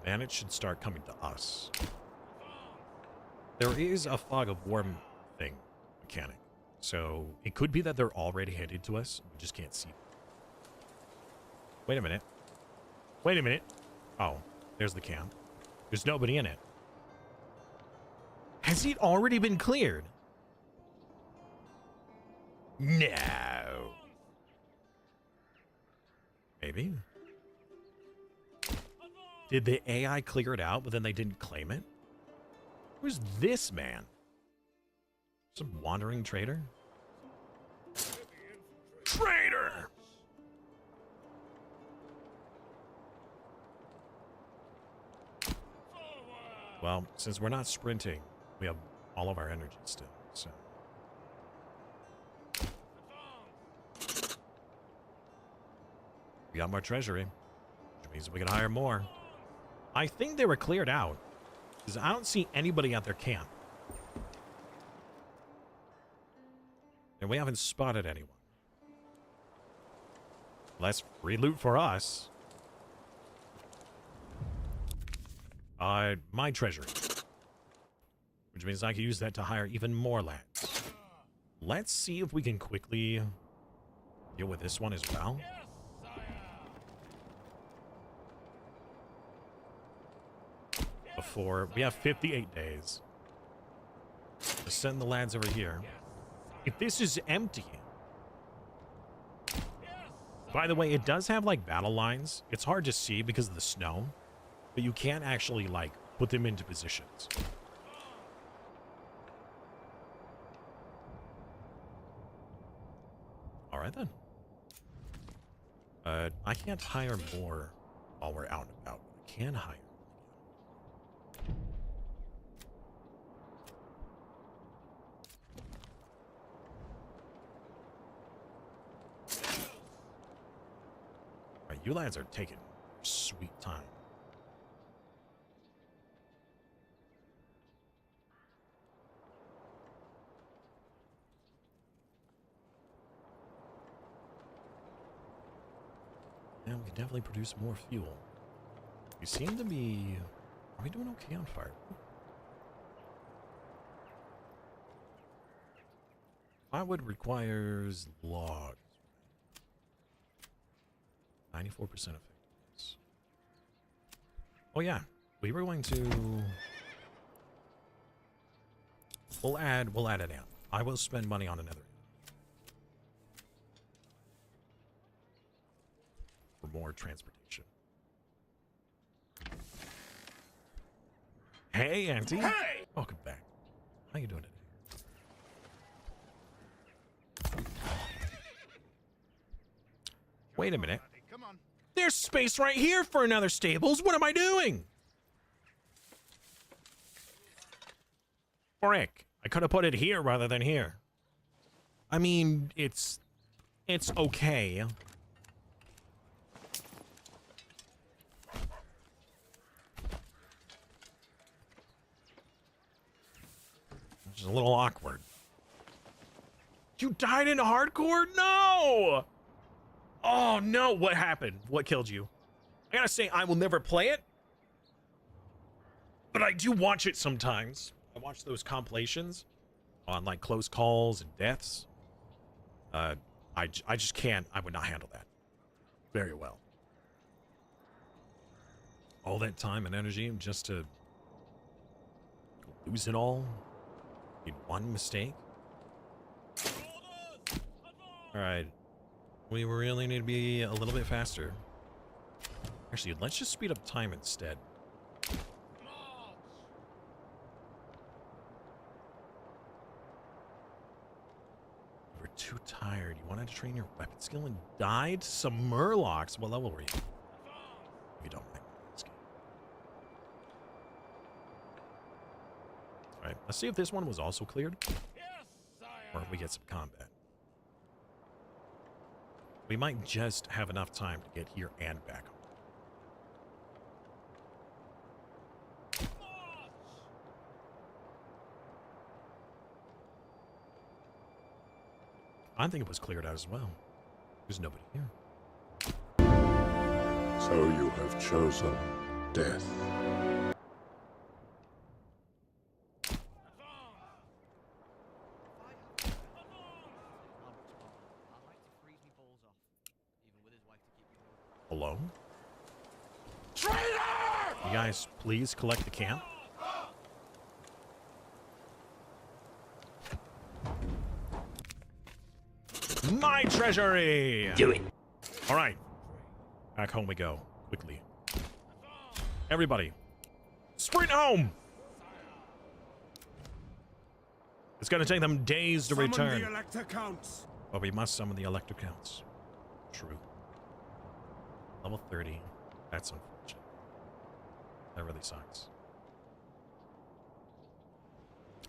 Speaker 3: bandits should start coming to us. There is a fog of war thing mechanic. So it could be that they're already headed to us. We just can't see them. Wait a minute. Wait a minute. Oh, there's the camp. There's nobody in it. Has it already been cleared? No. Maybe. Did the AI clear it out, but then they didn't claim it? Who's this man? Some wandering trader? Traitor! Well, since we're not sprinting, we have all of our energy still, so. We got more treasury, which means we can hire more. I think they were cleared out, because I don't see anybody at their camp. And we haven't spotted anyone. Less free loot for us. My treasury. Which means I can use that to hire even more lads. Let's see if we can quickly deal with this one as well. Before we have 58 days to send the lads over here. If this is empty. By the way, it does have like battle lines. It's hard to see because of the snow, but you can't actually like put them into positions. All right then. I can't hire more while we're out and about. I can hire. You lads are taking sweet time. Yeah, we can definitely produce more fuel. We seem to be... Are we doing okay on fire? Firewood requires logs. 94% effectiveness. Oh yeah, we were going to... We'll add an amp. I will spend money on another amp. For more transportation. Hey, Auntie. Hey! Welcome back. How you doing today? Wait a minute.
Speaker 1: Come on.
Speaker 3: There's space right here for another stables. What am I doing? Frick. I could have put it here rather than here. I mean, it's okay. It's a little awkward. You died in hardcore? No! Oh no, what happened? What killed you? I gotta say, I will never play it, but I do watch it sometimes. I watch those compilations on like close calls and deaths. I just can't, I would not handle that very well. All that time and energy just to lose it all in one mistake. All right. We really need to be a little bit faster. Actually, let's just speed up time instead. You were too tired. You wanted to train your weapon skill and died? Some murlocs. What level were you? You don't like this game. Alright, let's see if this one was also cleared. Or if we get some combat. We might just have enough time to get here and back home. I think it was cleared out as well. There's nobody here.
Speaker 7: So you have chosen death.
Speaker 3: below. You guys, please collect the camp. My treasury!
Speaker 6: Do it.
Speaker 3: All right. Back home we go. Quickly. Everybody. Sprint home! It's going to take them days to return.
Speaker 5: The elector counts.
Speaker 3: But we must summon the elector counts. True. Level 30. That's unfortunate. That really sucks.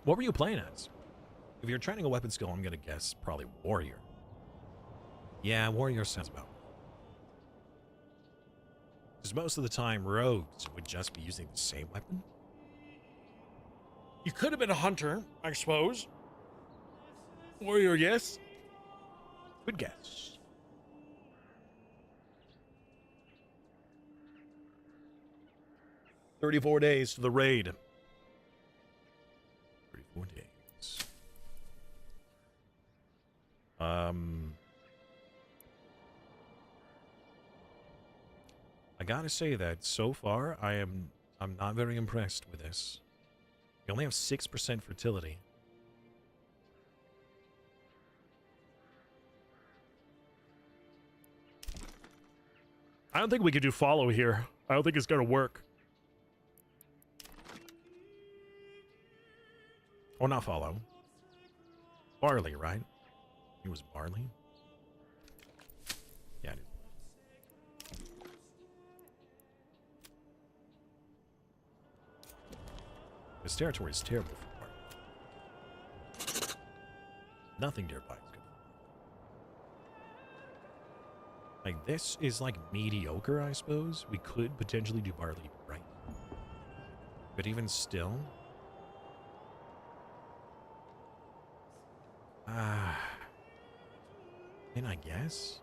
Speaker 3: What were you playing as? If you're training a weapon skill, I'm going to guess probably warrior. Yeah, warrior sounds about. Because most of the time, rogues would just be using the same weapon. You could have been a hunter, I suppose. Warrior, yes. Good guess. $34 days to the raid. 34 days. I gotta say that so far I'm not very impressed with this. We only have 6% fertility. I don't think we could do follow here. I don't think it's gonna work. Oh, not follow. Barley, right? It was barley. Yeah, it is. This territory is terrible for barley. Nothing nearby is good. Like, this is like mediocre, I suppose. We could potentially do barley, right? But even still... I guess.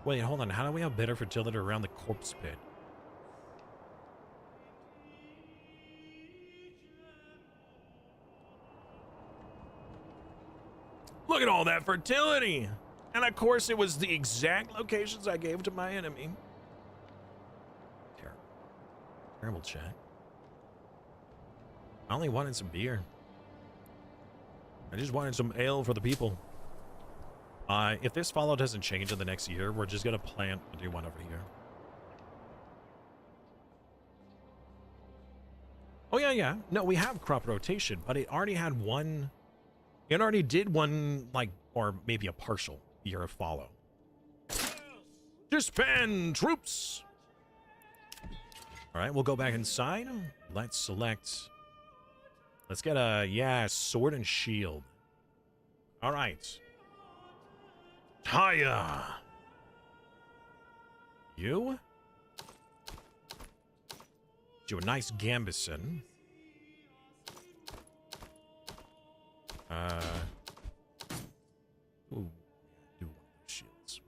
Speaker 3: Wait, hold on. How do we have better fertility around the corpse pit? Look at all that fertility! And of course it was the exact locations I gave to my enemy. Terrible. Terrible chat. I only wanted some beer. I just wanted some ale for the people. If this follow doesn't change in the next year, we're just gonna plant a new one over here. Oh yeah. No, we have crop rotation, but it already had one. It already did one, like, or maybe a partial year of follow. Disband troops. All right, we'll go back inside. Let's select. Let's get a, yeah, sword and shield. All right. Hiya. You? Do a nice gambeson. Ooh, do one of those shields.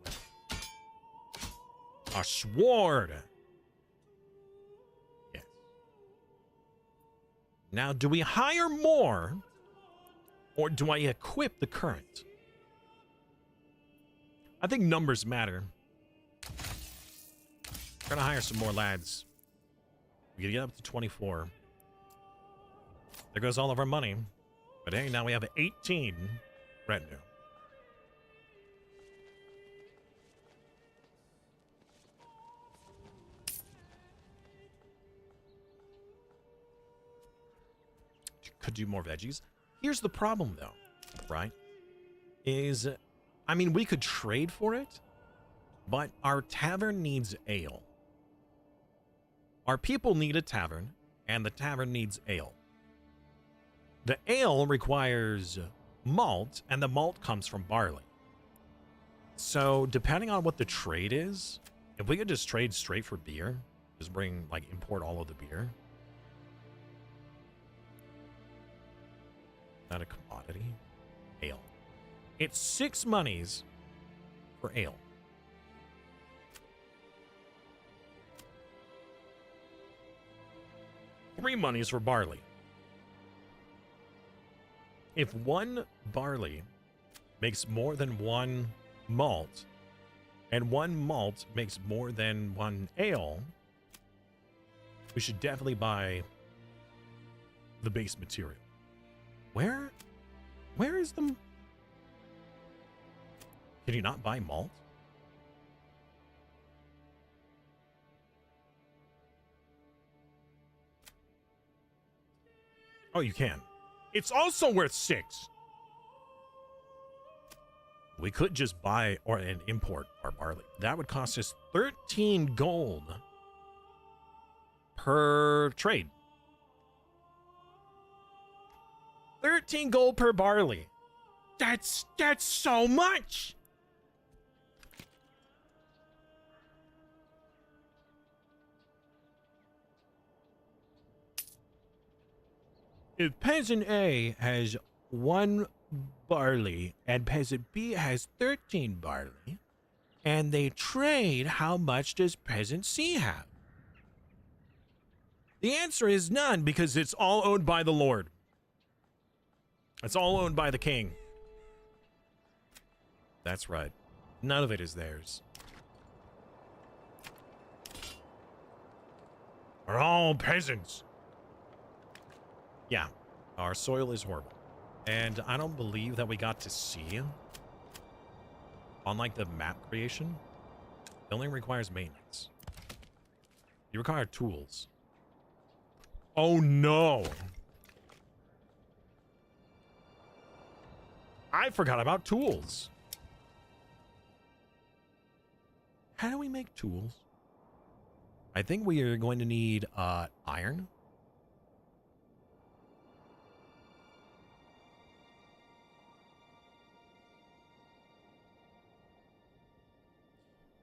Speaker 3: A sword. Yes. Now, do we hire more, or do I equip the current? I think numbers matter. We're gonna hire some more lads. We can get up to 24. There goes all of our money. But hey, now we have 18 retinue. Could do more veggies. Here's the problem, though, right? Is, I mean, we could trade for it, but our tavern needs ale. Our people need a tavern, and the tavern needs ale. The ale requires malt, and the malt comes from barley. So, depending on what the trade is, if we could just trade straight for beer, just bring, like, import all of the beer. Not a commodity. Ale. It's 6 monies for ale. $3 monies for barley. If one barley makes more than one malt, and one malt makes more than one ale, we should definitely buy the base material. Where is the... Can you not buy malt? Oh, you can. It's also worth 6. We could just buy or and import our barley. That would cost us 13 gold per trade. 13 gold per barley. That's so much. If peasant A has 1 barley and peasant B has 13 barley, and they trade, how much does peasant C have? The answer is none, because it's all owned by the Lord. It's all owned by the king. That's right. None of it is theirs. We're all peasants. Yeah, our soil is horrible. And I don't believe that we got to see, on like the map creation, it only requires maintenance. You require tools. Oh no! I forgot about tools. How do we make tools? I think we are going to need iron.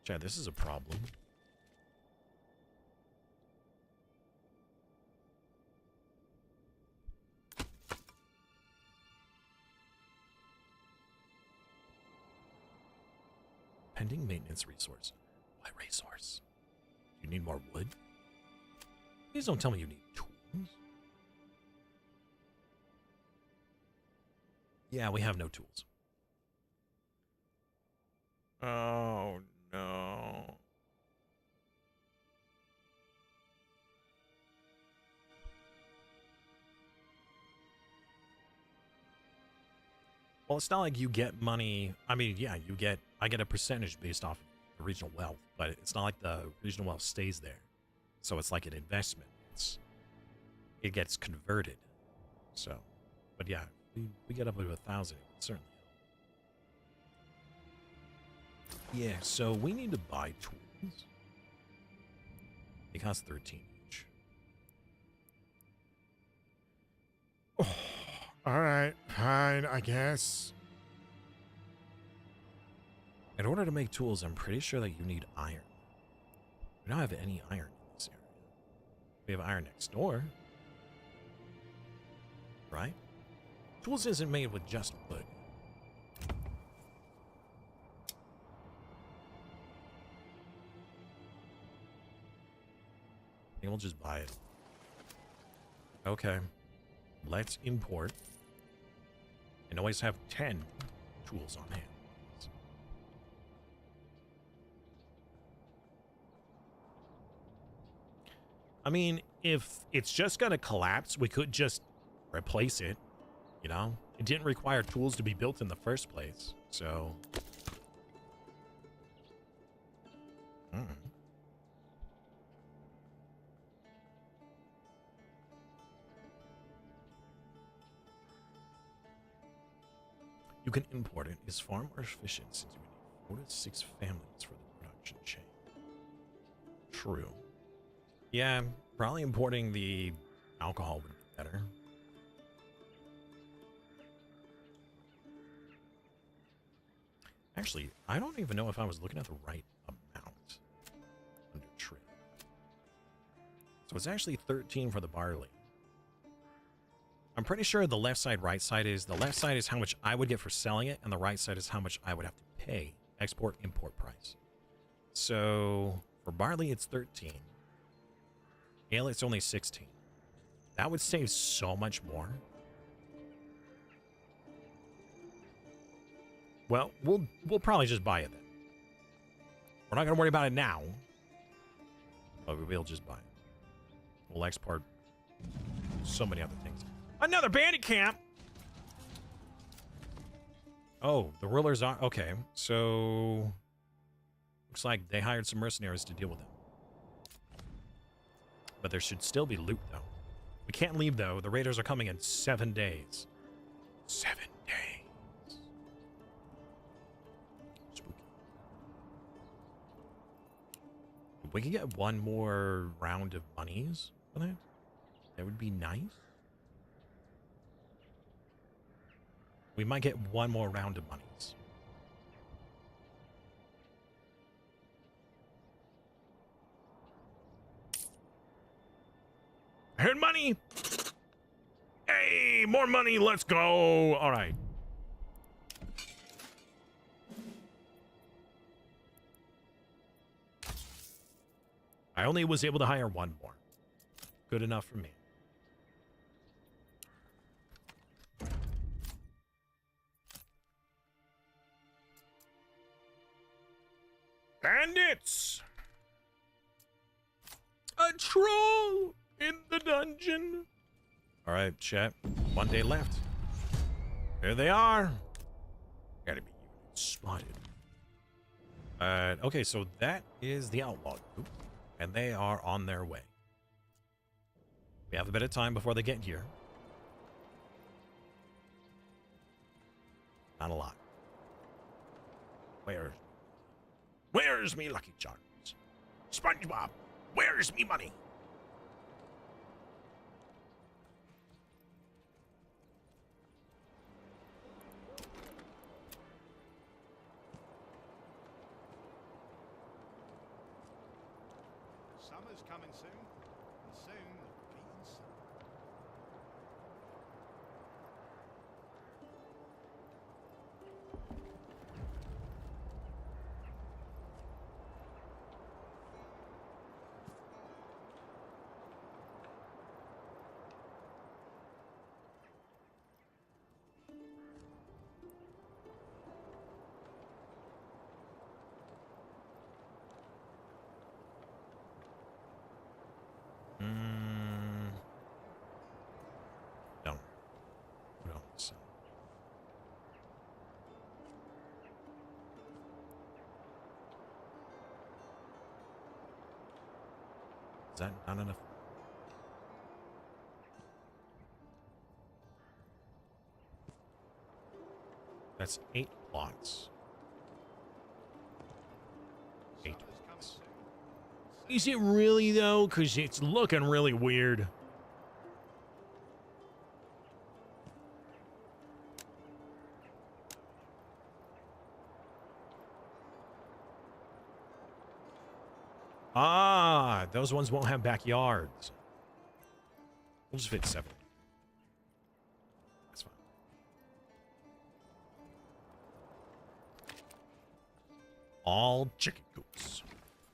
Speaker 3: Chad, this is a problem. Pending maintenance resource. What resource? You need more wood? Please don't tell me you need tools. Yeah, we have no tools. Oh, no. Well, it's not like you get money. I mean, yeah, I get a percentage based off of the regional wealth, but it's not like the regional wealth stays there. So it's like an investment. It gets converted. So, but yeah, we get up to 1,000, certainly. Yeah, so we need to buy tools. They cost 13 each.
Speaker 5: Oh, all right, fine, I guess.
Speaker 3: In order to make tools, I'm pretty sure that you need iron. We don't have any iron in this area. We have iron next door. Right? Tools isn't made with just wood. I think we'll just buy it. Okay. Let's import. And always have 10 tools on hand. I mean, if it's just gonna collapse, we could just replace it, you know? It didn't require tools to be built in the first place, so... You can import it. It's far more efficient since we need 4 to 6 families for the production chain. True. Yeah, probably importing the alcohol would be better. Actually, I don't even know if I was looking at the right amount under trade. So it's actually 13 for the barley. I'm pretty sure the left side, right side is... The left side is how much I would get for selling it, and the right side is how much I would have to pay. Export, import price. So, for barley, it's 13. Ale, it's only 16. That would save so much more. Well, we'll probably just buy it then. We're not going to worry about it now. But we'll just buy it. We'll export so many other things. Another bandit camp! Oh, the rulers are... Okay, so... Looks like they hired some mercenaries to deal with them. But there should still be loot, though. We can't leave, though. The raiders are coming in 7 days. 7 days. Spooky. If we could get one more round of monies for that, that would be nice. We might get one more round of monies. I heard money! Hey, more money, let's go! Alright. I only was able to hire one more. Good enough for me. Bandits! A troll in the dungeon. All right, chat. 1 day left. There they are. Gotta be spotted. Okay, so that is the outlaw group, and they are on their way. We have a bit of time before they get here. Not a lot. Where's me Lucky Charms? SpongeBob, where's me money?
Speaker 1: Summer's coming soon, and soon the beaten sun.
Speaker 3: No. No. So. Is that not enough? That's 8 plots. 8
Speaker 1: Summer's coming
Speaker 3: plots.
Speaker 1: soon.
Speaker 3: Is it really, though? Because it's looking really weird. Ah, those ones won't have backyards. We'll just fit 7. That's fine. All chicken coops.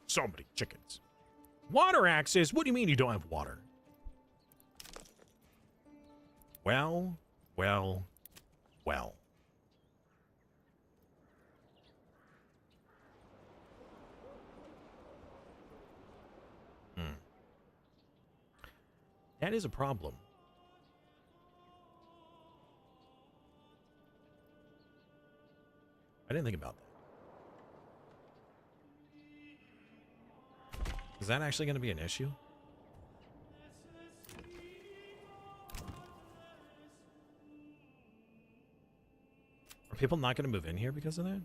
Speaker 3: So many chickens. Water access? What do you mean you don't have water? Well. That is a problem. I didn't think about that. Is that actually going to be an issue? Are people not going to move in here because of that?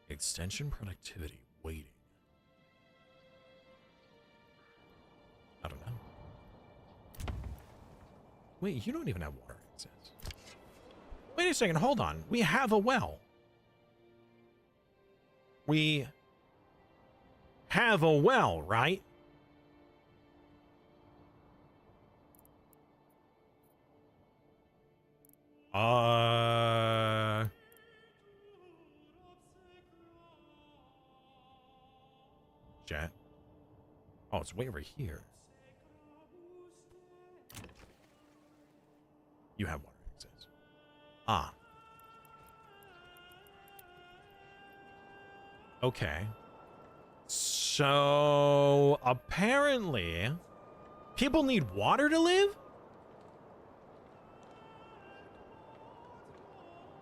Speaker 3: Extension productivity waiting. I don't know. Wait, you don't even have water access. Wait a second, hold on. We have a well. We have a well, right? Chat. Oh, it's way over here. You have water access. Ah. Okay. So, apparently, people need water to live?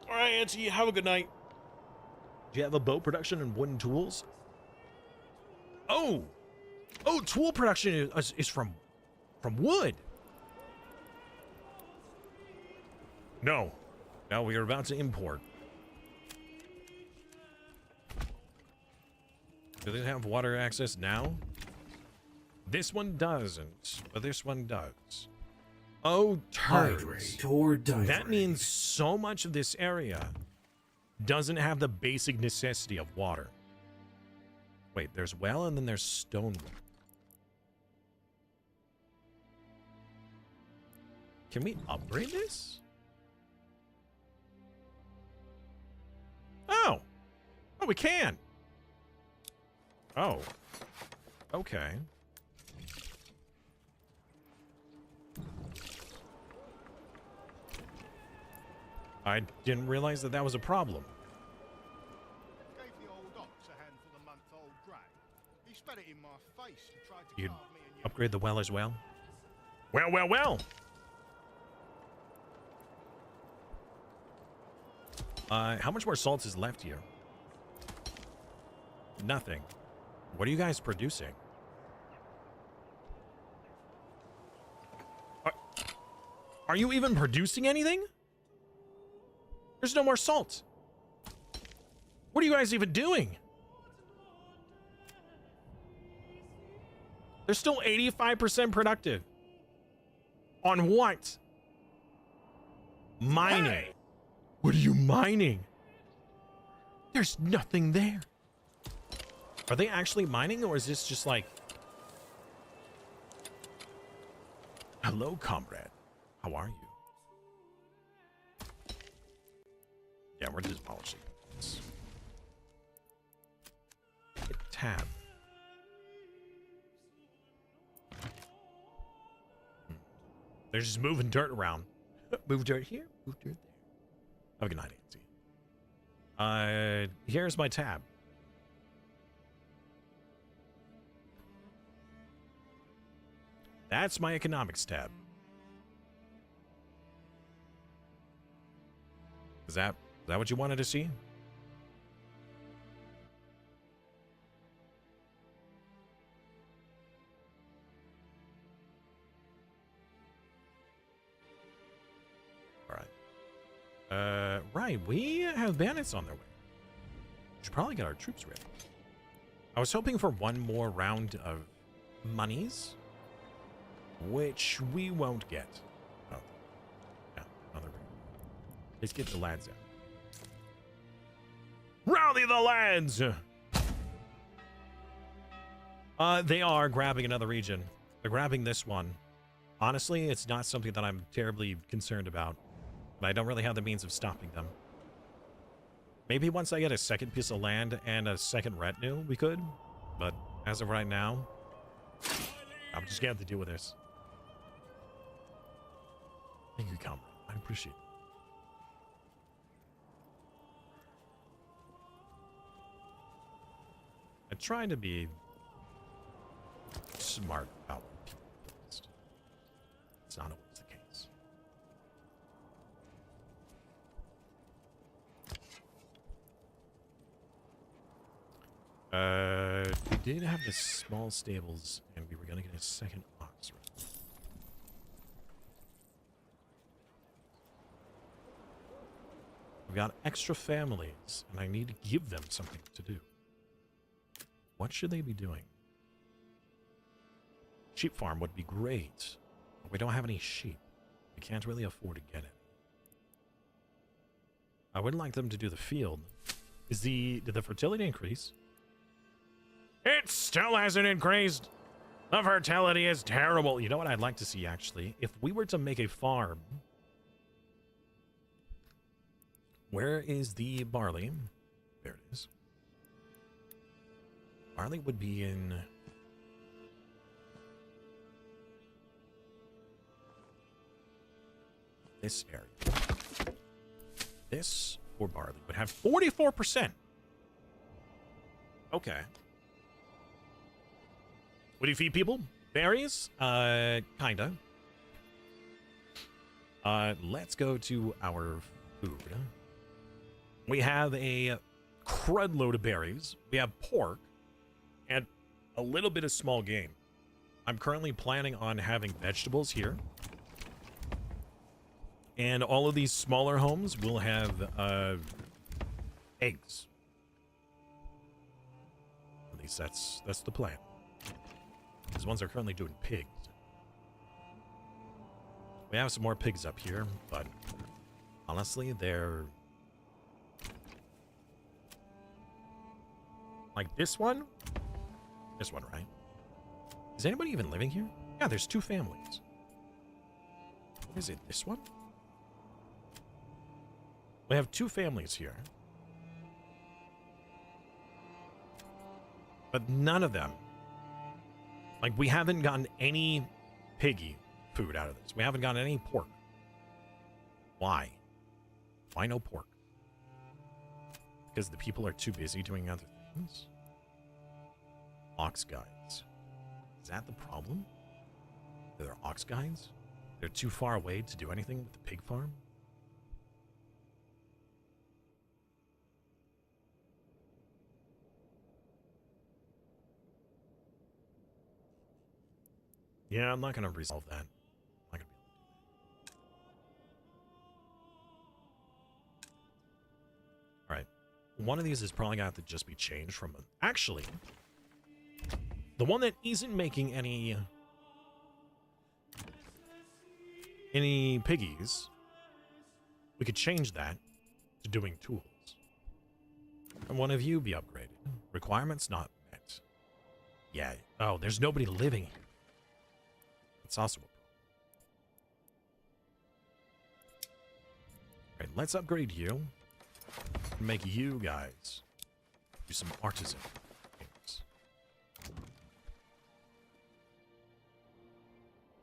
Speaker 3: All right, Auntie, have a good night. Do you have a boat production and wooden tools? Oh! Oh, tool production is from wood. No. No, we are about to import. Do they have water access now? This one doesn't, but this one does. Oh, turds.
Speaker 2: Hydrate or dihydrate.
Speaker 3: That means so much of this area doesn't have the basic necessity of water. Wait, there's well and then there's stone. Can we upgrade this? Oh. Oh, we can. Oh. Okay. I didn't realize that that was a problem.
Speaker 1: Gave the old ox a handful-a-month-old grey. He spat it in my face and tried to
Speaker 3: You'd
Speaker 1: carve me and you.
Speaker 3: upgrade the well as well? Well, well, well! How much more salt is left here? Nothing. What are you guys producing? Are you even producing anything? There's no more salt. What are you guys even doing? They're still 85% productive. On what? Mining. Hey! What are you mining? There's nothing there. Are they actually mining, or is this just like... Hello, comrade. How are you? Yeah, we're just polishing this. Hit tab. They're just moving dirt around. Move dirt here, move dirt there. Have a good night, Nancy. Here's my tab. That's my economics tab. Is that what you wanted to see? All right. Right, we have bandits on their way. We should probably get our troops ready. I was hoping for one more round of monies, which we won't get. Oh, yeah, another round. Let's get the lads out. Rally the lads! They are grabbing another region. They're grabbing this one. Honestly, it's not something that I'm terribly concerned about. But I don't really have the means of stopping them. Maybe once I get a second piece of land and a second retinue, we could. But as of right now, I'm just gonna have to deal with this. Thank you, comrade. I appreciate it. I try to be smart about what people post. It's not always the case. We did have the small stables, and we were gonna get a second ox. We've got extra families, and I need to give them something to do. What should they be doing? Sheep farm would be great, but we don't have any sheep. We can't really afford to get it. I would like them to do the field. Did the fertility increase? It still hasn't increased. The fertility is terrible. You know what I'd like to see, actually? If we were to make a farm. Where is the barley? There it is. Barley would be in... this area. this for barley would have 44%. Okay. What do you feed people? Berries? Kinda. Let's go to our food. We have a crud load of berries. We have pork and a little bit of small game. I'm currently planning on having vegetables here. And all of these smaller homes will have eggs. At least that's the plan. These ones are currently doing pigs. We have some more pigs up here, but honestly, they're like this one. This one, right? Is anybody even living here? Yeah, there's 2 families. What is it? This one? We have 2 families here. But none of them. Like, we haven't gotten any piggy food out of this. We haven't gotten any pork. Why? Why no pork? Because the people are too busy doing other things? Ox guides. Is that the problem? Are there ox guides? They're too far away to do anything with the pig farm? Yeah, I'm not going to resolve that. I'm not gonna be able to do that. Alright. One of these is probably going to have to just be changed from... Actually, the one that isn't making any piggies, we could change that to doing tools. And one of you be upgraded. Requirements not met. Yeah. Oh, there's nobody living here. It's also a problem. Alright, let's upgrade you. Make you guys do some artisan things.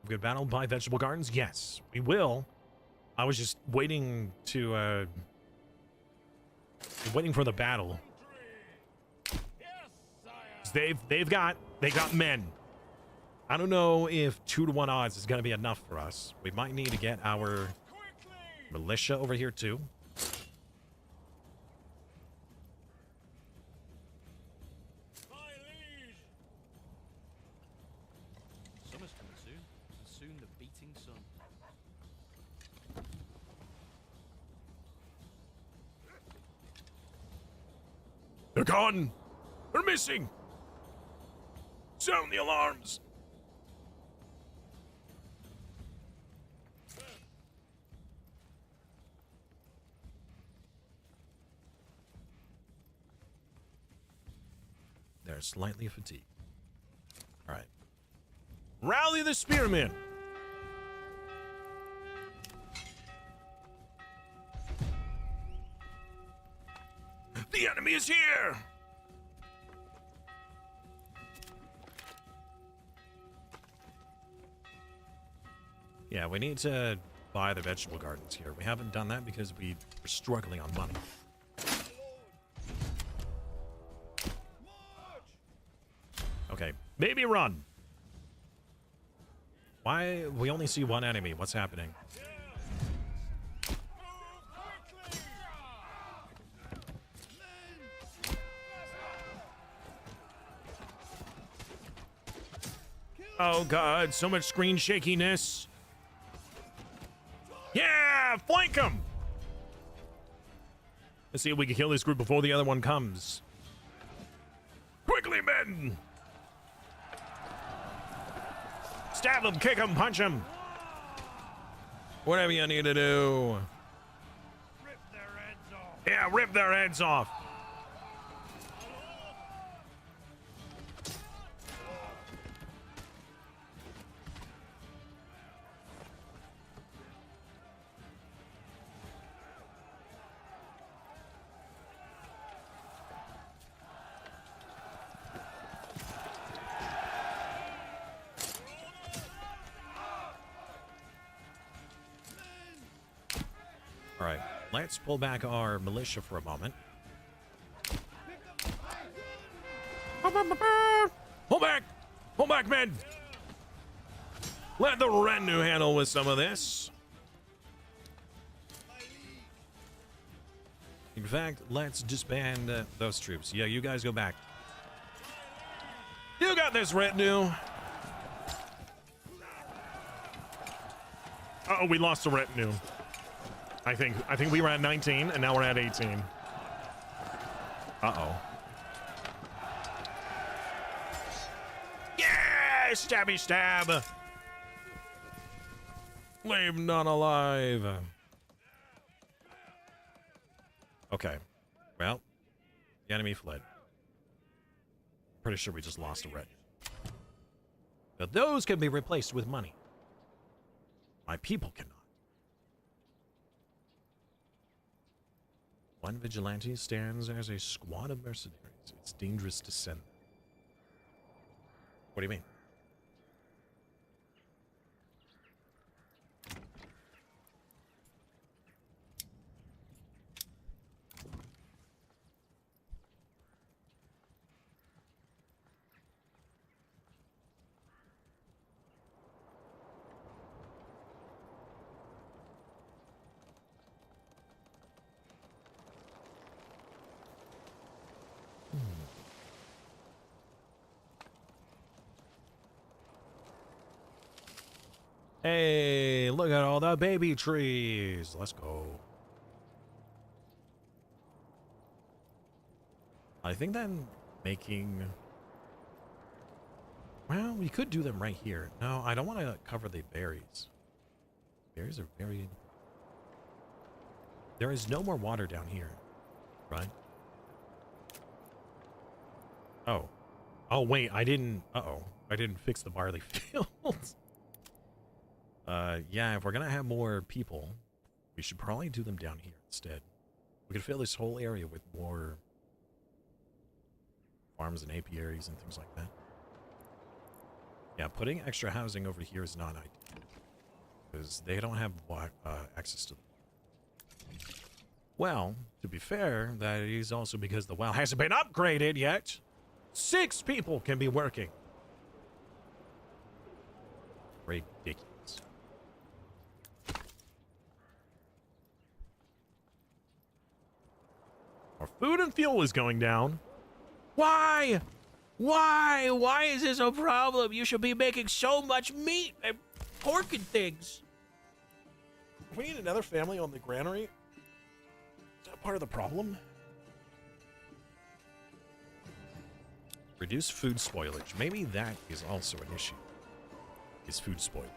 Speaker 3: We could battle by vegetable gardens? Yes, we will. I was just waiting to waiting for the battle. They got men. I don't know if 2-to-1 odds is going to be enough for us. We might need to get our militia over here too.
Speaker 4: Summer's coming soon, and soon the beating sun.
Speaker 3: They're gone. They're missing. Sound the alarms. They're slightly fatigued. All right. Rally the spearmen. The enemy is here. Yeah, we need to buy the vegetable gardens here. We haven't done that because we were struggling on money. Okay, maybe run. Why? We only see one enemy. What's happening? Oh god, so much screen shakiness. Yeah, flank him. Let's see if we can kill this group before the other one comes. Quickly, men. Stab him, kick him, punch him. Whatever you need to do.
Speaker 1: Rip their heads off.
Speaker 3: Yeah, rip their heads off. All right. let's pull back our militia for a moment. Hold back! Hold back, men! Let the retinue handle with some of this. In fact, let's disband those troops. Yeah, you guys go back. You got this, retinue. Uh-oh, we lost the retinue. I think we were at 19, and now we're at 18. Uh-oh. Yeah! Stabby stab! Leave none alive. Okay. Well, the enemy fled. Pretty sure we just lost a retinue. But those can be replaced with money. My people cannot. One vigilante stands as a squad of mercenaries. It's dangerous to send them. What do you mean? Hey, look at all the baby trees. Let's go. I think then making... Well, we could do them right here. No, I don't want to cover the berries. Berries are very... There is no more water down here, right? Oh. Oh, wait, I didn't... Uh-oh. I didn't fix the barley fields. Yeah, if we're gonna have more people, we should probably do them down here instead. We could fill this whole area with more farms and apiaries and things like that. Yeah, putting extra housing over here is not ideal, because they don't have access to them. Well, to be fair, that is also because the well hasn't been upgraded yet. 6 people can be working. Ridiculous. Our food and fuel is going down. Why? Why? Why is this a problem? You should be making so much meat and pork and things. We need another family on the granary. Is that part of the problem? Reduce food spoilage. Maybe that is also an issue. Is food spoilage?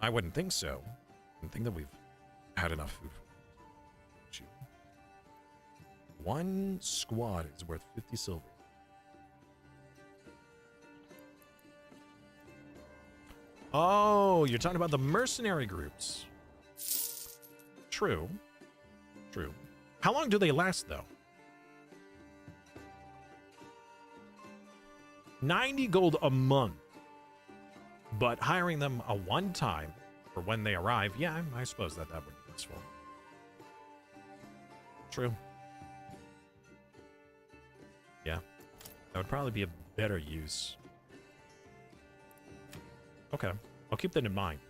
Speaker 3: I wouldn't think so. I wouldn't think that we've had enough food. One squad is worth 50 silver. Oh, you're talking about the mercenary groups. True. True. How long do they last, though? 90 gold a month. But hiring them a one-time for when they arrive, yeah, I suppose that would be useful. True. Yeah, that would probably be a better use. Okay, I'll keep that in mind.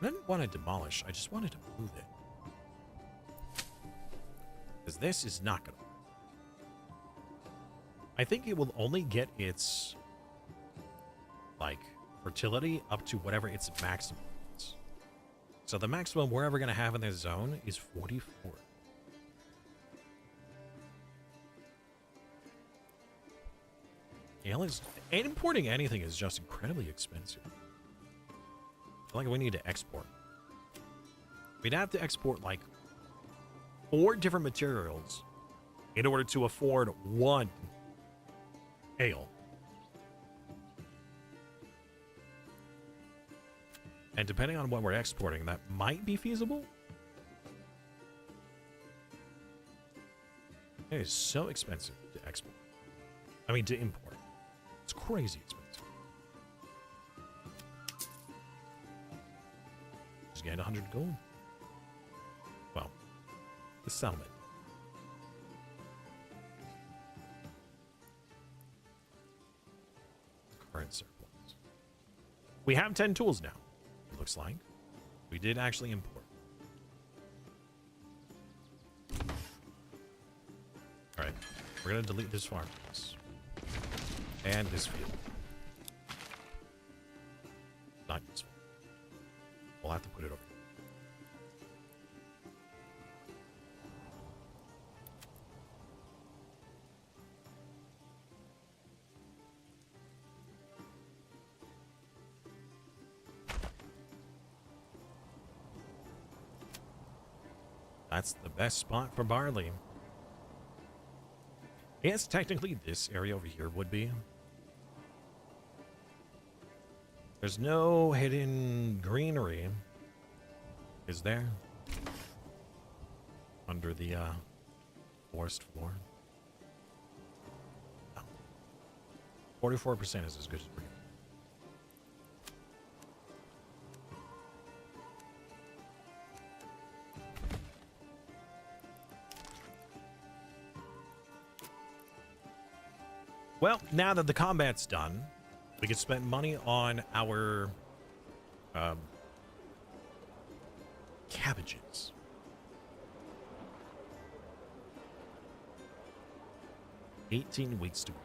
Speaker 3: I didn't want to demolish, I just wanted to move it. Because this is not going to work. I think it will only get its, like, fertility up to whatever its maximum is. So the maximum we're ever going to have in this zone is 44. Importing anything is just incredibly expensive. I feel like we need to export. We'd have to export, like, 4 different materials in order to afford 1 ale. And depending on what we're exporting, that might be feasible. It is so expensive to export. I mean, to import. It's crazy expensive. Just gained 100 gold. Well, the settlement. Current surplus. We have 10 tools now, it looks like. We did actually import. Alright, we're going to delete this farmhouse. And this field. Not useful. We'll have to put it over here. That's the best spot for barley. Yes, technically this area over here would be. There's no hidden greenery, is there? Under the forest floor. No. 44% is as good as green. Well, now that the combat's done, we can spend money on our cabbages. $18 weeks to go.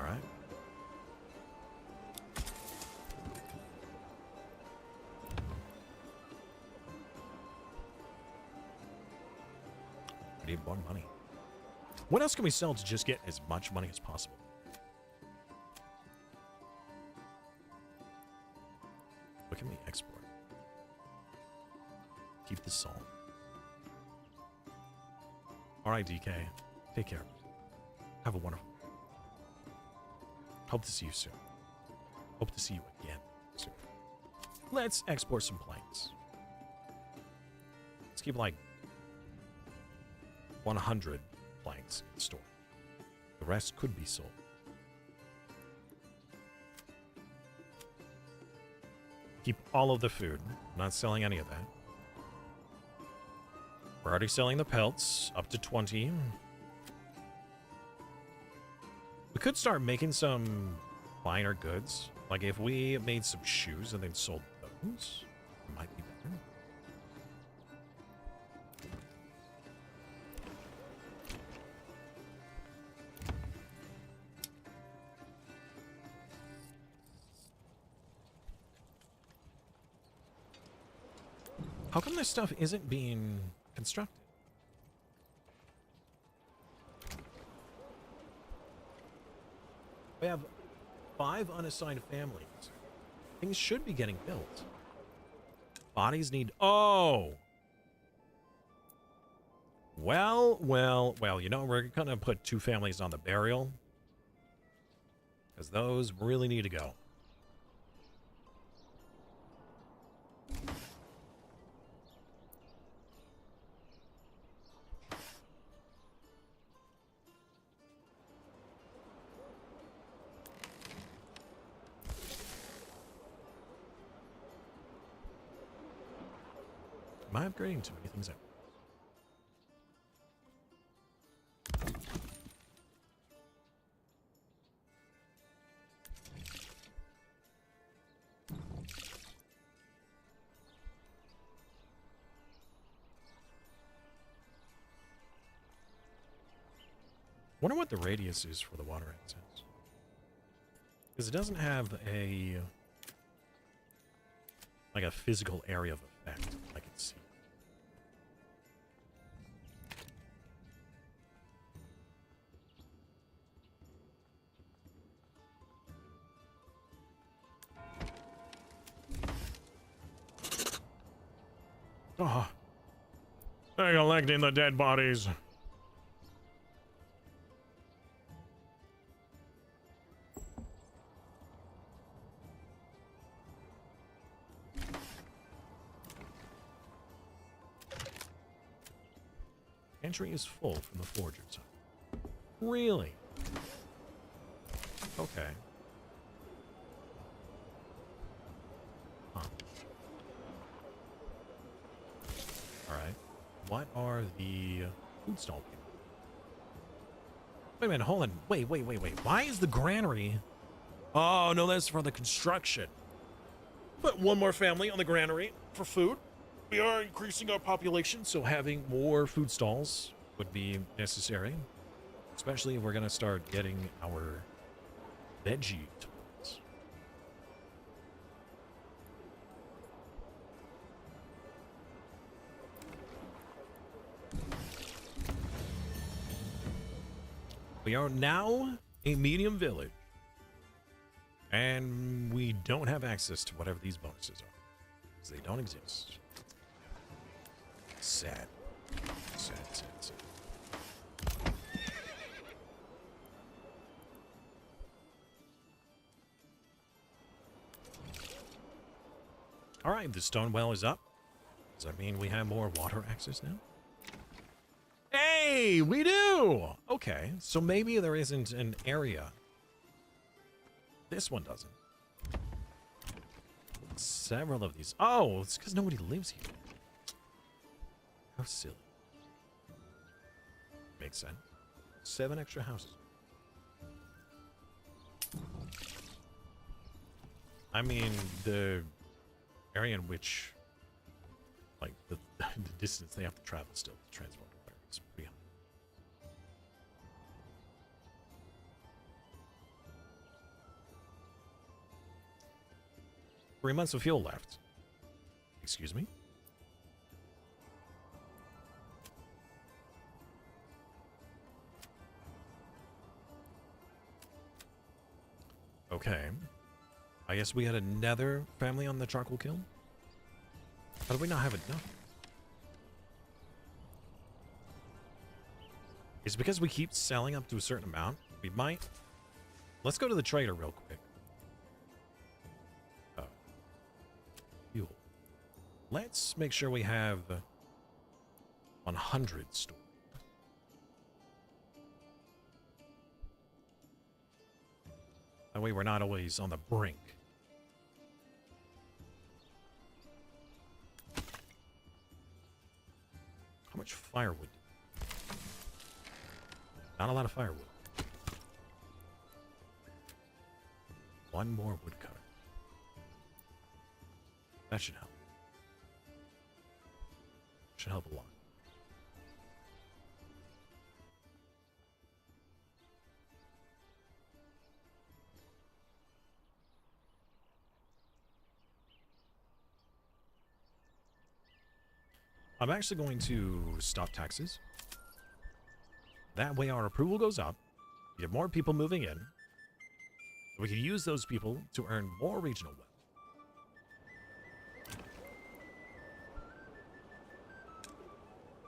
Speaker 3: All right. We need more money. What else can we sell to just get as much money as possible? What can we export? Keep the salt. All right, DK. Take care. Have a wonderful day. Hope to see you soon. Hope to see you again soon. Let's export some planks. Let's keep like 100 planks in store. The rest could be sold. Keep all of the food. I'm not selling any of that. We're already selling the pelts, up to 20. We could start making some finer goods. Like if we made some shoes and then sold those, it might be better. How come this stuff isn't being constructed? We have 5 unassigned families. Things should be getting built. Bodies need... Oh! Well, you know, we're gonna put 2 families on the burial. Because those really need to go. Am I upgrading too many things out? Wonder what the radius is for the water incense. Because it doesn't have a... like a physical area of effect I can see. Oh, they're collecting the dead bodies. pantry is full from the forger's hut. Really? Okay. Huh. Alright. What are the food stall people? Wait a minute, hold on. Wait. Why is the granary? Oh, no, that's for the construction. Put one more family on the granary for food. We are increasing our population, so having more food stalls would be necessary. Especially if we're going to start getting our veggie tools. We are now a medium village. And we don't have access to whatever these bonuses are. Because they don't exist. Sad. Sad. Alright, the stone well is up. Does that mean we have more water access now? Hey, we do! Okay, so maybe there isn't an area. This one doesn't. Several of these. Oh, it's because nobody lives here. How silly. Makes sense. 7 extra houses. I mean, the area in which, like, the distance they have to travel still to transport is pretty high. 3 months of fuel left. Excuse me? Okay. I guess we had another family on the charcoal kiln? How do we not have enough? Is it because we keep selling up to a certain amount? We might. Let's go to the trader real quick. Oh. Fuel. Let's make sure we have 100 stored. That way we're not always on the brink. How much firewood? Not a lot of firewood. One more woodcutter. That should help. Should help a lot. I'm actually going to stop taxes. That way our approval goes up. We get more people moving in. We can use those people to earn more regional wealth.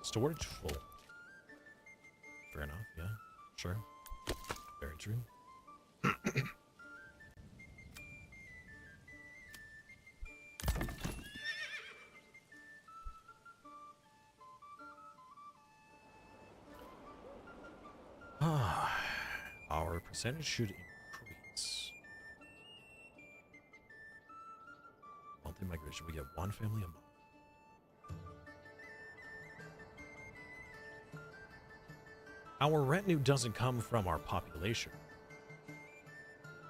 Speaker 3: Storage full. Fair enough, yeah. Sure. Very true. Our percentage should increase. Monthly migration. We get one family a month. Our retinue doesn't come from our population.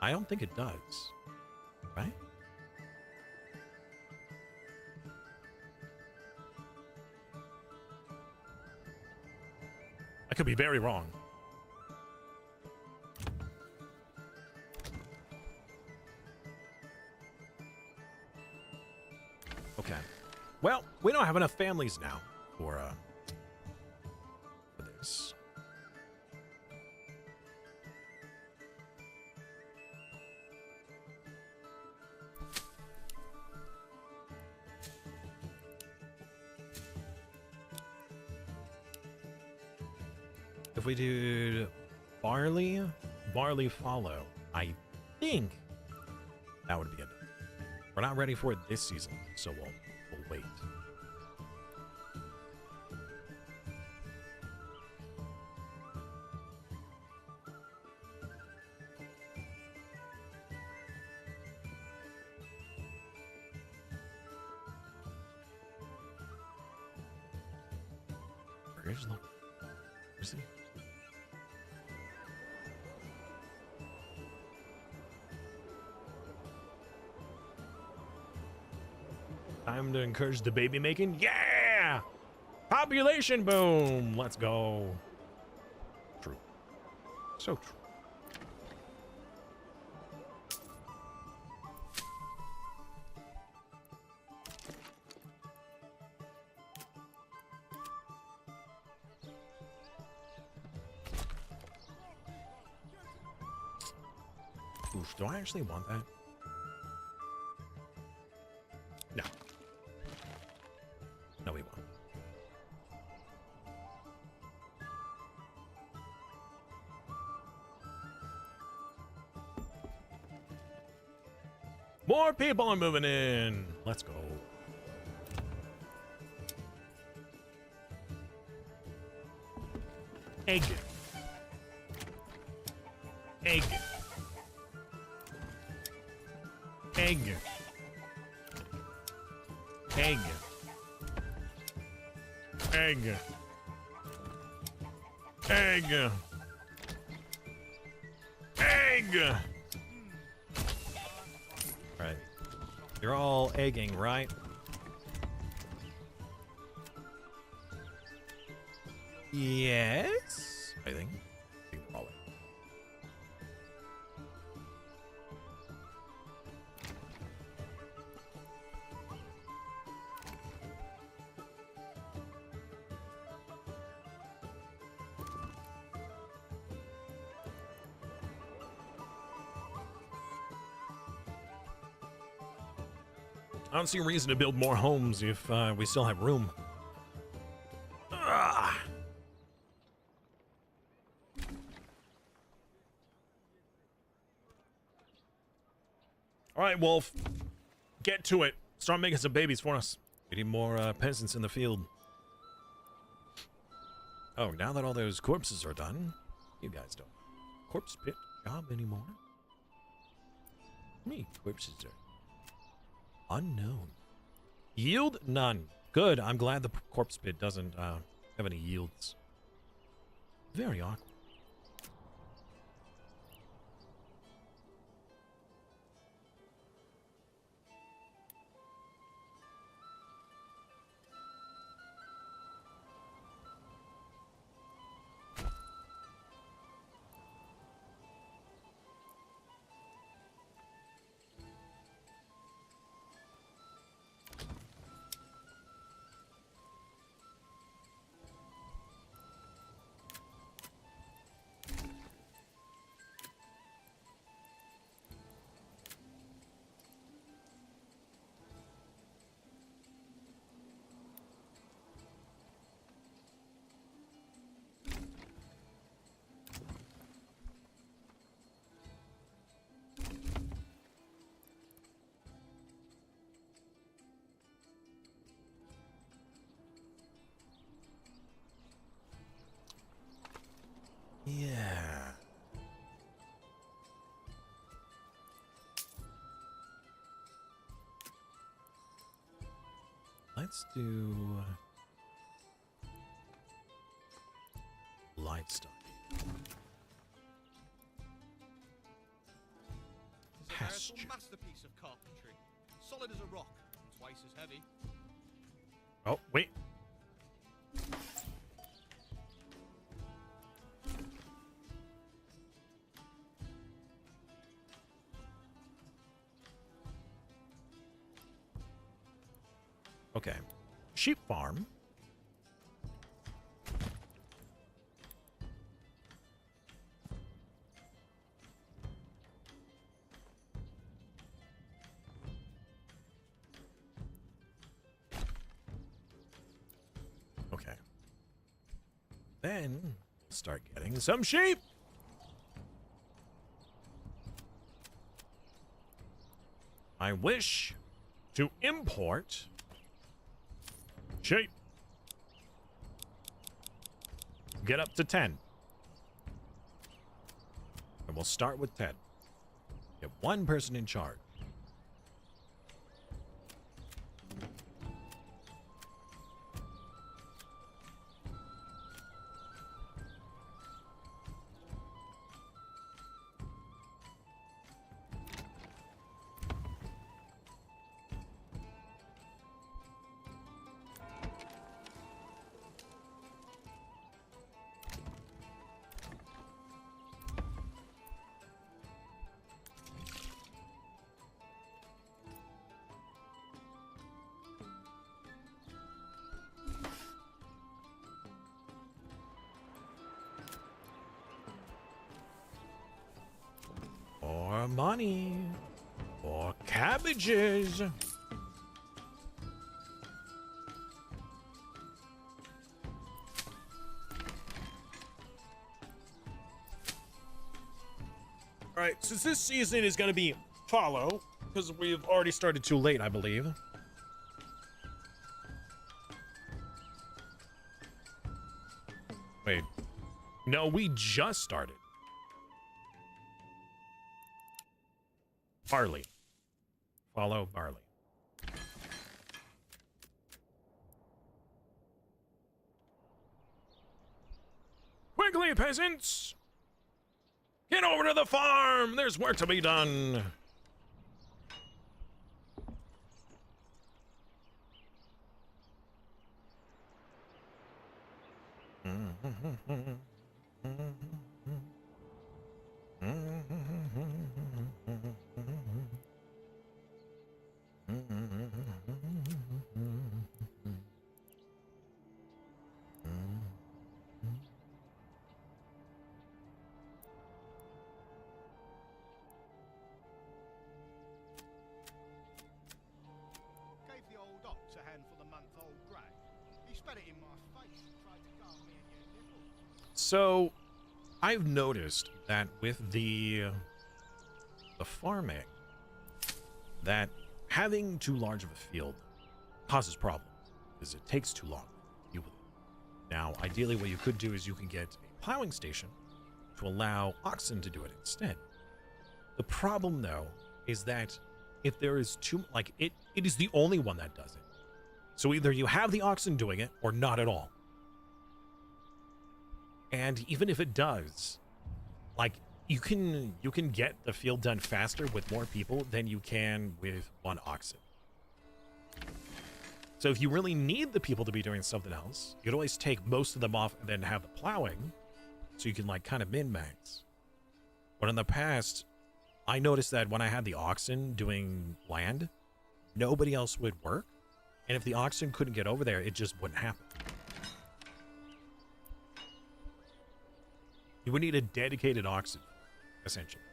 Speaker 3: I don't think it does. Right? I could be very wrong. Okay. Well, we don't have enough families now for this. If we do barley follow, I think that would be enough. We're not ready for it this season, so we'll wait. Where is Loki? Where's he? Time to encourage the baby making. Yeah! Population boom! Let's go. True. So true. Oof, do I actually want that? No. No, we won't. More people are moving in. Let's go. Egg. Egg. Egg. Egg. Egg. Egg. Egg. Right. You're all egging, right? Yes. I think they're all egging. I don't see a reason to build more homes if we still have room. Ah. All right, Wolf. Get to it. Start making some babies for us. We need more peasants in the field. Oh, now that all those corpses are done, you guys don't corpse pit job anymore. Me, corpses are unknown. Yield? None. Good. I'm glad the corpse pit doesn't have any yields. Very awkward. Yeah. Let's do livestock.
Speaker 4: It's a
Speaker 3: Pasture.
Speaker 4: veritable masterpiece of carpentry. Solid as a rock and twice as heavy.
Speaker 3: Oh, wait. Okay. Sheep farm. Okay. Then start getting some sheep. I wish to import sheep. Get up to 10. And we'll start with 10. Get one person in charge. money for cabbages. All right, since this season is going to be follow, because we've already started too late, I believe. Wait. No, we just started. Barley. Follow barley. Quickly, peasants! Get over to the farm! There's work to be done.
Speaker 1: Gave the old ox a handful of month-old grey. He spat it in my face and tried to calm me and you nibble.
Speaker 3: So, I've noticed that with the farming, that having too large of a field causes problems because it takes too long to deal with it. Now, ideally, what you could do is you can get a plowing station to allow oxen to do it instead. The problem, though, is that if there is too, like, it is the only one that does it. So either you have the oxen doing it or not at all. And even if it does, like, you can get the field done faster with more people than you can with one oxen. So if you really need the people to be doing something else, you could always take most of them off and then have the plowing, so you can, like, kind of min-max. But in the past, I noticed that when I had the oxen doing land, nobody else would work. And if the oxen couldn't get over there, it just wouldn't happen. You would need a dedicated oxen, essentially.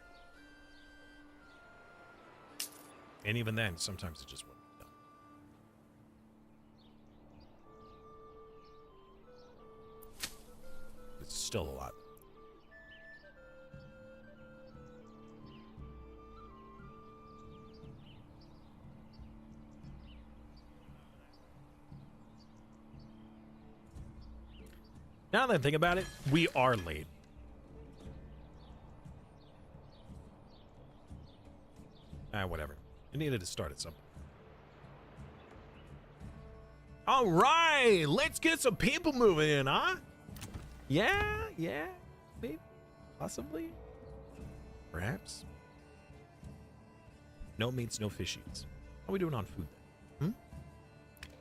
Speaker 3: And even then, sometimes it just wouldn't be done. It's still a lot. Now that I think about it, we are late. Whatever. It needed to start at some point. All right, let's get some people moving in, huh? Yeah, maybe, possibly, perhaps. No meats, no fishies. How are we doing on food then?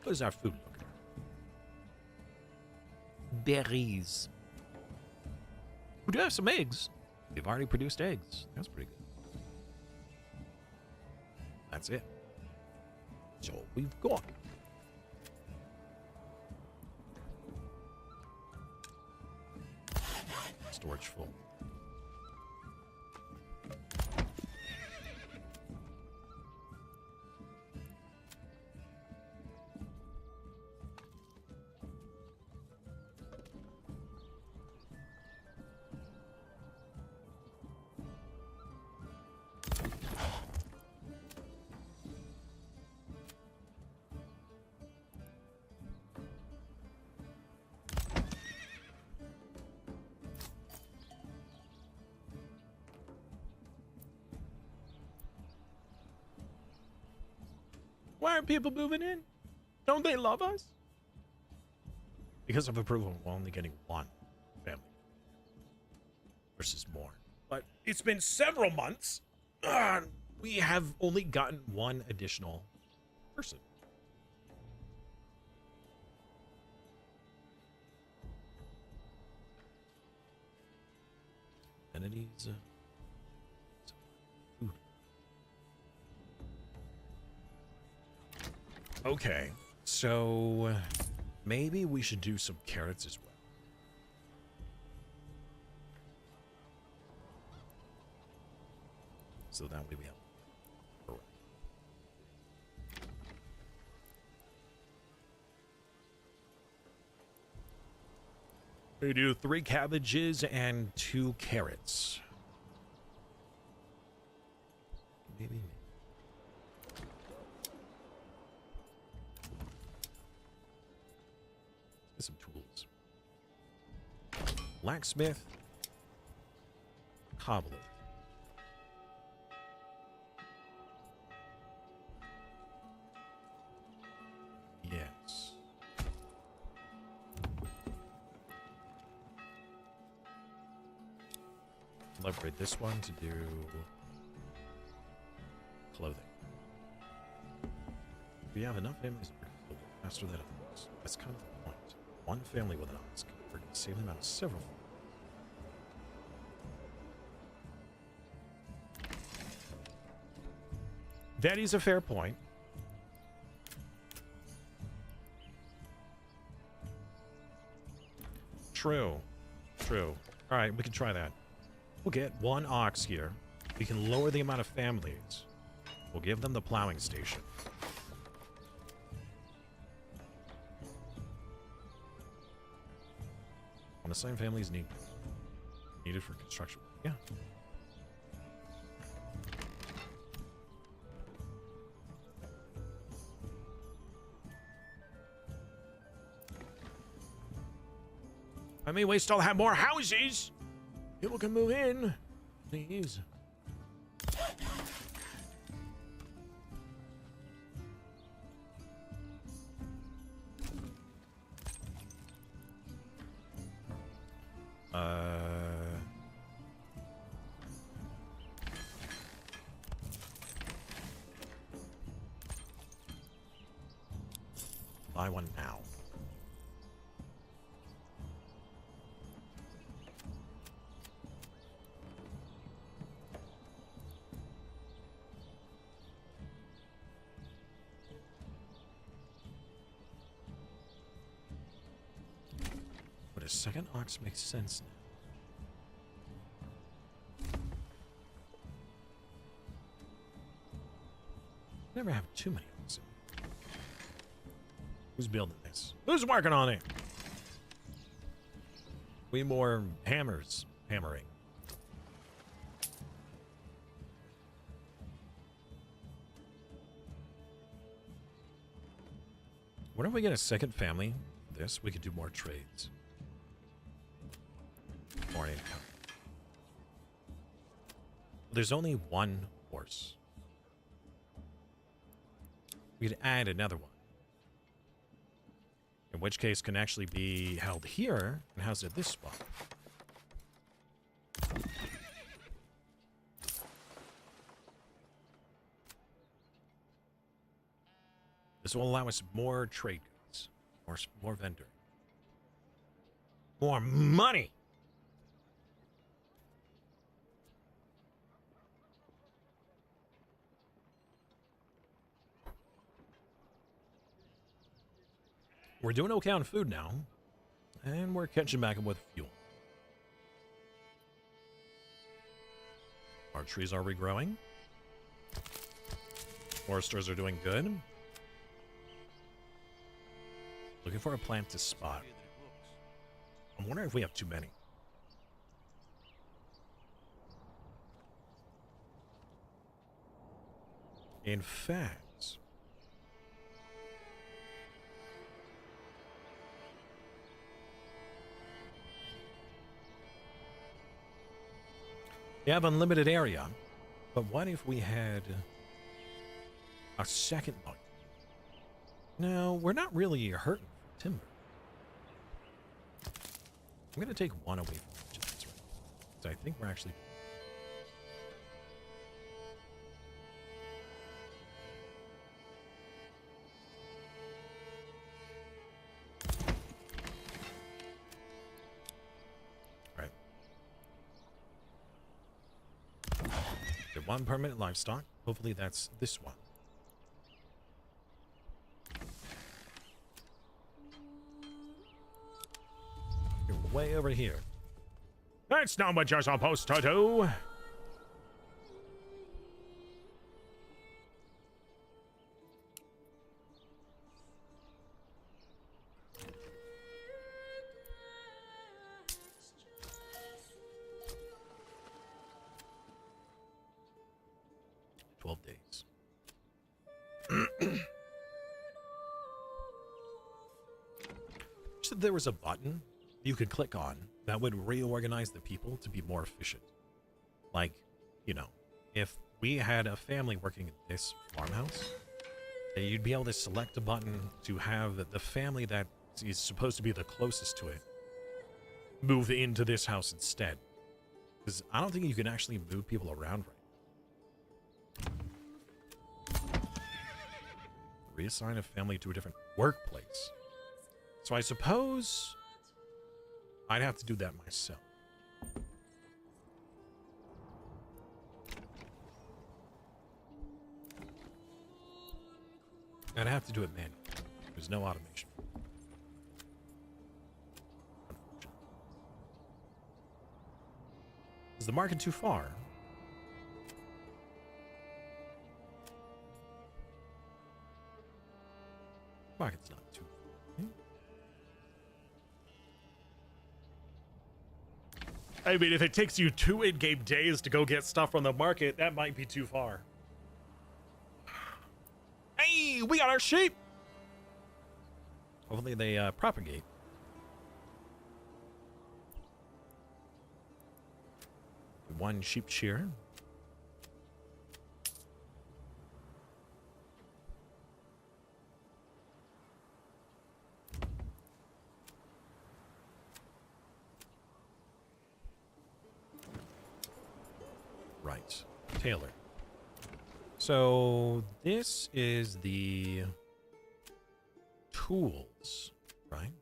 Speaker 3: What is our food looking? Berries. We do have some eggs. We've already produced eggs. That's pretty good. That's it. So we've got. Storage full. Why are people moving in? Don't they love us? Because of approval, we're only getting one family versus more. But it's been several months. We have only gotten one additional person. Entities. Food. Okay, so maybe we should do some carrots as well. So that way we have. Correct. We do 3 cabbages and 2 carrots. Maybe. Get some tools. Blacksmith. Cobbler. Yes. I'll upgrade this one to do clothing. We have enough families faster than others. That's kind of the point. One family with an ox can save them out of several. That is a fair point. True. True. All right, we can try that. We'll get 1 ox here. We can lower the amount of families. We'll give them the plowing station. Unassigned families needed for construction. Yeah. I mean, we still have more houses. People can move in. Please. Buy one now. Would a second ox make sense now? Never have too many oxen. Who's building this? Who's working on it? We more hammers hammering. What if we get a second family? This we could do more trades. More income. There's only 1 horse. We could add another one. In which case can actually be held here and housed at this spot. This will allow us more trade goods, more vendor, more money. We're doing okay on food now, and we're catching back up with fuel. Our trees are regrowing. Foresters are doing good. Looking for a plant to spot. I'm wondering if we have too many. In fact, we have unlimited area, but what if we had a second one? No, we're not really hurting for timber. I'm going to take 1 away from each of these, right? So I think we're actually... Right. The 1 permanent livestock. Hopefully that's this one. You're way over here. That's not what you're supposed to do. that there was a button you could click on that would reorganize the people to be more efficient. Like, you know, if we had a family working in this farmhouse, then you'd be able to select a button to have the family that is supposed to be the closest to it move into this house instead. Because I don't think you can actually move people around right. Reassign a family to a different workplace. So I suppose I'd have to do that myself. I'd have to do it manually. There's no automation. Unfortunately. Is the market too far? Market's not too far. I mean, if it takes you 2 in-game days to go get stuff from the market, that might be too far. Hey, we got our sheep! Hopefully they propagate. One sheep shearer. Right. Taylor. So this is the tools, right?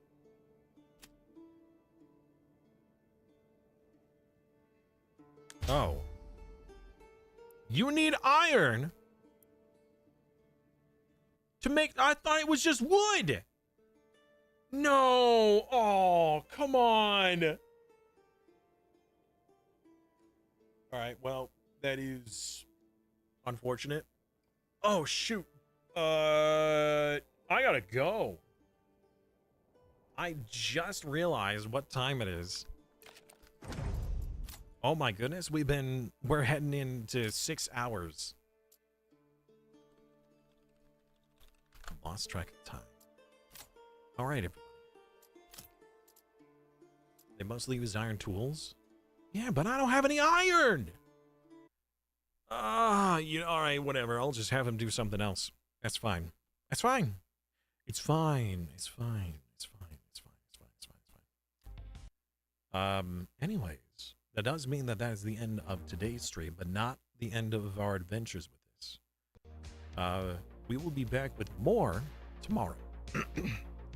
Speaker 3: Oh. You need iron to make... I thought it was just wood. No. Oh, come on. All right, well, that is unfortunate. Oh, shoot. I gotta go. I just realized what time it is. Oh my goodness, we're heading into 6 hours. Lost track of time. All right, everyone. They mostly use iron tools. Yeah, but I don't have any iron. All right, whatever. I'll just have him do something else. That's fine. That's fine. It's fine. It's fine. It's fine. It's fine. It's fine. It's fine. It's fine. Anyways, that does mean that is the end of today's stream, but not the end of our adventures with this. We will be back with more tomorrow.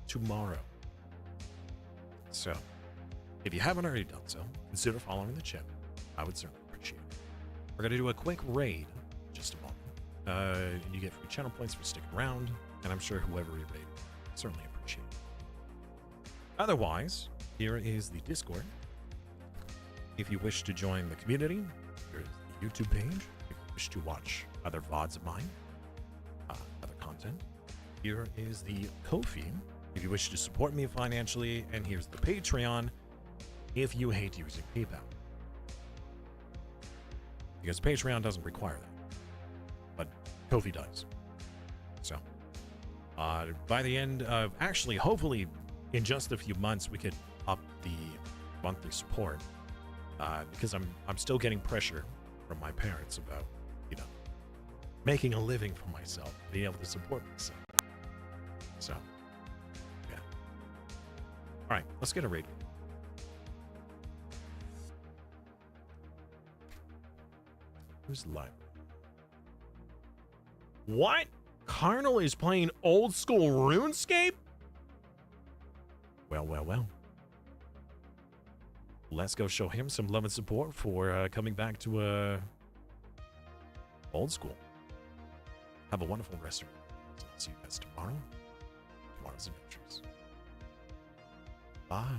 Speaker 3: Tomorrow. So, if you haven't already done so, consider following the channel. I would certainly appreciate it. We're going to do a quick raid in just a moment. You get free channel points for sticking around, and I'm sure whoever you raid certainly appreciate it. Otherwise, here is the Discord. If you wish to join the community, here's the YouTube page. If you wish to watch other VODs of mine, other content, here is the Ko-fi. If you wish to support me financially, and here's the Patreon if you hate using PayPal. Because Patreon doesn't require that, but Ko-fi does. So, by the end of, actually, hopefully, in just a few months, we could up the monthly support. Because I'm still getting pressure from my parents about, you know, making a living for myself, being able to support myself. So, yeah. All right, let's get a raid. Who's live? What? Carnal is playing old school RuneScape? Well, well, well. Let's go show him some love and support for coming back to old school. Have a wonderful rest of your day. See you guys tomorrow. Tomorrow's adventures. Bye.